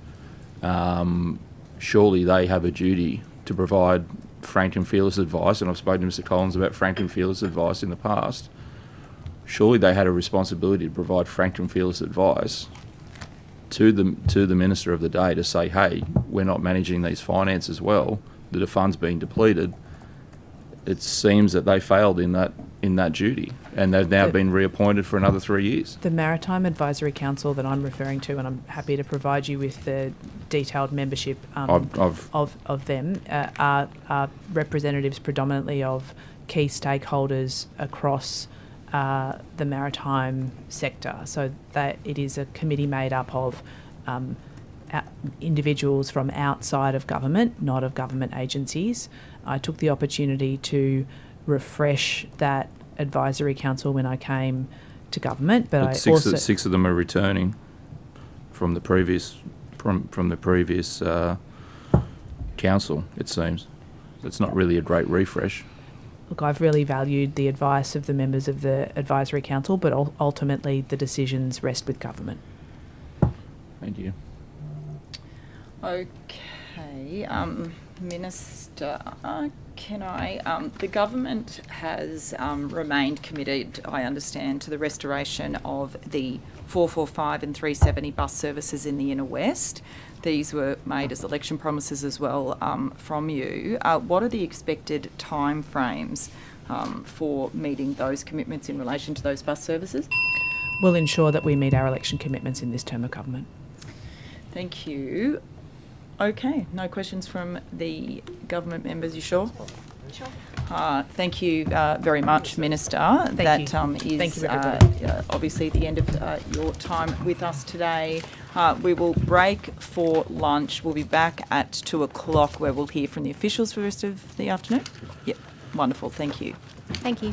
surely they have a duty to provide frank and fearless advice, and I've spoken to Mr Collins about frank and fearless advice in the past. Surely they had a responsibility to provide frank and fearless advice to the Minister of the day to say, hey, we're not managing these finances well, the fund's being depleted. It seems that they failed in that duty, and they've now been reappointed for another 3 years. The Maritime Advisory Council that I'm referring to, and I'm happy to provide you with the detailed membership of them, are representatives predominantly of key stakeholders across the maritime sector. So that it is a committee made up of individuals from outside of government, not of government agencies. I took the opportunity to refresh that advisory council when I came to government, but six of them are returning from the previous council. It seems it's not really a great refresh. Look, I've really valued the advice of the members of the advisory council, but ultimately the decisions rest with government. Thank you. Okay, Minister, can I? The government has remained committed, I understand, to the restoration of the 445 and 370 bus services in the Inner West. These were made as election promises as well from you. What are the expected timeframes for meeting those commitments in relation to those bus services? We'll ensure that we meet our election commitments in this term of government. Thank you. Okay, no questions from the government members, you sure? Sure. Thank you very much, Minister. Thank you. Thank you, everybody. Obviously the end of your time with us today. We will break for lunch. We'll be back at 2 o'clock where we'll hear from the officials for the rest of the afternoon. Yep, wonderful. Thank you. Thank you.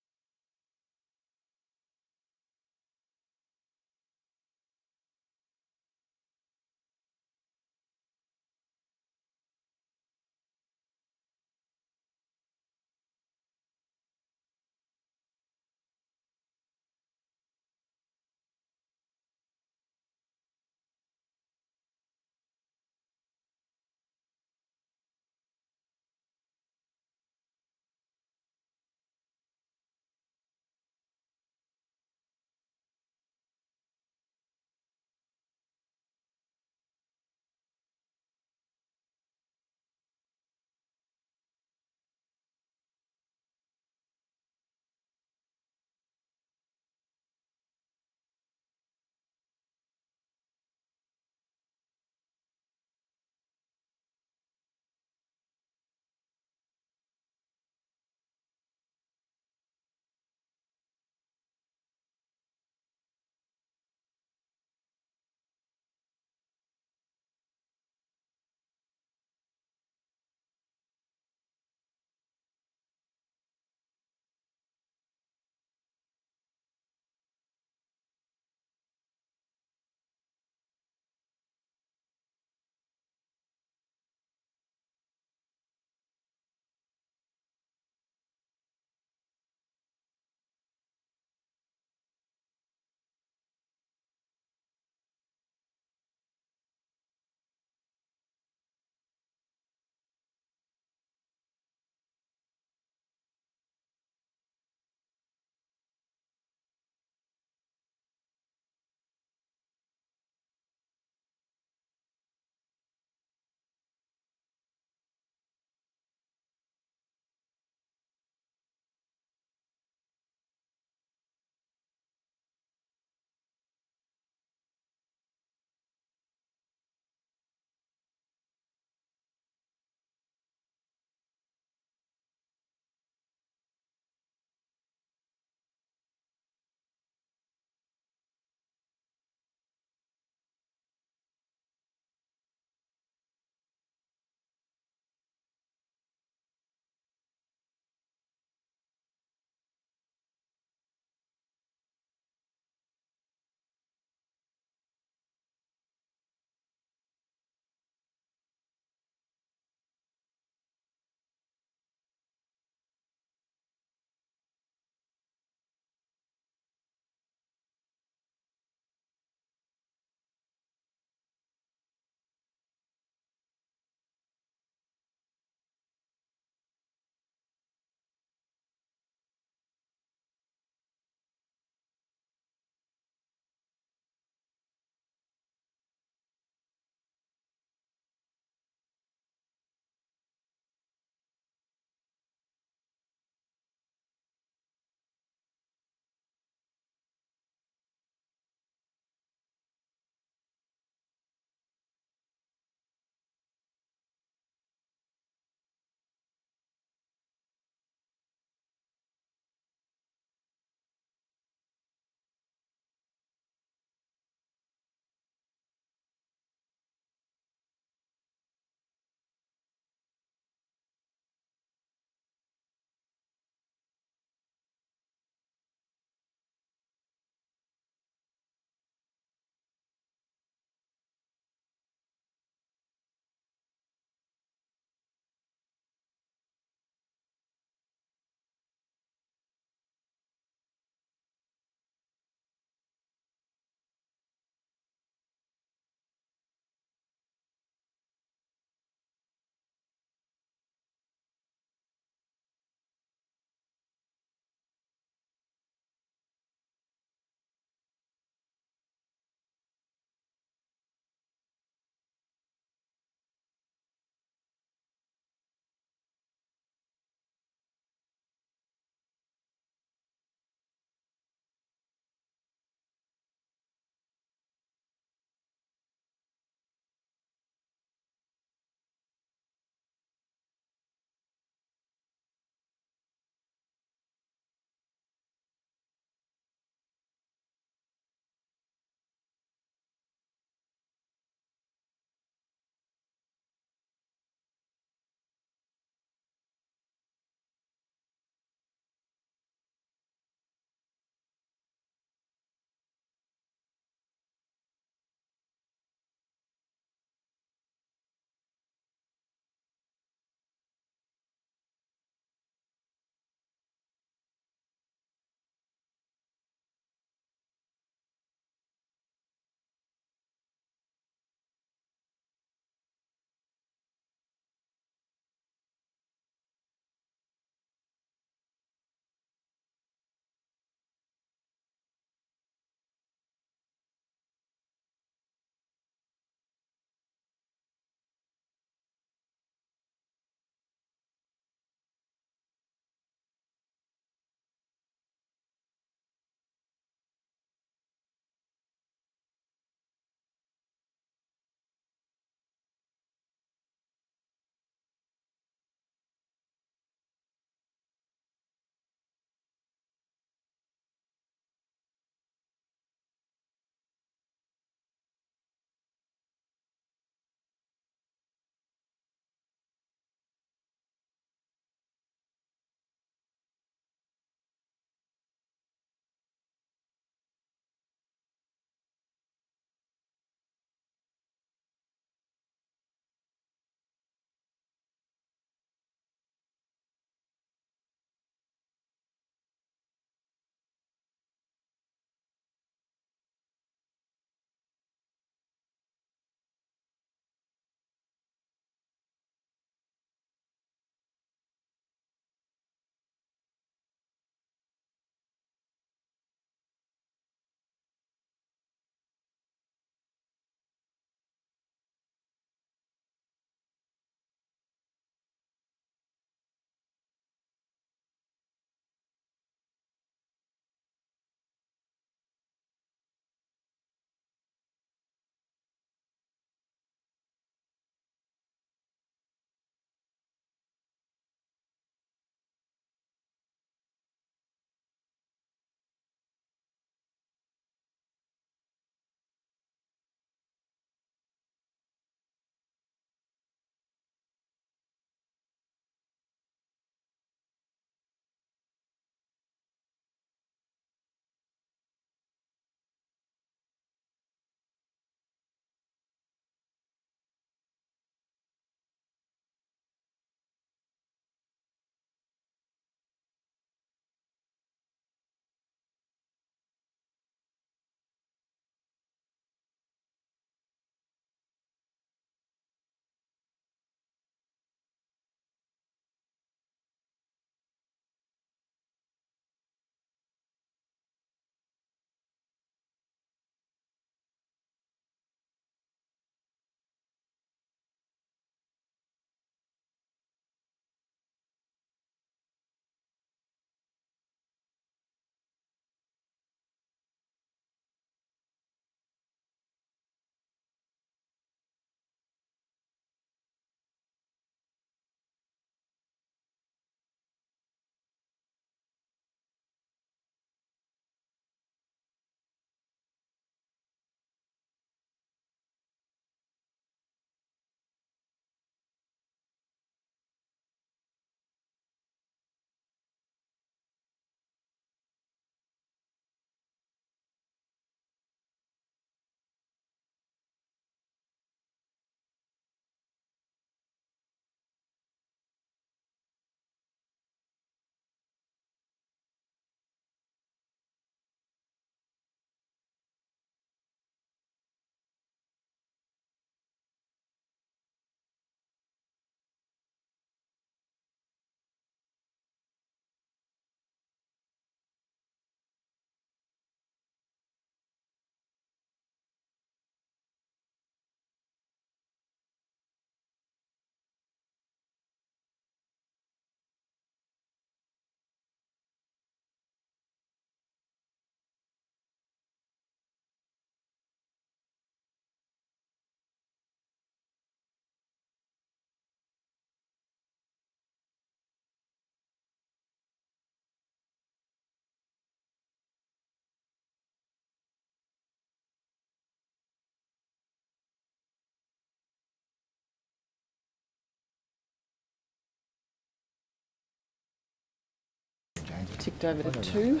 ticked over to 2.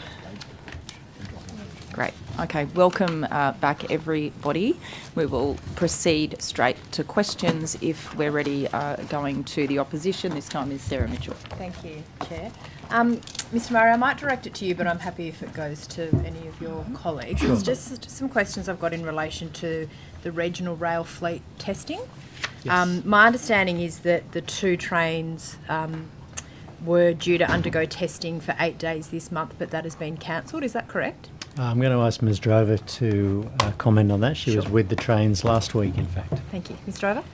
Great. Okay, welcome back, everybody. We will proceed straight to questions if we're ready, going to the opposition. This time is Sarah Mitchell. Thank you, Chair. Mr Murray, I might direct it to you, but I'm happy if it goes to any of your colleagues. It's just some questions I've got in relation to the regional rail fleet testing. Yes. My understanding is that the 2 trains were due to undergo testing for 8 days this month, but that has been cancelled. Is that correct? I'm going to ask Ms Drover to comment on that. She was with the trains last week, in fact. Thank you. Ms Drover?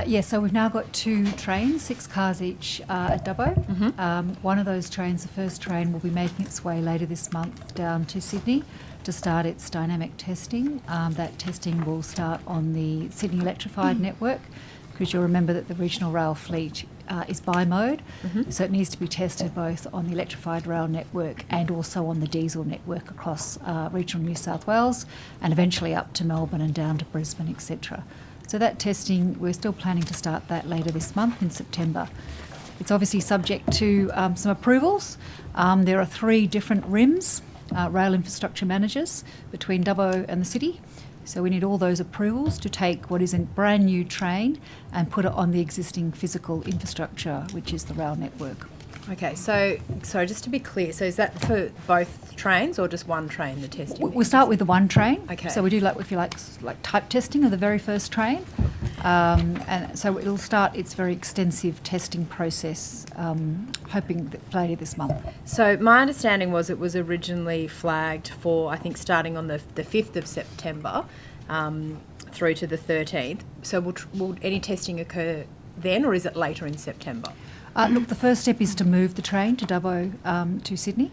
Yes, so we've now got 2 trains, 6 cars each at Dubbo. One of those trains, the first train, will be making its way later this month down to Sydney to start its dynamic testing. That testing will start on the Sydney electrified network, because you'll remember that the regional rail fleet is bi-mode, so it needs to be tested both on the electrified rail network and also on the diesel network across regional New South Wales and eventually up to Melbourne and down to Brisbane, etc. So that testing, we're still planning to start that later this month in September. It's obviously subject to some approvals. There are 3 different RIMs, rail infrastructure managers, between Dubbo and the city. So we need all those approvals to take what is a brand new train and put it on the existing physical infrastructure, which is the rail network. Okay, so just to be clear, so is that for both trains or just one train, the testing? We'll start with the one train. Okay. So we do, like, if you like type testing of the very first train. And so it'll start its very extensive testing process, hoping that later this month. So my understanding was it was originally flagged for, I think, starting on the 5th of September through to the 13th. So will any testing occur then, or is it later in September? Look, the first step is to move the train to Dubbo to Sydney.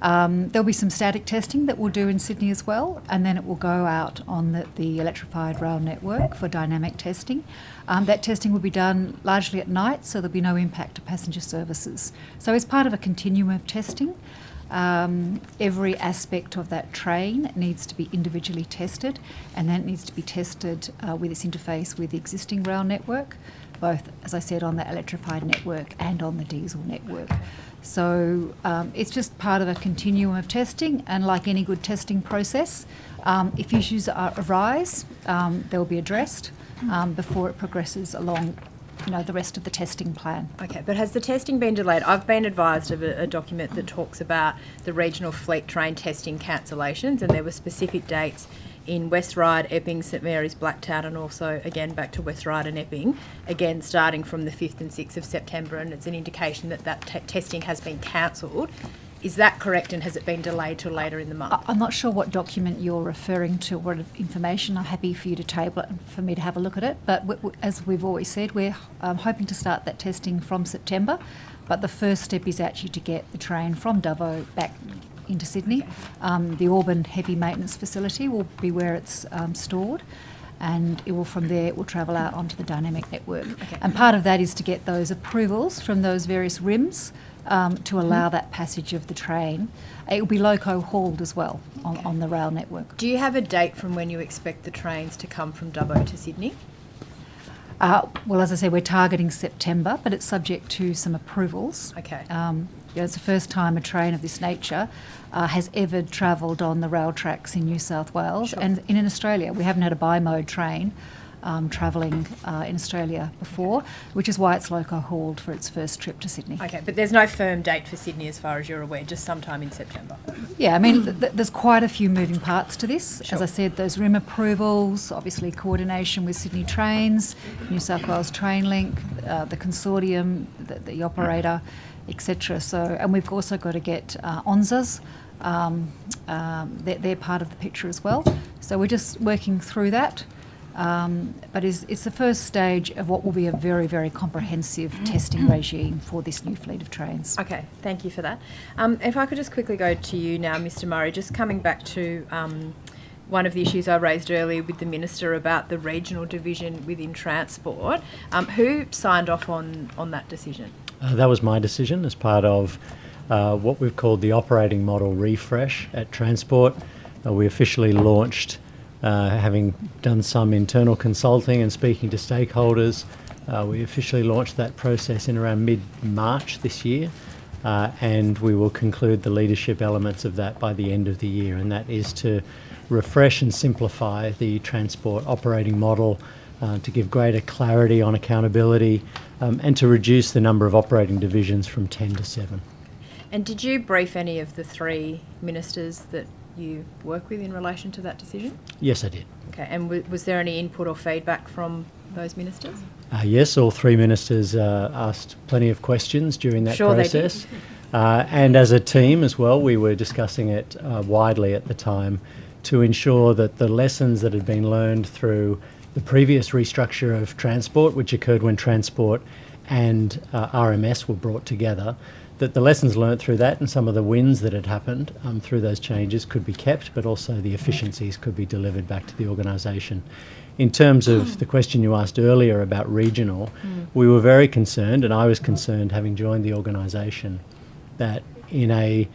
There'll be some static testing that we'll do in Sydney as well, and then it will go out on the electrified rail network for dynamic testing. That testing will be done largely at night, so there'll be no impact to passenger services. So as part of a continuum of testing, every aspect of that train needs to be individually tested, and then it needs to be tested with its interface with the existing rail network, both, as I said, on the electrified network and on the diesel network. So it's just part of a continuum of testing, and like any good testing process, if issues arise, they'll be addressed before it progresses along, the rest of the testing plan. Okay, but has the testing been delayed? I've been advised of a document that talks about the regional fleet train testing cancellations, and there were specific dates in West Ryde, Epping, St Mary's, Blacktown, and also again back to West Ryde and Epping, again starting from the 5th and 6th of September, and it's an indication that testing has been cancelled. Is that correct, and has it been delayed till later in the month? I'm not sure what document you're referring to, what information. I'm happy for you to table it and for me to have a look at it, but as we've always said, we're hoping to start that testing from September, but the first step is actually to get the train from Dubbo back into Sydney. The Auburn heavy maintenance facility will be where it's stored, and from there it will travel out onto the dynamic network. Okay. And part of that is to get those approvals from those various RIMs to allow that passage of the train. It will be loco hauled as well on the rail network. Do you have a date from when you expect the trains to come from Dubbo to Sydney? Well, as I said, we're targeting September, but it's subject to some approvals. Okay. It's the first time a train of this nature has ever travelled on the rail tracks in New South Wales. Sure. And in Australia. We haven't had a bi-mode train travelling in Australia before, which is why it's loco hauled for its first trip to Sydney. Okay, but there's no firm date for Sydney as far as you're aware, just sometime in September. Yeah, I mean, there's quite a few moving parts to this. Sure. As I said, those RIM approvals, obviously coordination with Sydney Trains, New South Wales Trainlink, the consortium, the operator, etc. So, and we've also got to get ONSAs. They're part of the picture as well. So we're just working through that. But it's the first stage of what will be a very, very comprehensive testing regime for this new fleet of trains. Okay, thank you for that. If I could just quickly go to you now, Mr Murray, just coming back to one of the issues I raised earlier with the Minister about the regional division within transport. Who signed off on that decision? That was my decision as part of what we've called the operating model refresh at Transport. We officially launched, having done some internal consulting and speaking to stakeholders, we officially launched that process in around mid-March this year. and we will conclude the leadership elements of that by the end of the year, and that is to refresh and simplify the transport operating model, to give greater clarity on accountability, and to reduce the number of operating divisions from 10 to 7. And did you brief any of the 3 ministers that you work with in relation to that decision? Yes, I did. Okay, and was there any input or feedback from those ministers? Yes, all 3 ministers asked plenty of questions during that Sure process. And as a team as well, we were discussing it widely at the time to ensure that the lessons that had been learned through the previous restructure of transport, which occurred when transport and RMS were brought together, that the lessons learnt through that and some of the wins that had happened through those changes could be kept, but also the efficiencies could be delivered back to the organisation. In terms of the question you asked earlier about regional, we were very concerned, and I was concerned having joined the organisation, that in a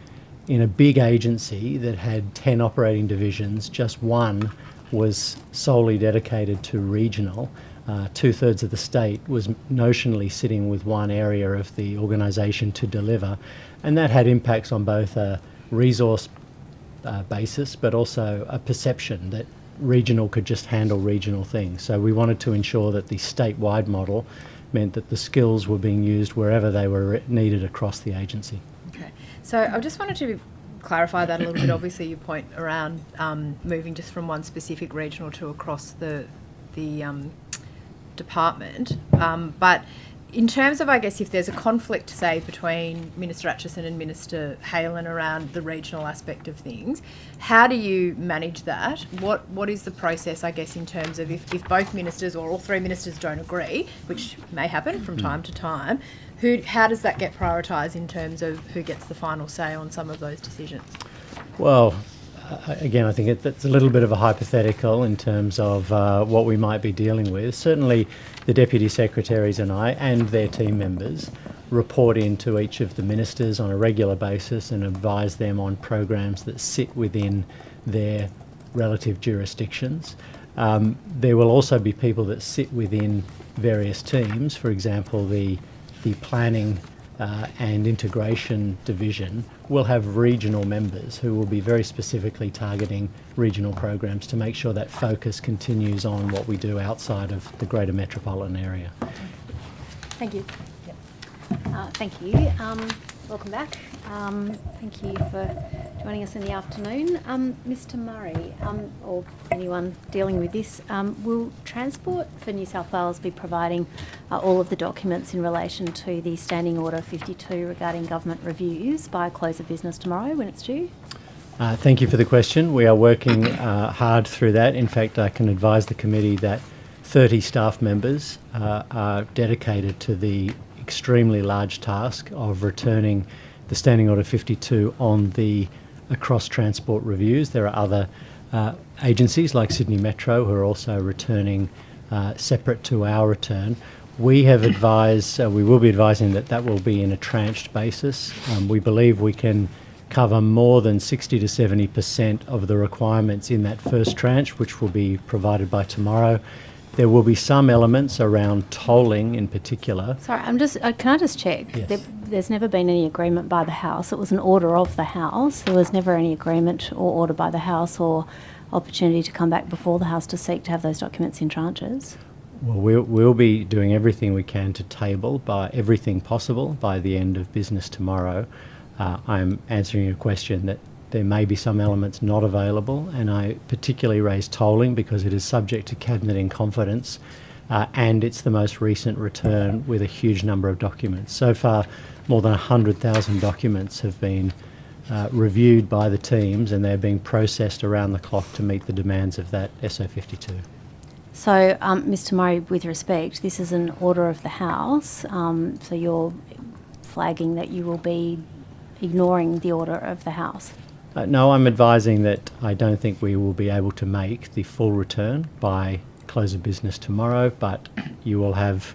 big agency that had 10 operating divisions, just one was solely dedicated to regional. 2/3 of the state was notionally sitting with one area of the organisation to deliver, and that had impacts on both a resource basis but also a perception that regional could just handle regional things. So we wanted to ensure that the statewide model meant that the skills were being used wherever they were needed across the agency. Okay, so I just wanted to clarify that a little bit. Obviously, your point around moving just from one specific regional to across the department, but in terms of, I guess, if there's a conflict, say, between Minister Atchison and Minister Haylen around the regional aspect of things, how do you manage that? What is the process, I guess, in terms of if both ministers or all 3 ministers don't agree, which may happen from time to time, how does that get prioritised in terms of who gets the final say on some of those decisions? Well, again, I think that's a little bit of a hypothetical in terms of what we might be dealing with. Certainly the Deputy Secretaries and I and their team members report into each of the ministers on a regular basis and advise them on programs that sit within their relative jurisdictions. There will also be people that sit within various teams. For example, the planning and integration division will have regional members who will be very specifically targeting regional programs to make sure that focus continues on what we do outside of the greater metropolitan area. Thank you. Thank you. Welcome back. Thank you for joining us in the afternoon. Mr. Murray, or anyone dealing with this, will Transport for New South Wales be providing all of the documents in relation to the Standing Order 52 regarding government reviews by close of business tomorrow when it's due? Thank you for the question. We are working hard through that. In fact, I can advise the committee that 30 staff members are dedicated to the extremely large task of returning the Standing Order 52 on the across transport reviews. There are other agencies like Sydney Metro who are also returning separate to our return. We have advised, we will be advising that will be in a tranched basis. We believe we can cover more than 60 to 70% of the requirements in that first tranche, which will be provided by tomorrow. There will be some elements around tolling in particular. Sorry, can I just check? Yes. There's never been any agreement by the House. It was an order of the House. There was never any agreement or order by the House or opportunity to come back before the House to seek to have those documents in tranches. Well, we'll be doing everything we can to table by everything possible by the end of business tomorrow. I'm answering a question that there may be some elements not available, and I particularly raise tolling because it is subject to Cabinet in confidence, and it's the most recent return with a huge number of documents. So far, more than 100,000 documents have been reviewed by the teams, and they're being processed around the clock to meet the demands of that SO52. So, Mr. Murray, with respect, this is an order of the House, so you're flagging that you will be ignoring the order of the House. No, I'm advising that I don't think we will be able to make the full return by close of business tomorrow, but you will have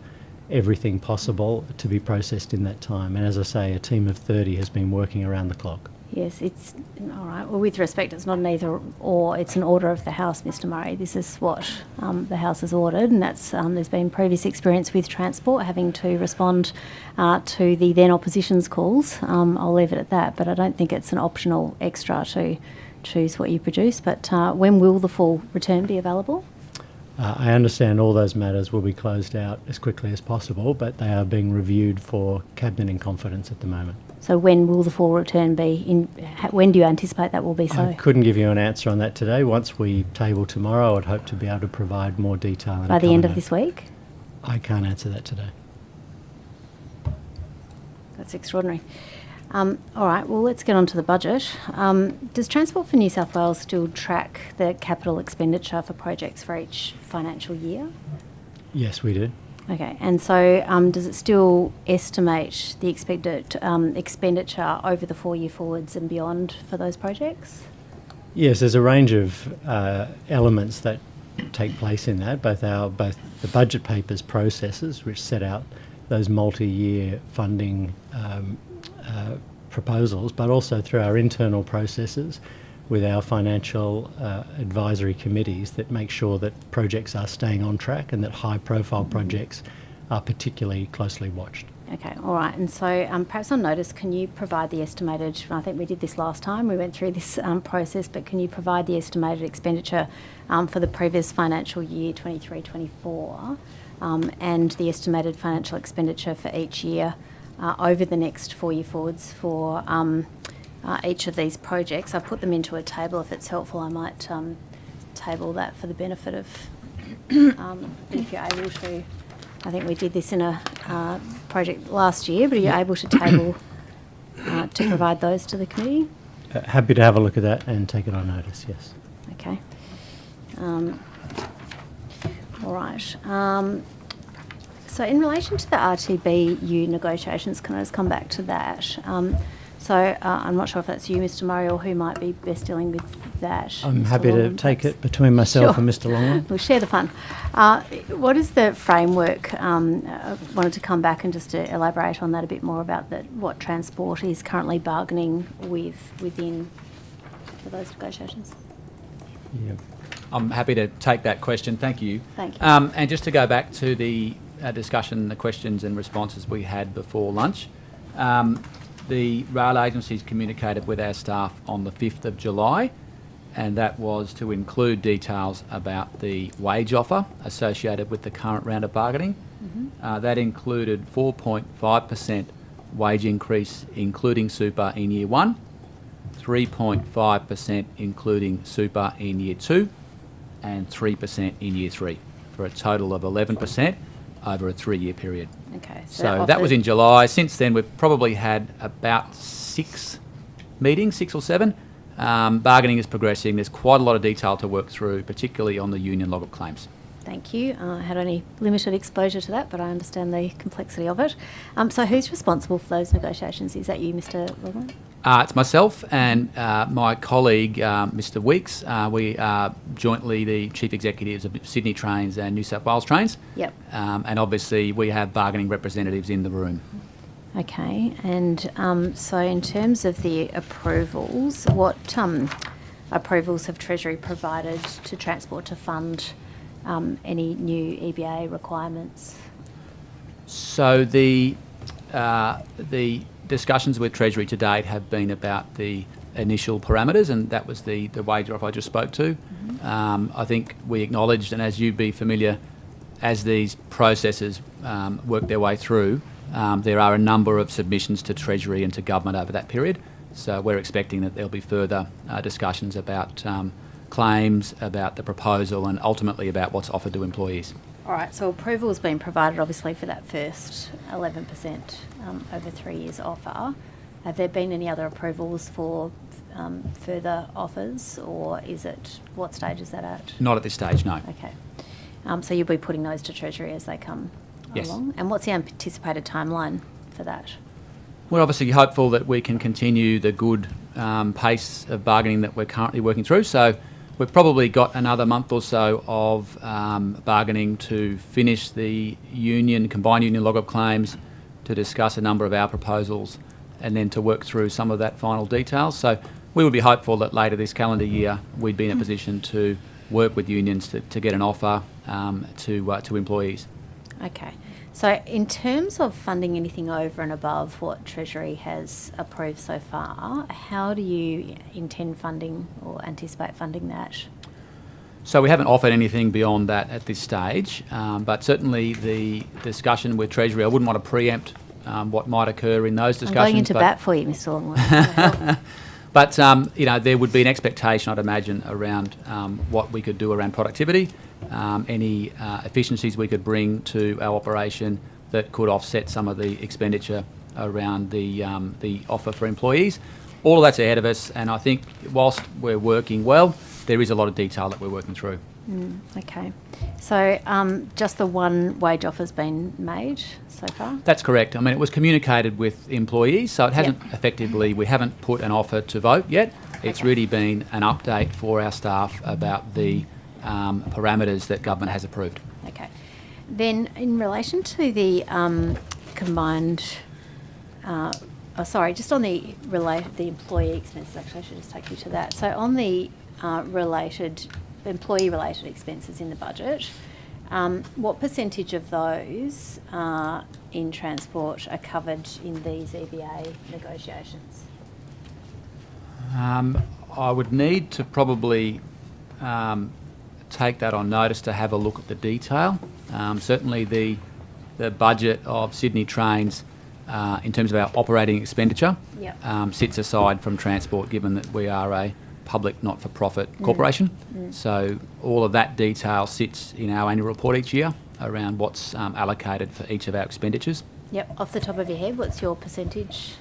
everything possible to be processed in that time. And as I say, a team of 30 has been working around the clock. Yes, it's all right. Well, with respect, it's not an either or. It's an order of the House, Mr. Murray. This is what the House has ordered, and that's there's been previous experience with Transport having to respond to the then opposition's calls. I'll leave it at that, but I don't think it's an optional extra to choose what you produce. But when will the full return be available? I understand all those matters will be closed out as quickly as possible, but they are being reviewed for Cabinet in confidence at the moment. So when will the full return be? When do you anticipate that will be so? I couldn't give you an answer on that today. Once we table tomorrow, I'd hope to be able to provide more detail. By the end of this week? I can't answer that today. That's extraordinary. All right, well, let's get on to the budget. Does Transport for New South Wales still track the capital expenditure for projects for each financial year? Yes, we do. Okay, and so does it still estimate the expected expenditure over the 4-year forwards and beyond for those projects? Yes, there's a range of elements that take place in that, both the budget papers processes, which set out those multi-year funding proposals, but also through our internal processes with our financial advisory committees that make sure that projects are staying on track and that high-profile projects are particularly closely watched. Okay, all right. And so perhaps on notice, can you provide the estimated, I think we did this last time, we went through this process, but can you provide the estimated expenditure for the previous financial year, 23-24, and the estimated financial expenditure for each year over the next 4-year forwards for each of these projects? I've put them into a table. If it's helpful, I might table that for the benefit of, if you're able to. I think we did this in a project last year, but are you able to table to provide those to the committee? Happy to have a look at that and take it on notice, yes. Okay. All right. So in relation to the RTBU negotiations, can I just come back to that? So I'm not sure if that's you, Mr. Murray, or who might be best dealing with that. I'm Mr. happy to Longman, take perhaps? it between myself Sure. and Mr. Longman. We'll share the fun. What is the framework? I wanted to come back and just to elaborate on that a bit more about what Transport is currently bargaining within for those negotiations. Yeah. I'm happy to take that question. Thank you. Thank you. And just to go back to the discussion, the questions and responses we had before lunch, the rail agencies communicated with our staff on the 5th of July, and that was to include details about the wage offer associated with the current round of bargaining. Mm-hmm. That included 4.5% wage increase, including super in year 1, 3.5% including super in year 2, and 3% in year 3, for a total of 11% over a 3-year period. Okay. So that was in July. Since then, we've probably had about 6 meetings, 6 or 7. Bargaining is progressing. There's quite a lot of detail to work through, particularly on the union log of claims. Thank you. I had only limited exposure to that, but I understand the complexity of it. So who's responsible for those negotiations? Is that you, Mr. Longman? It's myself and my colleague, Mr. Weeks. We are jointly the chief executives of Sydney Trains and New South Wales Trains. Yep. And obviously we have bargaining representatives in the room. Okay. And so in terms of the approvals, what approvals have Treasury provided to Transport to fund any new EBA requirements? So the discussions with Treasury to date have been about the initial parameters, and that was the wage offer I just spoke to. Mm-hmm. I think we acknowledged, and as you'd be familiar, as these processes work their way through, there are a number of submissions to Treasury and to government over that period. So we're expecting that there'll be further discussions about claims, about the proposal, and ultimately about what's offered to employees. All right, so approval has been provided obviously for that first 11% over 3 years offer. Have there been any other approvals for further offers, or what stage is that at? Not at this stage, no. Okay. So you'll be putting those to Treasury as they come Yes. along? And what's the anticipated timeline for that? We're obviously hopeful that we can continue the good pace of bargaining that we're currently working through. So we've probably got another month or so of bargaining to finish the combined union log-up claims, to discuss a number of our proposals, and then to work through some of that final detail. So we would be hopeful that later this calendar year we'd be in a position to work with unions to get an offer to employees. Okay. So in terms of funding anything over and above what Treasury has approved so far, how do you intend funding or anticipate funding that? So we haven't offered anything beyond that at this stage, but certainly the discussion with Treasury, I wouldn't want to preempt what might occur in those discussions. I'm going into bat for you, Mr. Longworth. But there would be an expectation, I'd imagine, around what we could do around productivity, any efficiencies we could bring to our operation that could offset some of the expenditure around the offer for employees. All of that's ahead of us, and I think whilst we're working well, there is a lot of detail that we're working through. Okay. So just the one wage offer's been made so far? That's correct. I mean, it was communicated with employees, so it hasn't effectively, we haven't put an offer to vote yet. It's really been an update for our staff about the parameters that government has approved. Okay. Then in relation to the combined, just on the employee expenses, actually I should just take you to that. So on the employee-related expenses in the budget, what percentage of those in transport are covered in these EBA negotiations? I would need to probably take that on notice to have a look at the detail. Certainly the budget of Sydney Trains in terms of our operating expenditure sits aside from transport, given that we are a public not-for-profit corporation. So all of that detail sits in our annual report each year around what's allocated for each of our expenditures. Yep. Off the top of your head, what's your percentage?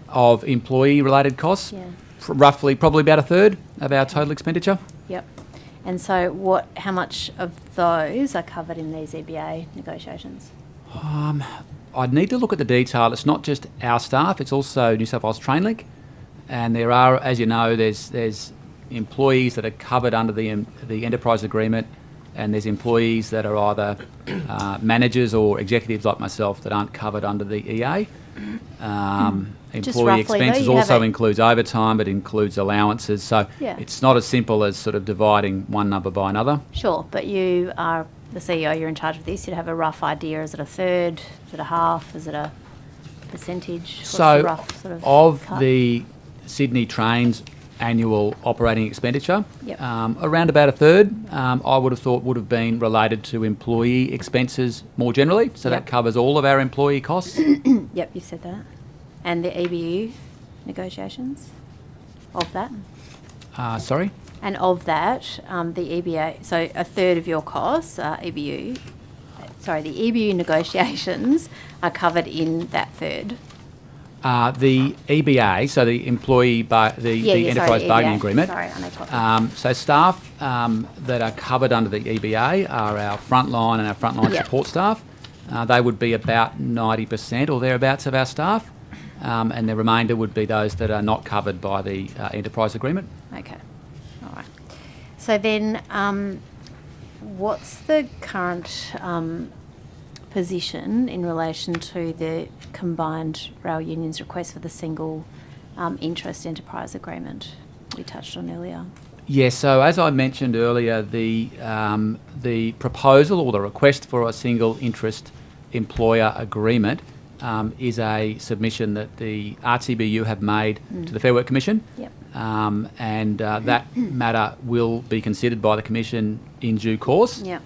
Of employee-related costs? Yeah. Roughly, probably about a third of our total expenditure. Yep. And so how much of those are covered in these EBA negotiations? I'd need to look at the detail. It's not just our staff, it's also New South Wales Trainlink. And there are, as you know, there's employees that are covered under the enterprise agreement, and there's employees that are either managers or executives like myself that aren't covered under the EA. Employee expenses also includes overtime, it includes allowances, so it's not as simple as sort of dividing one number by another. Sure, but you are the CEO, you're in charge of this, you'd have a rough idea. Is it a third? Is it a half? Is it a percentage? What's the rough sort of cut? The Sydney Trains annual operating expenditure, around about a third, I would have thought would have been related to employee expenses more generally, so that covers all of our employee costs. Yep, you've said that. And the EBU negotiations of that? Sorry? And of that, the EBA, so a third of your costs are EBU. Sorry, the EBU negotiations are covered in that third. The EBA, so the Enterprise Bargaining Agreement. Sorry, I know. So staff that are covered under the EBA are our frontline and our frontline support staff. They would be about 90% or thereabouts of our staff, and the remainder would be those that are not covered by the Enterprise Agreement. Okay, all right. So then, what's the current position in relation to the combined rail unions request for the single interest enterprise agreement we touched on earlier? Yes, so as I mentioned earlier, the proposal or the request for a single interest employer agreement is a submission that the RTBU have made to the Fair Work Commission. Yep. And that matter will be considered by the Commission in due course. Yep.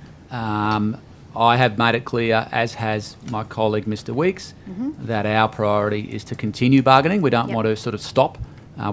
I have made it clear, as has my colleague Mr. Weeks, that our priority is to continue bargaining. We don't want to sort of stop.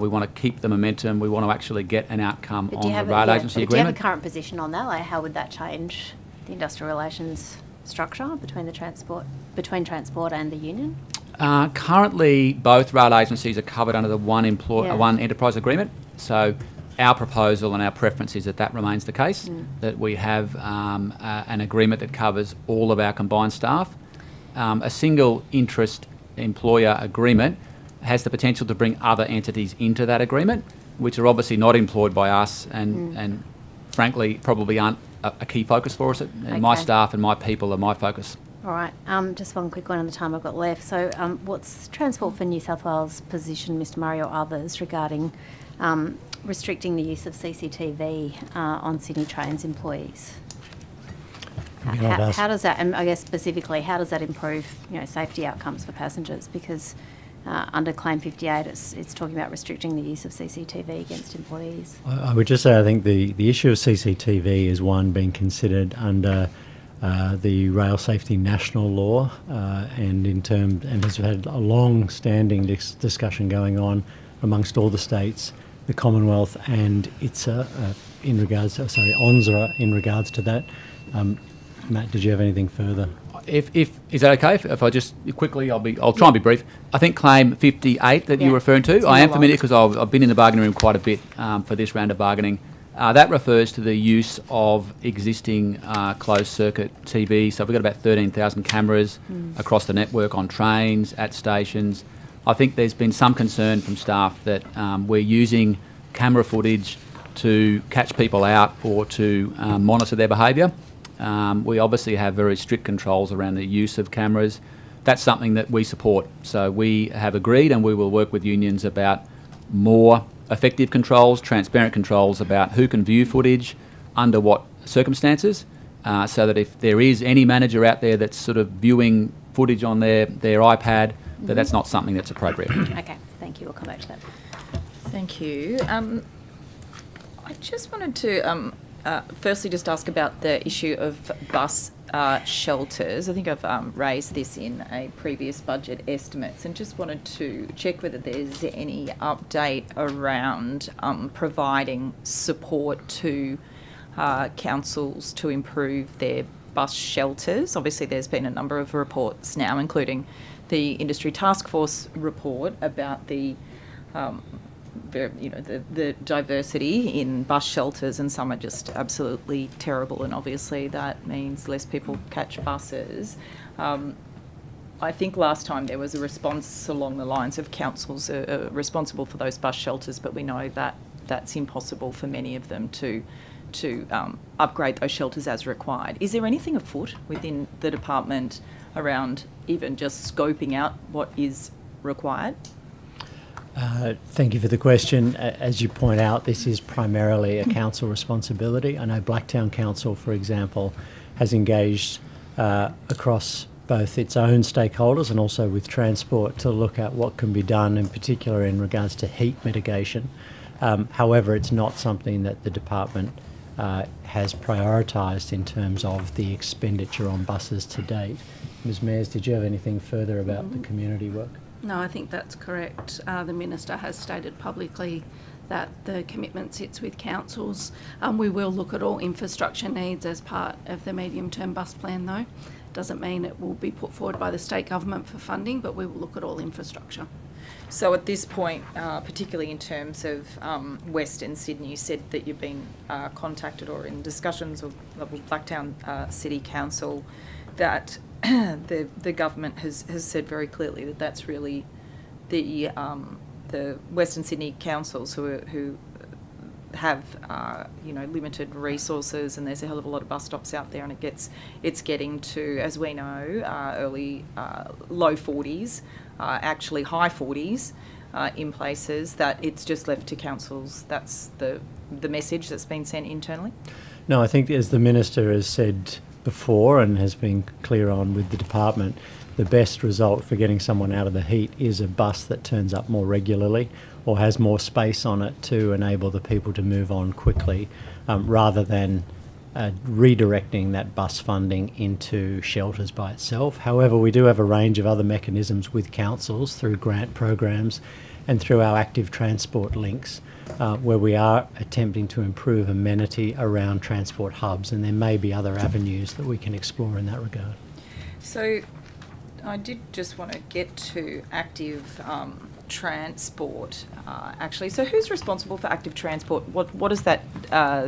We want to keep the momentum. We want to actually get an outcome on the rail agency agreement. Do you have a current position on that? Like, how would that change the industrial relations structure between transport and the union? Currently, both rail agencies are covered under the one enterprise agreement. So our proposal and our preference is that remains the case, that we have an agreement that covers all of our combined staff. A single interest employer agreement has the potential to bring other entities into that agreement, which are obviously not employed by us and frankly probably aren't a key focus for us. My staff and my people are my focus. All right, just one quick one on the time I've got left. So what's Transport for New South Wales' position, Mr Murray or others, regarding restricting the use of CCTV on Sydney Trains employees? How does that, and I guess specifically, how does that improve, safety outcomes for passengers? Because under Claim 58, it's talking about restricting the use of CCTV against employees. I would just say I think the issue of CCTV is one being considered under the Rail Safety National Law, and has had a long-standing discussion going on amongst all the states, the Commonwealth, and ITSA ONSRA in regards to that. Matt, did you have anything further? Is that okay? If I just quickly, I'll try and be brief. I think Claim 58 that you're referring to, I am familiar because I've been in the bargaining room quite a bit for this round of bargaining. That refers to the use of existing closed circuit TV. So we've got about 13,000 cameras across the network on trains, at stations. I think there's been some concern from staff that we're using camera footage to catch people out or to monitor their behaviour. We obviously have very strict controls around the use of cameras. That's something that we support. So we have agreed, and we will work with unions about more effective controls, transparent controls about who can view footage, under what circumstances, so that if there is any manager out there that's sort of viewing footage on their iPad, that's not something that's appropriate. Okay, thank you. We'll come back to that. Thank you. I just wanted to firstly just ask about the issue of bus shelters. I think I've raised this in a previous budget estimates, and just wanted to check whether there's any update around providing support to councils to improve their bus shelters. Obviously there's been a number of reports now, including the industry task force report about the the diversity in bus shelters, and some are just absolutely terrible, and obviously that means less people catch buses. I think last time there was a response along the lines of councils are responsible for those bus shelters, but we know that that's impossible for many of them to upgrade those shelters as required. Is there anything afoot within the department around even just scoping out what is required? Thank you for the question. As you point out, this is primarily a council responsibility. I know Blacktown Council, for example, has engaged across both its own stakeholders and also with Transport to look at what can be done, in particular in regards to heat mitigation. However, it's not something that the department has prioritised in terms of the expenditure on buses to date. Ms Mayers, did you have anything further about the community work? No, I think that's correct. The Minister has stated publicly that the commitment sits with councils. We will look at all infrastructure needs as part of the medium-term bus plan, though. Doesn't mean it will be put forward by the state government for funding, but we will look at all infrastructure. So at this point, particularly in terms of Western Sydney, you said that you've been contacted or in discussions with Blacktown City Council, that the government has said very clearly that that's really the Western Sydney councils who have limited resources, and there's a hell of a lot of bus stops out there, and it's getting to, as we know, early low 40s, actually high 40s in places, that it's just left to councils. That's the message that's been sent internally. No, I think as the Minister has said before and has been clear on with the department, the best result for getting someone out of the heat is a bus that turns up more regularly or has more space on it to enable the people to move on quickly, rather than redirecting that bus funding into shelters by itself. However, we do have a range of other mechanisms with councils through grant programs and through our active transport links, where we are attempting to improve amenity around transport hubs, and there may be other avenues that we can explore in that regard. So I did just want to get to active transport, actually. So who's responsible for active transport? What does that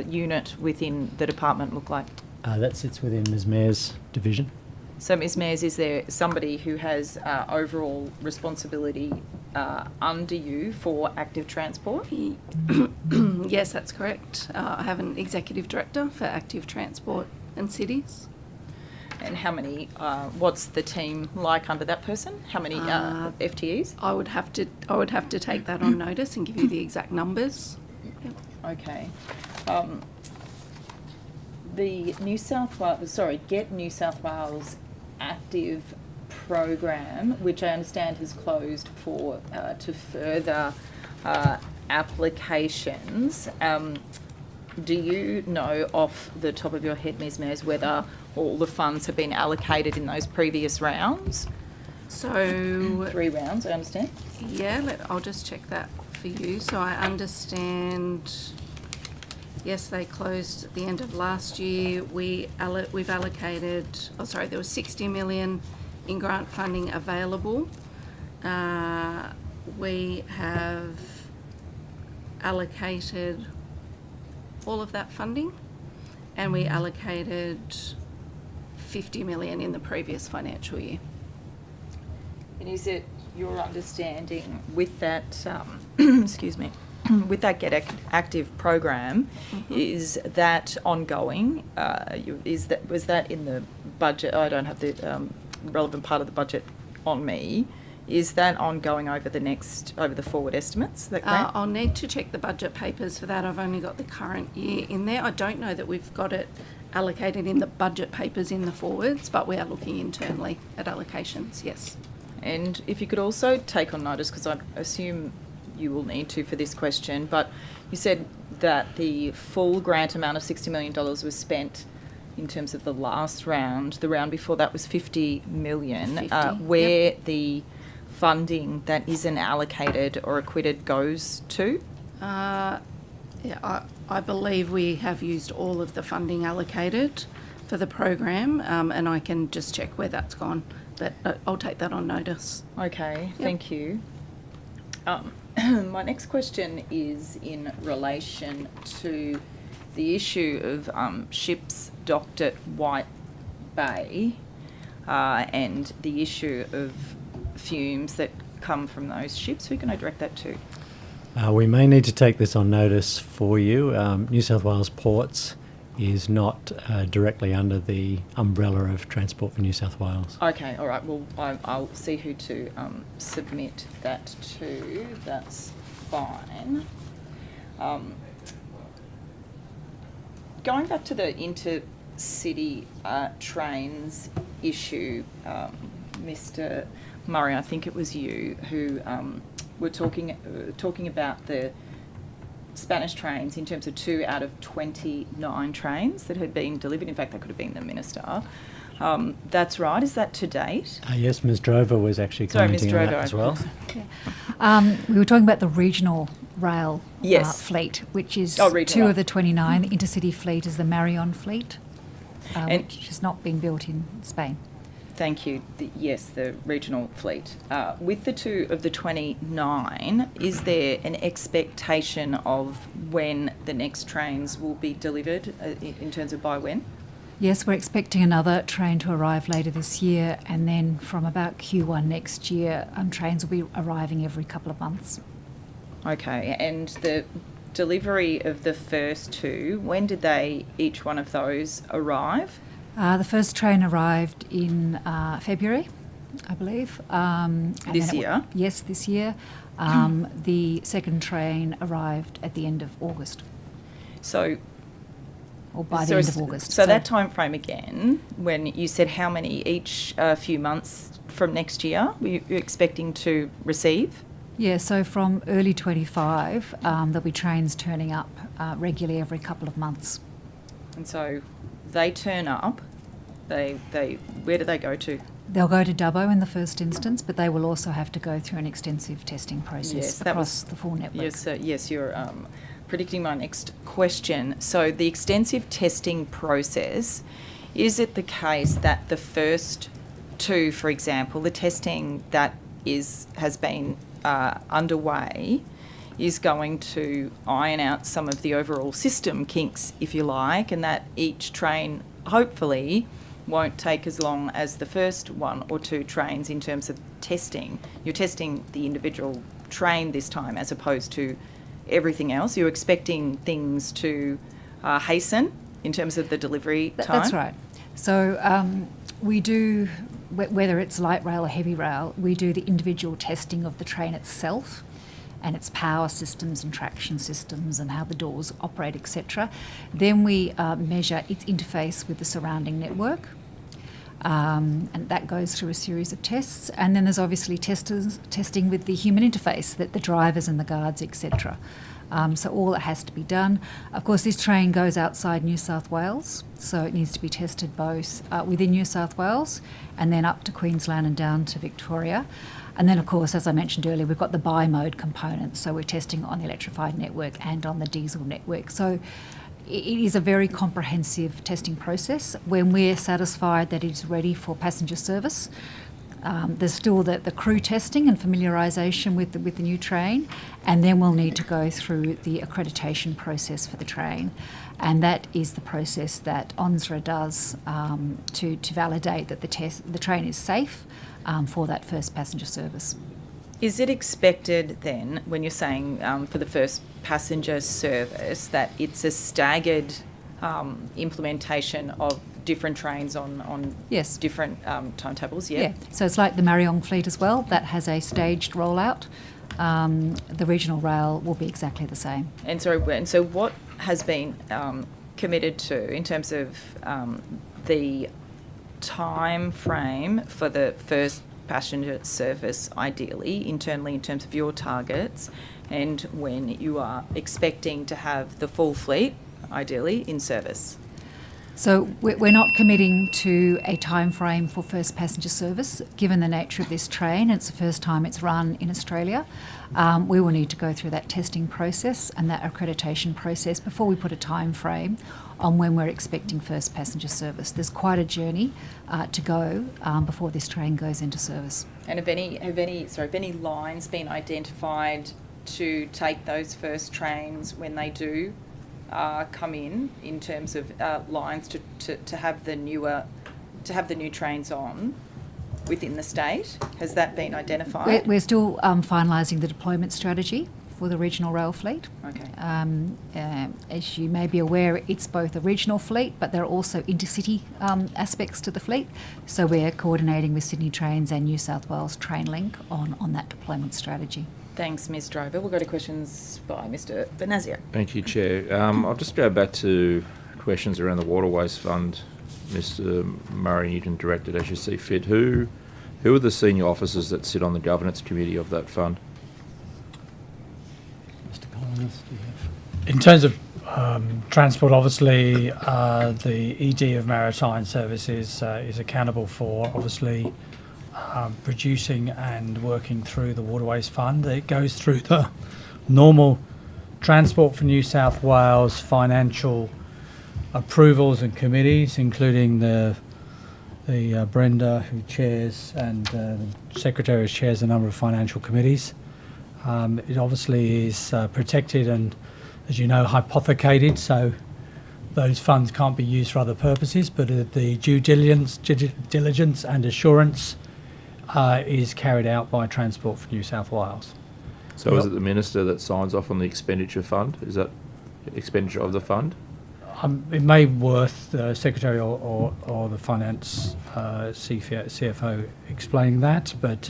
unit within the department look like? That sits within Ms Mayer's division. So Ms Mayers, is there somebody who has overall responsibility under you for active transport? Yes, that's correct. I have an executive director for active transport and cities. And how many, what's the team like under that person? How many FTEs? I would have to take that on notice and give you the exact numbers. Okay. The Get New South Wales active program, which I understand has closed for to further applications. Do you know off the top of your head, Ms. Mayers, whether all the funds have been allocated in those previous rounds? So 3 rounds, I understand. Yeah, I'll just check that for you. So I understand, yes, they closed at the end of last year. We've allocated, there was 60 million in grant funding available. We have allocated all of that funding, and we allocated 50 million in the previous financial year. And is it your understanding with that, excuse me, with that Get Active program, is that ongoing? Was that in the budget? I don't have the relevant part of the budget on me. Is that ongoing over the forward estimates? I'll need to check the budget papers for that. I've only got the current year in there. I don't know that we've got it allocated in the budget papers in the forwards, but we are looking internally at allocations, yes. And if you could also take on notice, because I assume you will need to for this question, but you said that the full grant amount of $60 million was spent in terms of the last round. The round before that was 50 million. 50, where the funding that isn't allocated or acquitted goes to? I believe we have used all of the funding allocated for the program, and I can just check where that's gone, but I'll take that on notice. Okay, thank you. My next question is in relation to the issue of ships docked at White Bay and the issue of fumes that come from those ships. Who can I direct that to? We may need to take this on notice for you. New South Wales Ports is not directly under the umbrella of Transport for New South Wales. Okay, all right. Well, I'll see who to submit that to. That's fine. Going back to the intercity trains issue, Mr. Murray, I think it was you who were talking about the Spanish trains in terms of 2 out of 29 trains that had been delivered. In fact, that could have been the Minister. That's right. Is that to date? Yes, Ms. Drover was actually commenting on that as well. We were talking about the regional rail Yes. fleet, which is regional 2 rail. of the 29. The intercity fleet is the Maritime fleet, which has not been built in Spain. Thank you. Yes, the regional fleet. With the 2 of the 29, is there an expectation of when the next trains will be delivered in terms of by when? Yes, we're expecting another train to arrive later this year, and then from about Q1 next year, trains will be arriving every couple of months. Okay, and the delivery of the first 2, when did each one of those arrive? The first train arrived in February, I believe. This year? Yes, this year. The second train arrived at the end of August. Or by the end of August. So that time frame again, when you said how many each few months from next year were you expecting to receive? Yeah, so from early 25, there'll be trains turning up regularly every couple of months. And so they turn up, where do they go to? They'll go to Dubbo in the first instance, but they will also have to go through an extensive testing process across the full network. Yes, you're predicting my next question. So the extensive testing process, is it the case that the first 2, for example, the testing that has been underway is going to iron out some of the overall system kinks, if you like, and that each train hopefully won't take as long as the first 1 or 2 trains in terms of testing. You're testing the individual train this time as opposed to everything else. You're expecting things to hasten in terms of the delivery time? That's right. So We do, whether it's light rail or heavy rail, we do the individual testing of the train itself and its power systems and traction systems and how the doors operate, etc. Then we measure its interface with the surrounding network. And that goes through a series of tests. And then there's obviously testing with the human interface, that the drivers and the guards, etc. So all that has to be done. Of course, this train goes outside New South Wales, so it needs to be tested both within New South Wales and then up to Queensland and down to Victoria. And then, of course, as I mentioned earlier, we've got the bi-mode component, so we're testing on the electrified network and on the diesel network. So it is a very comprehensive testing process. When we're satisfied that it's ready for passenger service, there's still the crew testing and familiarisation with the new train, and then we'll need to go through the accreditation process for the train. And that is the process that ONSRA does to validate that the train is safe for that first passenger service. Is it expected then, when you're saying for the first passenger service, that it's a staggered implementation of different trains on yes. different timetables? Yeah, so it's like the Maritime fleet as well, that has a staged rollout. The regional rail will be exactly the same. And so what has been committed to in terms of the time frame for the first passenger service, ideally, internally in terms of your targets, and when you are expecting to have the full fleet, ideally, in service? So we're not committing to a time frame for first passenger service, given the nature of this train. It's the first time it's run in Australia. We will need to go through that testing process and that accreditation process before we put a time frame on when we're expecting first passenger service. There's quite a journey to go before this train goes into service. And have any lines been identified to take those first trains when they do come in terms of lines to have the new trains on within the state? Has that been identified? We're still finalising the deployment strategy for the regional rail fleet. Okay. As you may be aware, it's both a regional fleet, but there are also intercity aspects to the fleet. So we're coordinating with Sydney Trains and New South Wales Trainlink on that deployment strategy. Thanks, Ms. Drover. We'll go to questions by Mr. Benazia. Thank you, Chair. I'll just go back to questions around the Waterways Fund. Mr. Murray, you can direct it as you see fit. Who are the senior officers that sit on the governance committee of that fund? Mr. Collins, do you have? In terms of transport, obviously, the ED of Maritime Services is accountable for, obviously, producing and working through the Waterways Fund. It goes through the normal Transport for New South Wales financial approvals and committees, including the Brenda, who chairs, and the Secretary who chairs a number of financial committees. It obviously is protected and, as you know, hypothecated, so those funds can't be used for other purposes, but the due diligence and assurance is carried out by Transport for New South Wales. So is it the Minister that signs off on the expenditure fund? Is that expenditure of the fund? It may be worth the Secretary or the Finance CFO explaining that, but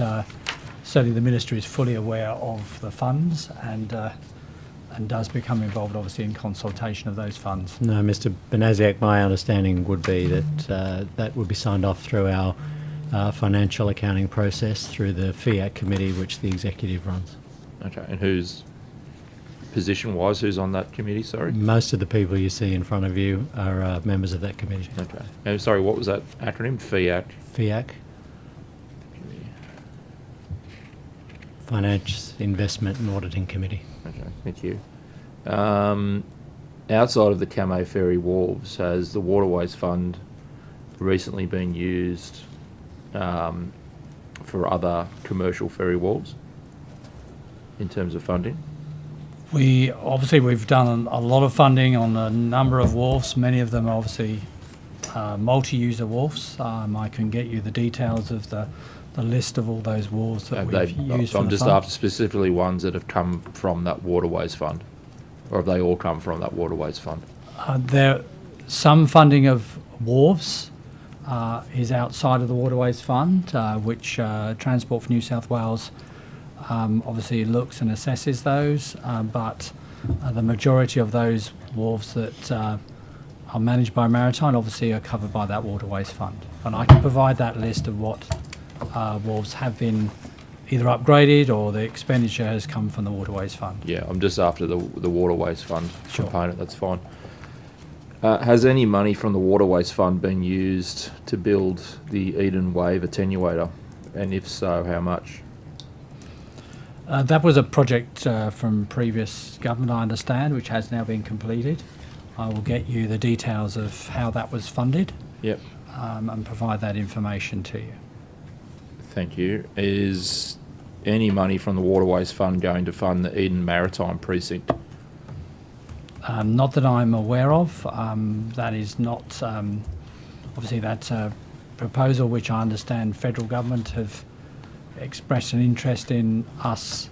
certainly the Minister is fully aware of the funds and does become involved, obviously, in consultation of those funds. No, Mr. Benazia, my understanding would be that that would be signed off through our financial accounting process through the FIAC committee, which the executive runs. Okay, and who's position-wise, who's on that committee, sorry? Most of the people you see in front of you are members of that committee. Okay. And sorry, what was that acronym? FIAC? FIAC. Finance, Investment and Auditing Committee. Okay, thank you. Outside of the Camo Ferry wharves, has the Waterways Fund recently been used for other commercial ferry wharves in terms of funding? We've done a lot of funding on a number of wharfs. Many of them are obviously multi-user wharfs. I can get you the details of the list of all those wharfs that we've used for I'm the just fund. after specifically ones that have come from that Waterways Fund, or have they all come from that Waterways Fund? There some funding of wharves, is outside of the Waterways Fund, which Transport for New South Wales obviously looks and assesses those, but the majority of those wharves that are managed by Maritime obviously are covered by that Waterways Fund. And I can provide that list of what wharves have been either upgraded or the expenditure has come from the Waterways Fund. Yeah, I'm just after the Waterways Fund Sure. component, that's fine. Has any money from the Waterways Fund been used to build the Eden Wave attenuator? And if so, how much? That was a project from previous government, I understand, which has now been completed. I will get you the details of how that was funded. Yep. And provide that information to you. Thank you. Is any money from the Waterways Fund going to fund the Eden Maritime precinct? Not that I'm aware of. That is not, obviously that's a proposal which I understand federal government have expressed an interest in us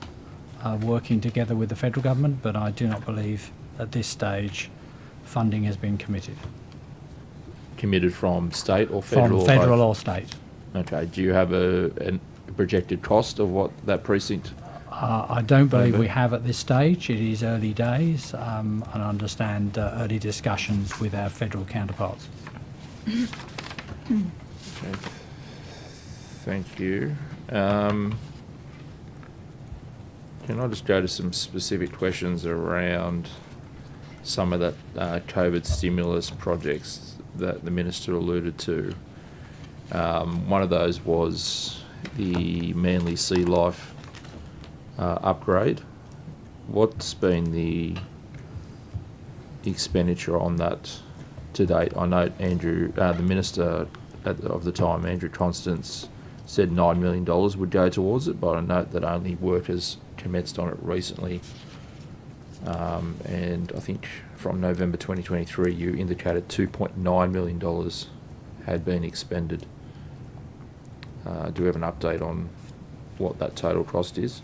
working together with the federal government, but I do not believe at this stage funding has been committed. Committed from state or federal? From federal or state. Okay. Do you have a projected cost of what that precinct? I don't believe we have at this stage. It is early days, and I understand early discussions with our federal counterparts. Okay. Thank you. Can I just go to some specific questions around some of that COVID stimulus projects that the Minister alluded to? One of those was the Manly Sea Life upgrade. What's been the expenditure on that to date? I note Andrew, the Minister of the time, Andrew Constance, said $9 million would go towards it, but I note that only work has commenced on it recently. And I think from November 2023, you indicated $2.9 million had been expended. Do we have an update on what that total cost is?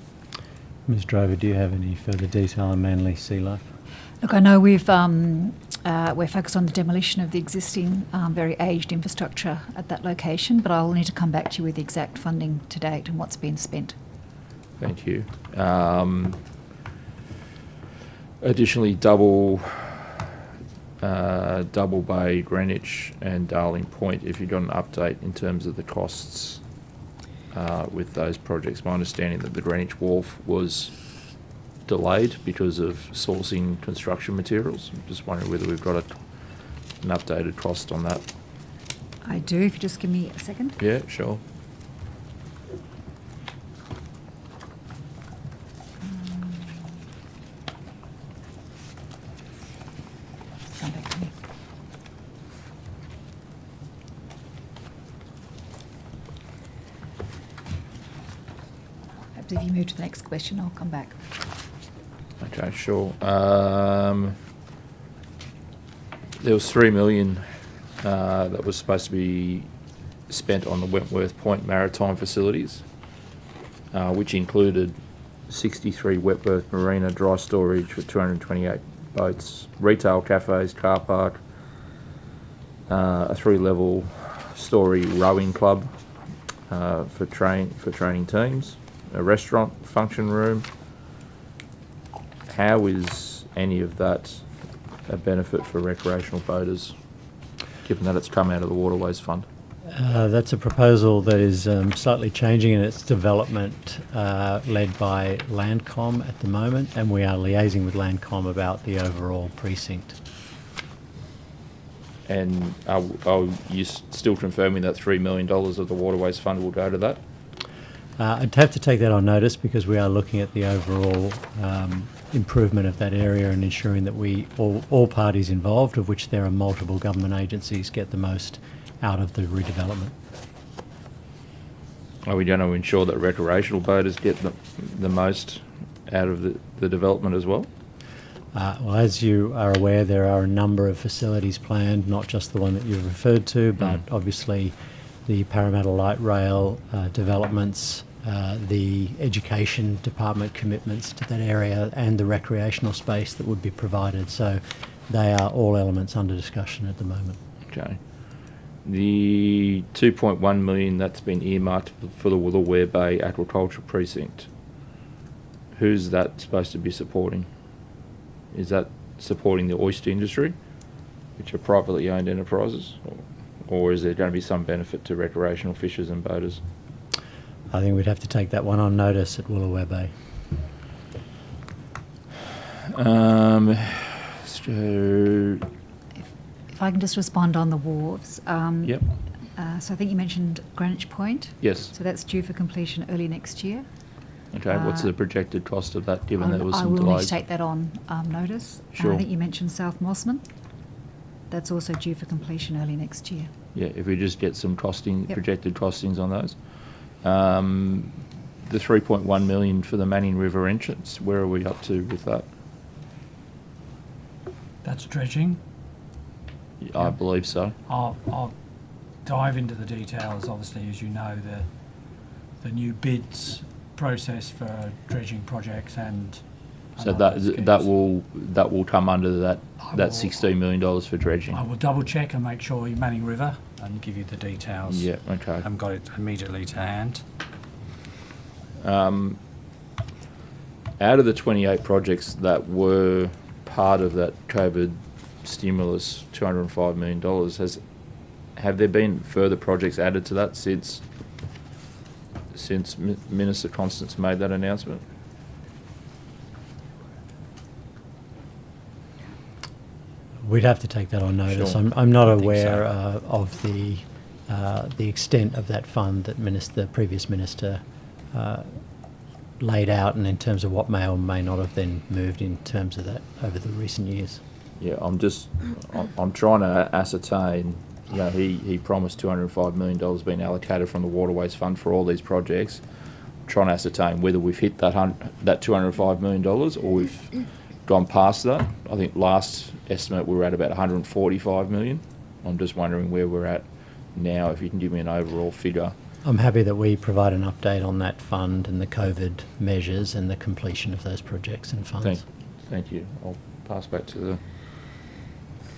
Ms Drover, do you have any further detail on Manly Sea Life? Look, I know we're focused on the demolition of the existing very aged infrastructure at that location, but I'll need to come back to you with the exact funding to date and what's been spent. Thank you. Additionally, Double Bay, Greenwich and Darling Point, if you've got an update in terms of the costs with those projects. My understanding that the Greenwich Wharf was delayed because of sourcing construction materials. I'm just wondering whether we've got an updated cost on that. I do, if you just give me a second. Yeah, sure. Come back to me. Perhaps if you move to the next question, I'll come back. Okay, sure. There was $3 million that was supposed to be spent on the Wentworth Point Maritime facilities, which included 63 Wentworth Marina dry storage for 228 boats, retail cafes, car park, a 3-level story rowing club for training teams, a restaurant, function room. How is any of that a benefit for recreational boaters, given that it's come out of the Waterways Fund? That's a proposal that is slightly changing in its development, led by Landcom at the moment, and we are liaising with Landcom about the overall precinct. And are you still confirming that $3 million of the Waterways Fund will go to that? I'd have to take that on notice because we are looking at the overall improvement of that area and ensuring that all parties involved, of which there are multiple government agencies, get the most out of the redevelopment. Are we going to ensure that recreational boaters get the most out of the development as well? Well, as you are aware, there are a number of facilities planned, not just the one that you've referred to, but obviously the Parramatta Light Rail developments, the education department commitments to that area, and the recreational space that would be provided. So they are all elements under discussion at the moment. Okay. The 2.1 million that's been earmarked for the Woolooware Bay Aquaculture Precinct, who's that supposed to be supporting? Is that supporting the oyster industry, which are privately owned enterprises, or is there going to be some benefit to recreational fishers and boaters? I think we'd have to take that one on notice at Woolooware Bay. So If I can just respond on the wharves. Yep. So I think you mentioned Greenwich Point. Yes. So that's due for completion early next year. Okay, what's the projected cost of that, given there was I some will need delays? to take that on notice. Sure. I think you mentioned South Mossman. That's also due for completion early next year. Yeah, if we just get some costing, Yep. projected costings on those. The 3.1 million for the Manning River entrance, where are we up to with that? That's dredging. I believe so. I'll dive into the details. Obviously, as you know, the new bids process for dredging projects and So other that schemes. that will come under that I will- that $16 million for dredging. I will double check and make sure Manning River and give you the details. Yeah, okay. I haven't got it immediately to hand. Out of the 28 projects that were part of that COVID stimulus, $205 million, have there been further projects added to that since Minister Constance made that announcement? We'd have to take that on notice. Sure. I'm not I think aware so. of the extent of that fund that the previous minister laid out, and in terms of what may or may not have then moved in terms of that over the recent years. Yeah, I'm trying to ascertain. You know, he promised $205 million being allocated from the Waterways Fund for all these projects. I'm trying to ascertain whether we've hit that $205 million or we've gone past that. I think last estimate we were at about 145 million. I'm just wondering where we're at now, if you can give me an overall figure. I'm happy that we provide an update on that fund and the COVID measures and the completion of those projects and funds. Thank you. I'll pass back to the...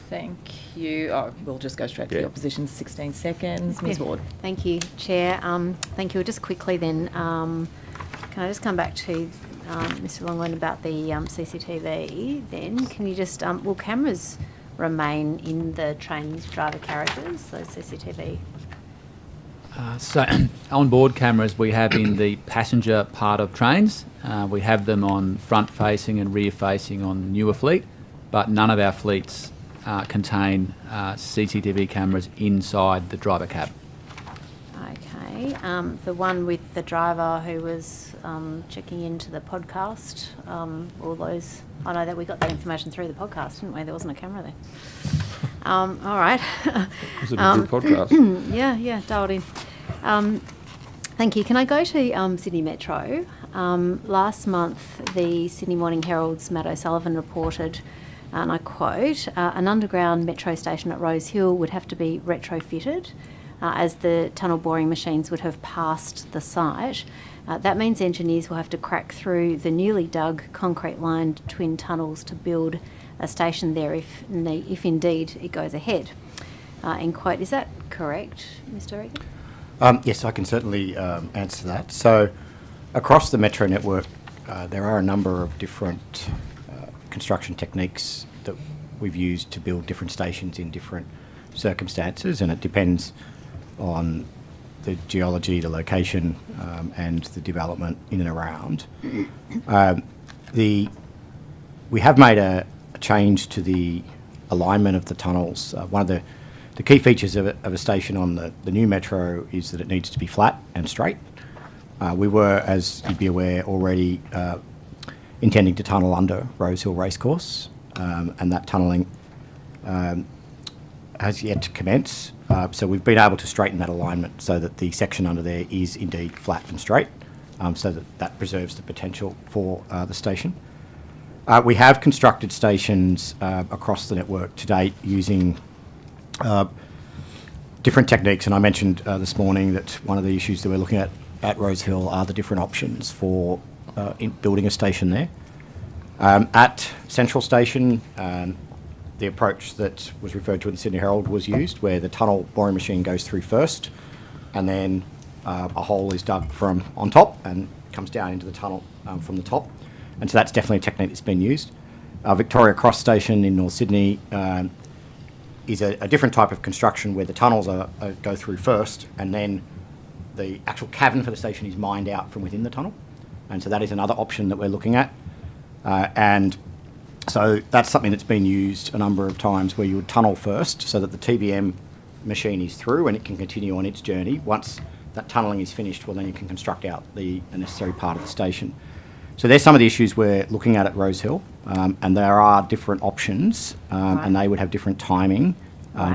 Thank you. Oh, we'll just go straight to the opposition. 16 seconds. Ms. Ward. Thank you, Chair. Thank you. Just quickly then, can I just come back to Mr. Longland about the CCTV then? Can you just, will cameras remain in the train driver carriages, those CCTV? So on board cameras we have in the passenger part of trains. We have them on front facing and rear facing on newer fleet, but none of our fleets contain CCTV cameras inside the driver cab. Okay. The one with the driver who was checking into the podcast, all those, I know that we got that information through the podcast, didn't we? There wasn't a camera there. All right. Was it a good podcast? Yeah, dialed in. Thank you. Can I go to Sydney Metro? Last month, the Sydney Morning Herald's Matt O'Sullivan reported, and I quote, an underground metro station at Rose Hill would have to be retrofitted as the tunnel boring machines would have passed the site. That means engineers will have to crack through the newly dug concrete-lined twin tunnels to build a station there if indeed it goes ahead. End quote. Is that correct, Mr. Regan? Yes, I can certainly answer that. So across the metro network, there are a number of different construction techniques that we've used to build different stations in different circumstances, and it depends on the geology, the location, and the development in and around. We have made a change to the alignment of the tunnels. One of the key features of a station on the new metro is that it needs to be flat and straight. We were, as you'd be aware, already intending to tunnel under Rose Hill Racecourse, and that tunnelling has yet to commence. So we've been able to straighten that alignment so that the section under there is indeed flat and straight, so that preserves the potential for the station. We have constructed stations across the network to date using different techniques, and I mentioned this morning that one of the issues that we're looking at Rose Hill are the different options for building a station there. At Central Station, the approach that was referred to in the Sydney Herald was used, where the tunnel boring machine goes through first, and then a hole is dug from on top and comes down into the tunnel from the top. And so that's definitely a technique that's been used. Victoria Cross Station in North Sydney is a different type of construction where the tunnels go through first, and then the actual cavern for the station is mined out from within the tunnel. And so that is another option that we're looking at. And so that's something that's been used a number of times, where you would tunnel first so that the TBM machine is through and it can continue on its journey. Once that tunnelling is finished, well, then you can construct out the necessary part of the station. So there's some of the issues we're looking at Rosehill, and there are different options, and they would have different timing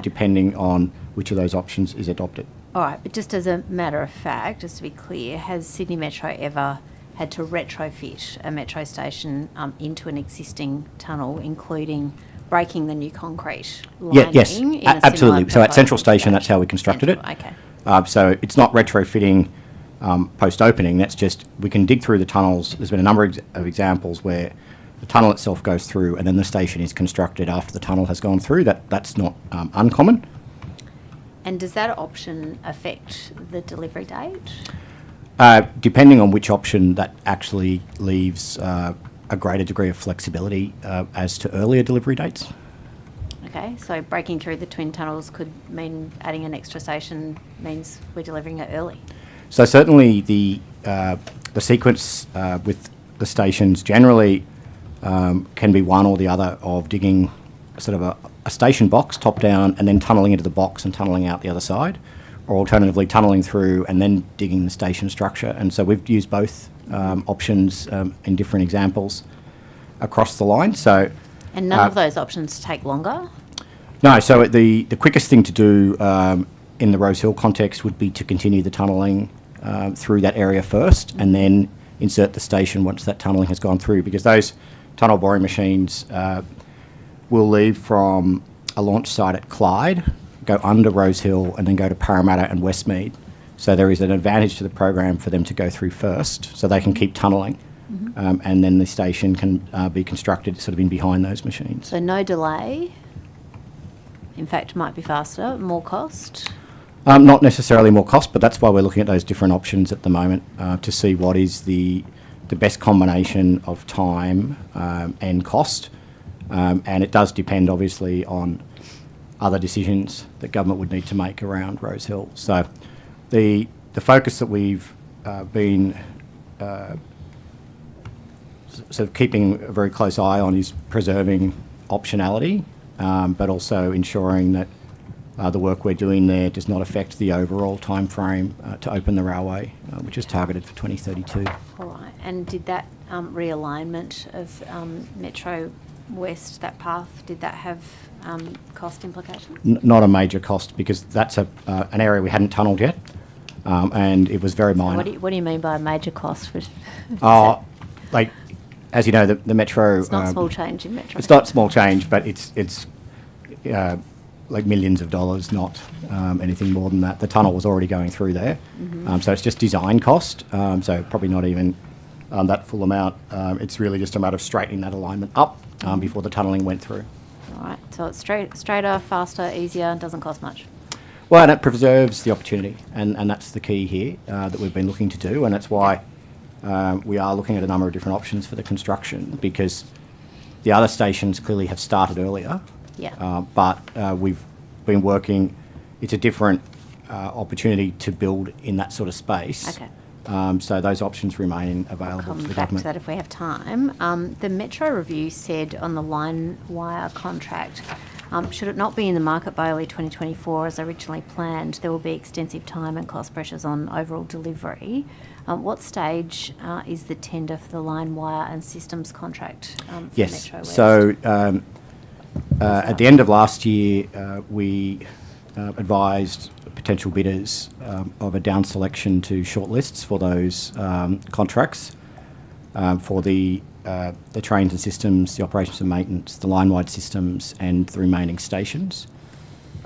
depending on which of those options is adopted. All right, but just as a matter of fact, just to be clear, has Sydney Metro ever had to retrofit a metro station into an existing tunnel, including breaking the new concrete lining? Yes, in a absolutely. similar So at Central proposal? Station, that's how we constructed it. Okay. So it's not retrofitting post-opening. That's just, we can dig through the tunnels. There's been a number of examples where the tunnel itself goes through and then the station is constructed after the tunnel has gone through. That's not uncommon. And does that option affect the delivery date? Depending on which option, that actually leaves a greater degree of flexibility as to earlier delivery dates. Okay, so breaking through the twin tunnels could mean adding an extra station means we're delivering it early. So certainly the sequence with the stations generally can be one or the other of digging sort of a station box top down and then tunnelling into the box and tunnelling out the other side, or alternatively tunnelling through and then digging the station structure. And so we've used both options in different examples across the line. So, and none of those options take longer? No, so the quickest thing to do in the Rosehill context would be to continue the tunnelling through that area first and then insert the station once that tunnelling has gone through, because those tunnel boring machines will leave from a launch site at Clyde, go under Rosehill and then go to Parramatta and Westmead. So there is an advantage to the program for them to go through first, so they can keep tunnelling, and then the station can be constructed sort of in behind those machines. So no delay, in fact might be faster, more cost? Not necessarily more cost, but that's why we're looking at those different options at the moment to see what is the best combination of time and cost. And it does depend, obviously, on other decisions that government would need to make around Rosehill. So the focus that we've been sort of keeping a very close eye on is preserving optionality, but also ensuring that the work we're doing there does not affect the overall time frame to open the railway, which is targeted for 2032. All right, and did that realignment of Metro West, that path, did that have cost implications? Not a major cost, because that's an area we hadn't tunnelled yet, and it was very minor. What do you mean by a major cost? Like, as you know, the Metro... It's not small change in Metro. It's not small change, but it's like millions of dollars, not anything more than that. The tunnel was already going through there, so it's just design cost, so probably not even that full amount. It's really just a matter of straightening that alignment up before the tunnelling went through. All right, so it's straighter, faster, easier, and doesn't cost much. Well, and it preserves the opportunity, and that's the key here that we've been looking to do, and that's why we are looking at a number of different options for the construction, because the other stations clearly have started earlier. Yeah. But we've been working, it's a different opportunity to build in that sort of space. Okay. So those options remain available to the Come back to government. that if we have time. The Metro Review said on the line wire contract, should it not be in the market by early 2024 as originally planned, there will be extensive time and cost pressures on overall delivery. What stage is the tender for the line wire and systems contract for Yes. Metro West? So at the end of last year, we advised potential bidders of a down selection to shortlists for those contracts for the trains and systems, the operations and maintenance, the line-wide systems, and the remaining stations.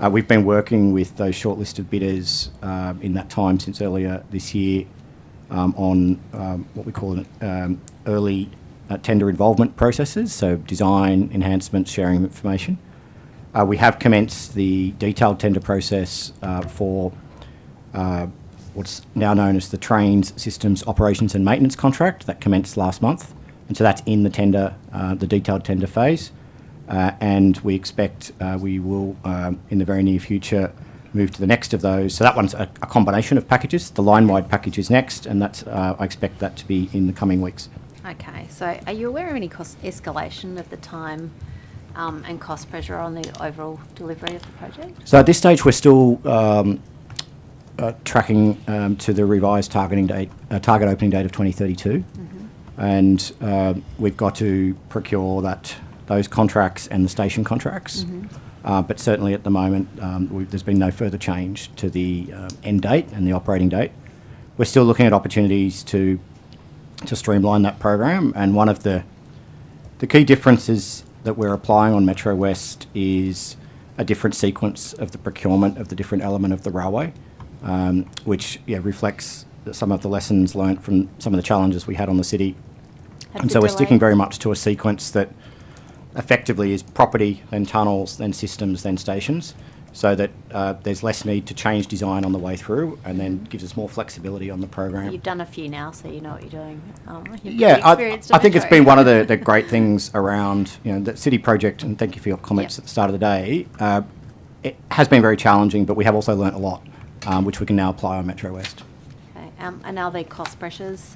We've been working with those shortlisted bidders in that time since earlier this year on what we call early tender involvement processes, so design, enhancements, sharing of information. We have commenced the detailed tender process for what's now known as the Trains, Systems, Operations and Maintenance contract that commenced last month. And so that's in the tender, the detailed tender phase. And we expect we will, in the very near future, move to the next of those. So that one's a combination of packages. The line-wide package is next, and that's I expect that to be in the coming weeks. Okay, so are you aware of any cost escalation of the time and cost pressure on the overall delivery of the project? So at this stage, we're still tracking to the revised target opening date of 2032, and we've got to procure those contracts and the station contracts. But certainly at the moment, there's been no further change to the end date and the operating date. We're still looking at opportunities to streamline that program, and one of the key differences that we're applying on Metro West is a different sequence of the procurement of the different element of the railway, which reflects some of the lessons learnt from some of the challenges we had on the city. And so we're sticking very much to a sequence that effectively is property, then tunnels, then systems, then stations, so that there's less need to change design on the way through, and then gives us more flexibility on the program. You've done a few now, so you know what you're doing. I think it's been one of the great things around the city project, and thank you for your comments at the start of the day. It has been very challenging, but we have also learnt a lot, which we can now apply on Metro West. Okay, and are there cost pressures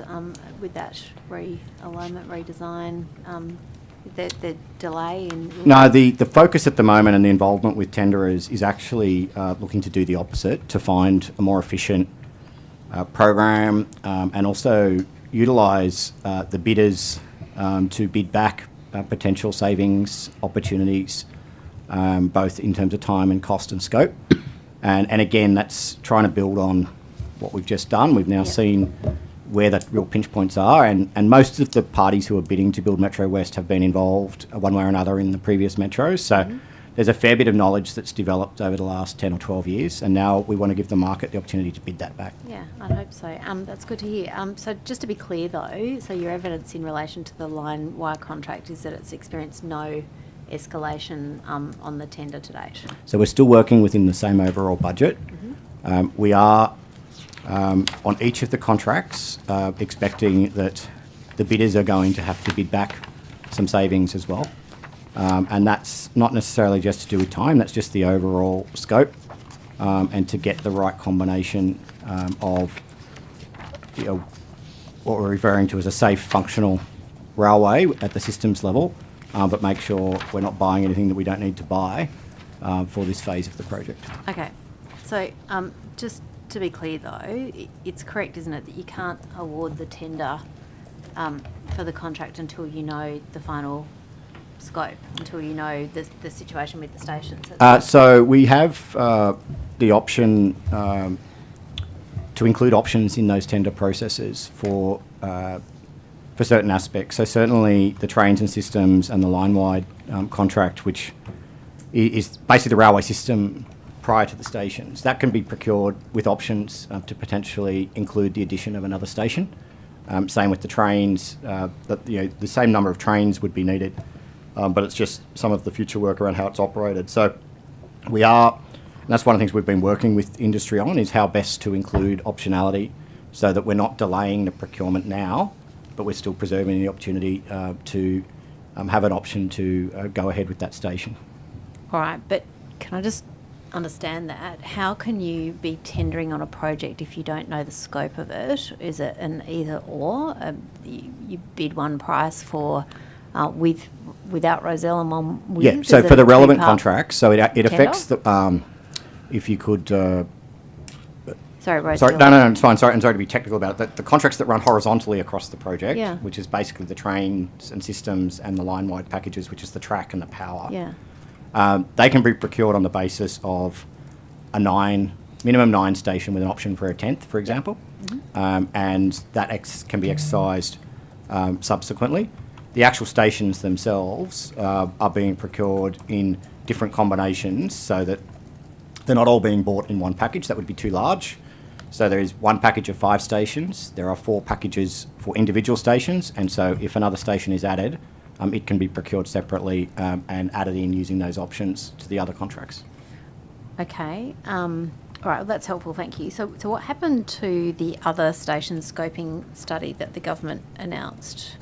with that realignment, redesign? The delay in... No, the focus at the moment and the involvement with tenderers is actually looking to do the opposite, to find a more efficient program and also utilise the bidders to bid back potential savings opportunities, both in terms of time and cost and scope. And again, that's trying to build on what we've just done. We've now seen where the real pinch points are, and most of the parties who are bidding to build Metro West have been involved one way or another in the previous metros. So there's a fair bit of knowledge that's developed over the last 10 or 12 years, and now we want to give the market the opportunity to bid that back. Yeah, I'd hope so. That's good to hear. So just to be clear though, so your evidence in relation to the line wire contract is that it's experienced no escalation on the tender to date? So we're still working within the same overall budget. We are on each of the contracts expecting that the bidders are going to have to bid back some savings as well. And that's not necessarily just to do with time, that's just the overall scope and to get the right combination of what we're referring to as a safe, functional railway at the systems level, but make sure we're not buying anything that we don't need to buy for this phase of the project. Okay, so just to be clear though, it's correct, isn't it, that you can't award the tender for the contract until you know the final scope, until you know the situation with the stations? So we have the option to include options in those tender processes for certain aspects. So certainly the trains and systems and the line-wide contract, which is basically the railway system prior to the stations, that can be procured with options to potentially include the addition of another station. Same with the trains, the same number of trains would be needed, but it's just some of the future work around how it's operated. So we are, and that's one of the things we've been working with industry on, is how best to include optionality so that we're not delaying the procurement now, but we're still preserving the opportunity to have an option to go ahead with that station. All right, but can I just understand that? How can you be tendering on a project if you don't know the scope of it? Is it an either or? You bid one price for without Roselle and one with? Yeah, so for the relevant contracts, so it affects the, if you could... Sorry, Roselle. No, it's fine. Sorry to be technical about it. The contracts that run horizontally across the project, which is basically the trains and systems and the line-wide packages, which is the track and the power. They can be procured on the basis of a minimum 9 station with an option for a 10th, for example, and that can be exercised subsequently. The actual stations themselves are being procured in different combinations so that they're not all being bought in one package. That would be too large. So there is one package of 5 stations. There are 4 packages for individual stations, and so if another station is added, it can be procured separately and added in using those options to the other contracts. Okay. All right, well, that's helpful, thank you. So what happened to the other station scoping study that the government announced?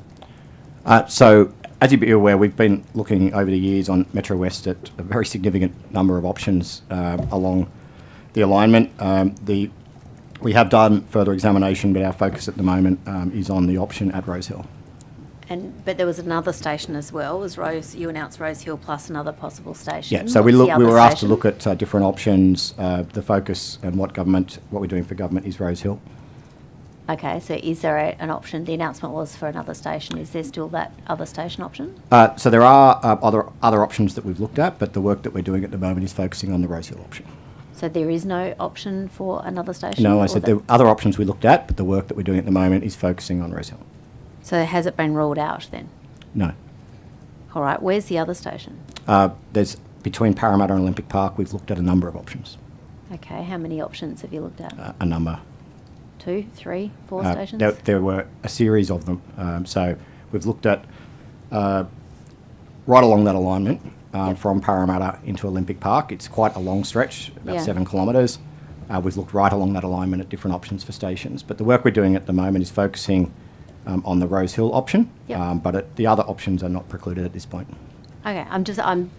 So, as you'd be aware, we've been looking over the years on Metro West at a very significant number of options along the alignment. We have done further examination, but our focus at the moment is on the option at Rosehill. But there was another station as well. You announced Rosehill plus another possible station. Yeah, so we What's the other were asked to station? look at different options. The focus and what we're doing for government is Rosehill. Okay, so is there an option? The announcement was for another station. Is there still that other station option? So there are other options that we've looked at, but the work that we're doing at the moment is focusing on the Rosehill option. So there is no option for another station? No, I or said there are other options we looked at, but the work that we're doing at the moment is focusing on Rosehill. So has it been ruled out then? No. All right, where's the other station? There's between Parramatta and Olympic Park, we've looked at a number of options. Okay, how many options have you looked at? A number. 2, 3, 4 stations? There were a series of them. So we've looked at right along that alignment from Parramatta into Olympic Park. It's quite a long stretch, about 7 kilometres. We've looked right along that alignment at different options for stations. But the work we're doing at the moment is focusing on the Rosehill option, but the other options are not precluded at this point. Okay, I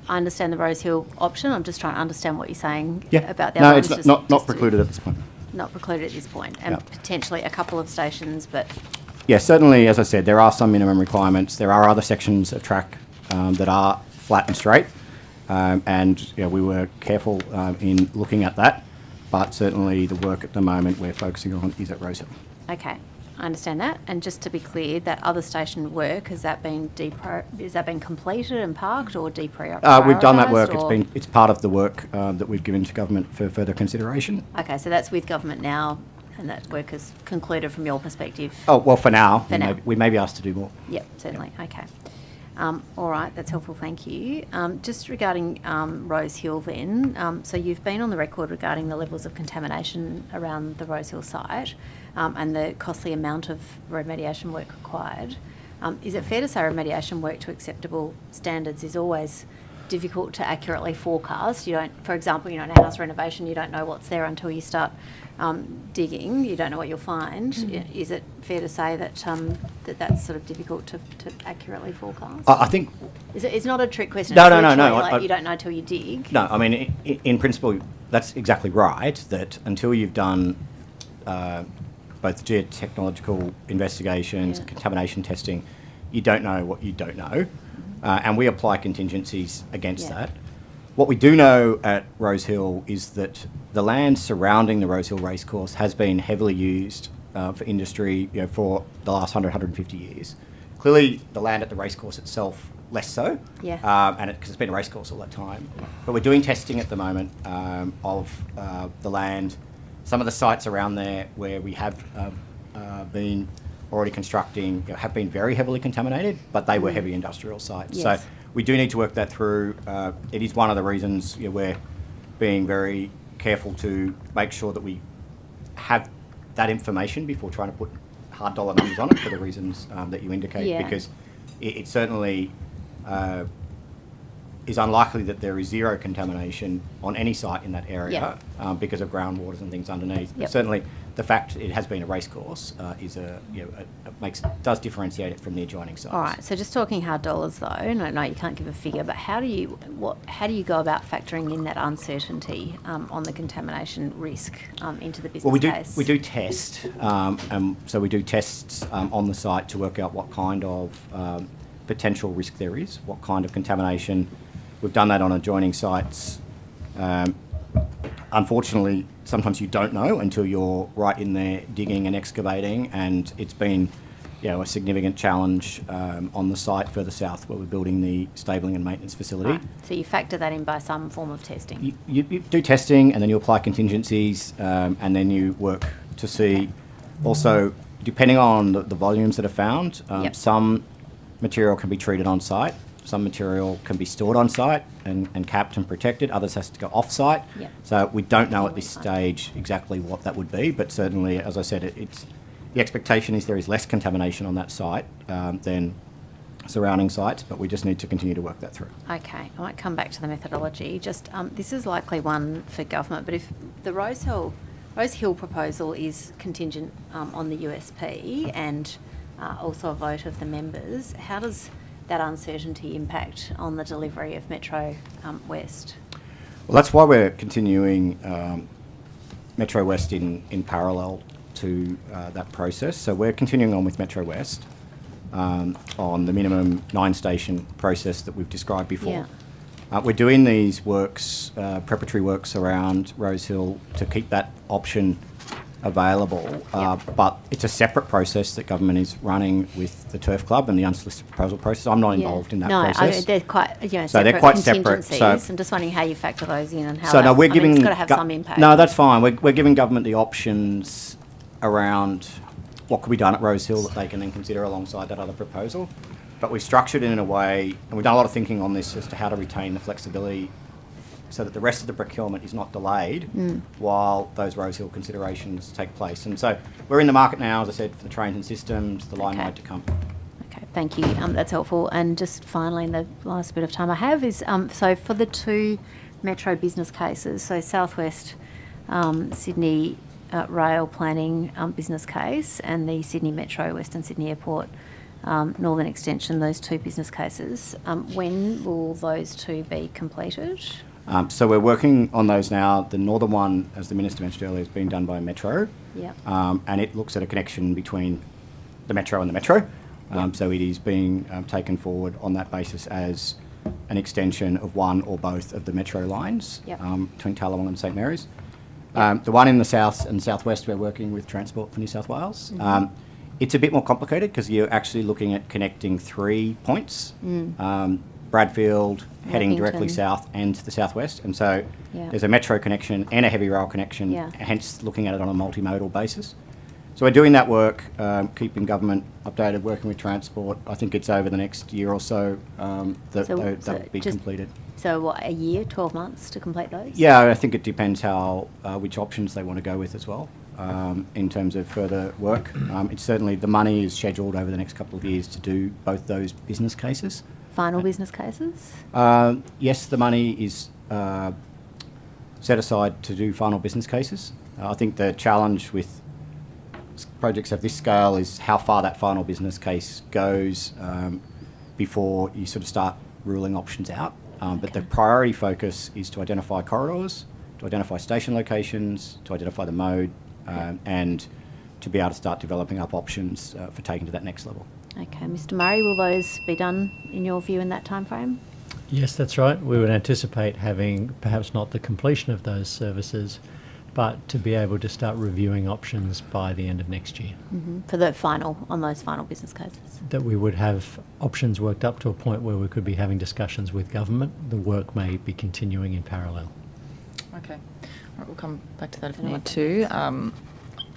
understand the Rosehill option. I'm just trying to understand what you're saying about the No, other it's ones. not precluded at this point. Not precluded at this point, and potentially a couple of stations, but... Yeah, certainly, as I said, there are some minimum requirements. There are other sections of track that are flat and straight, and we were careful in looking at that, but certainly the work at the moment we're focusing on is at Rosehill. Okay, I understand that. And just to be clear, that other station work, has that been completed and parked or deprioritised? We've done that work. It's part of the work that we've given to government for further consideration. Okay, so that's with government now, and that work is concluded from your perspective? Oh, well, for now. For now. We may be asked to do more. Yep, certainly. Okay. All right, that's helpful, thank you. Just regarding Rosehill then, so you've been on the record regarding the levels of contamination around the Rosehill site and the costly amount of remediation work required. Is it fair to say remediation work to acceptable standards is always difficult to accurately forecast? You don't, for example, in a house renovation, you don't know what's there until you start digging. You don't know what you'll find. Is it fair to say that that's sort of difficult to accurately forecast? I think... It's not a trick question. No. Like you don't know till you dig. No, I mean, in principle, that's exactly right, that until you've done both geotechnological investigations, contamination testing, you don't know what you don't know. And we apply contingencies against that. What we do know at Rosehill is that the land surrounding the Rosehill racecourse has been heavily used for industry for the last 150 years. Clearly, the land at the racecourse itself, less so, and because it's been a racecourse all that time. But we're doing testing at the moment of the land, some of the sites around there where we have been already constructing have been very heavily contaminated, but they were heavy industrial sites. So we do need to work that through. It is one of the reasons we're being very careful to make sure that we have that information before trying to put hard dollar numbers on it for the reasons that you indicate, because it certainly is unlikely that there is zero contamination on any site in that area because of groundwaters and things underneath. But certainly the fact it has been a racecourse does differentiate it from the adjoining sites. All right, so just talking hard dollars though, no, you can't give a figure, but how do you go about factoring in that uncertainty on the contamination risk into the business case? We do test, so we do tests on the site to work out what kind of potential risk there is, what kind of contamination. We've done that on adjoining sites. Unfortunately, sometimes you don't know until you're right in there digging and excavating, and it's been a significant challenge on the site further south where we're building the stabling and maintenance facility. Right. So you factor that in by some form of testing? You do testing, and then you apply contingencies, and then you work to see also, depending on the volumes that are found, some material can be treated on site, some material can be stored on site and capped and protected, others has to go off site. So we don't know at this stage exactly what that would be, but certainly, as I said, the expectation is there is less contamination on that site than surrounding sites, but we just need to continue to work that through. Okay, I might come back to the methodology. Just this is likely one for government, but if the Rose Hill proposal is contingent on the USP and also a vote of the members, how does that uncertainty impact on the delivery of Metro West? Well, that's why we're continuing Metro West in parallel to that process. So we're continuing on with Metro West on the minimum 9-station process that we've described before. Yeah. We're doing these works, preparatory works around Rose Hill to keep that option available, but it's a separate process that government is running with the Turf Club and the unsolicited proposal process. I'm not involved in that process. No, they're quite, so they're quite separate. contingencies. I'm just wondering how you factor those in and how so that, no, we're giving it's got to have some impact. No, that's fine. We're giving government the options around what could be done at Rose Hill that they can then consider alongside that other proposal. But we've structured it in a way, and we've done a lot of thinking on this as to how to retain the flexibility so that the rest of the procurement is not delayed while those Rose Hill considerations take place. And so we're in the market now, as I said, for the trains and systems, the line ride to come. Okay, thank you. That's helpful. And just finally, in the last bit of time I have is, so for the two Metro business cases, so Southwest Sydney rail planning business case and the Sydney Metro Western Sydney Airport Northern Extension, those two business cases, when will those two be completed? So we're working on those now. The northern one, as the Minister mentioned earlier, is being done by Metro. Yep. And it looks at a connection between the Metro and the Metro. So it is being taken forward on that basis as an extension of one or both of the Metro lines between Tallawong and St Mary's. The one in the south and southwest, we're working with Transport for New South Wales. It's a bit more complicated because you're actually looking at connecting 3 points. Bradfield, heading directly south and to the southwest. And so there's a Metro connection and a heavy rail connection, hence looking at it on a multimodal basis. So we're doing that work, keeping government updated, working with Transport. I think it's over the next year or so that'll be completed. So what, a year, 12 months to complete those? Yeah, I think it depends how which options they want to go with as well in terms of further work. It's certainly, the money is scheduled over the next couple of years to do both those business cases. Final business cases? Yes, the money is set aside to do final business cases. I think the challenge with projects of this scale is how far that final business case goes before you sort of start ruling options out. But the priority focus is to identify corridors, to identify station locations, to identify the mode, and to be able to start developing up options for taking to that next level. Okay, Mr Murray, will those be done, in your view, in that time frame? Yes, that's right. We would anticipate having perhaps not the completion of those services, but to be able to start reviewing options by the end of next year. For the final, on those final business cases? That we would have options worked up to a point where we could be having discussions with government. The work may be continuing in parallel. Okay. All right, we'll come back to that if you want to.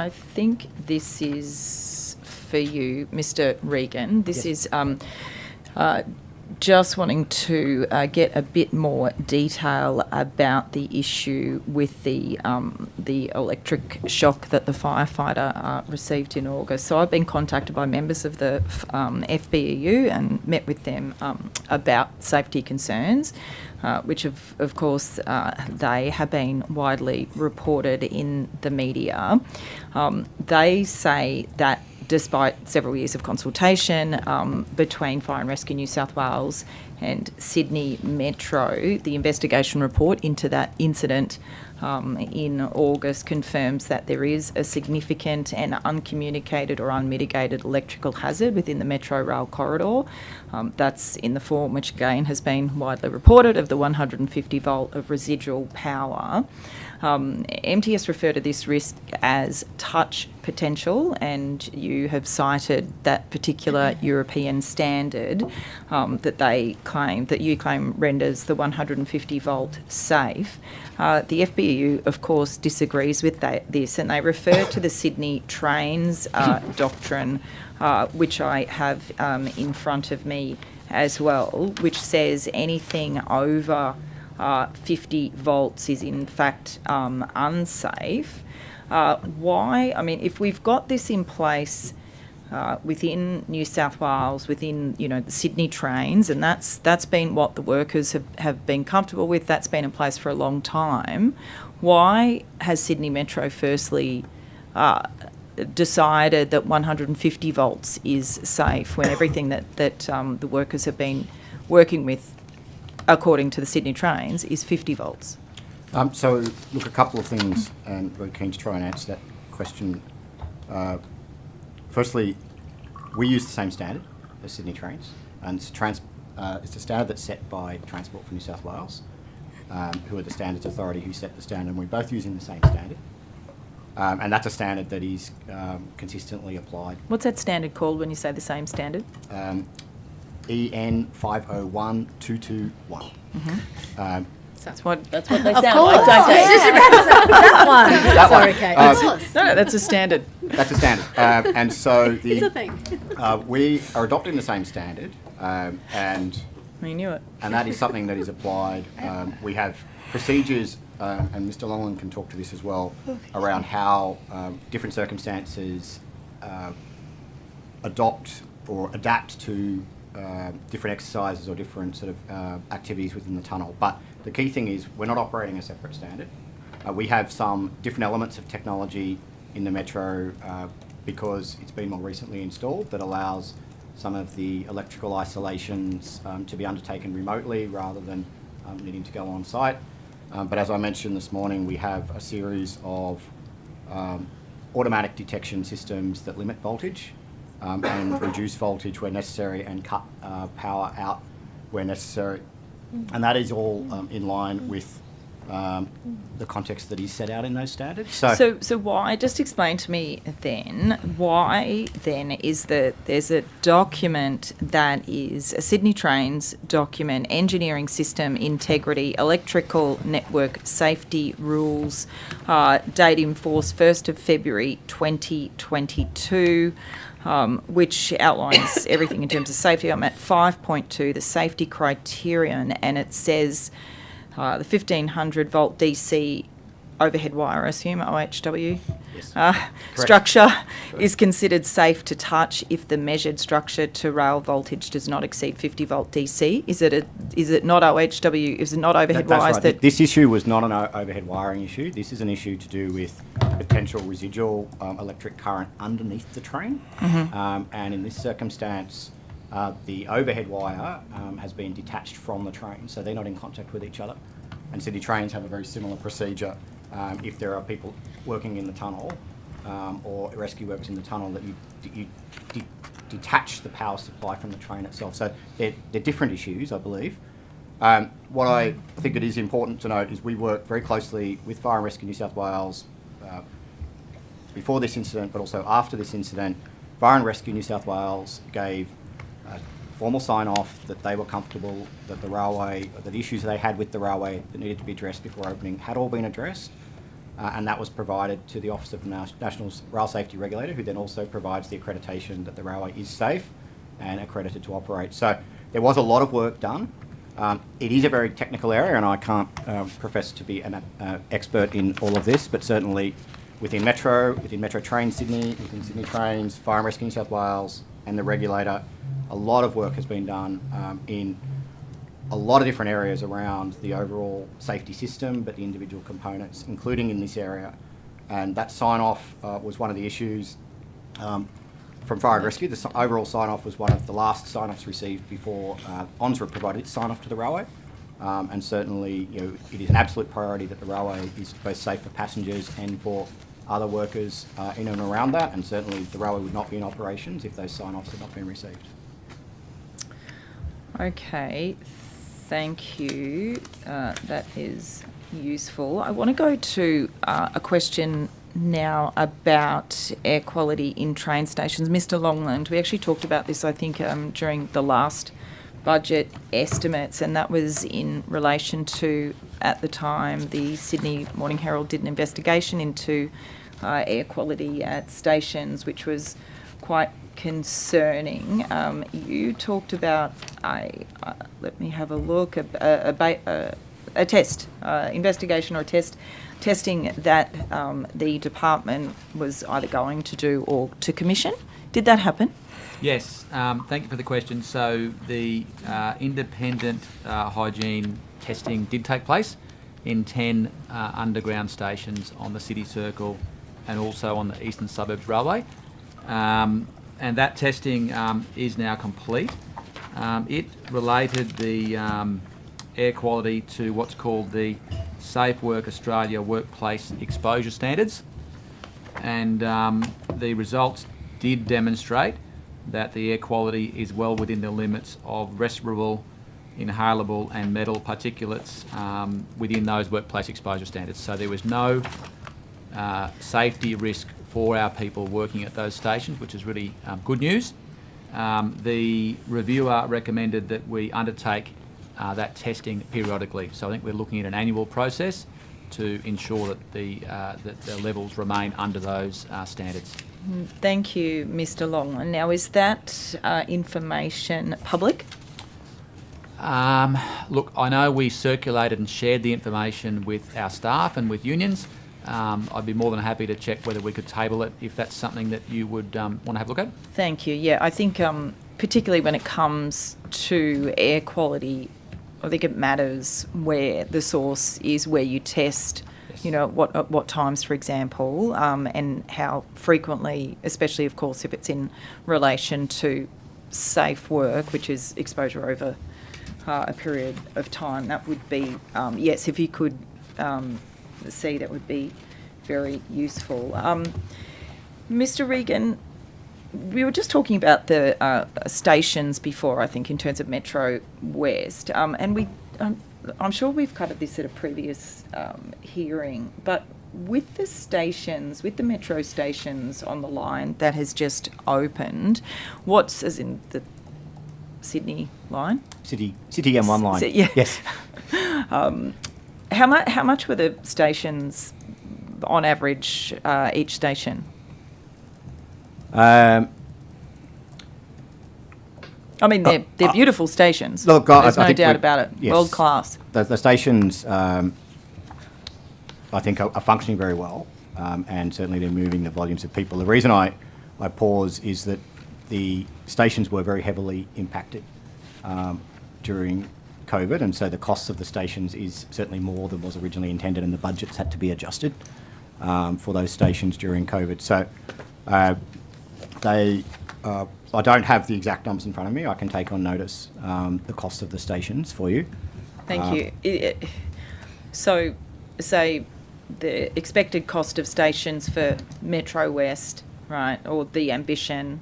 I think this is for you, Mr Regan. This is just wanting to get a bit more detail about the issue with the electric shock that the firefighter received in August. So I've been contacted by members of the FBEU and met with them about safety concerns, which of course they have been widely reported in the media. They say that despite several years of consultation between Fire and Rescue New South Wales and Sydney Metro, the investigation report into that incident in August confirms that there is a significant and uncommunicated or unmitigated electrical hazard within the Metro rail corridor. That's in the form which again has been widely reported of the 150 volt of residual power. MTS refer to this risk as touch potential, and you have cited that particular European standard that you claim renders the 150 volt safe. The FBU, of course, disagrees with this, and they refer to the Sydney Trains doctrine, which I have in front of me as well, which says anything over 50 volts is in fact unsafe. Why? I mean, if we've got this in place within New South Wales, within the Sydney trains, and that's been what the workers have been comfortable with. That's been in place for a long time. Why has Sydney Metro firstly decided that 150 volts is safe when everything that the workers have been working with, according to the Sydney trains, is 50 volts? So, look, a couple of things, and we're keen to try and answer that question. Firstly, we use the same standard as Sydney Trains, and it's a standard that's set by Transport for New South Wales, who are the standards authority who set the standard, and we're both using the same standard. And that's a standard that is consistently applied. What's that standard called when you say the same standard? EN 501221. Mm-hmm. That's what they Of sound course. like, don't they? Just about to say that one. That Sorry, one. Kate. No, that's a standard. That's a standard. And so It's a thing. we are adopting the same standard, and We knew it. and that is something that is applied. We have procedures, and Mr. Longland can talk to this as well, around how different circumstances adopt or adapt to different exercises or different sort of activities within the tunnel. But the key thing is we're not operating a separate standard. We have some different elements of technology in the Metro because it's been more recently installed that allows some of the electrical isolations to be undertaken remotely rather than needing to go on site. But as I mentioned this morning, we have a series of automatic detection systems that limit voltage and reduce voltage where necessary and cut power out where necessary. And that is all in line with the context that is set out in those standards. So why, just explain to me then, why then is that there's a document that is a Sydney Trains document, engineering system integrity, electrical network safety rules, date in force 1st of February 2022, which outlines everything in terms of safety. I'm at 5.2, the safety criterion, and it says the 1500 volt DC overhead wire, I assume, OHW, structure is considered safe to touch if the measured structure to rail voltage does not exceed 50 volt DC. Is it not OHW? Is it not overhead wires? Right. That this issue was not an overhead wiring issue. This is an issue to do with potential residual electric current underneath the train. Mm-hmm. And in this circumstance, the overhead wire has been detached from the train, so they're not in contact with each other. And Sydney Trains have a very similar procedure if there are people working in the tunnel or rescue workers in the tunnel, that you detach the power supply from the train itself. So they're different issues, I believe. What I think it is important to note is we work very closely with Fire and Rescue New South Wales before this incident, but also after this incident. Fire and Rescue New South Wales gave formal sign-off that they were comfortable that the railway, that the issues they had with the railway that needed to be addressed before opening had all been addressed, and that was provided to the Office of the National Rail Safety Regulator, who then also provides the accreditation that the railway is safe and accredited to operate. So there was a lot of work done. It is a very technical area, and I can't profess to be an expert in all of this, but certainly within Metro Trains Sydney, within Sydney Trains, Fire and Rescue New South Wales, and the regulator, a lot of work has been done in a lot of different areas around the overall safety system, but the individual components, including in this area. And that sign-off was one of the issues from Fire and Rescue. The overall sign-off was one of the last sign-offs received before ONSRA provided its sign-off to the railway. And certainly, it is an absolute priority that the railway is both safe for passengers and for other workers in and around that, and certainly the railway would not be in operations if those sign-offs had not been received. Okay, thank you. That is useful. I want to go to a question now about air quality in train stations. Mr. Longland, we actually talked about this, I think, during the last budget estimates, and that was in relation to, at the time, the Sydney Morning Herald did an investigation into air quality at stations, which was quite concerning. You talked about let me have a look, a test, investigation or a test testing that the department was either going to do or to commission. Did that happen? Yes, thank you for the question. So the independent hygiene testing did take place in 10 underground stations on the City Circle and also on the Eastern Suburbs Railway. And that testing is now complete. It related the air quality to what's called the Safe Work Australia Workplace Exposure Standards. And the results did demonstrate that the air quality is well within the limits of respirable, inhalable and metal particulates within those workplace exposure standards. So there was no safety risk for our people working at those stations, which is really good news. The reviewer recommended that we undertake that testing periodically. So I think we're looking at an annual process to ensure that the levels remain under those standards. Thank you, Mr. Longland. Now, is that information public? Look, I know we circulated and shared the information with our staff and with unions. I'd be more than happy to check whether we could table it if that's something that you would want to have a look at. Thank you. Yeah, I think particularly when it comes to air quality, I think it matters where the source is, where you test, you know, at what times, for example, and how frequently, especially, of course, if it's in relation to safe work, which is exposure over a period of time. That would be, yes, if you could see, that would be very useful. Mr. Regan, we were just talking about the stations before, I think, in terms of Metro West, and we, I'm sure we've covered this at a previous hearing, but with the stations, with the Metro stations on the line that has just opened, what's, as in the Sydney line? City M1 line. Yeah. Yes. How much were the stations on average each station? I mean, they're beautiful stations. Look, there's no doubt about it. Yes, World class. The stations, I think, are functioning very well, and certainly they're moving the volumes of people. The reason I pause is that the stations were very heavily impacted during COVID, and so the costs of the stations is certainly more than was originally intended, and the budgets had to be adjusted for those stations during COVID. So I don't have the exact numbers in front of me. I can take on notice the cost of the stations for you. Thank you. So, say the expected cost of stations for Metro West, right, or the ambition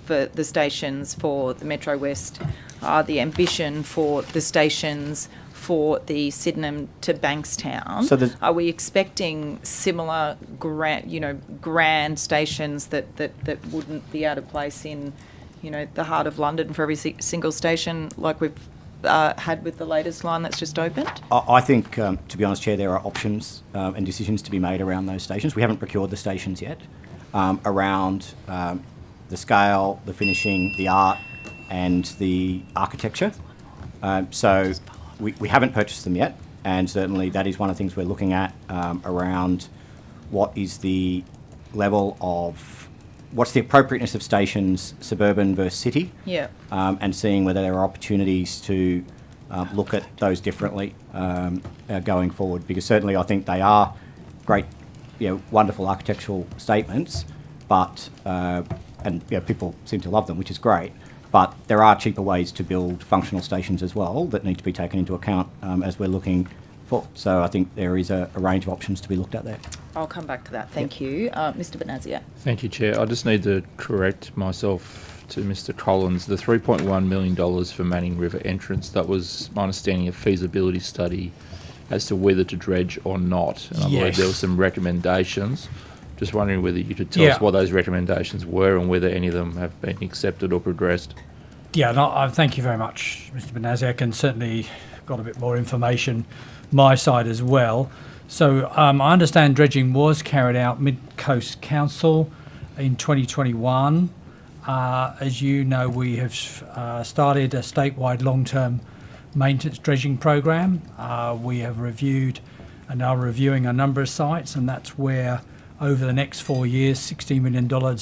for the stations for the Metro West, the ambition for the stations for the Sydenham to Bankstown. So are we expecting similar grand stations that wouldn't be out of place in, the heart of London for every single station like we've had with the latest line that's just opened? I think, to be honest, Chair, there are options and decisions to be made around those stations. We haven't procured the stations yet, around the scale, the finishing, the art and the architecture. So we haven't purchased them yet, and certainly that is one of the things we're looking at around what is the level of, what's the appropriateness of stations, suburban versus city, and seeing whether there are opportunities to look at those differently going forward, because certainly I think they are great, wonderful architectural statements, but, and people seem to love them, which is great. But there are cheaper ways to build functional stations as well that need to be taken into account as we're looking for. So I think there is a range of options to be looked at there. I'll come back to that. Thank you. Mr. Benazia. Thank you, Chair. I just need to correct myself to Mr. Collins. The $3.1 million for Manning River entrance, that was my understanding of feasibility study as to whether to dredge or not. And I believe there were some recommendations. Just wondering whether you could tell us what those recommendations were and whether any of them have been accepted or progressed. Yeah, no, thank you very much, Mr. Benazia, and certainly got a bit more information my side as well. So I understand dredging was carried out Mid-Coast Council in 2021. As you know, we have started a statewide long-term maintenance dredging program. We have reviewed and are reviewing a number of sites, and that's where over the next 4 years, $16 million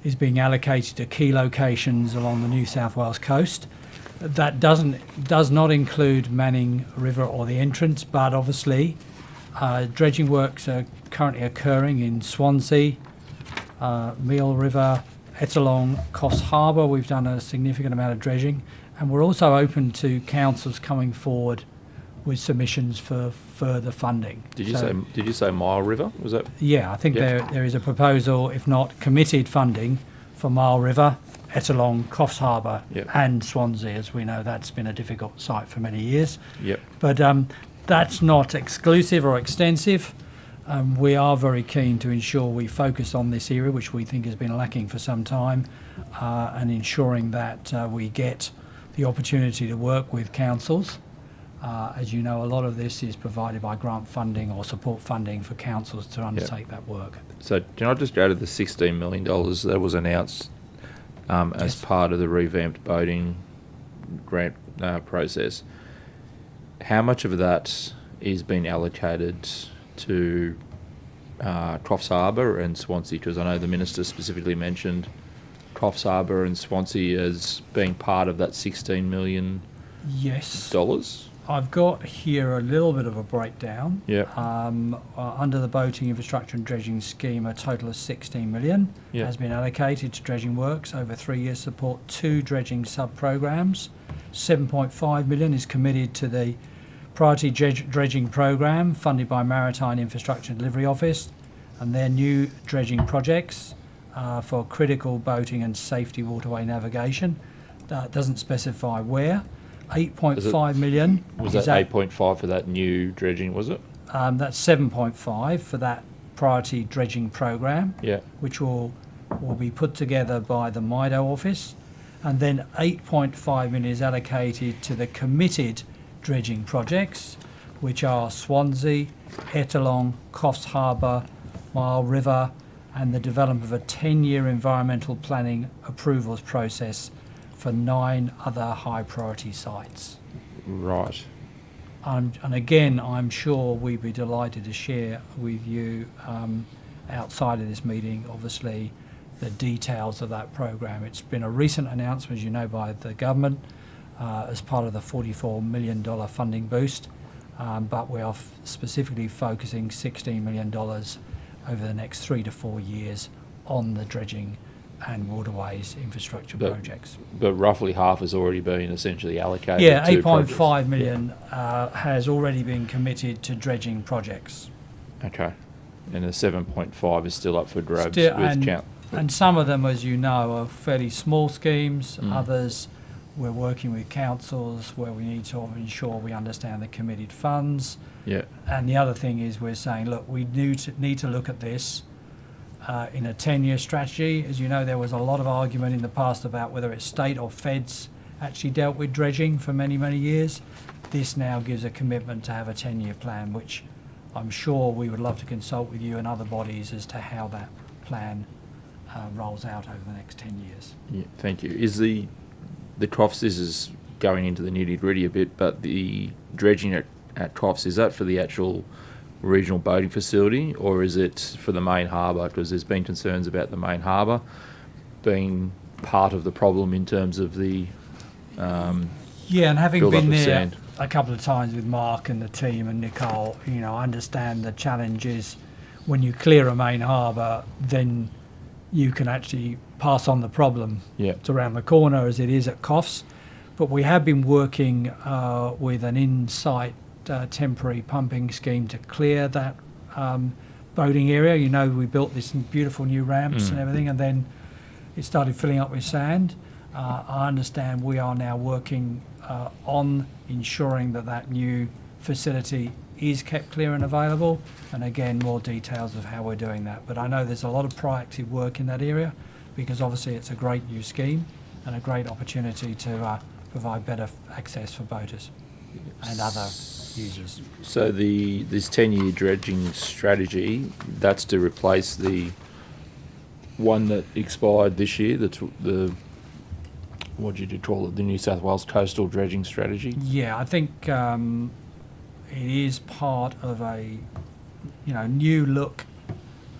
is being allocated to key locations along the New South Wales coast. That does not include Manning River or the entrance, but obviously dredging works are currently occurring in Swansea, Meal River, Ettalong, Coffs Harbour. We've done a significant amount of dredging, and we're also open to councils coming forward with submissions for further funding. Did you say Mile River? Was that? Yeah, I think there is a proposal, if not committed funding, for Mile River, Ettalong, Coffs Harbour, and Swansea. As we know, that's been a difficult site for many years. Yep. But that's not exclusive or extensive. We are very keen to ensure we focus on this area, which we think has been lacking for some time, and ensuring that we get the opportunity to work with councils. As you know, a lot of this is provided by grant funding or support funding for councils to undertake that work. So can I just go to the $16 million that was announced as part of the revamped boating grant process? How much of that is being allocated to Coffs Harbour and Swansea? Because I know the Minister specifically mentioned Coffs Harbour and Swansea as being part of that $16 million. Yes. Dollars? I've got here a little bit of a breakdown. Yeah. Under the boating infrastructure and dredging scheme, a total of $16 million has been allocated to dredging works over 3 years to support 2 dredging sub-programs. $7.5 million is committed to the priority dredging program funded by Maritime Infrastructure and Delivery Office, and their new dredging projects for critical boating and safety waterway navigation. That doesn't specify where. 8.5 million. Was that 8.5 for that new dredging, was it? That's 7.5 for that priority dredging program, which will be put together by the MIDO office. And then 8.5 million is allocated to the committed dredging projects, which are Swansea, Ettalong, Coffs Harbour, Mile River, and the development of a 10-year environmental planning approvals process for 9 other high priority sites. Right. And again, I'm sure we'd be delighted to share with you outside of this meeting, obviously, the details of that program. It's been a recent announcement, as you know, by the government as part of the $44 million funding boost, but we are specifically focusing $16 million over the next 3 to 4 years on the dredging and waterways infrastructure projects. But roughly half has already been essentially allocated to 8.5 million has already been committed to dredging projects. Okay. And the 7.5 is still up for grabs with count. And some of them, as you know, are fairly small schemes. Others, we're working with councils where we need to ensure we understand the committed funds. Yeah. And the other thing is we're saying, look, we need to look at this in a 10-year strategy. As you know, there was a lot of argument in the past about whether it's state or feds actually dealt with dredging for many, many years. This now gives a commitment to have a 10-year plan, which I'm sure we would love to consult with you and other bodies as to how that plan rolls out over the next 10 years. Yeah, thank you. Is the Coffs, this is going into the nitty-gritty a bit, but the dredging at Coffs, is that for the actual regional boating facility, or is it for the main harbour? Because there's been concerns about the main harbour being part of the problem in terms of the and having been there sand. a couple of times with Mark and the team and Nicole, I understand the challenge is when you clear a main harbour, then you can actually pass on the problem to around the corner as it is at Coffs. But we have been working with an in-site temporary pumping scheme to clear that boating area. We built this beautiful new ramps and everything, and then it started filling up with sand. I understand we are now working on ensuring that new facility is kept clear and available, and again, more details of how we're doing that. But I know there's a lot of proactive work in that area, because obviously it's a great new scheme and a great opportunity to provide better access for boaters and other users. So this 10-year dredging strategy, that's to replace the one that expired this year, the what did you call it, the New South Wales Coastal Dredging Strategy? Yeah, I think it is part of a new look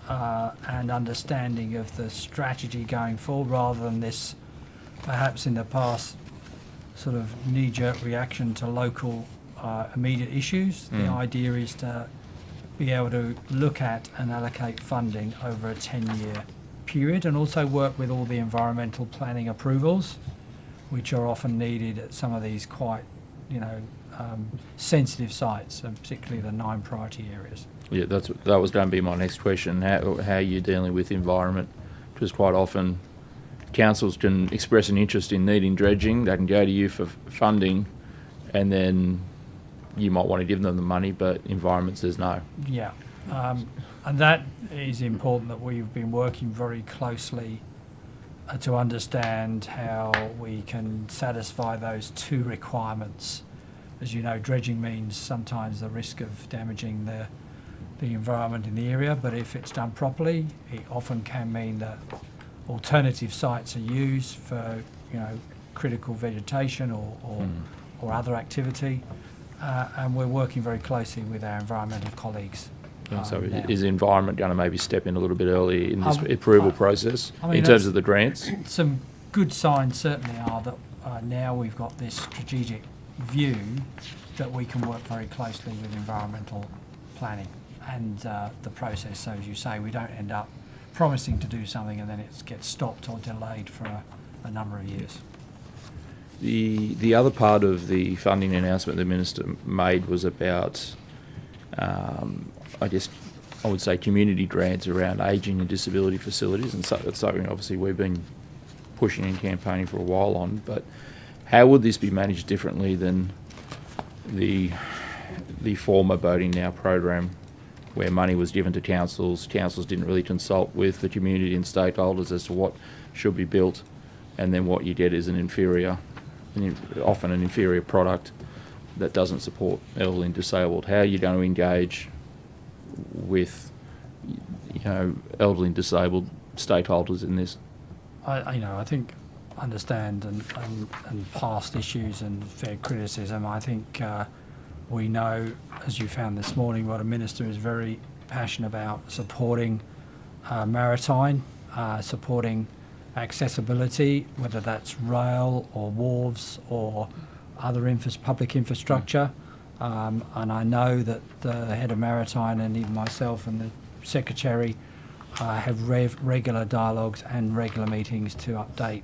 and understanding of the strategy going forward, rather than this perhaps in the past sort of knee-jerk reaction to local immediate issues. The idea is to be able to look at and allocate funding over a 10-year period, and also work with all the environmental planning approvals, which are often needed at some of these quite sensitive sites, and particularly the 9 priority areas. Yeah, that was going to be my next question. How are you dealing with environment? Because quite often councils can express an interest in needing dredging. They can go to you for funding, and then you might want to give them the money, but environment says no. Yeah, and that is important, that we've been working very closely to understand how we can satisfy those 2 requirements. As you know, dredging means sometimes the risk of damaging the environment in the area, but if it's done properly, it often can mean that alternative sites are used for critical vegetation or other activity, and we're working very closely with our environmental colleagues. So now. is the environment going to maybe step in a little bit early in this approval process in terms of the grants? Some good signs certainly are that now we've got this strategic view that we can work very closely with environmental planning and the process. So as you say, we don't end up promising to do something and then it gets stopped or delayed for a number of years. The other part of the funding announcement the Minister made was about, I would say, community grants around ageing and disability facilities, and so that's something obviously we've been pushing and campaigning for a while on. But how would this be managed differently than the former Boating Now program, where money was given to councils? Councils didn't really consult with the community and stakeholders as to what should be built, and then what you get is often an inferior product that doesn't support elderly and disabled. How are you going to engage with elderly and disabled stakeholders in this? I think understand and past issues and fair criticism. I think we know, as you found this morning, what a minister is very passionate about supporting Maritime, supporting accessibility, whether that's rail or wharves or other public infrastructure. And I know that the head of Maritime and even myself and the secretary have regular dialogues and regular meetings to update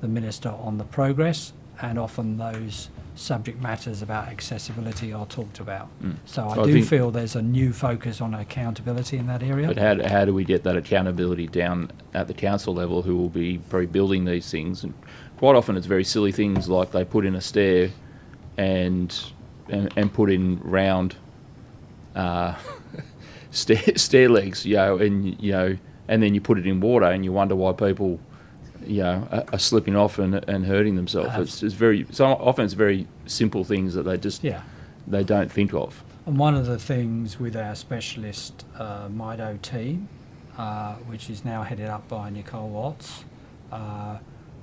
the minister on the progress, and often those subject matters about accessibility are talked about. So I do feel there's a new focus on accountability in that area. But how do we get that accountability down at the council level, who will be probably building these things? And quite often it's very silly things, like they put in a stair and put in round stair legs, and then you put it in water, and you wonder why people are slipping off and hurting themselves. It's very simple things that they don't think of. And one of the things with our specialist MIDO team, which is now headed up by Nicole Watts,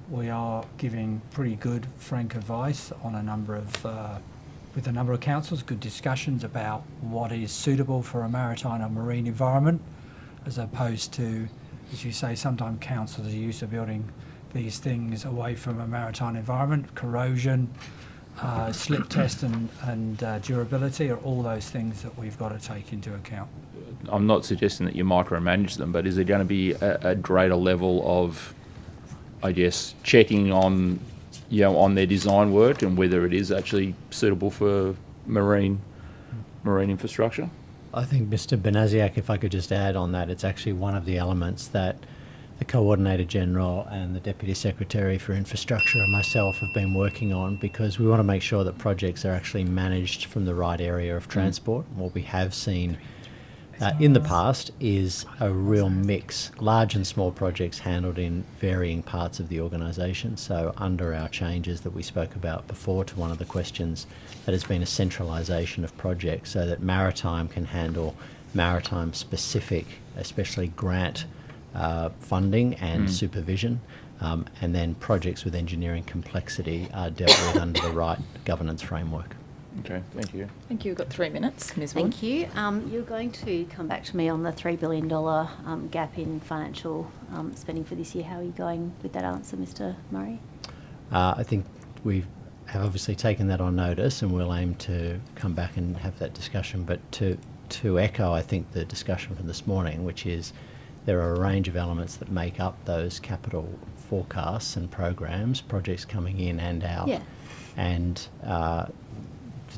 we are giving pretty good, frank advice on with a number of councils, good discussions about what is suitable for a maritime or marine environment, as opposed to, as you say, sometimes councils are used to building these things away from a maritime environment. Corrosion, slip test and durability are all those things that we've got to take into account. I'm not suggesting that you micromanage them, but is there going to be a greater level of, checking on their design work and whether it is actually suitable for marine infrastructure? I think, Mr. Benaziac, if I could just add on that, it's actually one of the elements that the Coordinator General and the Deputy Secretary for Infrastructure and myself have been working on, because we want to make sure that projects are actually managed from the right area of transport. What we have seen in the past is a real mix, large and small projects handled in varying parts of the organisation. So under our changes that we spoke about before to one of the questions, that has been a centralisation of projects so that Maritime can handle maritime specific, especially grant funding and supervision, and then projects with engineering complexity are dealt with under the right governance framework. Okay, thank you. Thank you. We've got 3 minutes, Ms. Wood. Thank you. You're going to come back to me on the $3 billion gap in financial spending for this year. How are you going with that answer, Mr. Murray? I think we have obviously taken that on notice, and we'll aim to come back and have that discussion. But to echo, I think, the discussion from this morning, which is there are a range of elements that make up those capital forecasts and programs, projects coming in and out. Yeah. And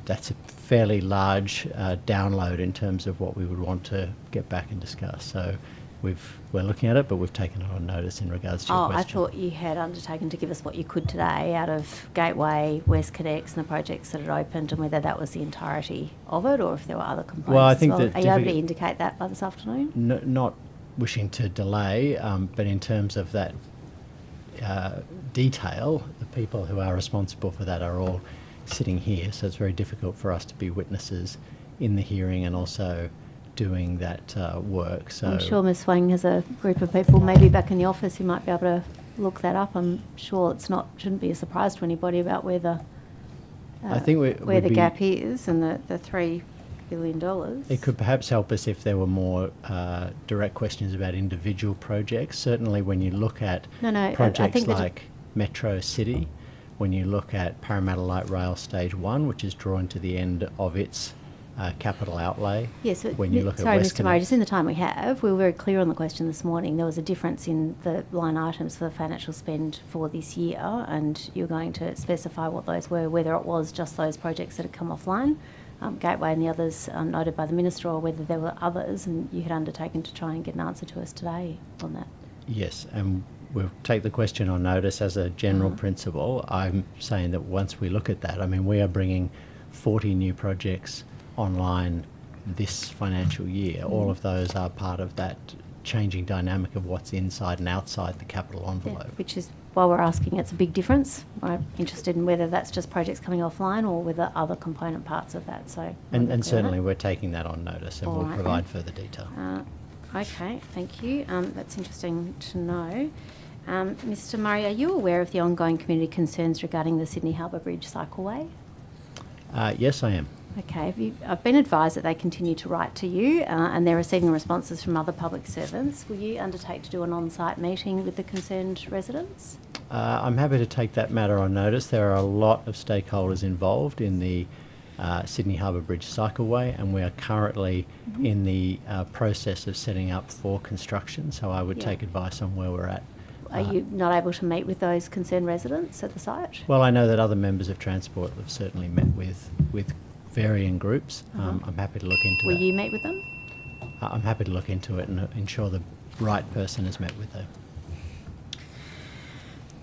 that's a fairly large download in terms of what we would want to get back and discuss. So we're looking at it, but we've taken it on notice in regards to your question. I thought you had undertaken to give us what you could today out of Gateway, West Connects and the projects that had opened, and whether that was the entirety of it or if there were other components. Well, I think that are you able to indicate that by this afternoon? Not wishing to delay, but in terms of that detail, the people who are responsible for that are all sitting here, so it's very difficult for us to be witnesses in the hearing and also doing that work. So I'm sure Ms. Swang has a group of people maybe back in the office who might be able to look that up. I'm sure shouldn't be a surprise to anybody about where the I think where the gap is and the $3 billion. It could perhaps help us if there were more direct questions about individual projects. Certainly when you look at projects like Metro City, when you look at Parramatta Light Rail Stage 1, which is drawn to the end of its capital outlay. Yes, when you look sorry, at Mr. Murray, just in the time we have, we were very clear on the question this morning. There was a difference in the line items for the financial spend for this year, and you're going to specify what those were, whether it was just those projects that had come offline, Gateway and the others noted by the Minister, or whether there were others, and you had undertaken to try and get an answer to us today on that. Yes, and we'll take the question on notice as a general principle. I'm saying that once we look at that, I mean, we are bringing 40 new projects online this financial year. All of those are part of that changing dynamic of what's inside and outside the capital envelope. Yeah, which is why we're asking. It's a big difference. I'm interested in whether that's just projects coming offline or whether other component parts of that. So, and certainly we're taking that on notice, and we'll provide further detail. Okay, thank you. That's interesting to know. Mr. Murray, are you aware of the ongoing community concerns regarding the Sydney Harbour Bridge cycleway? Yes, I am. Okay, I've been advised that they continue to write to you and they're receiving responses from other public servants. Will you undertake to do an on-site meeting with the concerned residents? I'm happy to take that matter on notice. There are a lot of stakeholders involved in the Sydney Harbour Bridge cycleway, and we are currently in the process of setting up for construction, so I would take advice on where we're at. Are you not able to meet with those concerned residents at the site? Well, I know that other members of Transport have certainly met with varying groups. I'm happy to look into that. Will you meet with them? I'm happy to look into it and ensure the right person is met with them.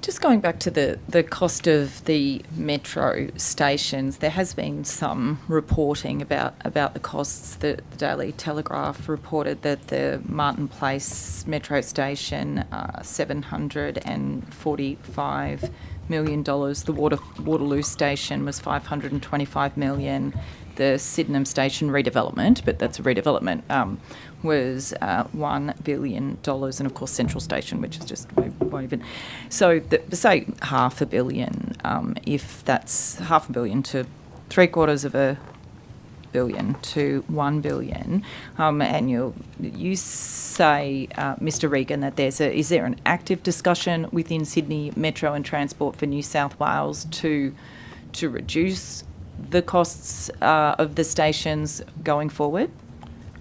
Just going back to the cost of the metro stations, there has been some reporting about the costs. The Daily Telegraph reported that the Martin Place metro station, $745 million. The Waterloo station was $525 million. The Sydenham station redevelopment, but that's a redevelopment, was $1 billion, and of course Central Station, which is just won't even. So say $500 million, if that's $500 million to $750 million to $1 billion, and you say, Mr. Regan, that is there an active discussion within Sydney Metro and Transport for New South Wales to reduce the costs of the stations going forward?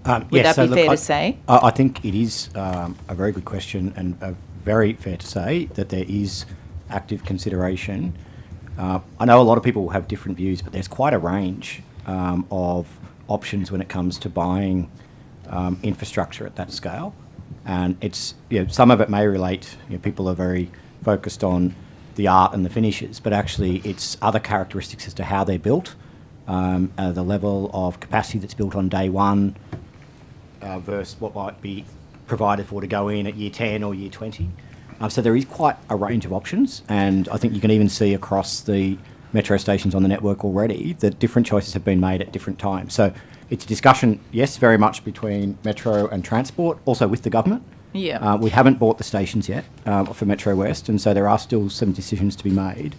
Would that be fair to say? I think it is a very good question, and very fair to say that there is active consideration. I know a lot of people have different views, but there's quite a range of options when it comes to buying infrastructure at that scale. And it's, some of it may relate, people are very focused on the art and the finishes, but actually it's other characteristics as to how they're built, the level of capacity that's built on day one versus what might be provided for to go in at year 10 or year 20. So there is quite a range of options, and I think you can even see across the metro stations on the network already that different choices have been made at different times. So it's a discussion, yes, very much between Metro and Transport, also with the government. Yeah. We haven't bought the stations yet for Metro West, and so there are still some decisions to be made.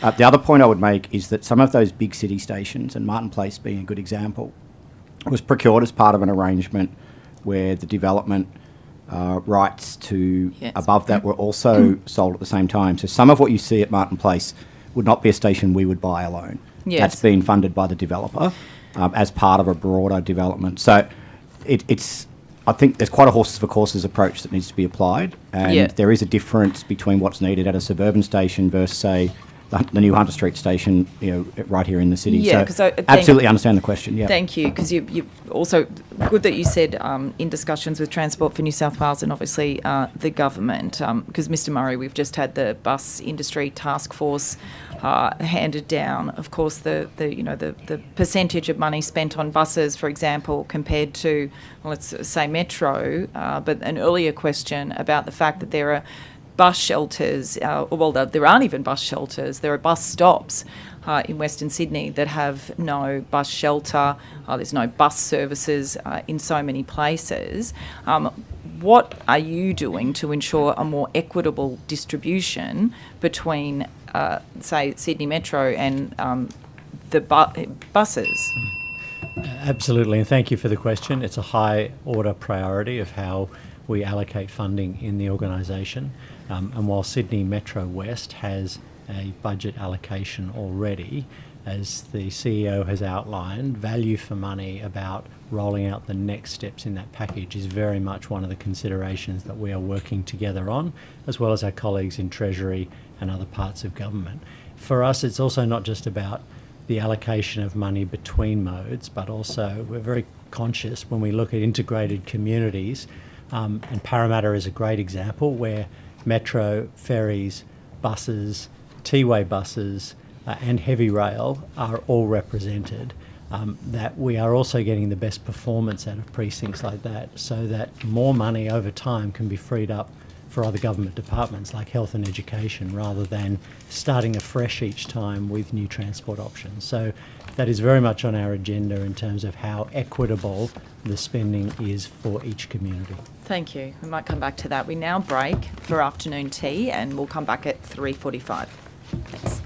The other point I would make is that some of those big city stations, and Martin Place being a good example, was procured as part of an arrangement where the development rights to above that were also sold at the same time. So some of what you see at Martin Place would not be a station we would buy alone. Yes. That's been funded by the developer as part of a broader development. So it's I think there's quite a horses for courses approach that needs to be applied, and there is a difference between what's needed at a suburban station versus, say, the new Hunter Street station, right here in the city. Yeah, so absolutely understand the question. Yeah. Thank you, because you also good that you said in discussions with Transport for New South Wales and obviously the government, because Mr. Murray, we've just had the bus industry task force handed down. Of course, the percentage of money spent on buses, for example, compared to, well, let's say Metro, but an earlier question about the fact that there are bus shelters, there aren't even bus shelters, there are bus stops in Western Sydney that have no bus shelter, there's no bus services in so many places. What are you doing to ensure a more equitable distribution between, say, Sydney Metro and the buses? Absolutely, and thank you for the question. It's a high order priority of how we allocate funding in the organisation. And while Sydney Metro West has a budget allocation already, as the CEO has outlined, value for money about rolling out the next steps in that package is very much one of the considerations that we are working together on, as well as our colleagues in Treasury and other parts of government. For us, it's also not just about the allocation of money between modes, but also we're very conscious when we look at integrated communities, and Parramatta is a great example where metro, ferries, buses, T-way buses and heavy rail are all represented, that we are also getting the best performance out of precincts like that, so that more money over time can be freed up for other government departments like health and education, rather than starting afresh each time with new transport options. So that is very much on our agenda in terms of how equitable the spending is for each community. Thank you. We might come back to that. We now break for afternoon tea and we'll come back at 3:45. Thanks.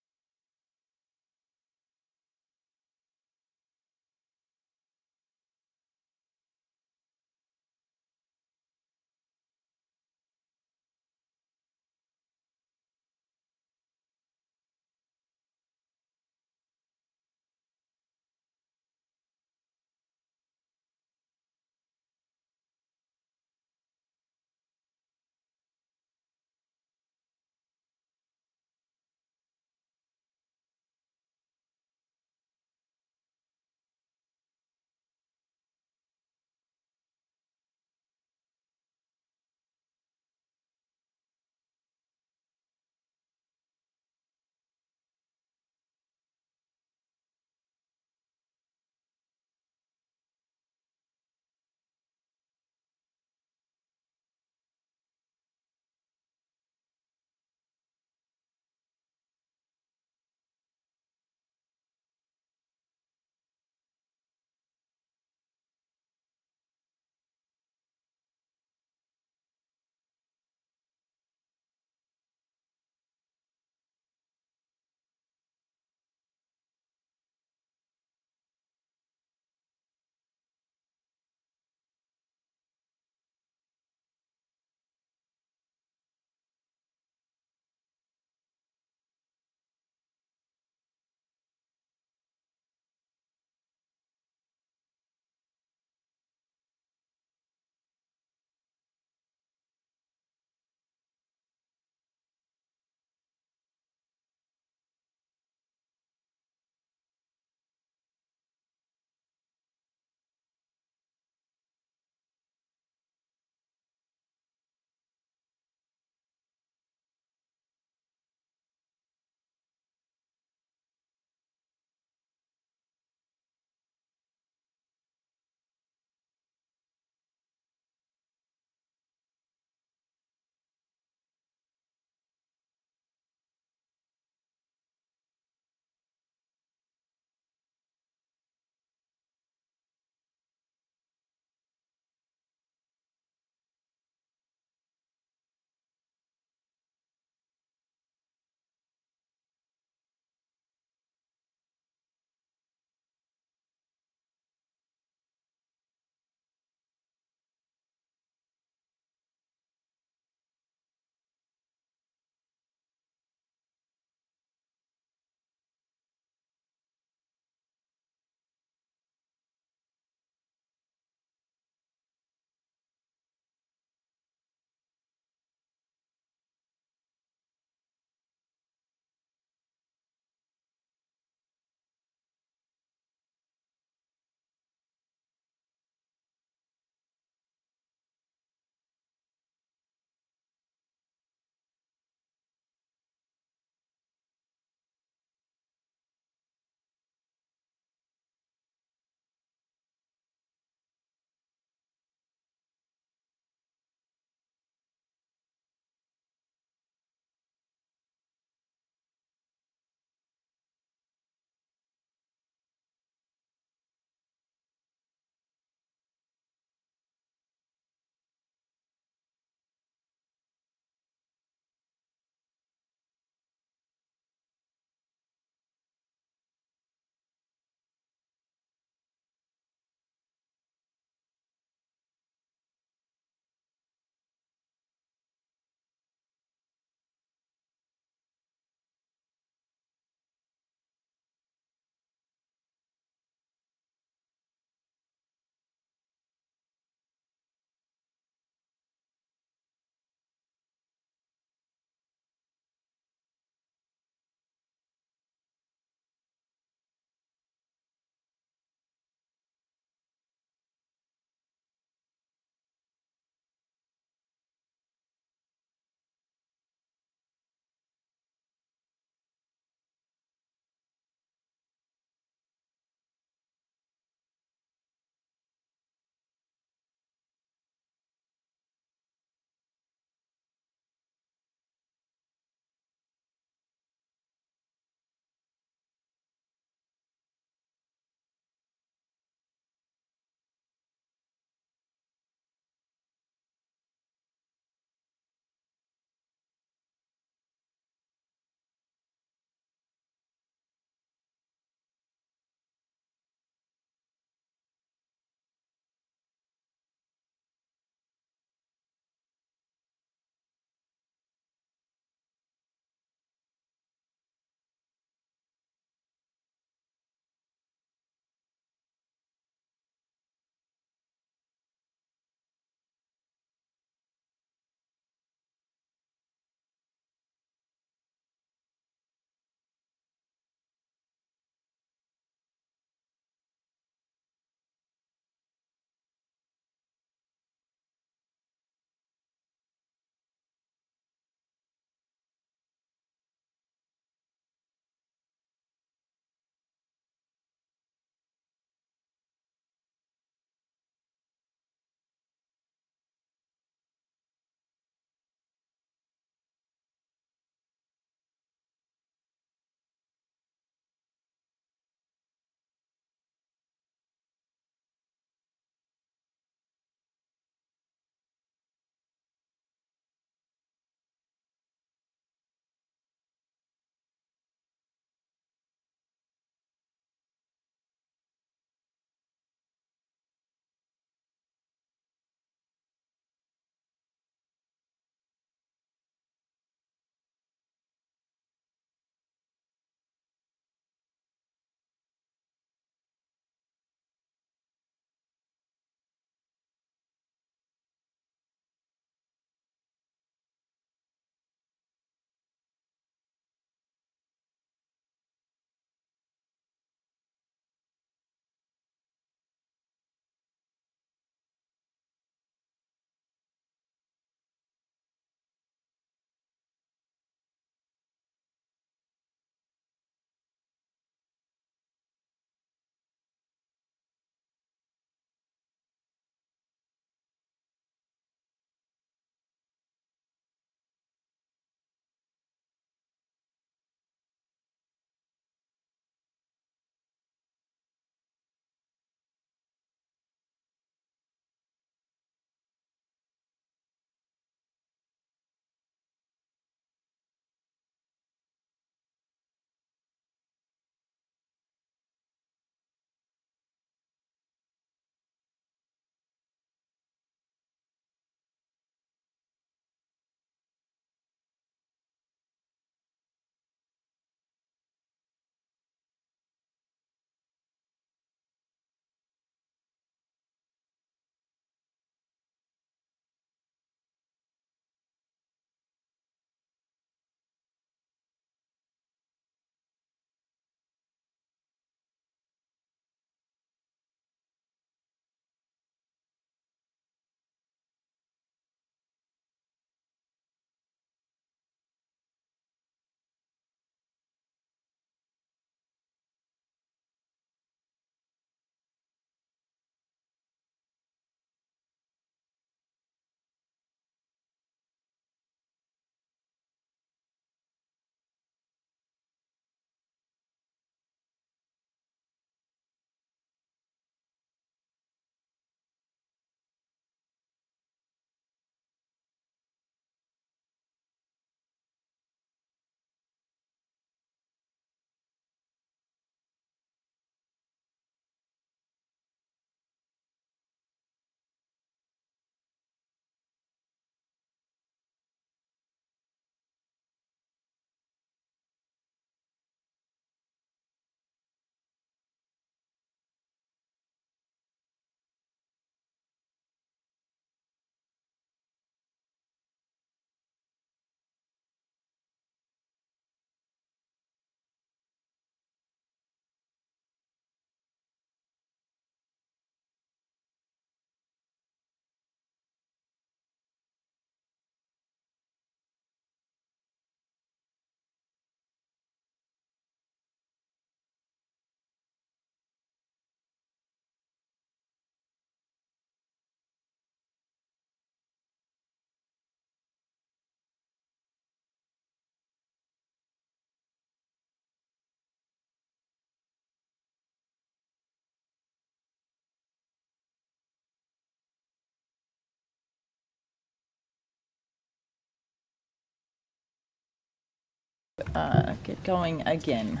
get going again.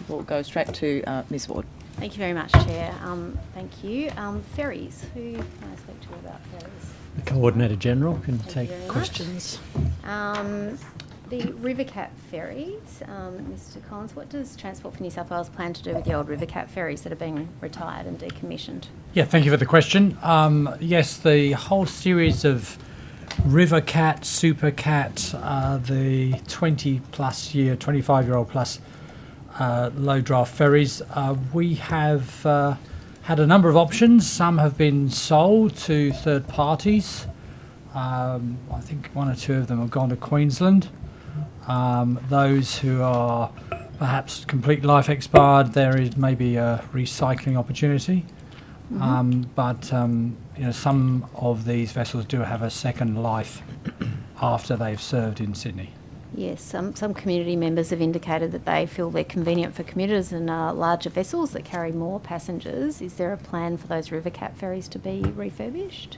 We'll go straight to Ms Ward. Thank you very much, Chair. Thank you. Ferries. Who can I speak to about ferries? The Coordinator General can Thank you take very questions. The Rivercat ferries, Mr Collins, what does Transport for New South Wales plan to do with the old Rivercat ferries that are being retired and decommissioned? Yeah, thank you for the question. Yes, the whole series of Rivercat, Supercat, the 25-year-old plus low draft ferries, we have had a number of options. Some have been sold to third parties. I think one or two of them have gone to Queensland. Those who are perhaps complete life expired, there is maybe a recycling opportunity. But some of these vessels do have a second life after they've served in Sydney. Yes, some community members have indicated that they feel they're convenient for commuters and larger vessels that carry more passengers. Is there a plan for those Rivercat ferries to be refurbished?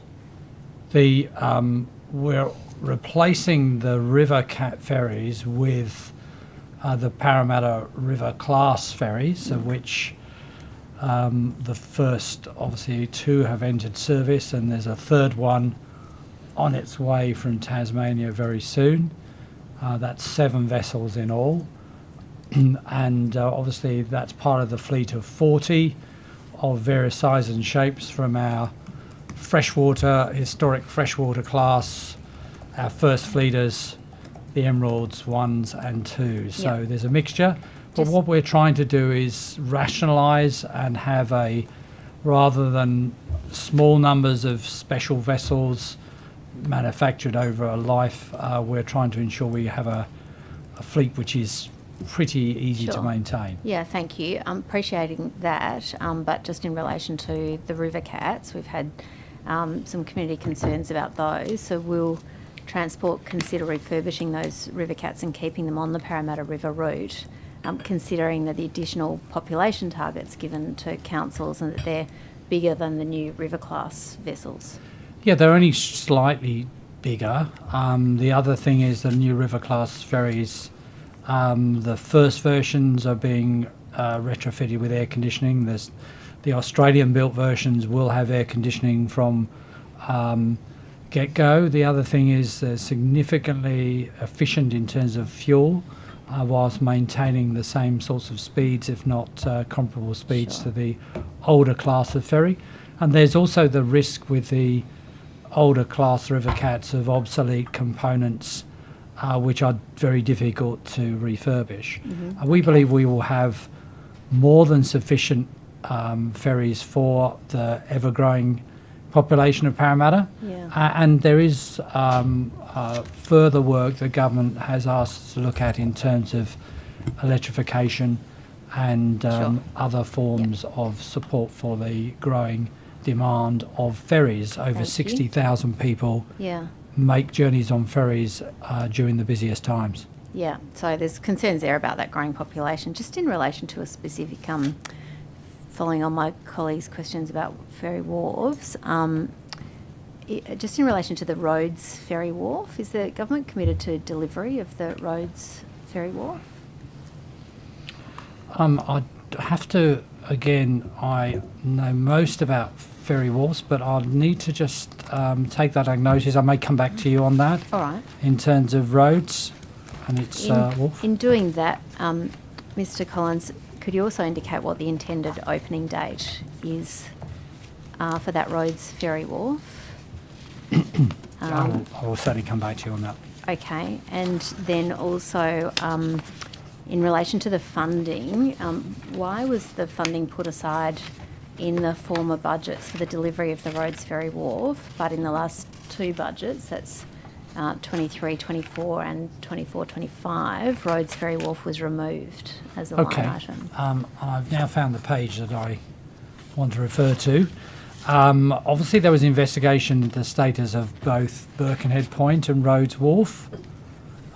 We're replacing the Rivercat ferries with the Parramatta River class ferries, of which the first, obviously, 2 have entered service, and there's a third one on its way from Tasmania very soon. That's 7 vessels in all. And obviously that's part of the fleet of 40 of various sizes and shapes from our historic freshwater class, our first fleeters, the Emeralds 1s and 2s. So there's a mixture. But what we're trying to do is rationalise and have rather than small numbers of special vessels manufactured over a life, we're trying to ensure we have a fleet which is pretty easy to maintain. Yeah, thank you. I'm appreciating that, but just in relation to the Rivercats, we've had some community concerns about those. So will Transport consider refurbishing those Rivercats and keeping them on the Parramatta River route, considering that the additional population targets given to councils and that they're bigger than the new River class vessels? Yeah, they're only slightly bigger. The other thing is the new River class ferries, the first versions are being retrofitted with air conditioning. The Australian built versions will have air conditioning from get-go. The other thing is they're significantly efficient in terms of fuel, whilst maintaining the same sorts of speeds, if not comparable speeds to the older class of ferry. And there's also the risk with the older class Rivercats of obsolete components, which are very difficult to refurbish. We believe we will have more than sufficient ferries for the ever-growing population of Parramatta. And there is further work the government has asked us to look at in terms of electrification and other forms of support for the growing demand of ferries. Over 60,000 people make journeys on ferries during the busiest times. Yeah, so there's concerns there about that growing population. Just in relation to a specific, following on my colleague's questions about ferry wharves, just in relation to the Rhodes Ferry Wharf, is the government committed to delivery of the Rhodes Ferry Wharf? I'd have to, again, I know most about ferry wharfs, but I'll need to just take that as notice. I may come back to you on that. All right. In terms of roads and its wharf. In doing that, Mr Collins, could you also indicate what the intended opening date is for that Rhodes Ferry Wharf? I will certainly come back to you on that. Okay, and then also in relation to the funding, why was the funding put aside in the former budgets for the delivery of the Rhodes Ferry Wharf, but in the last 2 budgets, that's 23-24 and 24-25, Rhodes Ferry Wharf was removed as a line item? I've now found the page that I want to refer to. Obviously, there was investigation into the status of both Birkenhead Point and Rhodes Wharf.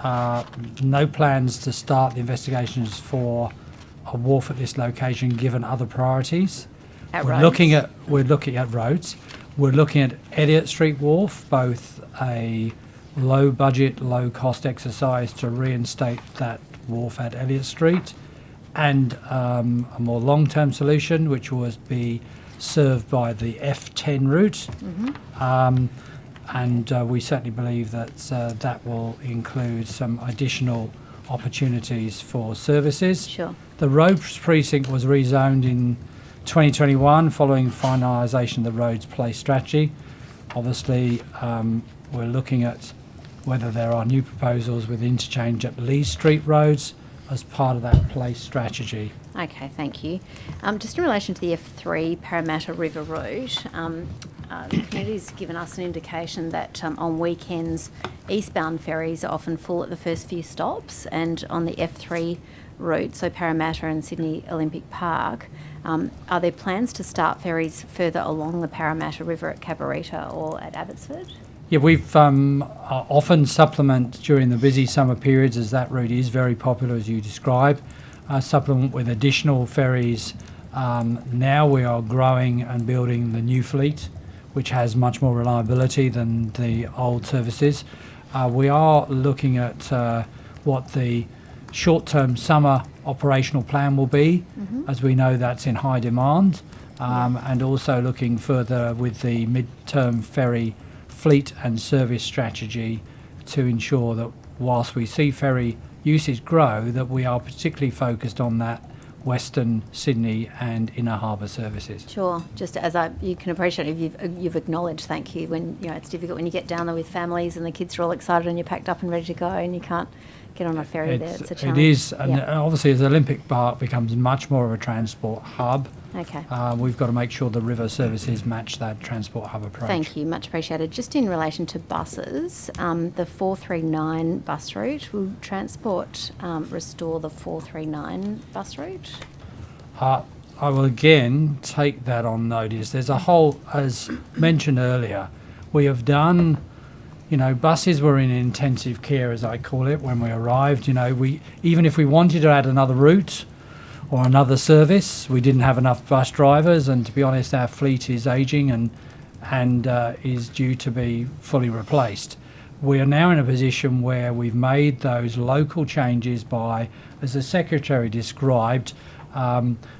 No plans to start the investigations for a wharf at this location, given other priorities. We're looking at Rhodes. We're looking at Elliott Street Wharf, both a low budget, low cost exercise to reinstate that Wharf at Elliott Street, and a more long-term solution, which will be served by the F10 route. And we certainly believe that that will include some additional opportunities for services. Sure. The roads precinct was rezoned in 2021 following finalisation of the roads place strategy. Obviously, we're looking at whether there are new proposals with interchange at Lee Street roads as part of that place strategy. Okay, thank you. Just in relation to the F3 Parramatta River route, the committee's given us an indication that on weekends, eastbound ferries are often full at the first few stops, and on the F3 route, so Parramatta and Sydney Olympic Park, are there plans to start ferries further along the Parramatta River at Cabarita or at Abbotsford? Yeah, we've often supplement during the busy summer periods, as that route is very popular, as you describe, supplement with additional ferries. Now we are growing and building the new fleet, which has much more reliability than the old services. We are looking at what the short-term summer operational plan will be, as we know that's in high demand, and also looking further with the mid-term ferry fleet and service strategy to ensure that whilst we see ferry usage grow, that we are particularly focused on that Western Sydney and inner harbour services. Sure. Just as you can appreciate, you've acknowledged, thank you, when it's difficult when you get down there with families and the kids are all excited and you're packed up and ready to go and you can't get on a ferry there. It's a challenge. It is, and obviously as Olympic Park becomes much more of a transport hub, okay. We've got to make sure the river services match that transport hub approach. Thank you, much appreciated. Just in relation to buses, the 439 bus route, will Transport restore the 439 bus route? I will again take that on notice. There's a whole, as mentioned earlier, we have done, buses were in intensive care, as I call it, when we arrived. Even if we wanted to add another route or another service, we didn't have enough bus drivers, and to be honest, our fleet is ageing and is due to be fully replaced. We are now in a position where we've made those local changes by, as the Secretary described,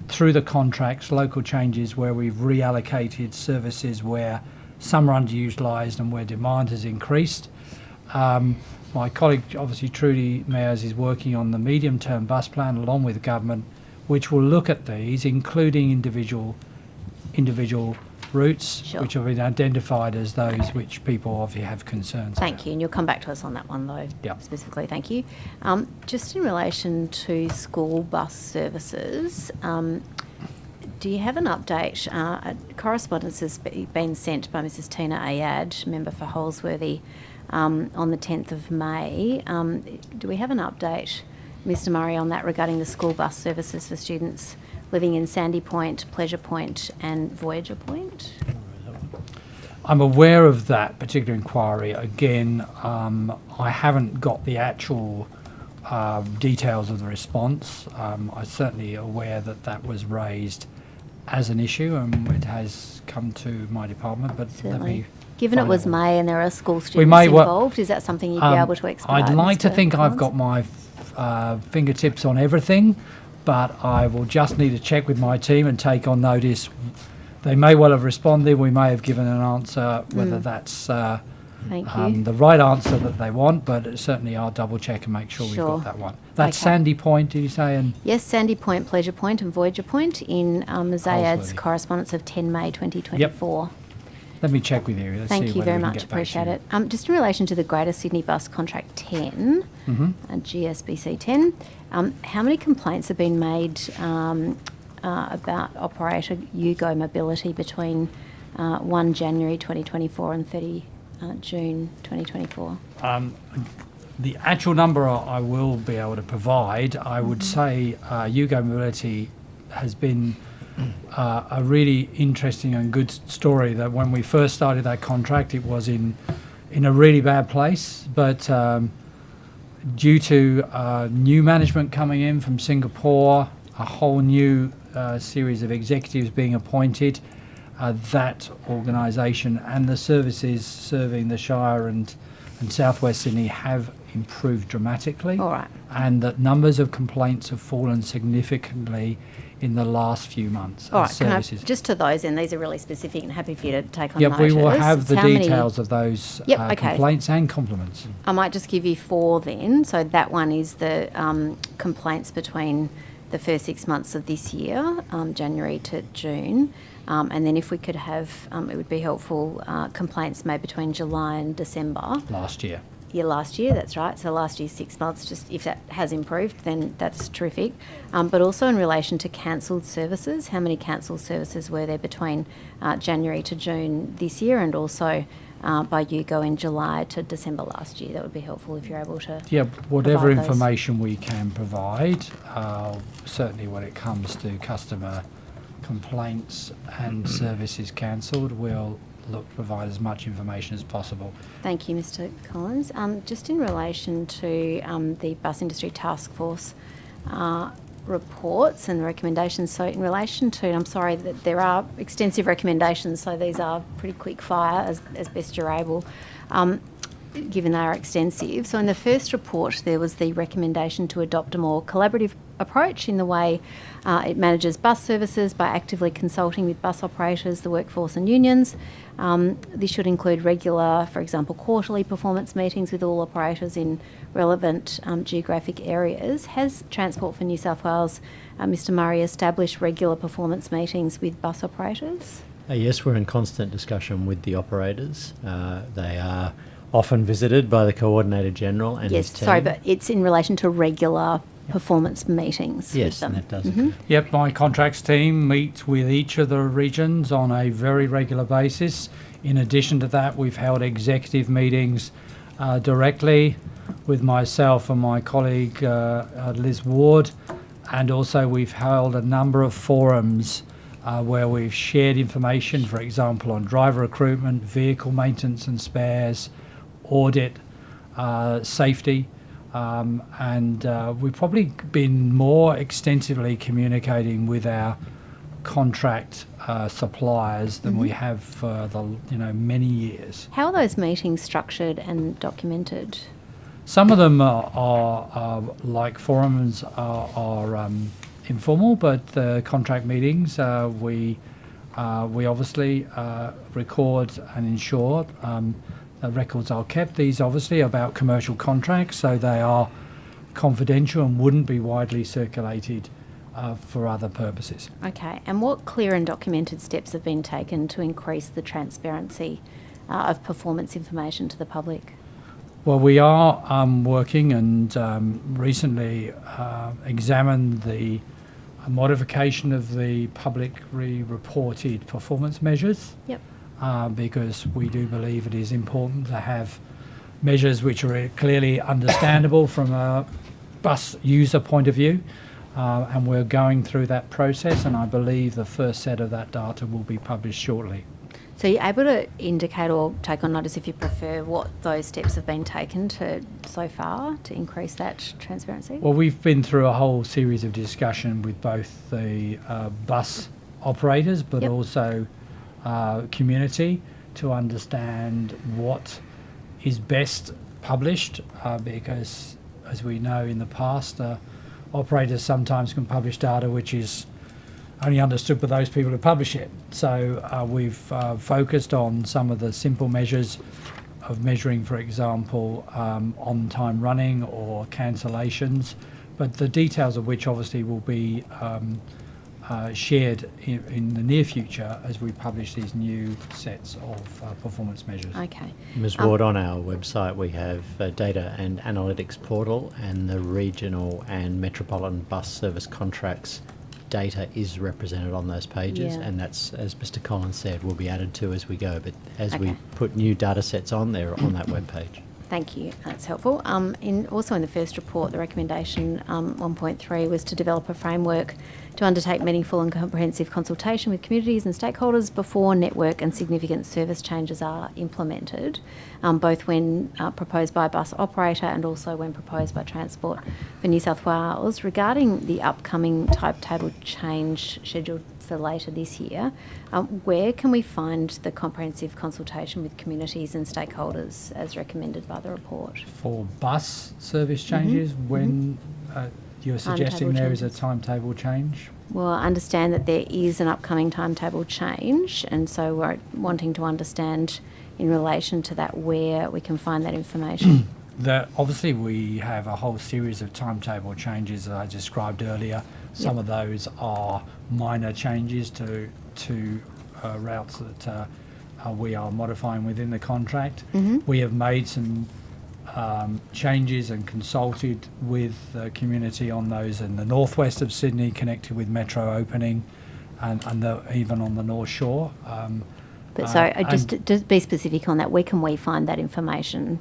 through the contracts, local changes where we've reallocated services where some are underutilised and where demand has increased. My colleague, obviously Trudy Mayers, is working on the medium-term bus plan along with government, which will look at these, including individual routes, Sure. which have been identified as those which people obviously have concerns Thank about. you, and you'll come back to us on that one though, Yep. specifically, thank you. Just in relation to school bus services, do you have an update? Correspondence has been sent by Mrs Tina Ayad, member for Holsworthy, on the 10th of May. Do we have an update, Mr Murray, on that regarding the school bus services for students living in Sandy Point, Pleasure Point and Voyager Point? I'm aware of that particular inquiry. Again, I haven't got the actual details of the response. I'm certainly aware that that was raised as an issue and it has come to my department, but let me... Given it was May and there are school students involved, is that something you'd be able to expedite? I'd like to Mr. think I've Collins? got my fingertips on everything, but I will just need to check with my team and take on notice. They may well have responded. We may have given an answer, whether that's Thank you. the right answer that they want, but certainly I'll double check and make sure we've Sure. got that one. That's Okay. Sandy Point, did you say? And Yes, Sandy Point, Pleasure Point and Voyager Point in Zayad's Holsworthy. correspondence of 10 May 2024. let me check with you. Let's Thank see you whether very we can much, get back to appreciate you. it. Just in relation to the Greater Sydney Bus Contract 10, GSBC 10, how many complaints have been made about operator Yugo mobility between 1 January 2024 and 30 June 2024? The actual number I will be able to provide, I would say Yugo Mobility has been a really interesting and good story. That when we first started that contract, it was in a really bad place, but due to new management coming in from Singapore, a whole new series of executives being appointed, that organisation and the services serving the Shire and Southwest Sydney have improved dramatically. All right. And that numbers of complaints have fallen significantly in the last few months. All as right, can I, services. just to those, and these are really specific and happy for you to take on Yeah, notice. we will have the How many- details of those okay. complaints and compliments. I might just give you 4 then. So that one is the complaints between the first 6 months of this year, January to June. And then if we could have, it would be helpful, complaints made between July and December. Last year. Yeah, last year, that's right. So last year's 6 months, just if that has improved, then that's terrific. But also in relation to cancelled services, how many cancelled services were there between January to June this year, and also by you go in July to December last year? That would be helpful if you're able to. Yeah, whatever provide those. information we can provide, certainly when it comes to customer complaints and services cancelled, we'll provide as much information as possible. Thank you, Mr. Collins. Just in relation to the Bus Industry Task Force reports and recommendations, so in relation to, and I'm sorry that there are extensive recommendations, so these are pretty quick fire as best you're able, given they are extensive. So in the first report, there was the recommendation to adopt a more collaborative approach in the way it manages bus services by actively consulting with bus operators, the workforce and unions. This should include regular, for example, quarterly performance meetings with all operators in relevant geographic areas. Has Transport for New South Wales, Mr. Murray, established regular performance meetings with bus operators? Yes, we're in constant discussion with the operators. They are often visited by the Coordinator General and his team. Sorry, but it's in relation to regular performance meetings. Yes, with them. that does. Yep, my contracts team meet with each of the regions on a very regular basis. In addition to that, we've held executive meetings directly with myself and my colleague Liz Ward, and also we've held a number of forums where we've shared information, for example, on driver recruitment, vehicle maintenance and spares, audit, safety. And we've probably been more extensively communicating with our contract suppliers than we have for many years. How are those meetings structured and documented? Some of them are like forums are informal, but the contract meetings we obviously record and ensure. The records are kept. These obviously are about commercial contracts, so they are confidential and wouldn't be widely circulated for other purposes. Okay, and what clear and documented steps have been taken to increase the transparency of performance information to the public? Well, we are working and recently examined the modification of the publicly reported performance measures. Yep. Because we do believe it is important to have measures which are clearly understandable from a bus user point of view, and we're going through that process, and I believe the first set of that data will be published shortly. So you're able to indicate or take on notice, if you prefer, what those steps have been taken so far to increase that transparency? Well, we've been through a whole series of discussion with both the bus operators, but also community, to understand what is best published, because as we know in the past, operators sometimes can publish data which is only understood by those people who publish it. So we've focused on some of the simple measures of measuring, for example, on-time running or cancellations, but the details of which obviously will be shared in the near future as we publish these new sets of performance measures. Okay. Ms. Ward, on our website we have a data and analytics portal, and the regional and metropolitan bus service contracts data is represented on those pages, and that's, as Mr. Collins said, will be added to as we go, but as we put new data sets on, they're on that webpage. Thank you, that's helpful. Also in the first report, the recommendation 1.3 was to develop a framework to undertake meaningful and comprehensive consultation with communities and stakeholders before network and significant service changes are implemented, both when proposed by a bus operator and also when proposed by Transport for New South Wales. Regarding the upcoming timetable change scheduled for later this year. Where can we find the comprehensive consultation with communities and stakeholders as recommended by the report? For bus service changes, when you're suggesting there is a timetable change? Well, I understand that there is an upcoming timetable change, and so we're wanting to understand in relation to that where we can find that information. Obviously, we have a whole series of timetable changes that I described earlier. Some of those are minor changes to routes that we are modifying within the contract. We have made some changes and consulted with the community on those in the northwest of Sydney, connected with Metro opening, and even on the North Shore. Just be specific on that. Where can we find that information?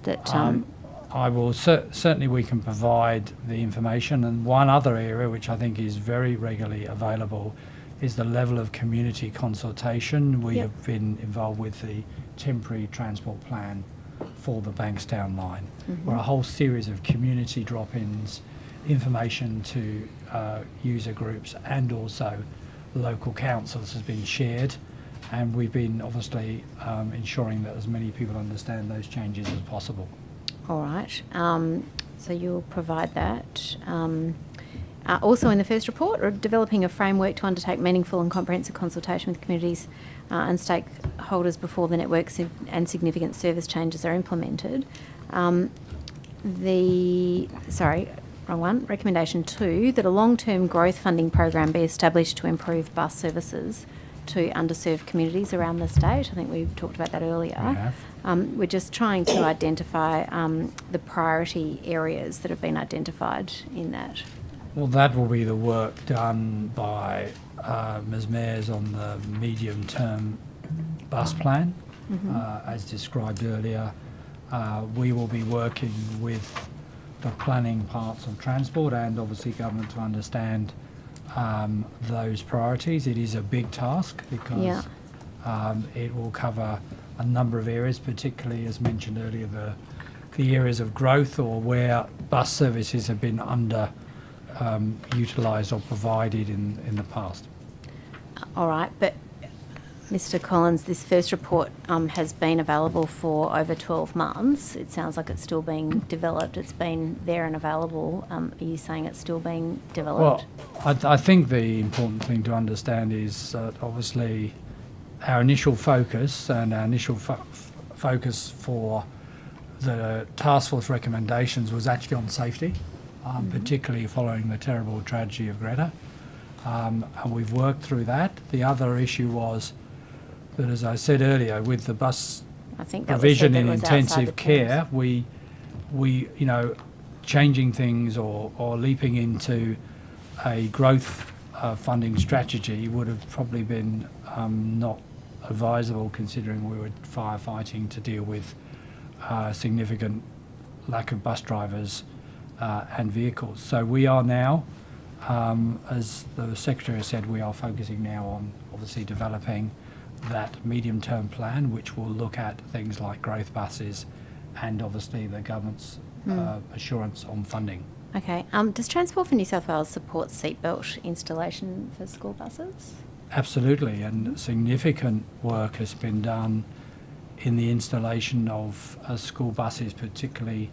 I will certainly we can provide the information. And one other area which I think is very regularly available is the level of community consultation. We have been involved with the temporary transport plan for the Bankstown line, where a whole series of community drop-ins, information to user groups and also local councils has been shared, and we've been obviously ensuring that as many people understand those changes as possible. All right. So you'll provide that. Also in the first report, developing a framework to undertake meaningful and comprehensive consultation with communities and stakeholders before the networks and significant service changes are implemented. Recommendation 2, that a long-term growth funding program be established to improve bus services to underserved communities around the state. I think we talked about that earlier. We're just trying to identify the priority areas that have been identified in that. Well, that will be the work done by Ms Mayers on the medium-term bus plan. As described earlier, we will be working with the planning parts of transport and obviously government to understand those priorities. It is a big task because it will cover a number of areas, particularly as mentioned earlier, the areas of growth or where bus services have been under utilised or provided in the past. All right, but Mr Collins, this first report has been available for over 12 months. It sounds like it's still being developed. It's been there and available. Are you saying it's still being developed? Well, I think the important thing to understand is that obviously our initial focus and our initial focus for the task force recommendations was actually on safety, particularly following the terrible tragedy of Greta. And we've worked through that. The other issue was that, as I said earlier, with the bus provision in intensive care, we changing things or leaping into a growth funding strategy would have probably been not advisable, considering we were firefighting to deal with significant lack of bus drivers and vehicles. So we are now, as the Secretary said, we are focusing now on obviously developing that medium-term plan, which will look at things like growth buses and obviously the government's assurance on funding. Okay. Does Transport for New South Wales support seatbelt installation for school buses? Absolutely, and significant work has been done in the installation of school buses, particularly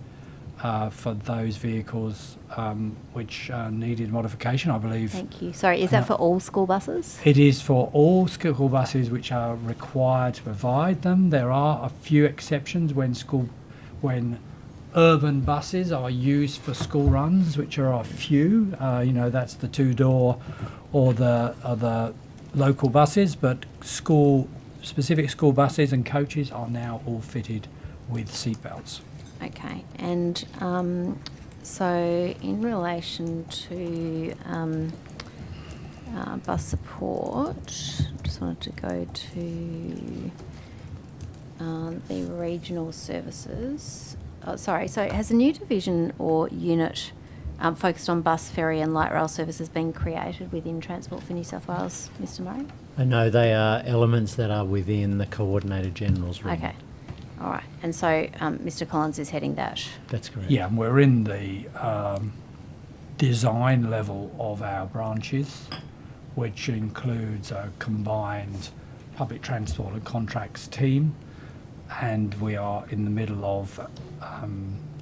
for those vehicles which needed modification, I believe. Thank you. Sorry, is that for all school buses? It is for all school buses which are required to provide them. There are a few exceptions when urban buses are used for school runs, which are a few. That's the two-door or the local buses, but specific school buses and coaches are now all fitted with seatbelts. Okay, and so in relation to bus support, just wanted to go to the regional services. So has a new division or unit focused on bus, ferry and light rail services been created within Transport for New South Wales, Mr Murray? No, they are elements that are within the Coordinator General's remit. Okay. All right, and so Mr Collins is heading that? That's correct. Yeah, and we're in the design level of our branches. which includes a combined public transport and contracts team, and we are in the middle of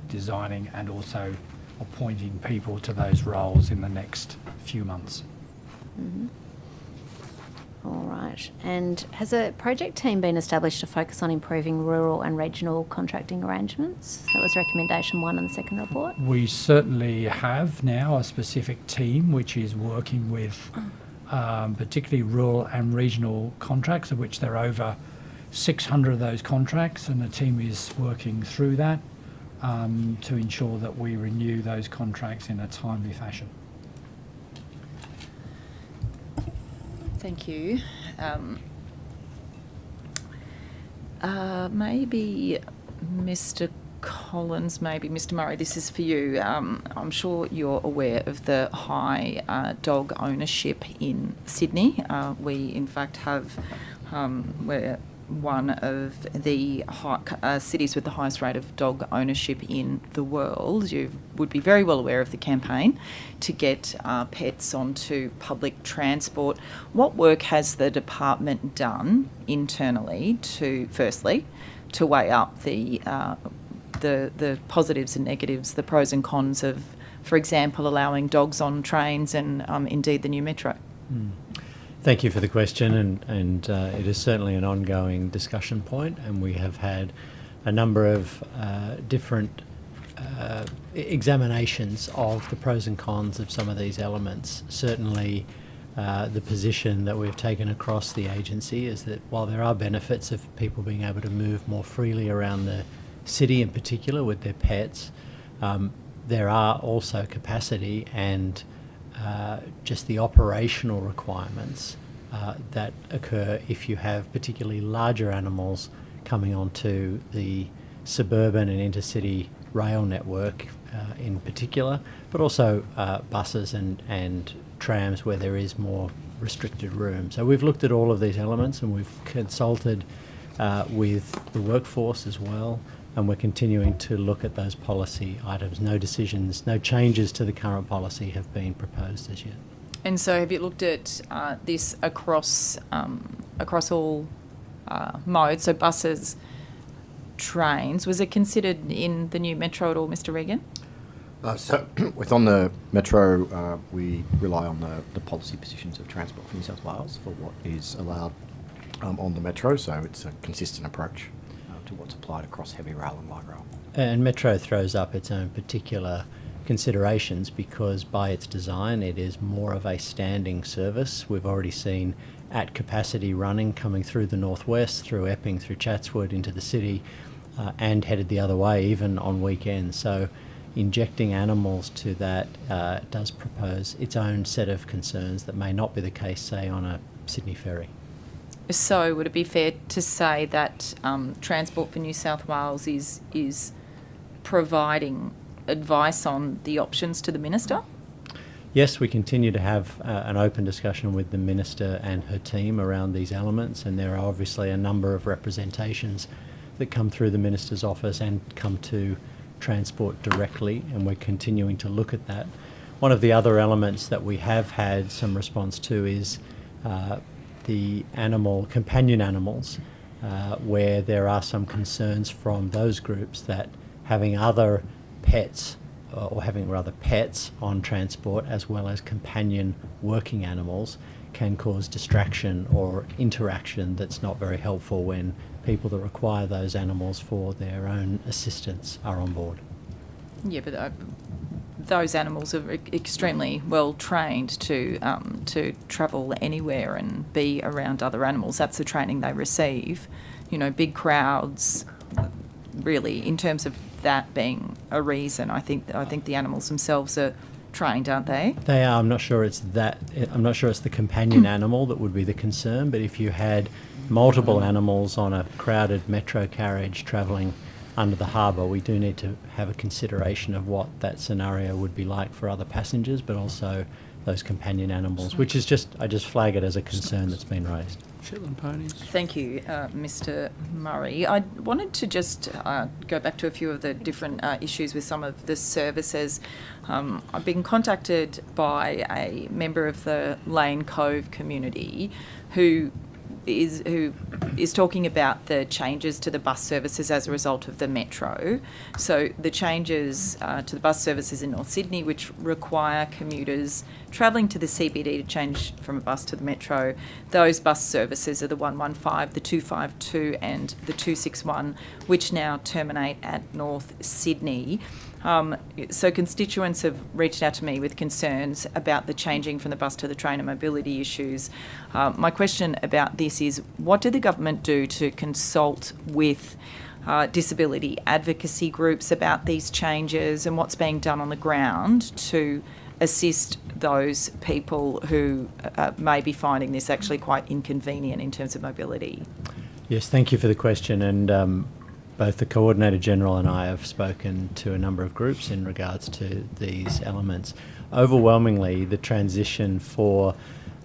designing and also appointing people to those roles in the next few months. Mhm. All right. And has a project team been established to focus on improving rural and regional contracting arrangements? That was recommendation 1 in the second report. We certainly have now a specific team which is working with particularly rural and regional contracts, of which there are over 600 of those contracts, and the team is working through that to ensure that we renew those contracts in a timely fashion. Thank you. Maybe Mr. Collins, maybe Mr. Murray, this is for you. I'm sure you're aware of the high dog ownership in Sydney. We, in fact, have, we're one of the cities with the highest rate of dog ownership in the world. You would be very well aware of the campaign to get pets onto public transport. What work has the department done internally to, firstly, to weigh up the positives and negatives, the pros and cons of, for example, allowing dogs on trains and indeed the new metro? Thank you for the question, and it is certainly an ongoing discussion point, and we have had a number of different examinations of the pros and cons of some of these elements. Certainly the position that we've taken across the agency is that while there are benefits of people being able to move more freely around the city in particular with their pets, there are also capacity and just the operational requirements that occur if you have particularly larger animals coming onto the suburban and intercity rail network in particular, but also buses and trams where there is more restricted room. So we've looked at all of these elements, and we've consulted with the workforce as well, and we're continuing to look at those policy items. No decisions, no changes to the current policy have been proposed as yet. And so have you looked at this across all modes, so buses, trains? Was it considered in the new metro at all, Mr. Regan? So on the metro, we rely on the policy positions of Transport for New South Wales for what is allowed on the metro, so it's a consistent approach to what's applied across heavy rail and light rail. And Metro throws up its own particular considerations because by its design it is more of a standing service. We've already seen at capacity running coming through the northwest, through Epping, through Chatswood into the city, and headed the other way even on weekends. So injecting animals to that does propose its own set of concerns that may not be the case, say, on a Sydney ferry. So would it be fair to say that Transport for New South Wales is providing advice on the options to the Minister? Yes, we continue to have an open discussion with the Minister and her team around these elements, and there are obviously a number of representations that come through the Minister's office and come to Transport directly, and we're continuing to look at that. One of the other elements that we have had some response to is the companion animals, where there are some concerns from those groups that having other pets or having rather pets on transport as well as companion working animals can cause distraction or interaction that's not very helpful when people that require those animals for their own assistance are on board. Yeah, but those animals are extremely well trained to travel anywhere and be around other animals. That's the training they receive. You know, big crowds, really, in terms of that being a reason. I think the animals themselves are trained, aren't they? They are. I'm not sure it's that. I'm not sure it's the companion animal that would be the concern. But if you had multiple animals on a crowded metro carriage travelling under the harbour, we do need to have a consideration of what that scenario would be like for other passengers, but also those companion animals, which is just, I just flag it as a concern that's been raised. Shetland ponies. Thank you, Mr. Murray. I wanted to just go back to a few of the different issues with some of the services. I've been contacted by a member of the Lane Cove community who is talking about the changes to the bus services as a result of the metro. So the changes to the bus services in North Sydney, which require commuters travelling to the CBD to change from a bus to the metro. Those bus services are the 115, the 252 and the 261, which now terminate at North Sydney. So constituents have reached out to me with concerns about the changing from the bus to the train and mobility issues. My question about this is, what did the government do to consult with disability advocacy groups about these changes, and what's being done on the ground to assist those people who may be finding this actually quite inconvenient in terms of mobility? Yes, thank you for the question. And both the Coordinator General and I have spoken to a number of groups in regards to these elements. Overwhelmingly, the transition for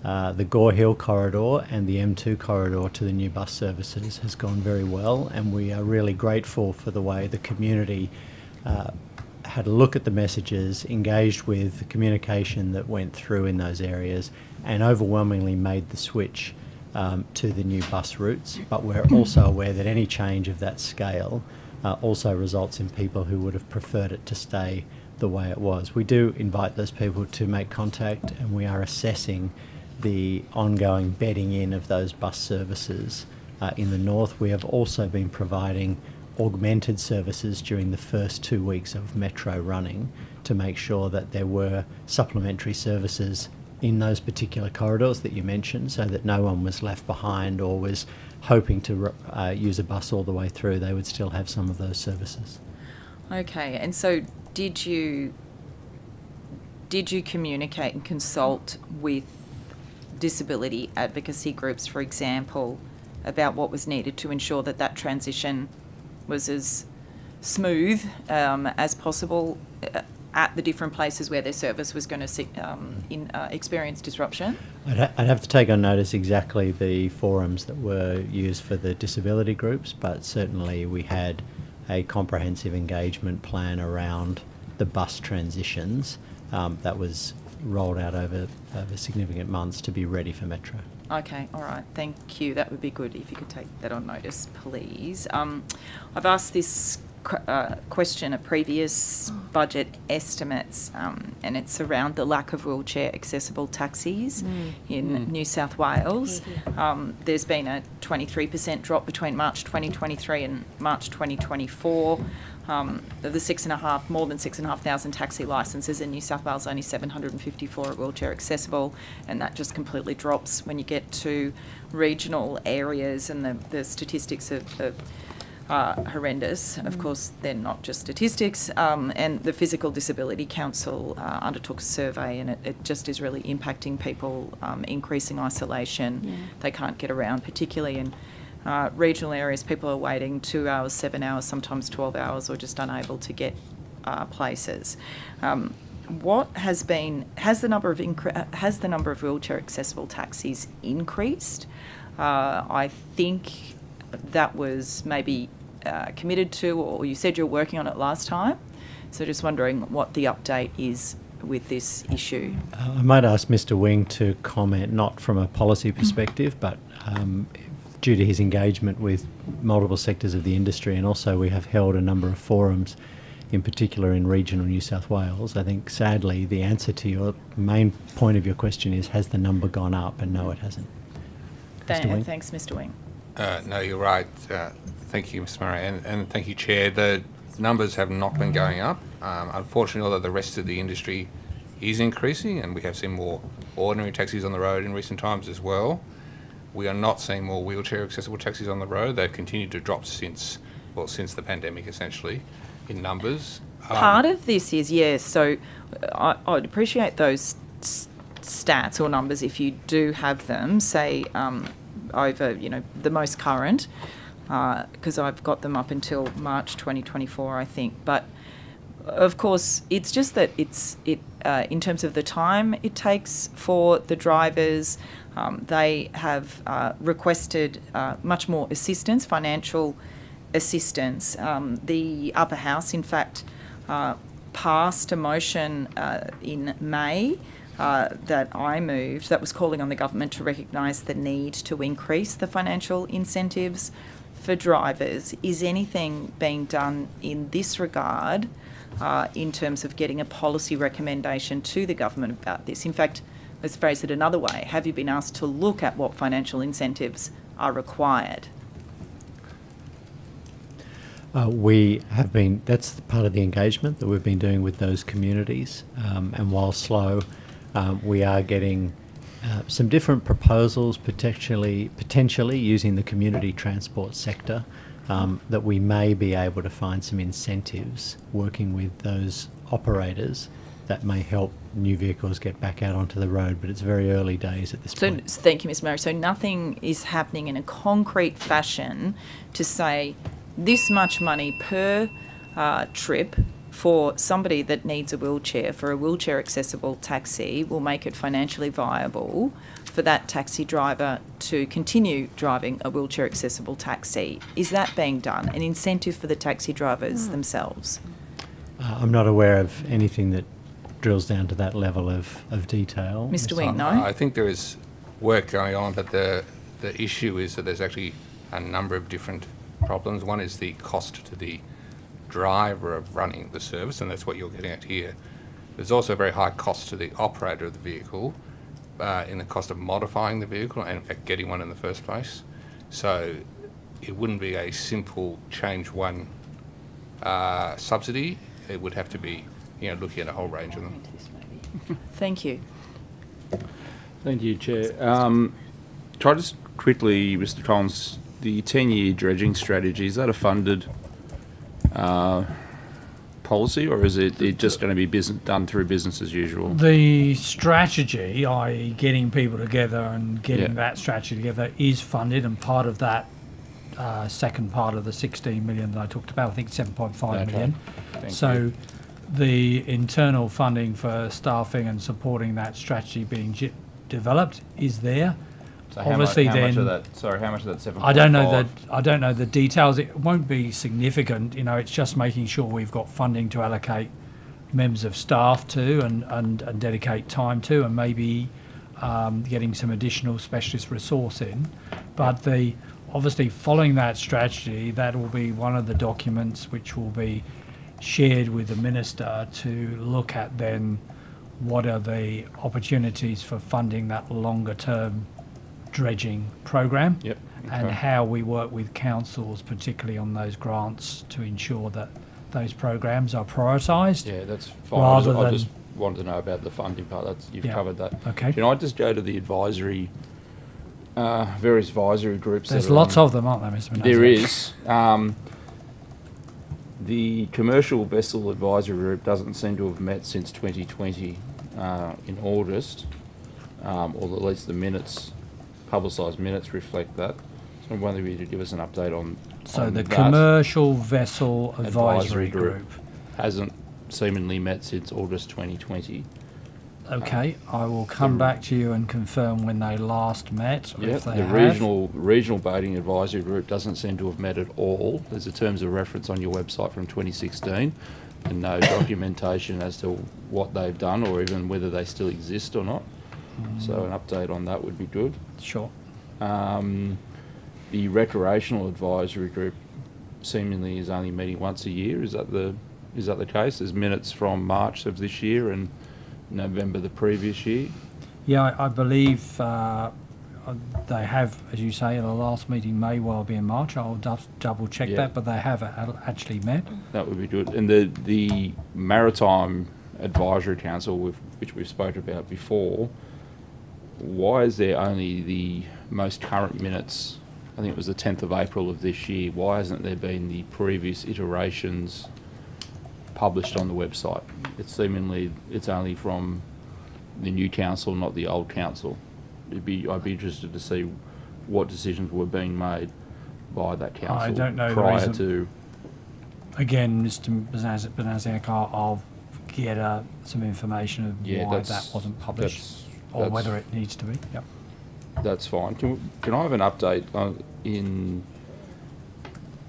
the Gore Hill corridor and the M2 corridor to the new bus services has gone very well, and we are really grateful for the way the community had a look at the messages, engaged with the communication that went through in those areas, and overwhelmingly made the switch to the new bus routes. But we're also aware that any change of that scale also results in people who would have preferred it to stay the way it was. We do invite those people to make contact, and we are assessing the ongoing bedding in of those bus services in the north. We have also been providing augmented services during the first 2 weeks of metro running to make sure that there were supplementary services in those particular corridors that you mentioned, so that no one was left behind or was hoping to use a bus all the way through. They would still have some of those services. Okay, and so did you communicate and consult with disability advocacy groups, for example, about what was needed to ensure that that transition was as smooth as possible at the different places where their service was going to experience disruption? I'd have to take on notice exactly the forums that were used for the disability groups, but certainly we had a comprehensive engagement plan around the bus transitions that was rolled out over significant months to be ready for metro. Okay, all right, thank you. That would be good if you could take that on notice, please. I've asked this question at previous budget estimates, and it's around the lack of wheelchair accessible taxis in New South Wales. There's been a 23% drop between March 2023 and March 2024. Of the more than 6,500 taxi licences in New South Wales, only 754 are wheelchair accessible, and that just completely drops when you get to regional areas, and the statistics are horrendous. Of course, they're not just statistics, and the Physical Disability Council undertook a survey, and it just is really impacting people, increasing isolation. Yeah. They can't get around, particularly in regional areas. People are waiting 2 hours, 7 hours, sometimes 12 hours, or just unable to get places. Has the number of wheelchair accessible taxis increased? I think that was maybe committed to, or you said you were working on it last time. So just wondering what the update is with this issue. I might ask Mr. Wing to comment, not from a policy perspective, but due to his engagement with multiple sectors of the industry, and also we have held a number of forums, in particular in regional New South Wales. I think, sadly, the answer to your main point of your question is, has the number gone up? And no, it hasn't. Mr. Wing? Thanks, Mr. Wing. No, you're right. Thank you, Mr. Murray, and thank you, Chair. The numbers have not been going up. Unfortunately, although the rest of the industry is increasing, and we have seen more ordinary taxis on the road in recent times as well, we are not seeing more wheelchair accessible taxis on the road. They've continued to drop since the pandemic, essentially, in numbers. Part of this is, yes, so I'd appreciate those stats or numbers if you do have them, say over, the most current, because I've got them up until March 2024, I think. But of course, it's just that in terms of the time it takes for the drivers, they have requested much more assistance, financial assistance. The upper house, in fact, passed a motion in May that I moved that was calling on the government to recognise the need to increase the financial incentives for drivers. Is anything being done in this regard in terms of getting a policy recommendation to the government about this? In fact, let's phrase it another way. Have you been asked to look at what financial incentives are required? We have been, that's part of the engagement that we've been doing with those communities. And while slow, we are getting some different proposals, potentially using the community transport sector, that we may be able to find some incentives working with those operators that may help new vehicles get back out onto the road, but it's very early days at this point. So, thank you, Ms. Murray. So nothing is happening in a concrete fashion to say this much money per trip for somebody that needs a wheelchair, for a wheelchair accessible taxi, will make it financially viable for that taxi driver to continue driving a wheelchair accessible taxi. Is that being done? An incentive for the taxi drivers themselves? I'm not aware of anything that drills down to that level of detail. Mr. Wing, no? I think there is work going on, but the issue is that there's actually a number of different problems. One is the cost to the driver of running the service, and that's what you're getting at here. There's also a very high cost to the operator of the vehicle in the cost of modifying the vehicle and in fact getting one in the first place. So it wouldn't be a simple change one subsidy. It would have to be, looking at a whole range of them. Thank you. Thank you, Chair. Can I just quickly, Mr. Collins, the 10-year dredging strategy, is that a funded policy, or is it just going to be done through business as usual? The strategy, i.e. getting people together and getting that strategy together, is funded, and part of that second part of the 16 million that I talked about, I think 7.5 million. So the internal funding for staffing and supporting that strategy being developed is there. So Obviously, how much of that 7.5? I don't know the details. It won't be significant. It's just making sure we've got funding to allocate members of staff to and dedicate time to, and maybe getting some additional specialist resource in. But obviously following that strategy, that will be one of the documents which will be shared with the Minister to look at then what are the opportunities for funding that longer term dredging program, and how we work with councils, particularly on those grants, to ensure that those programs are prioritised. Yeah, that's fine. I just wanted to know about the funding part. You've covered that. Okay. Can I just go to the advisory, various advisory groups? There's lots of them, aren't there, Mr. Mendoza? There is. The Commercial Vessel Advisory Group doesn't seem to have met since 2020 in August, or at least the minutes, publicised minutes reflect that. So I wonder if you could give us an update on So the that. Commercial Vessel Advisory Group hasn't seemingly met since August 2020. Okay, I will come back to you and confirm when they last met. If they the have. regional boating advisory group doesn't seem to have met at all. There's a terms of reference on your website from 2016, and no documentation as to what they've done or even whether they still exist or not. So an update on that would be good. Sure. The recreational advisory group seemingly is only meeting once a year. Is that the case? There's minutes from March of this year and November the previous year. Yeah, I believe they have, as you say, the last meeting may well be in March. I'll double check that, but they have actually met. That would be good. And the Maritime Advisory Council, which we've spoken about before, why is there only the most current minutes? I think it was the 10th of April of this year. Why hasn't there been the previous iterations published on the website? It's only from the new council, not the old council. I'd be interested to see what decisions were being made by that council I don't know prior to. again, Mr. Benaziac, I'll get some information of why that wasn't published or whether it needs to be. Yep. That's fine. Can I have an update in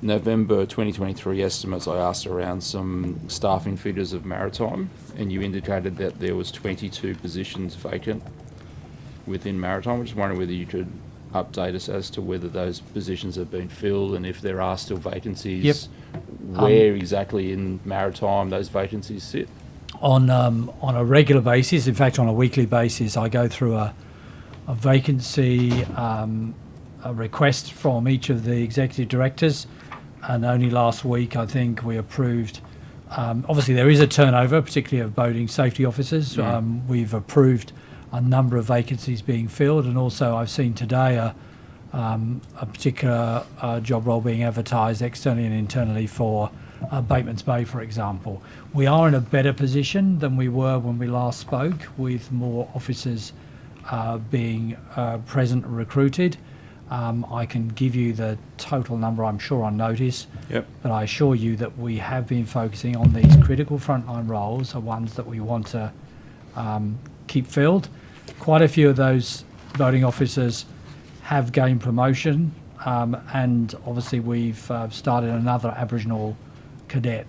November 2023 estimates? I asked around some staffing figures of Maritime, and you indicated that there was 22 positions vacant within Maritime. I'm just wondering whether you could update us as to whether those positions have been filled, and if there are still vacancies, Yep. where exactly in Maritime those vacancies sit. On a regular basis, in fact on a weekly basis, I go through a vacancy a request from each of the executive directors, and only last week I think we approved, obviously there is a turnover, particularly of boating safety officers. We've approved a number of vacancies being filled, and also I've seen today a particular job role being advertised externally and internally for Bateman's Bay, for example. We are in a better position than we were when we last spoke, with more officers being present and recruited. I can give you the total number, I'm sure, on notice. Yep. But I assure you that we have been focusing on these critical frontline roles, the ones that we want to keep filled. Quite a few of those voting officers have gained promotion, and obviously we've started another Aboriginal cadet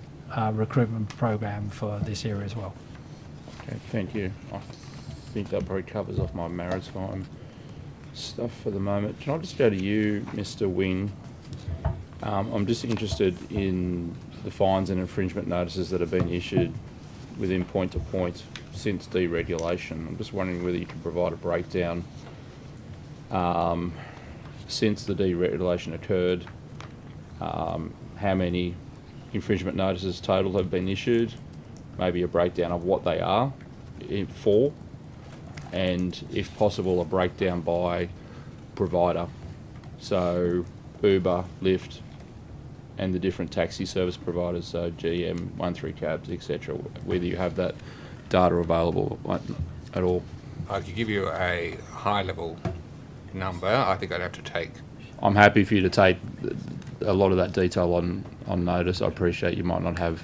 recruitment program for this area as well. Okay, thank you. I think that probably covers off my Maritime stuff for the moment. Can I just go to you, Mr. Wing? I'm just interested in the fines and infringement notices that have been issued within point to point since deregulation. I'm just wondering whether you can provide a breakdown since the deregulation occurred, how many infringement notices total have been issued, maybe a breakdown of what they are for, and if possible a breakdown by provider, so Uber, Lyft and the different taxi service providers, so GM, 1-3 cabs, etc., whether you have that data available at all. I could give you a high level number. I think I'd have to take... I'm happy for you to take a lot of that detail on notice. I appreciate you might not have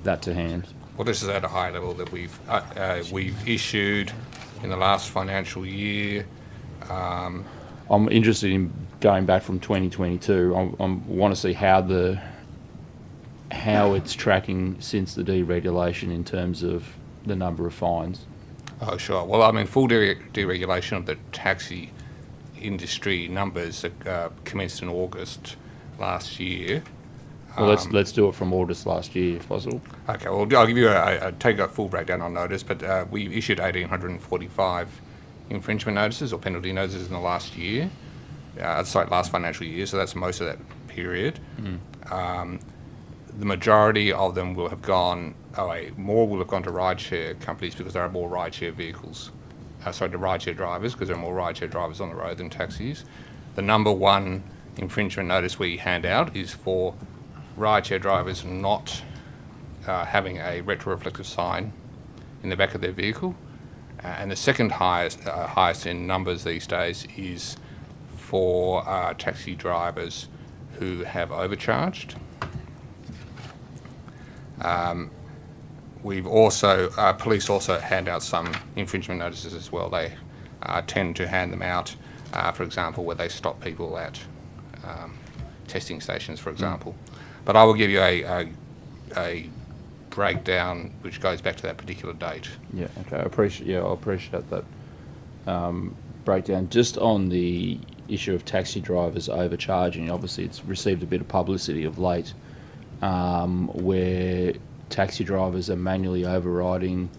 that to hand. Well, this is at a high level that we've issued in the last financial year. I'm interested in going back from 2022. I want to see how it's tracking since the deregulation in terms of the number of fines. Oh, sure. Well, I mean, full deregulation of the taxi industry numbers commenced in August last year. Well, let's do it from August last year, if possible. Okay. Well, I'll give you take a full breakdown on notice, but we issued 1,845 infringement notices or penalty notices in the last year. Last financial year. So that's most of that period. The majority of them will have gone. More will have gone to rideshare companies because there are more rideshare vehicles. To rideshare drivers because there are more rideshare drivers on the road than taxis. The number one infringement notice we hand out is for rideshare drivers not having a retroreflective sign in the back of their vehicle. And the second highest in numbers these days is for taxi drivers who have overcharged. We've also, police also hand out some infringement notices as well. They tend to hand them out, for example, where they stop people at testing stations, for example. But I will give you a breakdown which goes back to that particular date. Yeah, okay. I appreciate that breakdown. Just on the issue of taxi drivers overcharging, obviously it's received a bit of publicity of late, where taxi drivers are manually overriding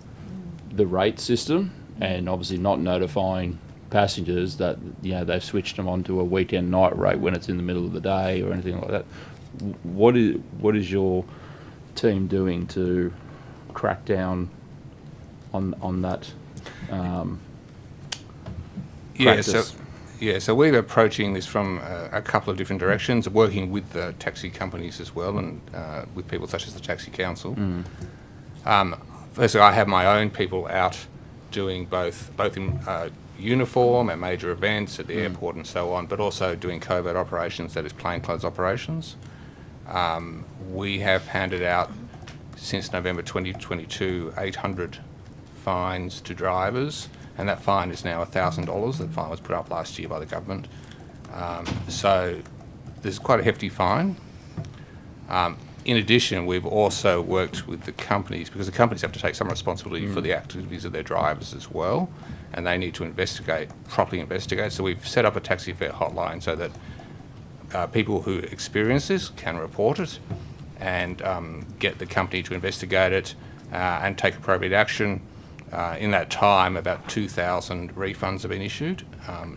the rate system and obviously not notifying passengers that they've switched them onto a weekend night rate when it's in the middle of the day or anything like that. What is your team doing to crack down on that practice? So we're approaching this from a couple of different directions, working with the taxi companies as well and with people such as the Taxi Council. Firstly, I have my own people out doing both in uniform at major events at the airport and so on, but also doing covert operations, that is plainclothes operations. We have handed out, since November 2022, 800 fines to drivers, and that fine is now $1,000. The fine was put up last year by the government. So there's quite a hefty fine. In addition, we've also worked with the companies, because the companies have to take some responsibility for the activities of their drivers as well, and they need to properly investigate. So we've set up a taxi fare hotline so that people who experience this can report it and get the company to investigate it and take appropriate action. In that time, about 2,000 refunds have been issued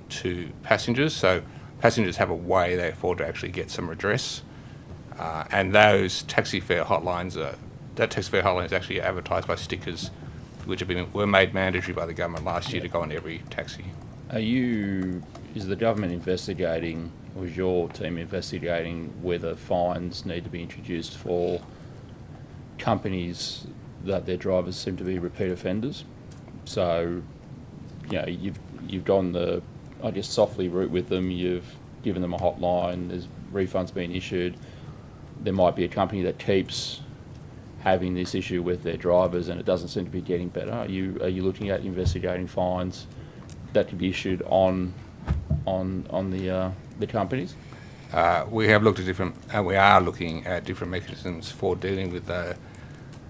to passengers. So passengers have a way, therefore, to actually get some redress. And those taxi fare hotlines is actually advertised by stickers, which were made mandatory by the government last year to go on every taxi. Is the government investigating, or is your team investigating whether fines need to be introduced for companies that their drivers seem to be repeat offenders? So, you've gone the, I guess, softly route with them. You've given them a hotline. There's refunds being issued. There might be a company that keeps having this issue with their drivers, and it doesn't seem to be getting better. Are you looking at investigating fines that could be issued on the companies? We have looked at we are looking at different mechanisms for dealing with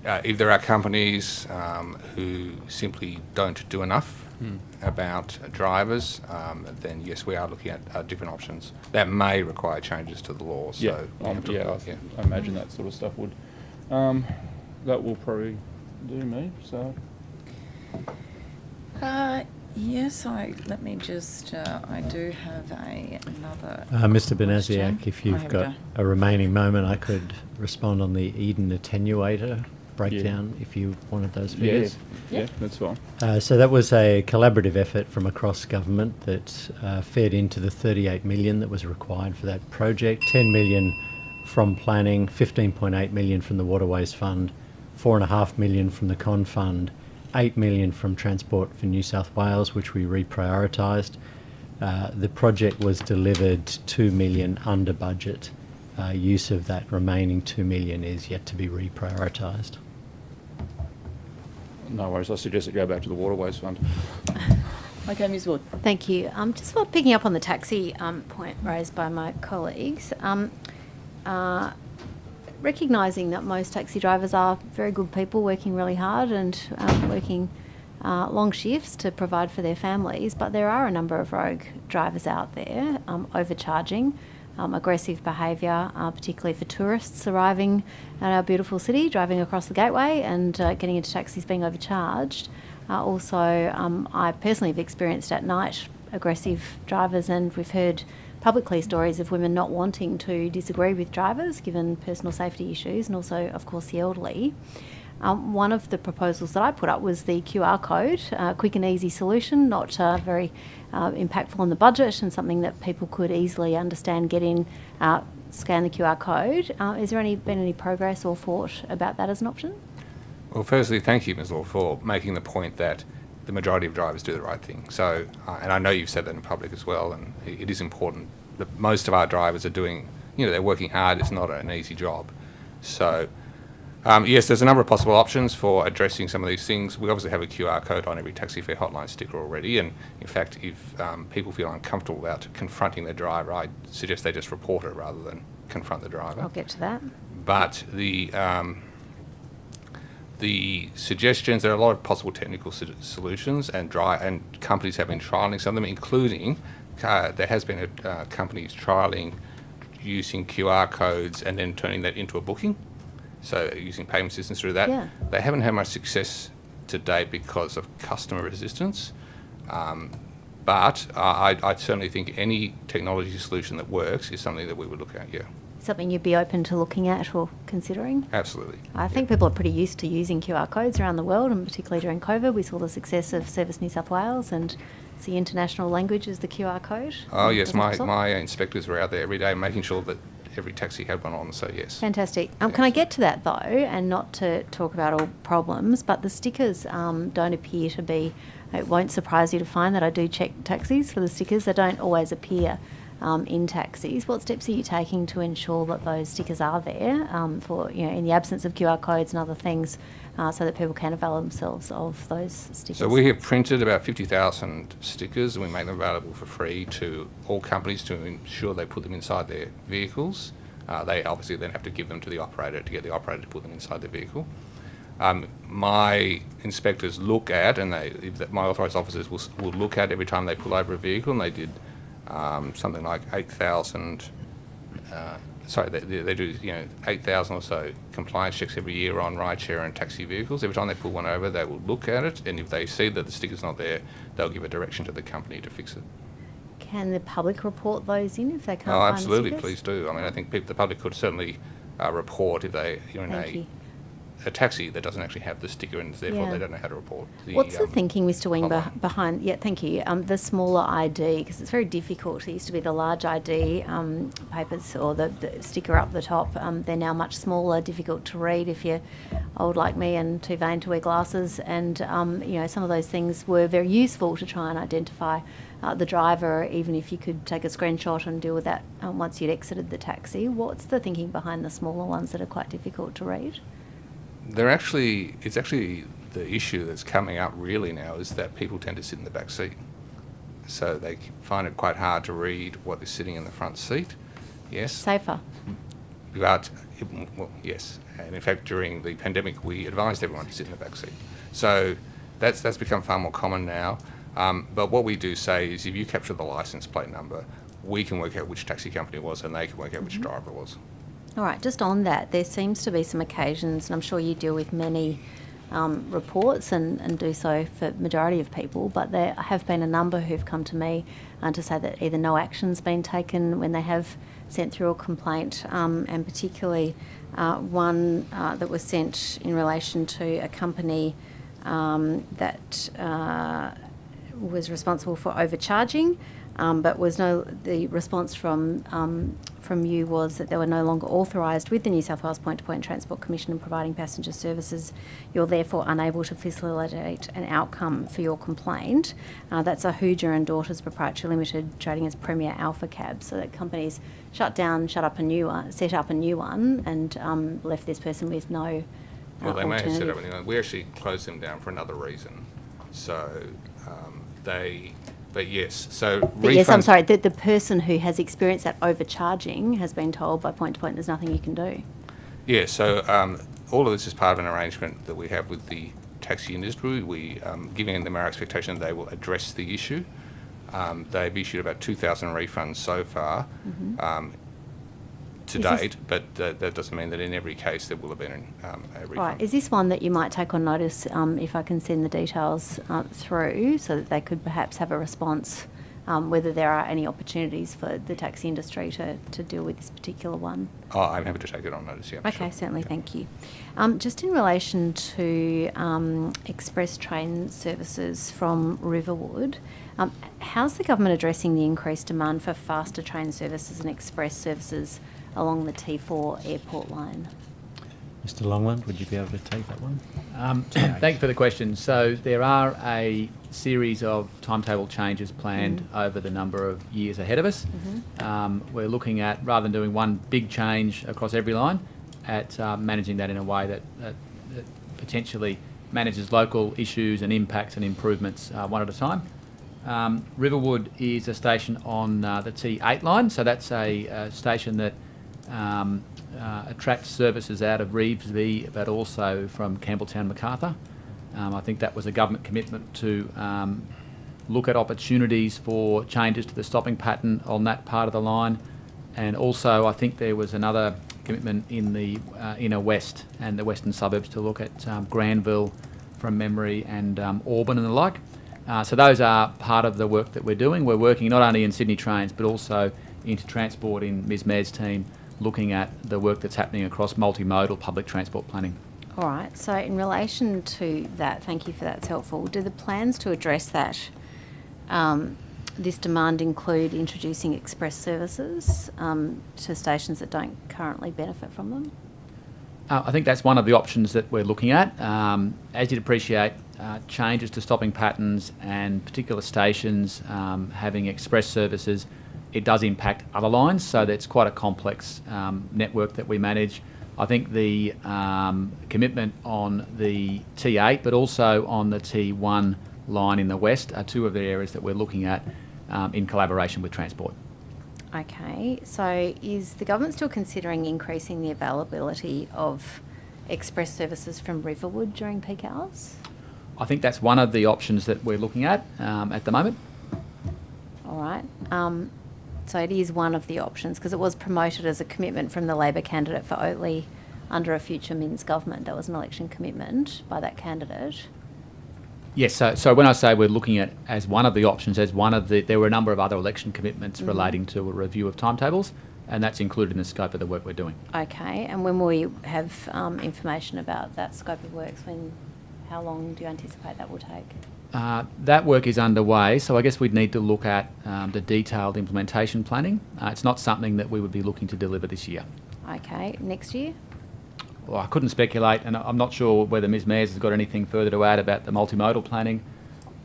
if there are companies who simply don't do enough about drivers, then yes, we are looking at different options. That may require changes to the law. So I imagine that sort of stuff would. That will probably do me. So. Yes, let me just, I do have another Mr. question. Benasiak, if you've here we got go. a remaining moment, I could respond on the Eden attenuator breakdown if you wanted those figures. Yeah, that's fine. So that was a collaborative effort from across government that fed into the 38 million that was required for that project. 10 million from planning, 15.8 million from the Waterways Fund, 4.5 million from the Con Fund, 8 million from Transport for New South Wales, which we reprioritised. The project was delivered 2 million under budget. Use of that remaining 2 million is yet to be reprioritised. No worries. I suggest it go back to the Waterways Fund. Okay, Ms Wood. Thank you. Just for picking up on the taxi point raised by my colleagues, recognising that most taxi drivers are very good people working really hard and working long shifts to provide for their families, but there are a number of rogue drivers out there overcharging, aggressive behaviour, particularly for tourists arriving at our beautiful city, driving across the gateway and getting into taxis being overcharged. Also, I personally have experienced at night aggressive drivers, and we've heard publicly stories of women not wanting to disagree with drivers given personal safety issues, and also, of course, the elderly. One of the proposals that I put up was the QR code, quick and easy solution, not very impactful on the budget, and something that people could easily understand, get in, scan the QR code. Is there been any progress or thought about that as an option? Well, firstly, thank you, Ms Law, for making the point that the majority of drivers do the right thing. So, and I know you've said that in public as well, and it is important that most of our drivers are doing, they're working hard. It's not an easy job. So, yes, there's a number of possible options for addressing some of these things. We obviously have a QR code on every taxi fare hotline sticker already, and in fact, if people feel uncomfortable about confronting their driver, I suggest they just report it rather than confront the driver. I'll get to that. But the suggestions, there are a lot of possible technical solutions, and companies have been trialling some of them, including there has been companies trialling using QR codes and then turning that into a booking. So using payment systems through that. Yeah. They haven't had much success to date because of customer resistance. But I certainly think any technology solution that works is something that we would look at, yeah. Something you'd be open to looking at or considering? Absolutely. I think people are pretty used to using QR codes around the world, and particularly during COVID, we saw the success of Service New South Wales, and it's the international language is the QR code. Oh yes, my inspectors were out there every day making sure that every taxi had one on, so yes. Fantastic. Can I get to that though, and not to talk about all problems, but the stickers don't appear to be, it won't surprise you to find that I do check taxis for the stickers, they don't always appear in taxis. What steps are you taking to ensure that those stickers are there for, in the absence of QR codes and other things, so that people can avail themselves of those stickers? So we have printed about 50,000 stickers, and we make them available for free to all companies to ensure they put them inside their vehicles. They obviously then have to give them to the operator to get the operator to put them inside their vehicle. My inspectors look at, and my authorised officers will look at every time they pull over a vehicle, and they did something like 8,000. They do 8,000 or so compliance checks every year on rideshare and taxi vehicles. Every time they pull one over, they will look at it, and if they see that the sticker's not there, they'll give a direction to the company to fix it. Can the public report those in if they can't Oh, find absolutely, the stickers? please do. I mean, I think the public could certainly report if you're in a taxi that doesn't actually have the sticker, and therefore they don't know how to report. What's the thinking, Mr. Wing, problem. behind? Yeah, thank you. The smaller ID, because it's very difficult. It used to be the large ID papers or the sticker up the top. They're now much smaller, difficult to read if you're old like me and too vain to wear glasses. And some of those things were very useful to try and identify the driver, even if you could take a screenshot and deal with that once you'd exited the taxi. What's the thinking behind the smaller ones that are quite difficult to read? It's actually the issue that's coming up really now is that people tend to sit in the back seat. So they find it quite hard to read what is sitting in the front seat. Yes. Safer. But, yes. And in fact, during the pandemic, we advised everyone to sit in the back seat. So that's become far more common now. But what we do say is if you capture the licence plate number, we can work out which taxi company it was, and they can work out which driver it was. All right, just on that, there seems to be some occasions, and I'm sure you deal with many reports and do so for the majority of people, but there have been a number who've come to me to say that either no action's been taken when they have sent through a complaint, and particularly one that was sent in relation to a company that was responsible for overcharging, but the response from you was that they were no longer authorised with the New South Wales Point-to-Point Transport Commission in providing passenger services. You're therefore unable to facilitate an outcome for your complaint. That's a Hooger and Daughters Proprietary Limited trading as Premier Alpha Cab, so that companies set up a new one, and left this person with no Well, they may have set up alternative. a new one. We actually closed them down for another reason. So But yes, so But yes, I'm sorry, the person who has experienced that overcharging has been told by Point to Point there's nothing you can do. Yeah, so all of this is part of an arrangement that we have with the taxi industry. We giving them our expectation that they will address the issue. They've issued about 2,000 refunds so far to date, but that doesn't mean that in every case there will have been a refund. Right, is this one that you might take on notice if I can send the details through so that they could perhaps have a response, whether there are any opportunities for the taxi industry to deal with this particular one? Oh, I'm happy to take it on notice, yeah. Okay, sure. certainly, thank you. Just in relation to express train services from Riverwood, how's the government addressing the increased demand for faster train services and express services along the T4 airport line? Mr. Longland, would you be able to take that one? Thank you for the question. So there are a series of timetable changes planned over the number of years ahead of us. We're looking at, rather than doing one big change across every line, at managing that in a way that potentially manages local issues and impacts and improvements one at a time. Riverwood is a station on the T8 line, so that's a station that attracts services out of Revesby, but also from Campbelltown, Macarthur. I think that was a government commitment to look at opportunities for changes to the stopping pattern on that part of the line, and also I think there was another commitment in the inner west and the western suburbs to look at Granville from memory and Auburn and the like. So those are part of the work that we're doing. We're working not only in Sydney Trains but also into Transport in Ms Mayor's team, looking at the work that's happening across multimodal public transport planning. All right, so in relation to that, thank you for that, it's helpful. Do the plans to address that, this demand, include introducing express services to stations that don't currently benefit from them? I think that's one of the options that we're looking at. As you'd appreciate, changes to stopping patterns and particular stations having express services it does impact other lines, so that's quite a complex network that we manage. I think the commitment on the T8, but also on the T1 line in the west, are two of the areas that we're looking at in collaboration with Transport. Okay, so is the government still considering increasing the availability of express services from Riverwood during peak hours? I think that's one of the options that we're looking at the moment. All right. So it is one of the options, because it was promoted as a commitment from the Labor candidate for Oatley under a future Minns government. That was an election commitment by that candidate. Yes, so when I say we're looking at as one of the options, there were a number of other election commitments relating to a review of timetables, and that's included in the scope of the work we're doing. Okay, and when will you have information about that scope of works? How long do you anticipate that will take? That work is underway, so I guess we'd need to look at the detailed implementation planning. It's not something that we would be looking to deliver this year. Okay, next year? Well, I couldn't speculate, and I'm not sure whether Ms Mayers has got anything further to add about the multimodal planning.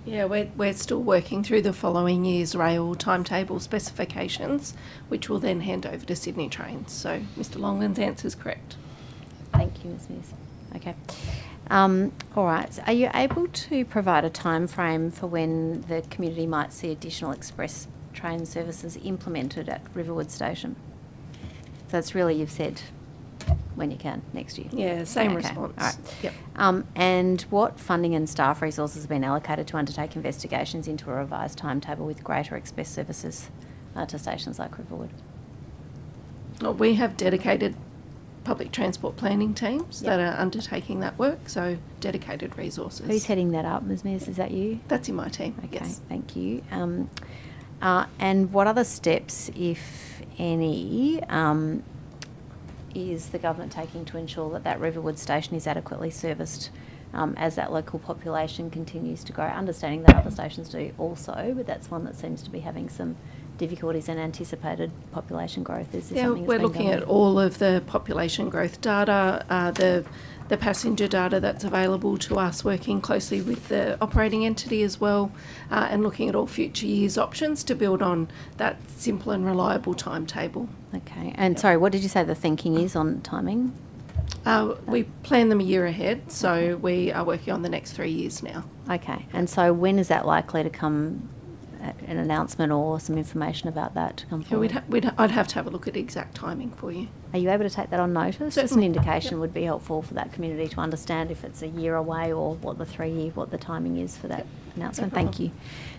Yeah, we're still working through the following year's rail timetable specifications, which will then hand over to Sydney Trains. So Mr Longland's answer is correct. Thank you, Ms Mears. Okay. All right. So are you able to provide a time frame for when the community might see additional express train services implemented at Riverwood Station? So it's really, you've said when you can next year. Yeah, same Okay. response. All right. Yep. And what funding and staff resources have been allocated to undertake investigations into a revised timetable with greater express services to stations like Riverwood? Well, we have dedicated public transport planning teams that are undertaking that work, so dedicated resources. Who's heading that up, Ms Mears? Is that you? That's in my team, Okay, yes. thank you. And what other steps, if any, is the government taking to ensure that that Riverwood station is adequately serviced as that local population continues to grow? Understanding that other stations do also, but that's one that seems to be having some difficulties and anticipated population growth. Is this something that's we're been looking going at all of the population growth data, the passenger data that's available to us, working closely with the operating entity as well, and looking at all future years' options to build on that simple and reliable timetable. Okay, and sorry, what did you say the thinking is on timing? We plan them a year ahead, so we are working on the next 3 years now. Okay, and so when is that likely to come, an announcement or some information about that to come forward? I'd have to have a look at the exact timing for you. Are you able to take that on notice? Just an Certainly. indication would be helpful for that community to understand if it's a year away or what the timing is for that announcement. No Thank problem. you.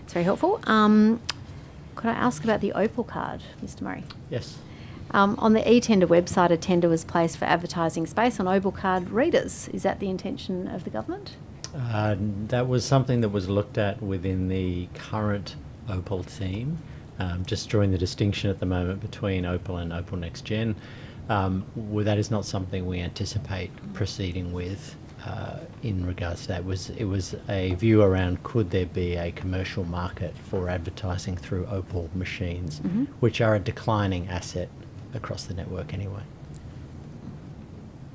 It's very helpful. Could I ask about the Opal card, Mr Murray? Yes. On the e-tender website, a tender was placed for advertising space on Opal card readers. Is that the intention of the government? That was something that was looked at within the current Opal team, just drawing the distinction at the moment between Opal and Opal Next Gen. That is not something we anticipate proceeding with in regards to that. It was a view around could there be a commercial market for advertising through Opal machines, which are a declining asset across the network anyway.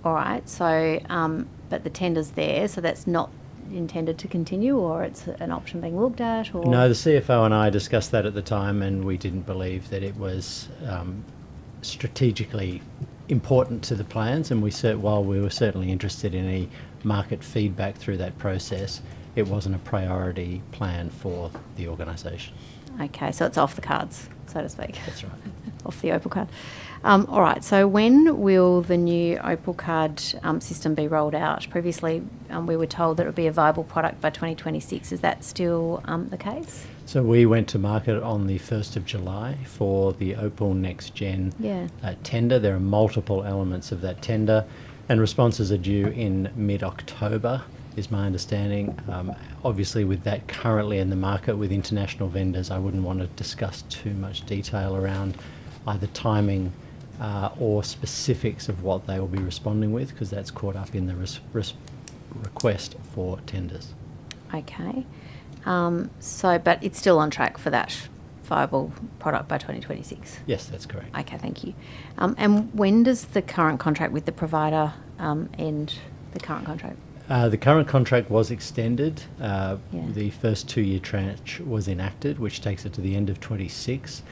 All right, so, but the tender's there, so that's not intended to continue, or it's an option being looked at? Or No, the CFO and I discussed that at the time, and we didn't believe that it was strategically important to the plans, and while we were certainly interested in any market feedback through that process, it wasn't a priority plan for the organisation. Okay, so it's off the cards, so to speak. That's right. Off the Opal card. All right, so when will the new Opal card system be rolled out? Previously, we were told that it would be a viable product by 2026. Is that still the case? So we went to market on the 1st of July for the Opal Next Gen tender. There are multiple elements of that tender, and responses are due in mid-October, is my understanding. Obviously, with that currently in the market with international vendors, I wouldn't want to discuss too much detail around either timing or specifics of what they will be responding with, because that's caught up in the request for tenders. Okay. But it's still on track for that viable product by 2026? Yes, that's correct. Okay, thank you. And when does the current contract with the provider end, the current contract? The current contract was extended. The first 2-year tranche was enacted, which takes it to the end of 26.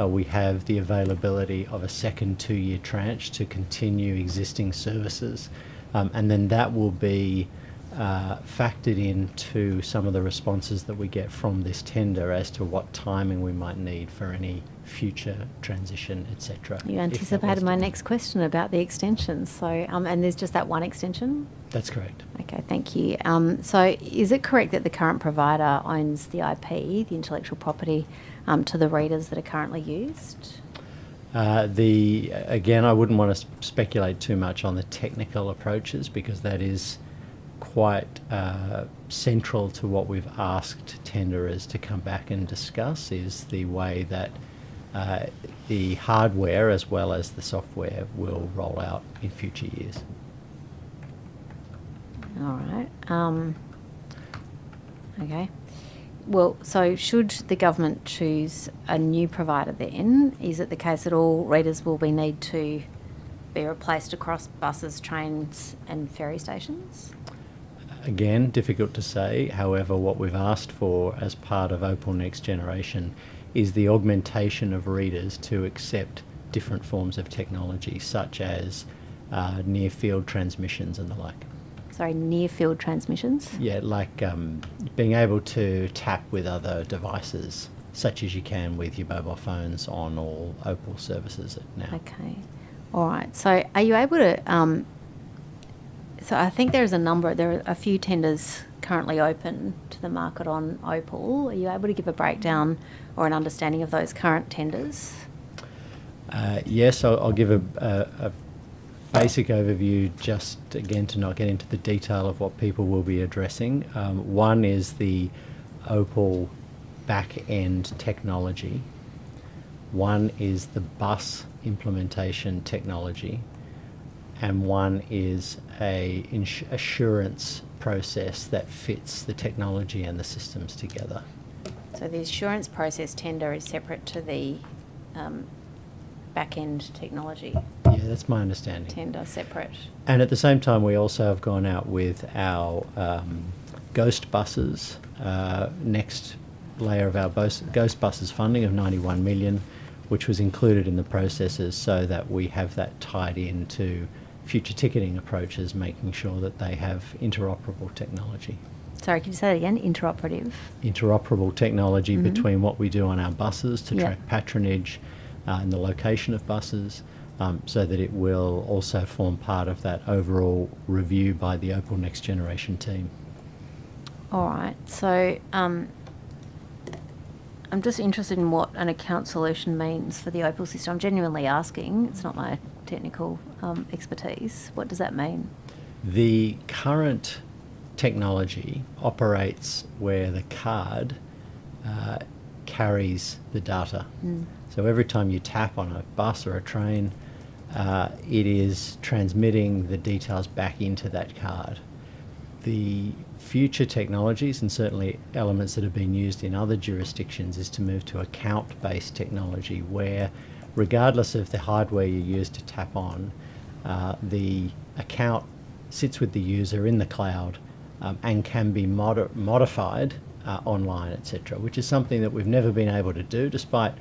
we have the availability of a second 2-year tranche to continue existing services. And then that will be factored into some of the responses that we get from this tender as to what timing we might need for any future transition, etc. You anticipated my next question about the extensions. So, and there's just that one extension? That's correct. Okay, thank you. So is it correct that the current provider owns the IP, the intellectual property, to the readers that are currently used? Again, I wouldn't want to speculate too much on the technical approaches, because that is quite central to what we've asked tenderers to come back and discuss, is the way that the hardware as well as the software will roll out in future years. All right. Okay. Well, so should the government choose a new provider then, is it the case that all readers will need to be replaced across buses, trains and ferry stations? Again, difficult to say. However, what we've asked for as part of Opal Next Generation is the augmentation of readers to accept different forms of technology, such as near-field transmissions and the like. Sorry, near-field transmissions? Yeah, like being able to tap with other devices, such as you can with your mobile phones on all Opal services now. Okay. All right. So are you able to... so I think there are a few tenders currently open to the market on Opal. Are you able to give a breakdown or an understanding of those current tenders? Yes, I'll give a basic overview, just again to not get into the detail of what people will be addressing. One is the Opal back-end technology. One is the bus implementation technology. And one is a assurance process that fits the technology and the systems together. So the assurance process tender is separate to the back-end technology? Yeah, that's my understanding. Tender separate. And at the same time, we also have gone out with our ghost buses, next layer of our ghost buses funding of 91 million, which was included in the processes so that we have that tied into future ticketing approaches, making sure that they have interoperable technology. Sorry, can you say that again? Interoperable technology between what we do on our buses to track patronage and the location of buses, so that it will also form part of that overall review by the Opal Next Generation team. All right. So I'm just interested in what an account solution means for the Opal system. I'm genuinely asking. It's not my technical expertise. What does that mean? The current technology operates where the card carries the data. So every time you tap on a bus or a train, it is transmitting the details back into that card. The future technologies, and certainly elements that have been used in other jurisdictions, is to move to account-based technology where, regardless of the hardware you use to tap on, the account sits with the user in the cloud and can be modified online, etc., which is something that we've never been able to do, despite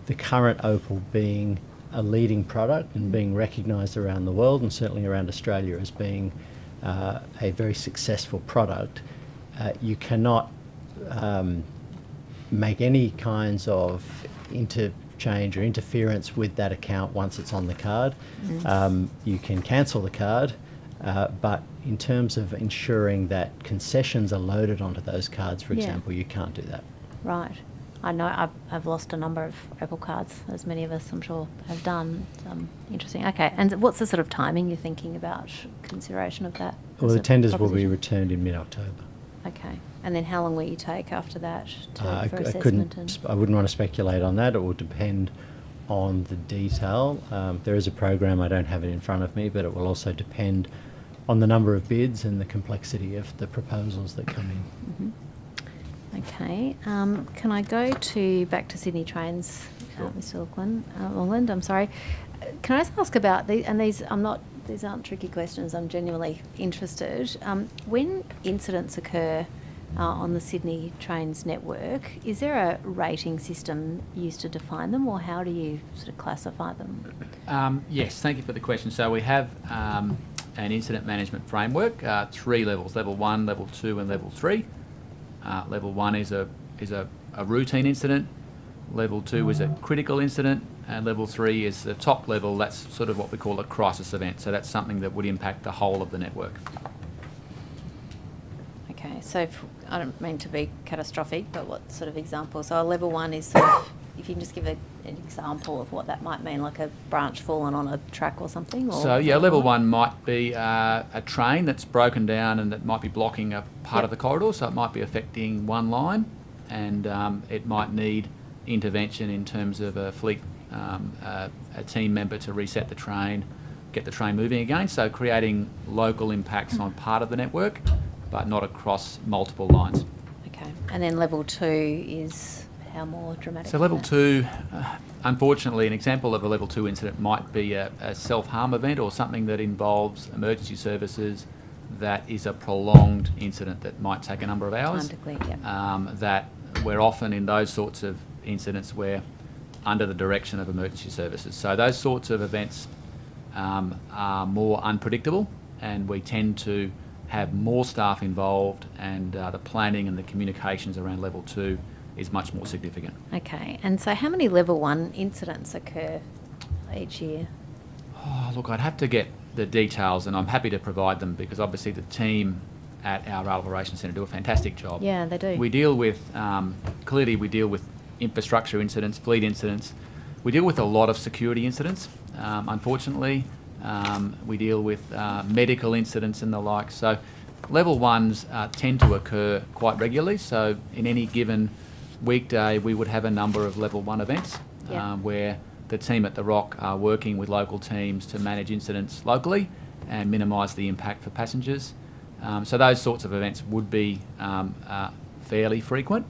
the current Opal being a leading product and being recognised around the world, and certainly around Australia as being a very successful product. You cannot make any kinds of interchange or interference with that account once it's on the card. You can cancel the card, but in terms of ensuring that concessions are loaded onto those cards, for example, you can't do that. Right. I know I've lost a number of Opal cards, as many of us I'm sure have done. Interesting. Okay, and what's the sort of timing you're thinking about consideration of that? Well, the tenders will be returned in mid-October. Okay, and then how long will you take after that for assessment? I wouldn't want to speculate on that. It will depend on the detail. There is a program, I don't have it in front of me, but it will also depend on the number of bids and the complexity of the proposals that come in. Okay. Can I go back to Sydney Trains, Mr. Longland? I'm sorry. Can I just ask about these aren't tricky questions. I'm genuinely interested. When incidents occur on the Sydney Trains network. Is there a rating system used to define them, or how do you sort of classify them? Yes, thank you for the question. So we have an incident management framework, 3 levels: level 1, level 2, and level 3. Level 1 is a routine incident. Level 2 is a critical incident, and level 3 is the top level. That's sort of what we call a crisis event. So that's something that would impact the whole of the network. Okay, so I don't mean to be catastrophic, but what sort of example? So a level 1 is sort of, if you can just give an example of what that might mean, like a branch fallen on a track or something? Or So yeah, level 1 might be a train that's broken down and that might be blocking a part of the corridor, so it might be affecting one line, and it might need intervention in terms of a fleet, a team member to reset the train, get the train moving again, so creating local impacts on part of the network, but not across multiple lines. Okay, and then level 2 is how more dramatic? So level 2, unfortunately, an example of a level 2 incident might be a self-harm event or something that involves emergency services that is a prolonged incident that might take a number of hours. That we're often in those sorts of incidents where under the direction of emergency services. So those sorts of events are more unpredictable, and we tend to have more staff involved, and the planning and the communications around level 2 is much more significant. Okay, and so how many level 1 incidents occur each year? Oh, look, I'd have to get the details, and I'm happy to provide them, because obviously the team at our Rail Operations Centre do a fantastic job. Yeah, they do. We deal with, clearly we deal with infrastructure incidents, fleet incidents. We deal with a lot of security incidents, unfortunately. We deal with medical incidents and the like. So level 1s tend to occur quite regularly. So in any given weekday, we would have a number of level 1 events where the team at the Rock are working with local teams to manage incidents locally and minimise the impact for passengers. So those sorts of events would be fairly frequent.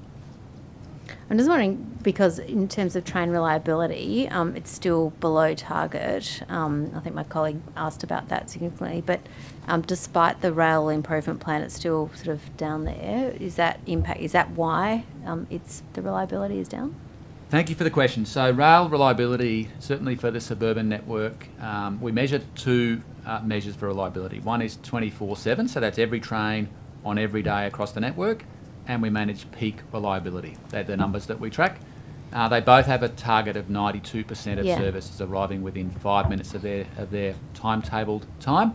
I'm just wondering, because in terms of train reliability, it's still below target. I think my colleague asked about that significantly, but despite the rail improvement plan, it's still sort of down there. Is that why the reliability is down? Thank you for the question. So rail reliability, certainly for the suburban network, we measure 2 measures for reliability. One is 24/7, so that's every train on every day across the network, and we manage peak reliability. They're the numbers that we track. They both have a target of 92% of services arriving within 5 minutes of their timetabled time.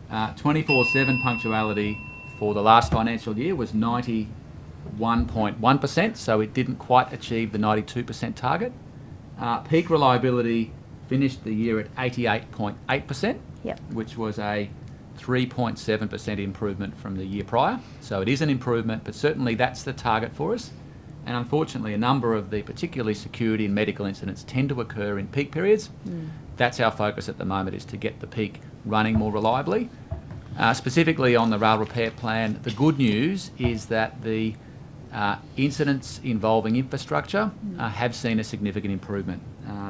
24/7 punctuality for the last financial year was 91.1%, so it didn't quite achieve the 92% target. Peak reliability finished the year at 88.8%, which was a 3.7% improvement from the year prior. So it is an improvement, but certainly that's the target for us. And unfortunately, a number of the particularly security and medical incidents tend to occur in peak periods. That's our focus at the moment, is to get the peak running more reliably. Specifically on the rail repair plan, the good news is that the incidents involving infrastructure have seen a significant improvement.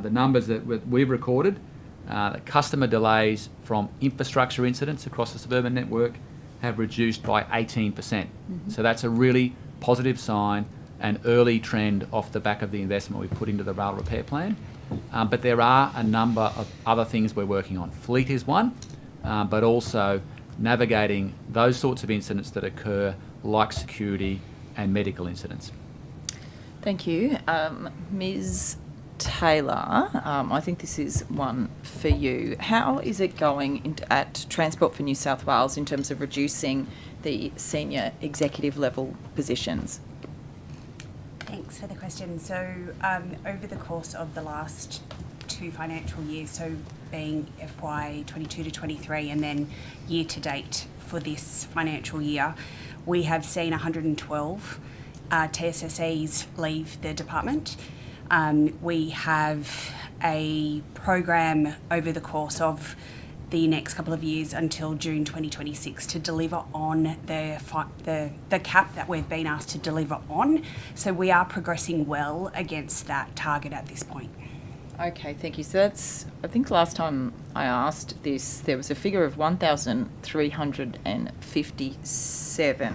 The numbers that we've recorded, the customer delays from infrastructure incidents across the suburban network have reduced by 18%. So that's a really positive sign, an early trend off the back of the investment we've put into the rail repair plan. But there are a number of other things we're working on. Fleet is one, but also navigating those sorts of incidents that occur, like security and medical incidents. Thank you. Ms. Taylor, I think this is one for you. How is it going at Transport for New South Wales in terms of reducing the senior executive level positions? Thanks for the question. So over the course of the last 2 financial years, so being FY 22 to 23 and then year to date for this financial year, we have seen 112 TSSEs leave the department. We have a program over the course of the next couple of years until June 2026 to deliver on the cap that we've been asked to deliver on. So we are progressing well against that target at this point. Okay, thank you. So that's, I think last time I asked this, there was a figure of 1,357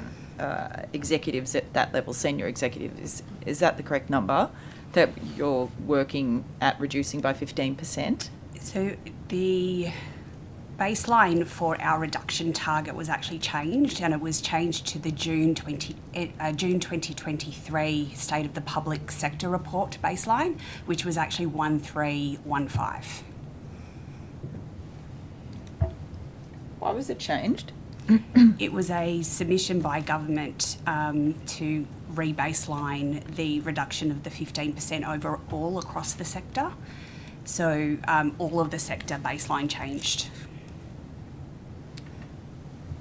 executives at that level, senior executives. Is that the correct number that you're working at reducing by 15%? So the baseline for our reduction target was actually changed, and it was changed to the June 2023 State of the Public Sector Report baseline, which was actually 1315. Why was it changed? It was a submission by government to re-baseline the reduction of the 15% overall across the sector. So all of the sector baseline changed.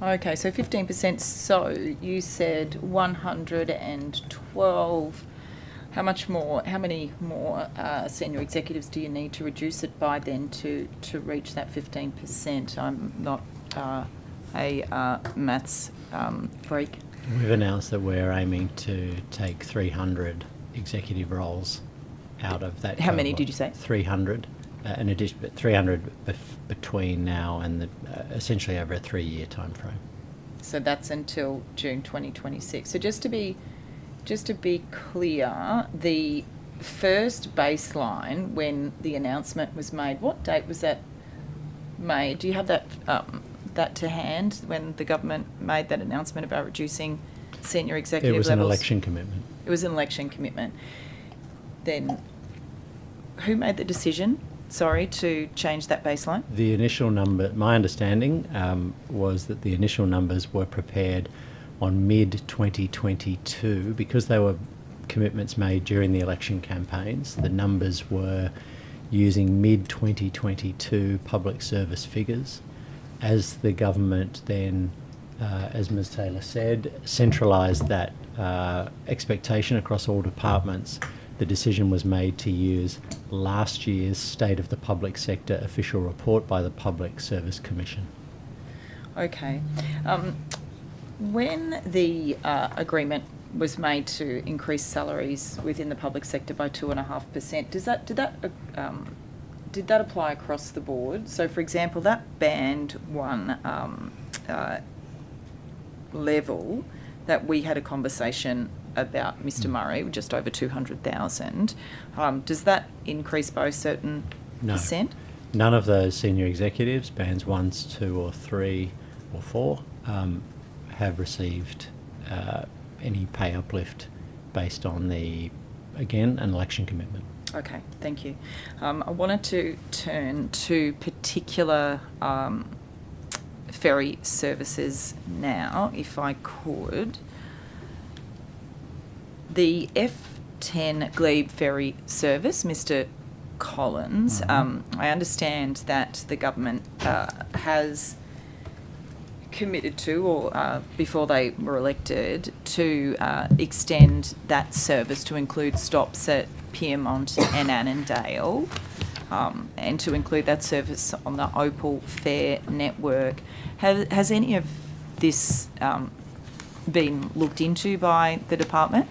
Okay, so 15%. So you said 112. How many more senior executives do you need to reduce it by then to reach that 15%? I'm not a maths freak. We've announced that we're aiming to take 300 executive roles out of that. How many did you say? 300. In addition, 300 between now and essentially over a 3-year time frame. So that's until June 2026. So just to be clear, the first baseline when the announcement was made, what date was that made? Do you have that to hand when the government made that announcement about reducing senior executive levels? It was an election commitment. It was an election commitment. Then who made the decision, to change that baseline? The initial number, my understanding was that the initial numbers were prepared on mid-2022 because they were commitments made during the election campaigns. The numbers were using mid-2022 public service figures. As the government then, as Ms Taylor said, centralised that expectation across all departments, the decision was made to use last year's State of the Public Sector official report by the Public Service Commission. Okay. When the agreement was made to increase salaries within the public sector by 2.5%, did that apply across the board? So, for example, that band 1 level that we had a conversation about Mr. Murray, just over 200,000, does that increase by a certain percent? None of those senior executives, bands 1, 2 or 3 or 4, have received any pay uplift based on an election commitment. Okay, thank you. I wanted to turn to particular ferry services now, if I could. The F10 Glebe ferry service, Mr. Collins, I understand that the government has committed to, or before they were elected, to extend that service to include stops at Pyrmont and Annandale, and to include that service on the Opal Fare network. Has any of this been looked into by the department?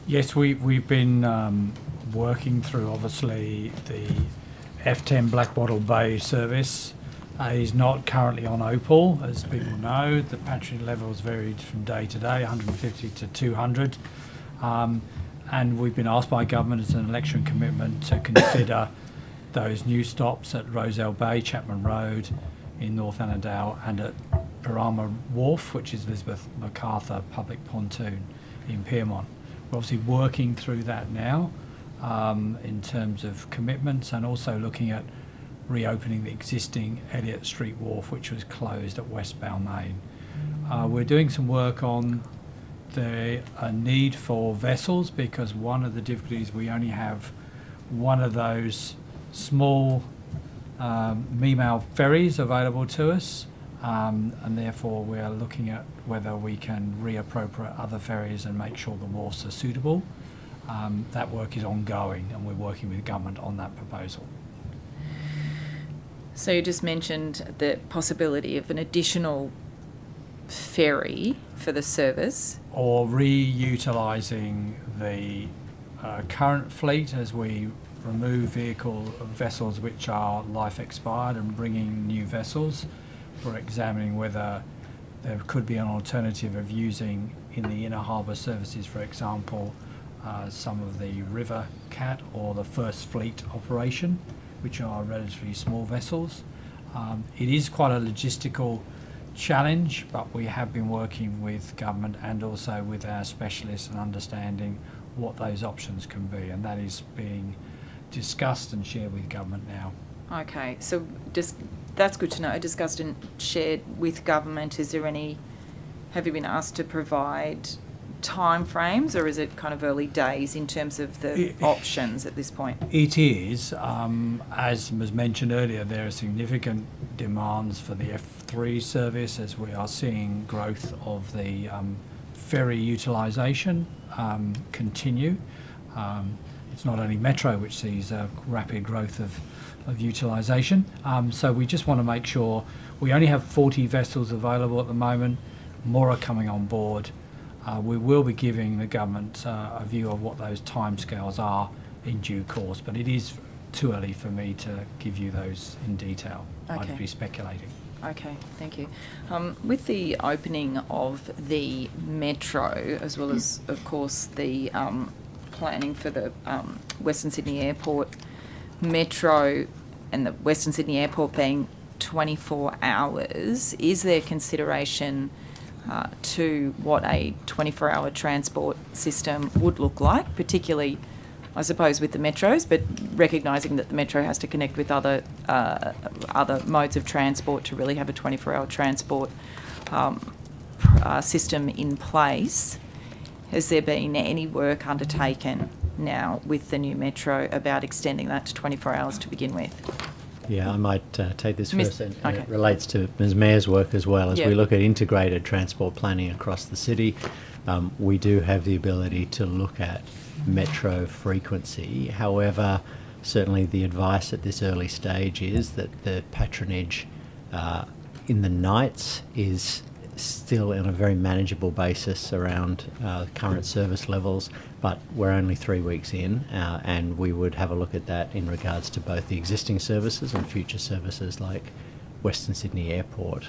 Yes, we've been working through, obviously, the F10 Blackwattle Bay service. Is not currently on Opal, as people know. The patronage levels varied from day to day, 150 to 200. And we've been asked by government as an election commitment to consider those new stops at Roselle Bay, Chapman Road in North Annandale, and at Parama Wharf, which is Elizabeth MacArthur Public Pontoon in Pyrmont. We're obviously working through that now in terms of commitments, and also looking at reopening the existing Elliott Street Wharf, which was closed at West Balmain. We're doing some work on the need for vessels, because one of the difficulties, we only have one of those small Meemail ferries available to us, and therefore we're looking at whether we can reappropriate other ferries and make sure the wharfs are suitable. That work is ongoing, and we're working with government on that proposal. So you just mentioned the possibility of an additional ferry for the service. Or reutilising the current fleet as we remove vessels which are life expired and bringing new vessels. We're examining whether there could be an alternative of using in the inner harbour services, for example, some of the river cat or the first fleet operation, which are relatively small vessels. It is quite a logistical challenge, but we have been working with government and also with our specialists and understanding what those options can be, and that is being discussed and shared with government now. Okay, so that's good to know. Discussed and shared with government. Is there any? Have you been asked to provide time frames, or is it kind of early days in terms of the options at this point? It is, as was mentioned earlier, there are significant demands for the F3 service as we are seeing growth of the ferry utilisation continue. It's not only Metro which sees a rapid growth of utilisation. So we just want to make sure we only have 40 vessels available at the moment. More are coming on board. We will be giving the government a view of what those timescales are in due course, but it is too early for me to give you those in detail. Okay. I'd be speculating. Okay, thank you. With the opening of the Metro, as well as, of course, the planning for the Western Sydney Airport Metro and the Western Sydney Airport being 24 hours, is there consideration to what a 24-hour transport system would look like, particularly, I suppose, with the metros, but recognising that the metro has to connect with other modes of transport to really have a 24-hour transport system in place? Has there been any work undertaken now with the new metro about extending that to 24 hours to begin with? Yeah, I might take this first, and okay. it relates to Ms Mayor's work as well. As Yeah. we look at integrated transport planning across the city, we do have the ability to look at metro frequency. However, certainly the advice at this early stage is that the patronage in the nights is still on a very manageable basis around current service levels, but we're only 3 weeks in, and we would have a look at that in regards to both the existing services and future services like Western Sydney Airport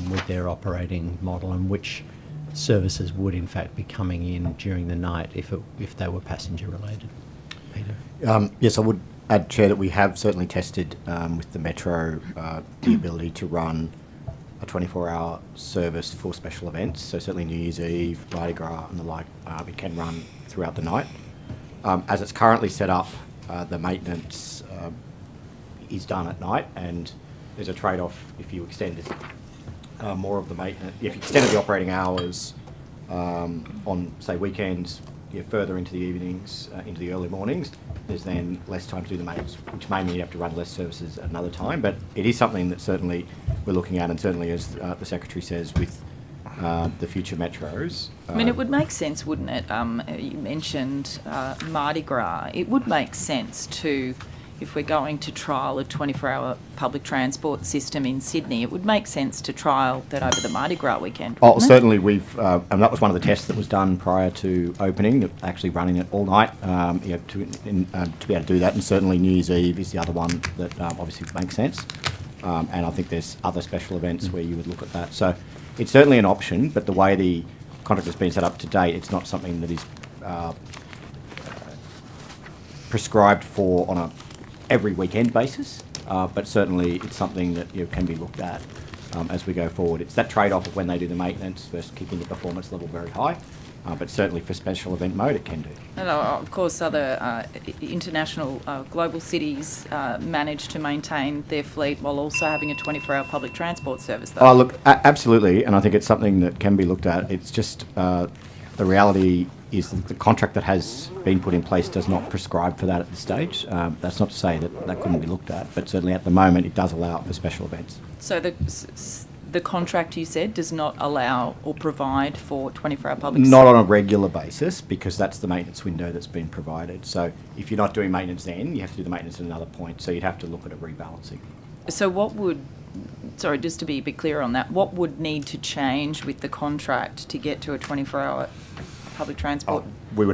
with their operating model, and which services would in fact be coming in during the night if they were passenger related. Peter? Yes, I would add, Chair, that we have certainly tested with the Metro the ability to run a 24-hour service for special events. So certainly New Year's Eve, Mardi Gras and the like, it can run throughout the night. As it's currently set up, the maintenance is done at night, and there's a trade-off if you extended more of the maintenance. If you extended the operating hours on, say, weekends, further into the evenings, into the early mornings, there's then less time to do the maintenance, which may mean you have to run less services at another time. But it is something that certainly we're looking at, and certainly, as the Secretary says, with the future metros. I mean, it would make sense, wouldn't it? You mentioned Mardi Gras. It would make sense to, if we're going to trial a 24-hour public transport system in Sydney, it would make sense to trial that over the Mardi Gras weekend. Oh, certainly we've, and that was one of the tests that was done prior to opening, actually running it all night to be able to do that. And certainly New Year's Eve is the other one that obviously makes sense. And I think there's other special events where you would look at that. So it's certainly an option, but the way the contract has been set up to date, it's not something that is prescribed for on a every weekend basis, but certainly it's something that can be looked at as we go forward. It's that trade-off of when they do the maintenance versus keeping the performance level very high, but certainly for special event mode it can do. And of course, other international global cities manage to maintain their fleet while also having a 24-hour public transport service, though. Oh, look, absolutely, and I think it's something that can be looked at. It's just the reality is that the contract that has been put in place does not prescribe for that at this stage. That's not to say that that couldn't be looked at, but certainly at the moment it does allow for special events. So the contract, you said, does not allow or provide for 24-hour public... Not on a regular basis, because that's the maintenance window that's been provided. So if you're not doing maintenance then, you have to do the maintenance at another point, so you'd have to look at a rebalancing. So what would... Sorry, just to be a bit clearer on that, what would need to change with the contract to get to a 24-hour public transport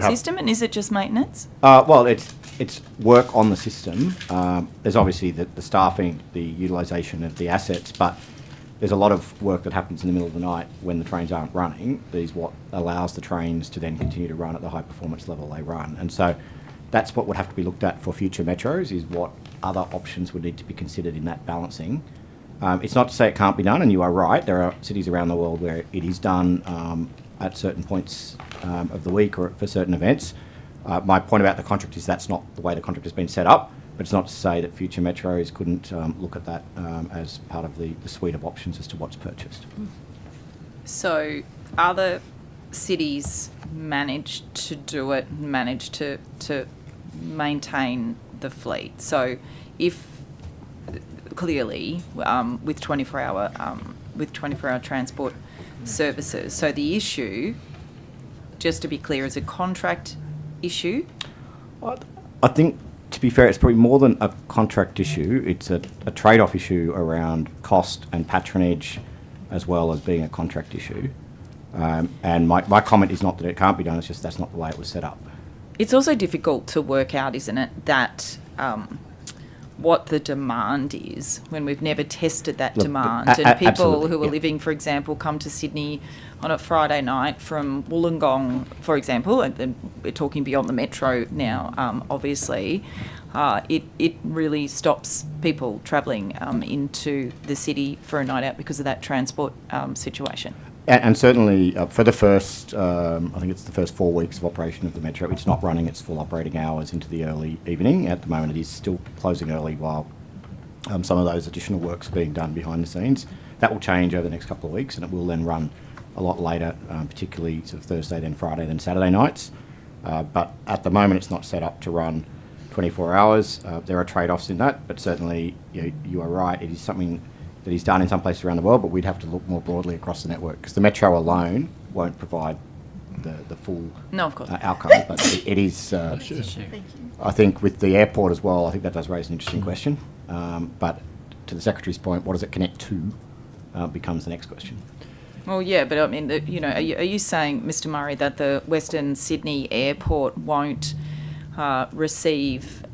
system, and is it just maintenance? Well, it's work on the system. There's obviously the staffing, the utilisation of the assets, but there's a lot of work that happens in the middle of the night when the trains aren't running. That is what allows the trains to then continue to run at the high performance level they run. And so that's what would have to be looked at for future metros, is what other options would need to be considered in that balancing. It's not to say it can't be done, and you are right. There are cities around the world where it is done at certain points of the week or for certain events. My point about the contract is that's not the way the contract has been set up, but it's not to say that future metros couldn't look at that as part of the suite of options as to what's purchased. So other cities managed to do it, managed to maintain the fleet. So if clearly with 24-hour transport services. So the issue, just to be clear, is a contract issue? I think, to be fair, it's probably more than a contract issue. It's a trade-off issue around cost and patronage, as well as being a contract issue. And my comment is not that it can't be done, it's just that's not the way it was set up. It's also difficult to work out, isn't it, that what the demand is when we've never tested that demand. And people who are living, for example, come to Sydney on a Friday night from Wollongong, for example, and we're talking beyond the metro now, obviously, it really stops people travelling into the city for a night out because of that transport situation. And certainly for the first, I think it's the first 4 weeks of operation of the metro, it's not running its full operating hours into the early evening. At the moment, it is still closing early while some of those additional works are being done behind the scenes. That will change over the next couple of weeks, and it will then run a lot later, particularly sort of Thursday, then Friday, then Saturday nights. But at the moment, it's not set up to run 24 hours. There are trade-offs in that, but certainly you are right. It is something that is done in some places around the world, but we'd have to look more broadly across the network, because the metro alone won't provide the full outcome. But it is, I think, with the airport as well, I think that does raise an interesting question. But to the Secretary's point, what does it connect to becomes the next question. Well, yeah, but I mean, are you saying, Mr. Murray, that the Western Sydney Airport won't receive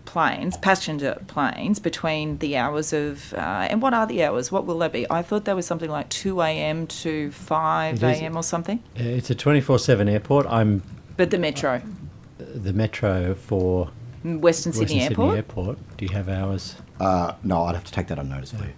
passenger planes between the hours of, and what are the hours? What will they be? I thought there was something like 2 a.m. to 5 a.m. or something. It's a 24/7 airport. But the metro. The metro for Western Sydney Airport. Do you have hours? No, I'd have to take that on notice for you.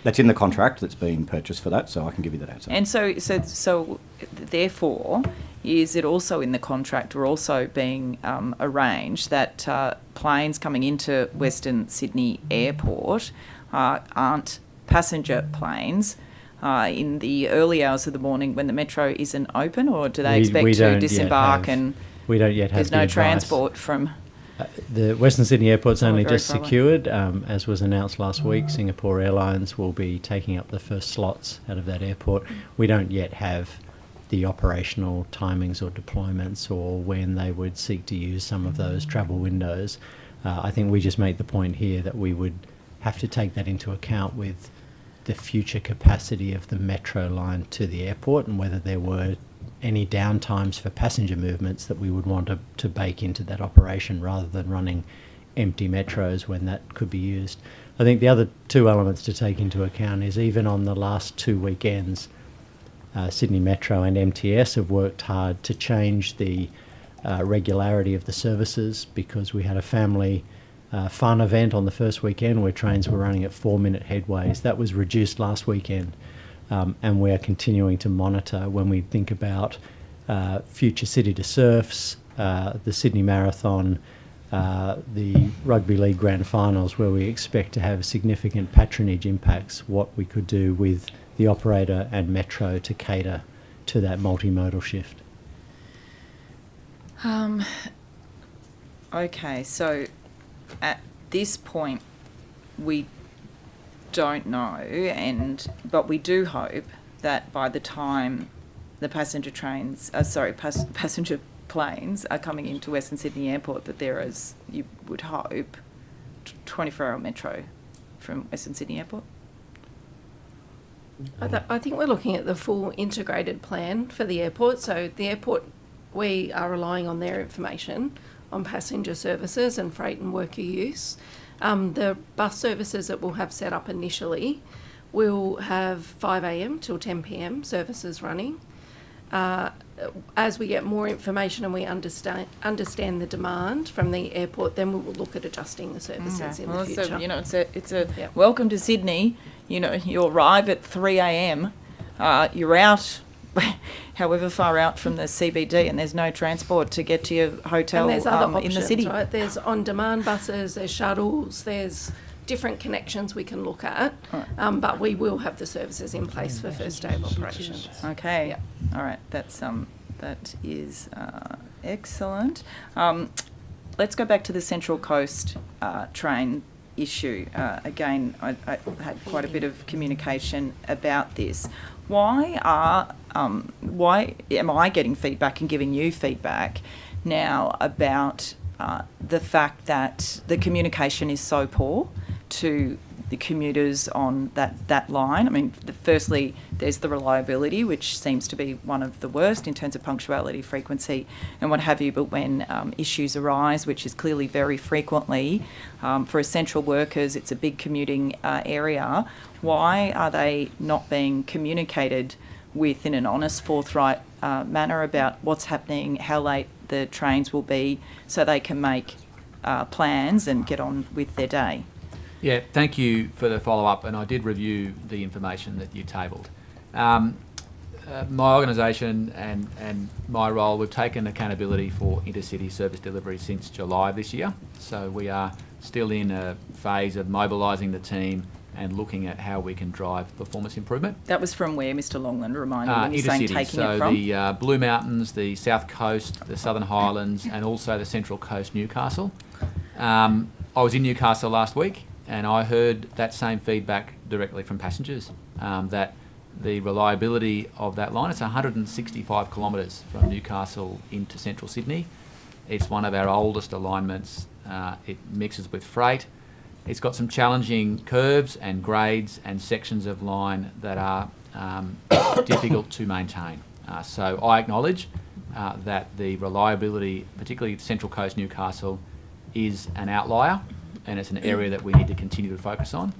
That's in the contract that's being purchased for that, so I can give you that answer. And so therefore, is it also in the contract or also being arranged that planes coming into Western Sydney Airport aren't passenger planes in the early hours of the morning when the metro isn't open, or do they expect to disembark and we don't yet have there's no transport from... The Western Sydney Airport's only just secured, as was announced last week. Singapore Airlines will be taking up the first slots out of that airport. We don't yet have the operational timings or deployments or when they would seek to use some of those travel windows. I think we just make the point here that we would have to take that into account with the future capacity of the metro line to the airport and whether there were any downtimes for passenger movements that we would want to bake into that operation rather than running empty metros when that could be used. I think the other two elements to take into account is even on the last 2 weekends, Sydney Metro and MTS have worked hard to change the regularity of the services, because we had a family fun event on the first weekend where trains were running at 4-minute headways. That was reduced last weekend. And we are continuing to monitor when we think about future City to Surfs, the Sydney Marathon, the Rugby League Grand Finals, where we expect to have significant patronage impacts, what we could do with the operator and metro to cater to that multimodal shift. Okay, so at this point, we don't know, but we do hope that by the time the passenger planes are coming into Western Sydney Airport, that there is, you would hope, 24-hour metro from Western Sydney Airport. I think we're looking at the full integrated plan for the airport. So the airport, we are relying on their information on passenger services and freight and worker use. The bus services that we'll have set up initially we'll have 5 a.m. till 10 p.m. services running. As we get more information and we understand the demand from the airport, then we will look at adjusting the services in the future. So, it's a welcome to Sydney. You arrive at 3 a.m. You're out, however far out from the CBD, and there's no transport to get to your hotel and there's other options, in the city. Right? There's on-demand buses, there's shuttles, there's different connections we can look at, but we will have the services in place for first day of operations. Okay. Yep. All right. That is excellent. Let's go back to the Central Coast train issue. Again, I had quite a bit of communication about this. Why am I getting feedback and giving you feedback now about the fact that the communication is so poor to the commuters on that line? I mean, firstly, there's the reliability, which seems to be one of the worst in terms of punctuality, frequency, and what have you. But when issues arise, which is clearly very frequently, for essential workers, it's a big commuting area. Why are they not being communicated with in an honest, forthright manner about what's happening, how late the trains will be, so they can make plans and get on with their day? Yeah, thank you for the follow-up, and I did review the information that you tabled. My organisation and my role, we've taken accountability for intercity service delivery since July of this year, so we are still in a phase of mobilising the team and looking at how we can drive performance improvement. That was from where, Mr. Longland? Remind me when you're saying taking it from. So the Blue Mountains, the South Coast, the Southern Highlands, and also the Central Coast, Newcastle. I was in Newcastle last week, and I heard that same feedback directly from passengers, that the reliability of that line, it's 165 kilometres from Newcastle into central Sydney. It's one of our oldest alignments. It mixes with freight. It's got some challenging curves and grades and sections of line that are difficult to maintain. So I acknowledge that the reliability, particularly Central Coast Newcastle, is an outlier, and it's an area that we need to continue to focus on.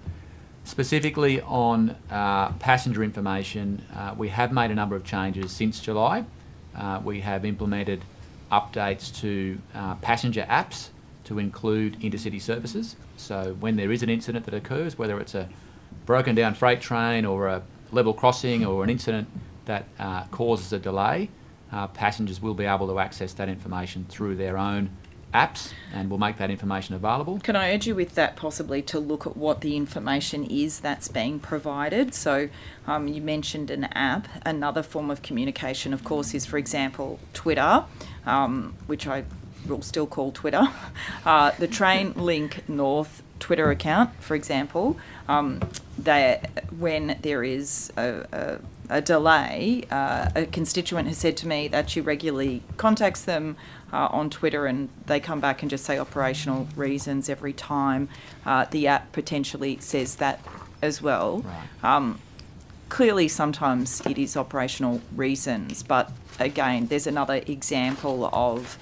Specifically on passenger information, we have made a number of changes since July. We have implemented updates to passenger apps to include intercity services. So when there is an incident that occurs, whether it's a broken down freight train or a level crossing or an incident that causes a delay, passengers will be able to access that information through their own apps, and we'll make that information available. Can I urge you with that possibly to look at what the information is that's being provided? So you mentioned an app. Another form of communication, of course, is, for example, Twitter, which I will still call Twitter. The Train Link North Twitter account, for example, when there is a delay, a constituent has said to me that she regularly contacts them on Twitter, and they come back and just say operational reasons every time. The app potentially says that as well. Right. Clearly, sometimes it is operational reasons, but again, there's another example of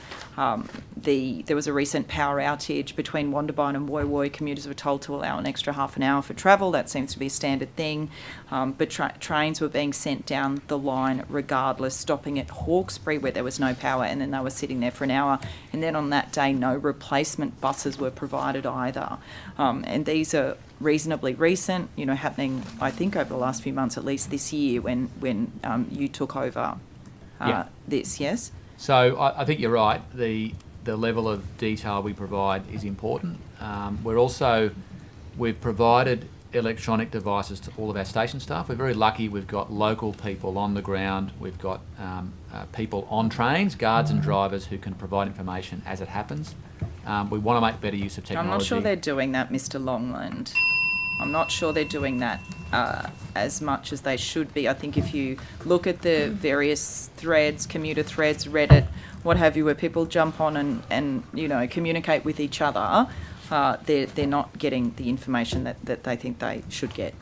there was a recent power outage between Wondabyne and Woy Woy. Commuters were told to allow an extra half an hour for travel. That seems to be a standard thing. But trains were being sent down the line regardless, stopping at Hawkesbury where there was no power, and then they were sitting there for an hour. And then on that day, no replacement buses were provided either. And these are reasonably recent, happening, I think, over the last few months, at least this year when you took over this, yes? So I think you're right. The level of detail we provide is important. We've provided electronic devices to all of our station staff. We're very lucky. We've got local people on the ground. We've got people on trains, guards and drivers, who can provide information as it happens. We want to make better use of technology. I'm not sure they're doing that, Mr. Longland. I'm not sure they're doing that as much as they should be. I think if you look at the various threads, commuter threads, Reddit, what have you, where people jump on and communicate with each other, they're not getting the information that they think they should get.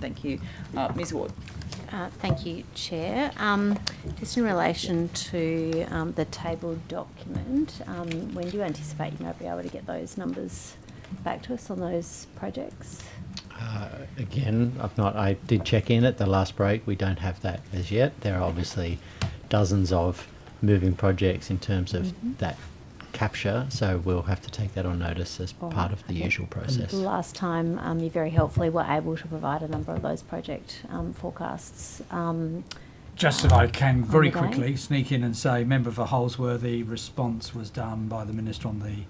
Thank you. Ms. Ward. Thank you, Chair. Just in relation to the tabled document, when do you anticipate you might be able to get those numbers back to us on those projects? again, I did check in at the last break. We don't have that as yet. There are obviously dozens of moving projects in terms of that capture, so we'll have to take that on notice as part of the usual process. Last time, you very helpfully were able to provide a number of those project forecasts. Just if I can very on the day. quickly sneak in and say, Member for Holsworthy, response was done by the Minister on the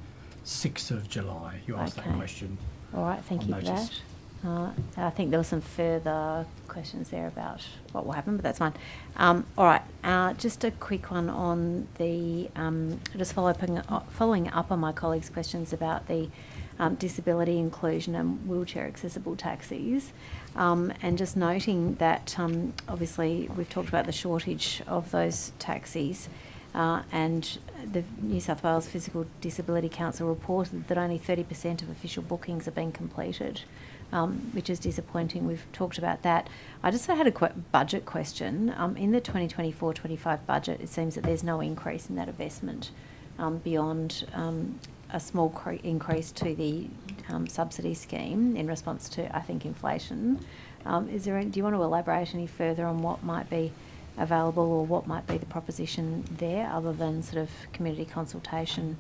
6th of July. You asked that question. All right, thank on you for that. notice. I think there were some further questions there about what will happen, but that's fine. All right, just a quick one on the, just following up on my colleagues' questions about the disability inclusion and wheelchair accessible taxis, and just noting that obviously we've talked about the shortage of those taxis, and the New South Wales Physical Disability Council reported that only 30% of official bookings have been completed, which is disappointing. We've talked about that. I just had a budget question. In the 2024-25 budget, it seems that there's no increase in that investment beyond a small increase to the subsidy scheme in response to, I think, inflation. Do you want to elaborate any further on what might be available or what might be the proposition there, other than sort of community consultation?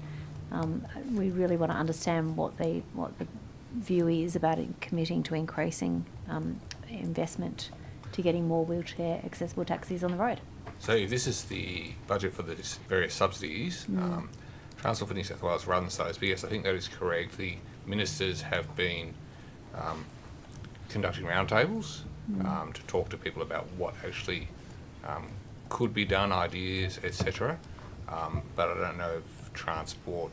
We really want to understand what the view is about committing to increasing investment to getting more wheelchair accessible taxis on the road. So if this is the budget for the various subsidies, Transport for New South Wales runs those, but yes, I think that is correct. The ministers have been conducting roundtables to talk to people about what actually could be done, ideas, etc. But I don't know if Transport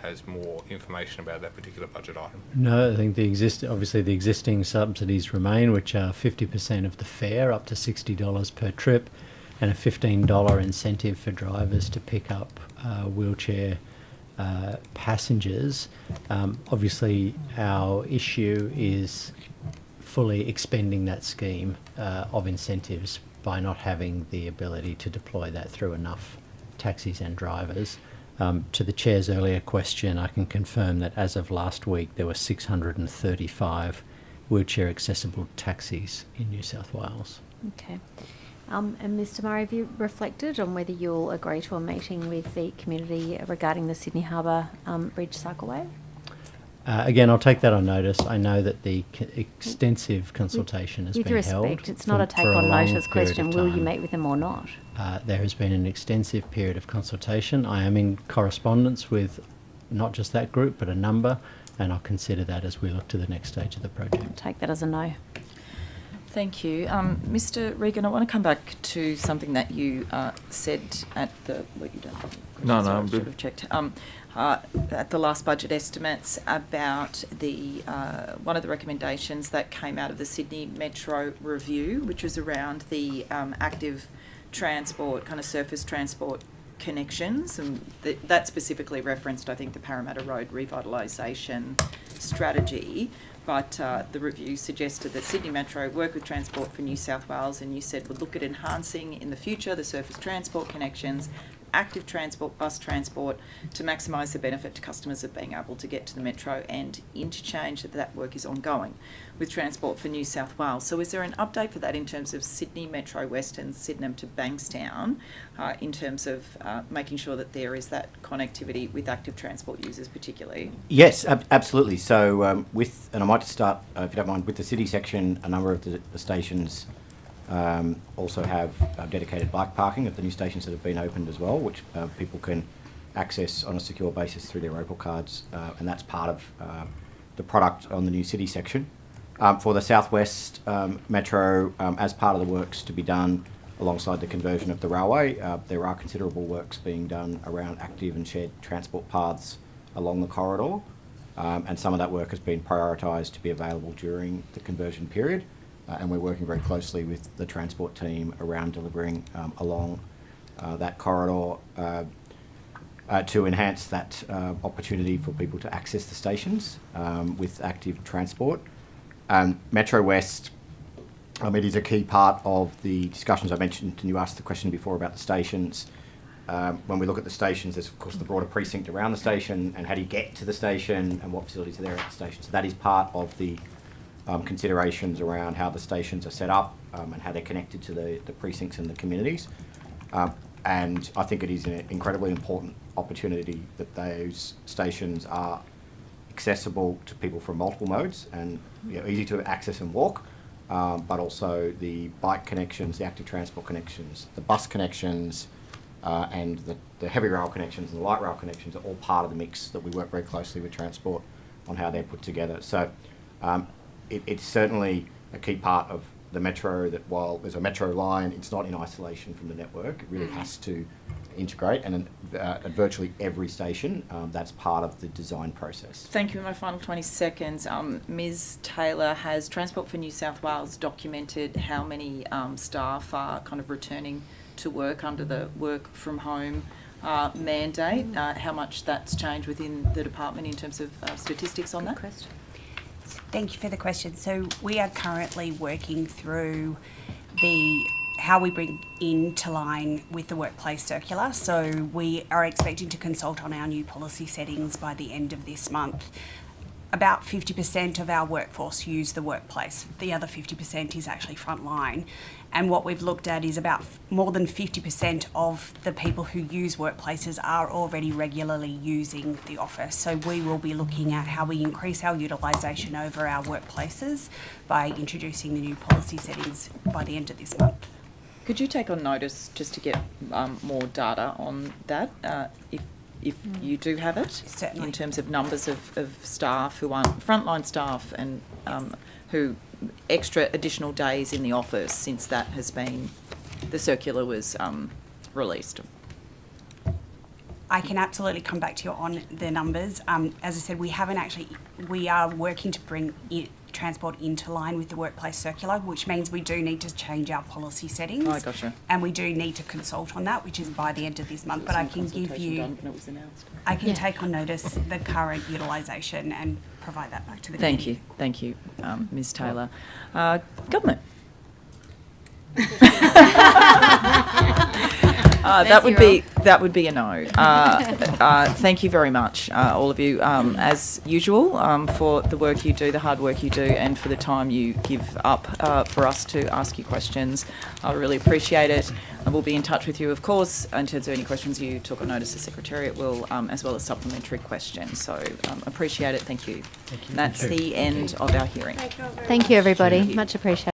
has more information about that particular budget item. No, I think the existing subsidies remain, which are 50% of the fare up to $60 per trip, and a $15 incentive for drivers to pick up wheelchair passengers. Obviously, our issue is fully expending that scheme of incentives by not having the ability to deploy that through enough taxis and drivers. To the Chair's earlier question, I can confirm that as of last week, there were 635 wheelchair accessible taxis in New South Wales. Okay. And Mr. Murray, have you reflected on whether you'll agree to a meeting with the community regarding the Sydney Harbour Bridge cycleway? Again, I'll take that on notice. I know that the extensive consultation has been held. With respect, it's not a take on notice question. Will you meet with them or not? There has been an extensive period of consultation. I am in correspondence with not just that group, but a number, and I'll consider that as we look to the next stage of the project. I'll take that as a no. Thank you. Mr. Regan, I want to come back to something that you said at the... Well, you don't. No, I I'm should good. have checked. At the last budget estimates about the one of the recommendations that came out of the Sydney Metro review, which was around the active transport, kind of surface transport connections, and that specifically referenced, I think, the Parramatta Road revitalisation strategy. But the review suggested that Sydney Metro work with Transport for New South Wales, and you said would look at enhancing in the future the surface transport connections, active transport, bus transport, to maximise the benefit to customers of being able to get to the Metro, and interchange that work is ongoing with Transport for New South Wales. So is there an update for that in terms of Sydney Metro West and Sydenham to Bankstown, in terms of making sure that there is that connectivity with active transport users particularly? Yes, absolutely. So and I might start, if you don't mind, with the city section. A number of the stations also have dedicated bike parking at the new stations that have been opened as well, which people can access on a secure basis through their Opal cards, and that's part of the product on the new city section. For the Southwest Metro, as part of the works to be done alongside the conversion of the railway, there are considerable works being done around active and shared transport paths along the corridor, and some of that work has been prioritised to be available during the conversion period. And we're working very closely with the transport team around delivering along that corridor to enhance that opportunity for people to access the stations with active transport. Metro West, it is a key part of the discussions I mentioned, and you asked the question before about the stations. When we look at the stations, there's of course the broader precinct around the station, and how do you get to the station, and what facilities are there at the station. So that is part of the considerations around how the stations are set up and how they're connected to the precincts and the communities. And I think it is an incredibly important opportunity that those stations are accessible to people from multiple modes and easy to access and walk, but also the bike connections, the active transport connections, the bus connections, and the heavy rail connections and the light rail connections are all part of the mix that we work very closely with Transport on how they're put together. So it's certainly a key part of the metro that while there's a metro line, it's not in isolation from the network. It really has to integrate, and at virtually every station, that's part of the design process. Thank you. In my final 20 seconds, Ms. Taylor, has Transport for New South Wales documented how many staff are kind of returning to work under the work from home mandate? How much that's changed within the department in terms of statistics on that? Question. Thank you for the question. So we are currently working through how we bring into line with the workplace circular. So we are expecting to consult on our new policy settings by the end of this month. About 50% of our workforce use the workplace. The other 50% is actually frontline. And what we've looked at is about more than 50% of the people who use workplaces are already regularly using the office. So we will be looking at how we increase our utilisation over our workplaces by introducing the new policy settings by the end of this month. Could you take on notice just to get more data on that, if you do have it? Certainly. In terms of numbers of staff who aren't frontline staff and who extra additional days in the office since that has been, the circular was released? I can absolutely come back to you on the numbers. As I said, we are working to bring Transport into line with the workplace circular, which means we do need to change our policy settings. Oh, gotcha. And we do need to consult on that, which is by the end of this month. But I can give you, I can take on notice the current utilisation and provide that back to the committee. Thank you, Ms. Taylor. Government. That would be a no. Thank you very much, all of you, as usual, for the work you do, the hard work you do, and for the time you give up for us to ask you questions. I really appreciate it. We'll be in touch with you, of course, in terms of any questions you took on notice. The Secretariat will, as well as supplementary questions. So appreciate it. Thank you. Thank you. And that's the end of our hearing. Thank you, everybody. Much appreciated.